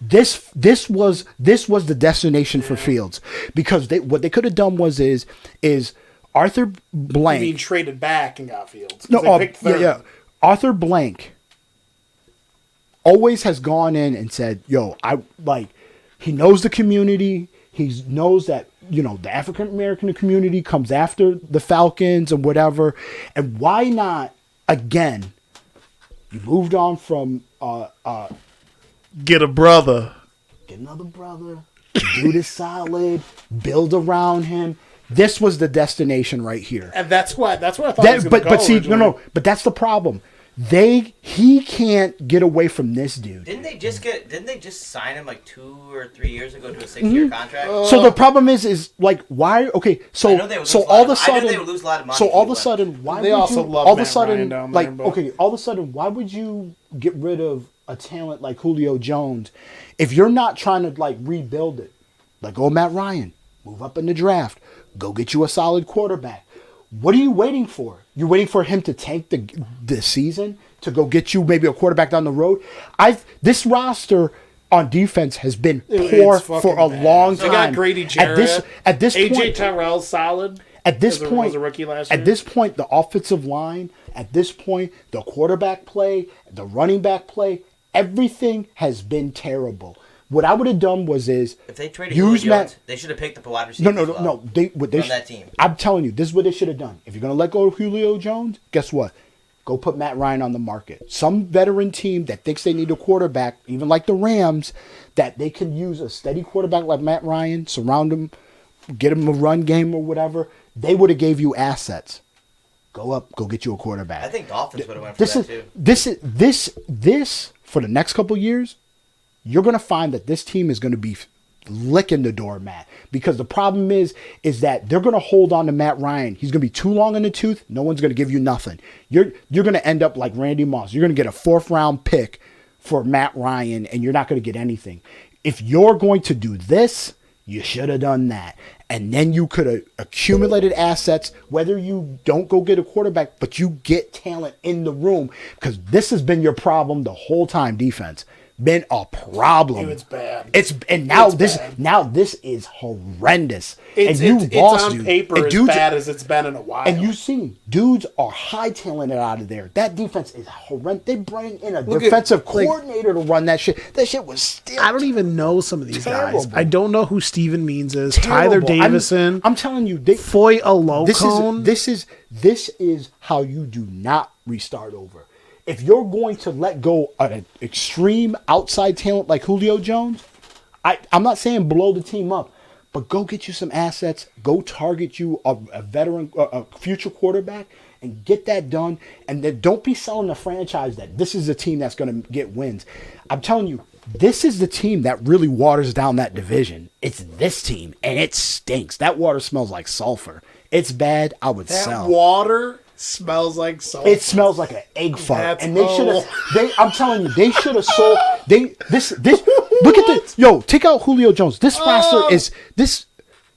This was the destination for Fields, because what they could have done was Arthur Blank. You mean traded back and got Fields? No, Arthur Blank always has gone in and said, "Yo, he knows the community. He knows that, the African American community comes after the Falcons and whatever. And why not, again, you moved on from get a brother. Get another brother. Dude is solid. Build around him. This was the destination right here. And that's what I thought it was going to go. But see, no. But that's the problem. He can't get away from this dude. Didn't they just sign him like 2 or 3 years ago to a 6-year contract? So the problem is like, why? Okay, so all of a sudden they would lose a lot of money. So all of a sudden, why they would also you? love All of a Matt sudden, Ryan down like, there, but- okay, all of a sudden, why would you get rid of a talent like Julio Jones if you're not trying to like rebuild it? Like, Matt Ryan, move up in the draft, go get you a solid quarterback. What are you waiting for? You're waiting for him to tank the season to go get you maybe a quarterback down the road? This roster on defense has been poor for a long time. They got Grady Jarrett. At this AJ point, Terrell's solid. At this point, was a rookie last year. At this point, the offensive line, at this point, the quarterback play, the running back play, everything has been terrible. What I would have done was if they traded Julio Jones, they should have picked up a wide receiver. No. That team. I'm telling you, this is what they should have done. If you're gonna let go of Julio Jones, guess what? Go put Matt Ryan on the market. Some veteran team that thinks they need a quarterback, even like the Rams, that they can use a steady quarterback like Matt Ryan, surround him, get him a run game or whatever. They would have gave you assets. Go get you a quarterback. I think Dolphins would have went for that too. This for the next couple years, you're going to find that this team is going to be licking the doormat, because the problem is that they're going to hold on to Matt Ryan. He's going to be too long in the tooth. No one's going to give you nothing. You're going to end up like Randy Moss. You're going to get a 4th round pick for Matt Ryan, and you're not going to get anything. If you're going to do this, you should have done that. And then you could have accumulated assets, whether you don't go get a quarterback, but you get talent in the room, because this has been your problem the whole time, defense. Been a problem. It's bad. Now this is horrendous. It's on paper as bad as it's been in a while. And you've seen dudes are high talented out of there. That defense is horrendous. They bring in a defensive coordinator to run that shit. That shit was still. I don't even know some of these guys. I don't know who Steven Means is. Terrible. Tyler Davison. I'm telling you, Foy Alocone. This is how you do not restart over. if you're going to let go of an extreme outside talent like Julio Jones, I'm not saying blow the team up, but go get you some assets. Go target you a veteran, a future quarterback, and get that done. And then don't be selling the franchise that this is a team that's going to get wins. I'm telling you, this is the team that really waters down that division. It's this team, and it stinks. That water smells like sulfur. It's bad. I would sell. That water smells like sulfur. It smells like an egg fart. That's And they should have. I'm telling you, they should have sold. This. Look at this. Yo, take out Julio Jones. This roster is this.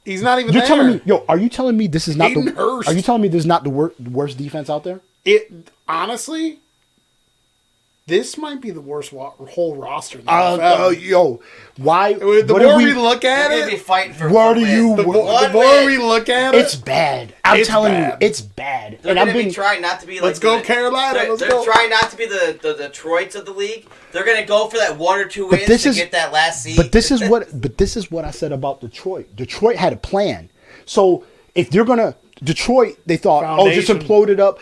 He's not even You're there. telling me, are you telling me this is not Hayden the? Hurst. Are you telling me this is not the worst defense out there? It honestly, this might be the worst whole roster in the NFL. Why? The more we look at They're gonna be it, fighting for What one do you- win. the One more win. we look at it, It's bad. I'm It's telling bad. you, it's bad. They're And I'm going to being be trying not to be like... Let's go Carolina, let's they're go. trying not to be the Detroits of the league. They're going to go for that 1 or 2 wins this to is- get that last seed. But this is what I said about Detroit. Detroit had a plan. So if you're gonna Detroit, they thought, just Foundation. implode it up.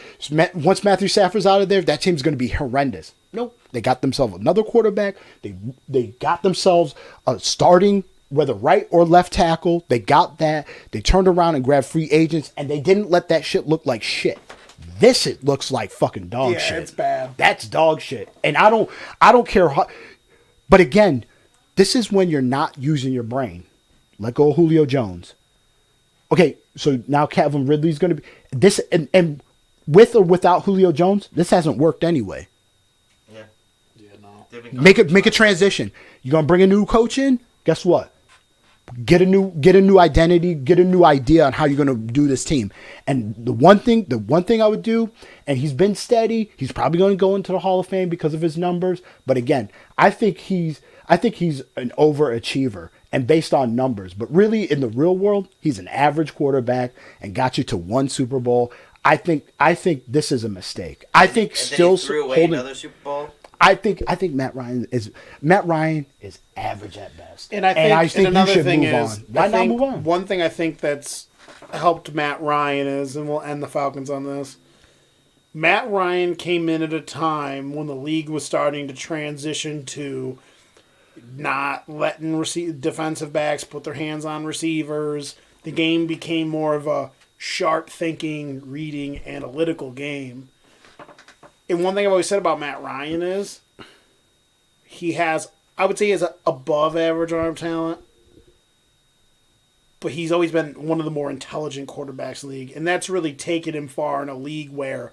Once Matthew Stafford's out of there, that team's gonna be horrendous. Nope. They got themselves another quarterback. They got themselves a starting, whether right or left tackle. They got that. They turned around and grabbed free agents, and they didn't let that shit look like shit. This it looks like fucking dog shit. it's bad. That's dog shit. And I don't care how. But again, this is when you're not using your brain. Let go of Julio Jones. Okay, so now Calvin Ridley's going to be this, and with or without Julio Jones, this hasn't worked anyway. Yeah. Yeah, no. They've been Make a transition. You're gonna bring a new coach in. Guess what? Get a new identity. Get a new idea on how you're gonna do this team. And the one thing I would do, and he's been steady. He's probably gonna go into the Hall of Fame because of his numbers. But again, I think he's an overachiever and based on numbers. But really, in the real world, he's an average quarterback and got you to 1 Super Bowl. I think this is a mistake. I think And then still he threw away holding. another Super Bowl. I think Matt Ryan is average at best. And I think you another should thing move is, on. Why not move on? One thing I think that's helped Matt Ryan is, and we'll end the Falcons on this. Matt Ryan came in at a time when the league was starting to transition to not letting defensive backs put their hands on receivers. The game became more of a sharp thinking, reading, analytical game. And one thing I've always said about Matt Ryan is I would say he has an above average arm talent, but he's always been one of the more intelligent quarterbacks in the league. And that's really taken him far in a league where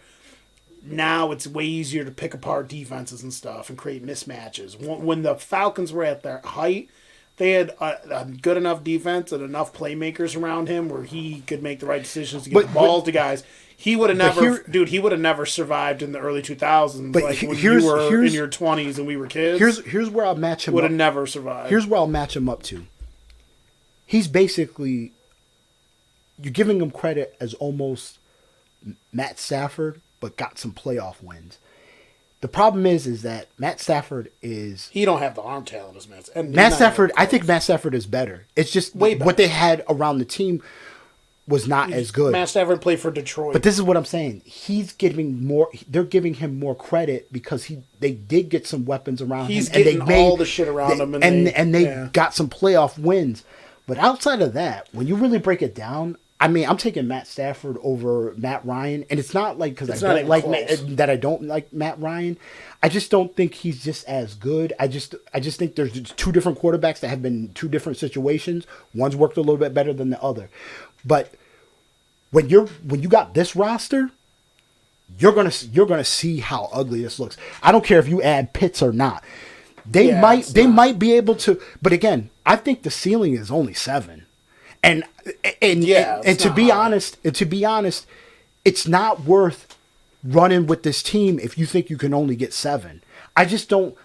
now it's way easier to pick apart defenses and stuff and create mismatches. When the Falcons were at their height, they had a good enough defense and enough playmakers around him where he could make the right decisions to get the balls to guys. He would have never survived in the early 2000s. But Like when here's- you were in here's- your 20s and we were kids. Here's where I'll match him would up. have never survived. Here's where I'll match him up to. He's basically, you're giving him credit as almost Matt Stafford, but got some playoff wins. The problem is that Matt Stafford is he don't have the arm talent as Matt. And Matt Stafford. I think Matt Stafford is better. It's just Way better. what they had around the team was not as good. Matt Stafford played for Detroit. But this is what I'm saying. He's giving more. They're giving him more credit because they did get some weapons around He's him. getting And they all the shit around him, and they yeah. got some playoff wins. But outside of that, when you really break it down, I mean, I'm taking Matt Stafford over Matt Ryan, and it's not like because It's I not don't even like close. that I don't like Matt Ryan. I just don't think he's just as good. I just think there's just 2 different quarterbacks that have been 2 different situations. One's worked a little bit better than the other, but when you got this roster, you're gonna see how ugly this looks. I don't care if you add Pitts or not. They might be able to, but again, I think the ceiling is only 7. And to be honest, it's not worth running with this team if you think you can only get 7. I just don't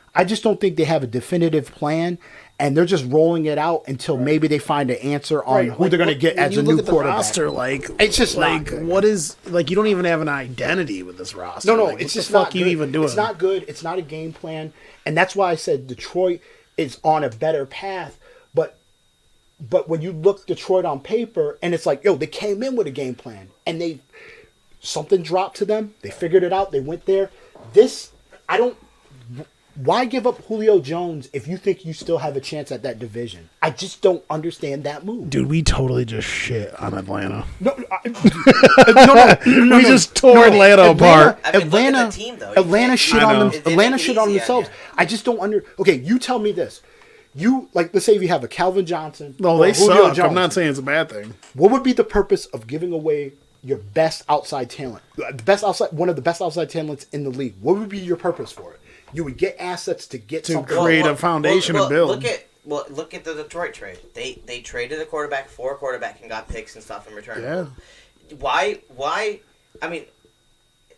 think they have a definitive plan, and they're just rolling it out until maybe they find an answer on who they're going to get as a new quarterback. Roster, like It's just not like good. what is like you don't even have an identity with this roster. No, Like, it's what just the fuck not you good. even doing? It's not good. It's not a game plan, and that's why I said Detroit is on a better path. But when you look Detroit on paper, and it's like, yo, they came in with a game plan, and something dropped to them. They figured it out. They went there. This I don't. Why give up Julio Jones if you think you still have a chance at that division? I just don't understand that move. Dude, we totally just shit on Atlanta. No, We just tore Atlanta apart. I mean, look at Atlanta, the team, though. Atlanta shit I on know. them. They Atlanta make it shit on easy on themselves. you. I just don't Okay, you tell me this. You let's say if you have a Calvin Johnson. No, or they Julio suck. Jones. I'm not saying it's a bad thing. What would be the purpose of giving away your best outside talent, one of the best outside talents in the league? What would be your purpose for it? You would get assets to get something. create a foundation to build. Look at the Detroit trade. They traded a quarterback for a quarterback and got picks and stuff in return. Yeah. Why? I mean,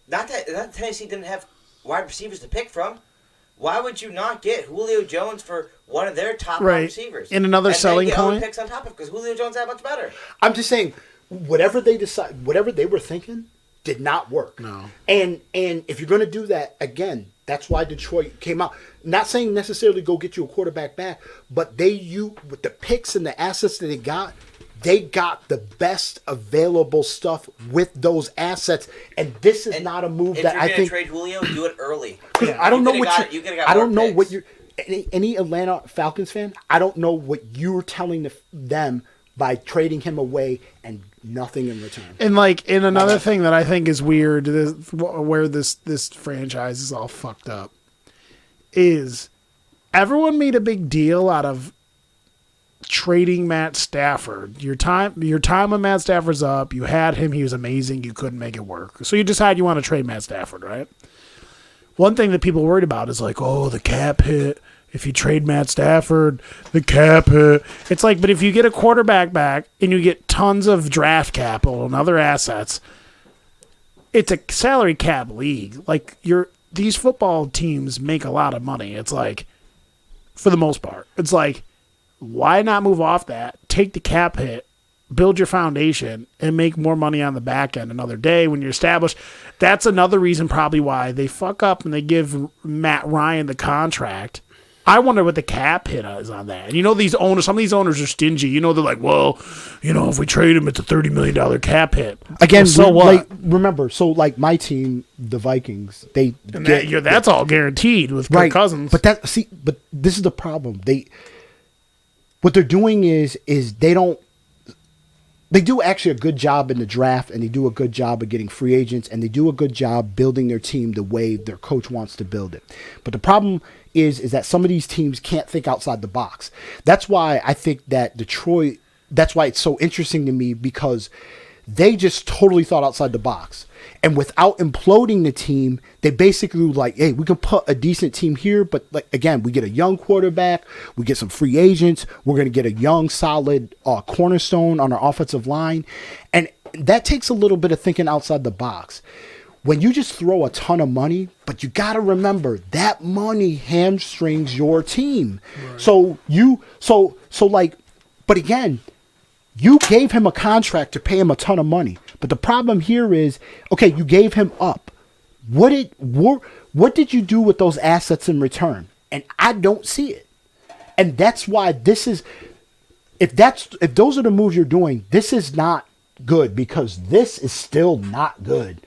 not that Tennessee didn't have wide receivers to pick from. Why would you not get Julio Jones for one of their top wide receivers? And another selling then get other point. picks on top of because Julio Jones that much better. I'm just saying, whatever they were thinking, did not work. No. And if you're going to do that again, that's why Detroit came out. Not saying necessarily go get you a quarterback back, but with the picks and the assets that they got the best available stuff with those assets. And this is not a move that I think. If you're going to trade Julio, do it early. I don't know I don't know what you're. Any Atlanta Falcons fan, I don't know what you're telling them by trading him away and nothing in return. And another thing that I think is weird, where this franchise is all fucked up, is everyone made a big deal out of trading Matt Stafford. Your time when Matt Stafford's up, you had him, he was amazing, you couldn't make it work. So you decide you want to trade Matt Stafford, right? One thing that people are worried about is the cap hit. If you trade Matt Stafford, the cap hit. It's but if you get a quarterback back and you get tons of draft capital and other assets, it's a salary cap league. These football teams make a lot of money. It's for the most part. It's why not move off that, take the cap hit, build your foundation, and make more money on the back end another day when you're established. That's another reason probably why they fuck up and they give Matt Ryan the contract. I wonder what the cap hit is on that. And these owners, some of these owners are stingy. They're if we trade him, it's a $30 million cap hit. Again, so what? Remember, my team, the Vikings, that's all guaranteed with Kirk Cousins. But this is the problem. What they're doing is they do actually a good job in the draft, and they do a good job of getting free agents, and they do a good job building their team the way their coach wants to build it. But the problem is that some of these teams can't think outside the box. That's why I think that Detroit, that's why it's so interesting to me, because they just totally thought outside the box. And without imploding the team, they basically were hey, we can put a decent team here, but again, we get a young quarterback, we get some free agents, we're going to get a young, solid cornerstone on our offensive line. And that takes a little bit of thinking outside the box. When you just throw a ton of money, but you got to remember that money hamstrings your team. Right. But again, you gave him a contract to pay him a ton of money. But the problem here is, okay, you gave him up. What did you do with those assets in return? And I don't see it. And that's why this is, if those are the moves you're doing, this is not good, because this is still not good.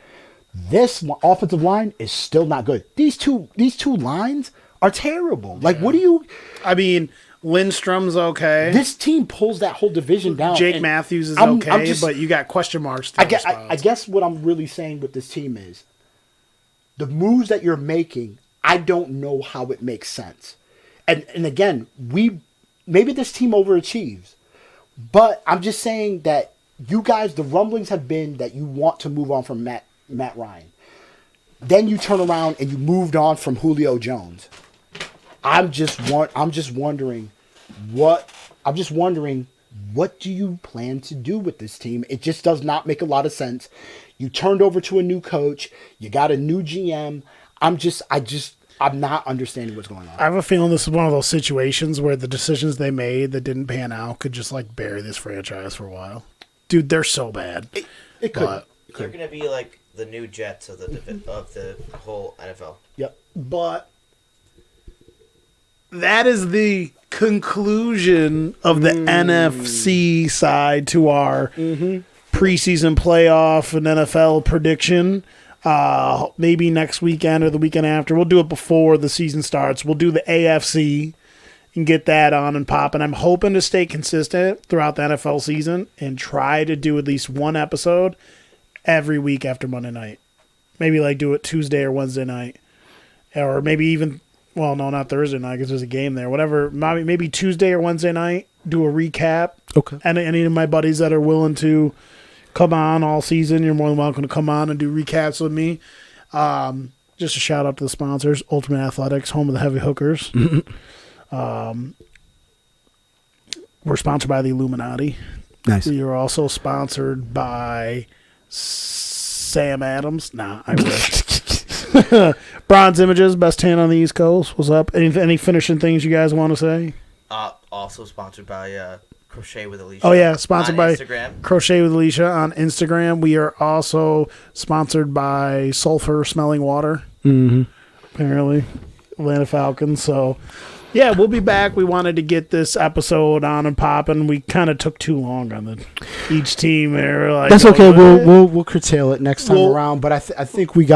This offensive line is still not good. These two lines are terrible. What do you? I mean, Lindstrom's okay. This team pulls that whole division down. Jake Matthews is okay, but you got question marks. I guess what I'm really saying with this team is the moves that you're making, I don't know how it makes sense. And again, maybe this team overachieves, but I'm just saying that you guys, the rumblings have been that you want to move on from Matt Ryan. Then you turn around and you moved on from Julio Jones. I'm just wondering what do you plan to do with this team? It just does not make a lot of sense. You turned over to a new coach. You got a new GM. I'm not understanding what's going on. I have a feeling this is one of those situations where the decisions they made that didn't pan out could just bury this franchise for a while. Dude, they're so bad. It could. They're going to be the new Jets of the whole NFL. Yep. But that is the conclusion of the NFC side to our preseason playoff and NFL prediction. Maybe next weekend or the weekend after. We'll do it before the season starts. We'll do the AFC and get that on and popping. I'm hoping to stay consistent throughout the NFL season and try to do at least one episode every week after Monday night. Maybe like do it Tuesday or Wednesday night. Or maybe even, well, no, not Thursday night because there's a game there. Whatever, maybe Tuesday or Wednesday night, do a recap. Okay. And any of my buddies that are willing to come on all season, you're more than welcome to come on and do recaps with me. Just a shout out to the sponsors, Ultimate Athletics, home of the heavy hookers. We're sponsored by the Illuminati. Nice. We are also sponsored by Sam Adams. Nah, I wish. Bronze Images, best tan on the East Coast. What's up? Any finishing things you guys want to say? Also sponsored by Crochet with Alicia. Oh, yeah. Sponsored by Instagram. Crochet with Alicia on Instagram. We are also sponsored by Sulfur Smelling Water. Mm-hmm. Apparently. Atlanta Falcons. So, yeah, we'll be back. We wanted to get this episode on and popping. We kind of took too long on each team there. Like, that's okay. We'll curtail it next time around. But I think we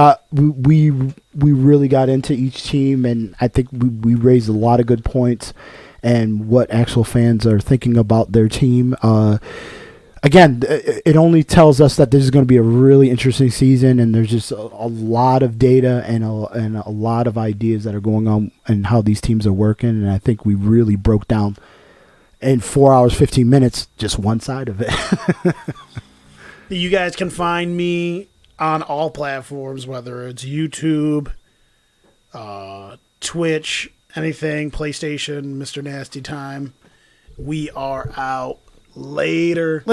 really got into each team, and I think we raised a lot of good points and what actual fans are thinking about their team. Again, it only tells us that this is going to be a really interesting season, and there's just a lot of data and a lot of ideas that are going on and how these teams are working. And I think we really broke down in 4 hours, 15 minutes, just one side of it. You guys can find me on all platforms, whether it's YouTube, Twitch, anything, PlayStation, Mr. Nasty Time. We are out. Later.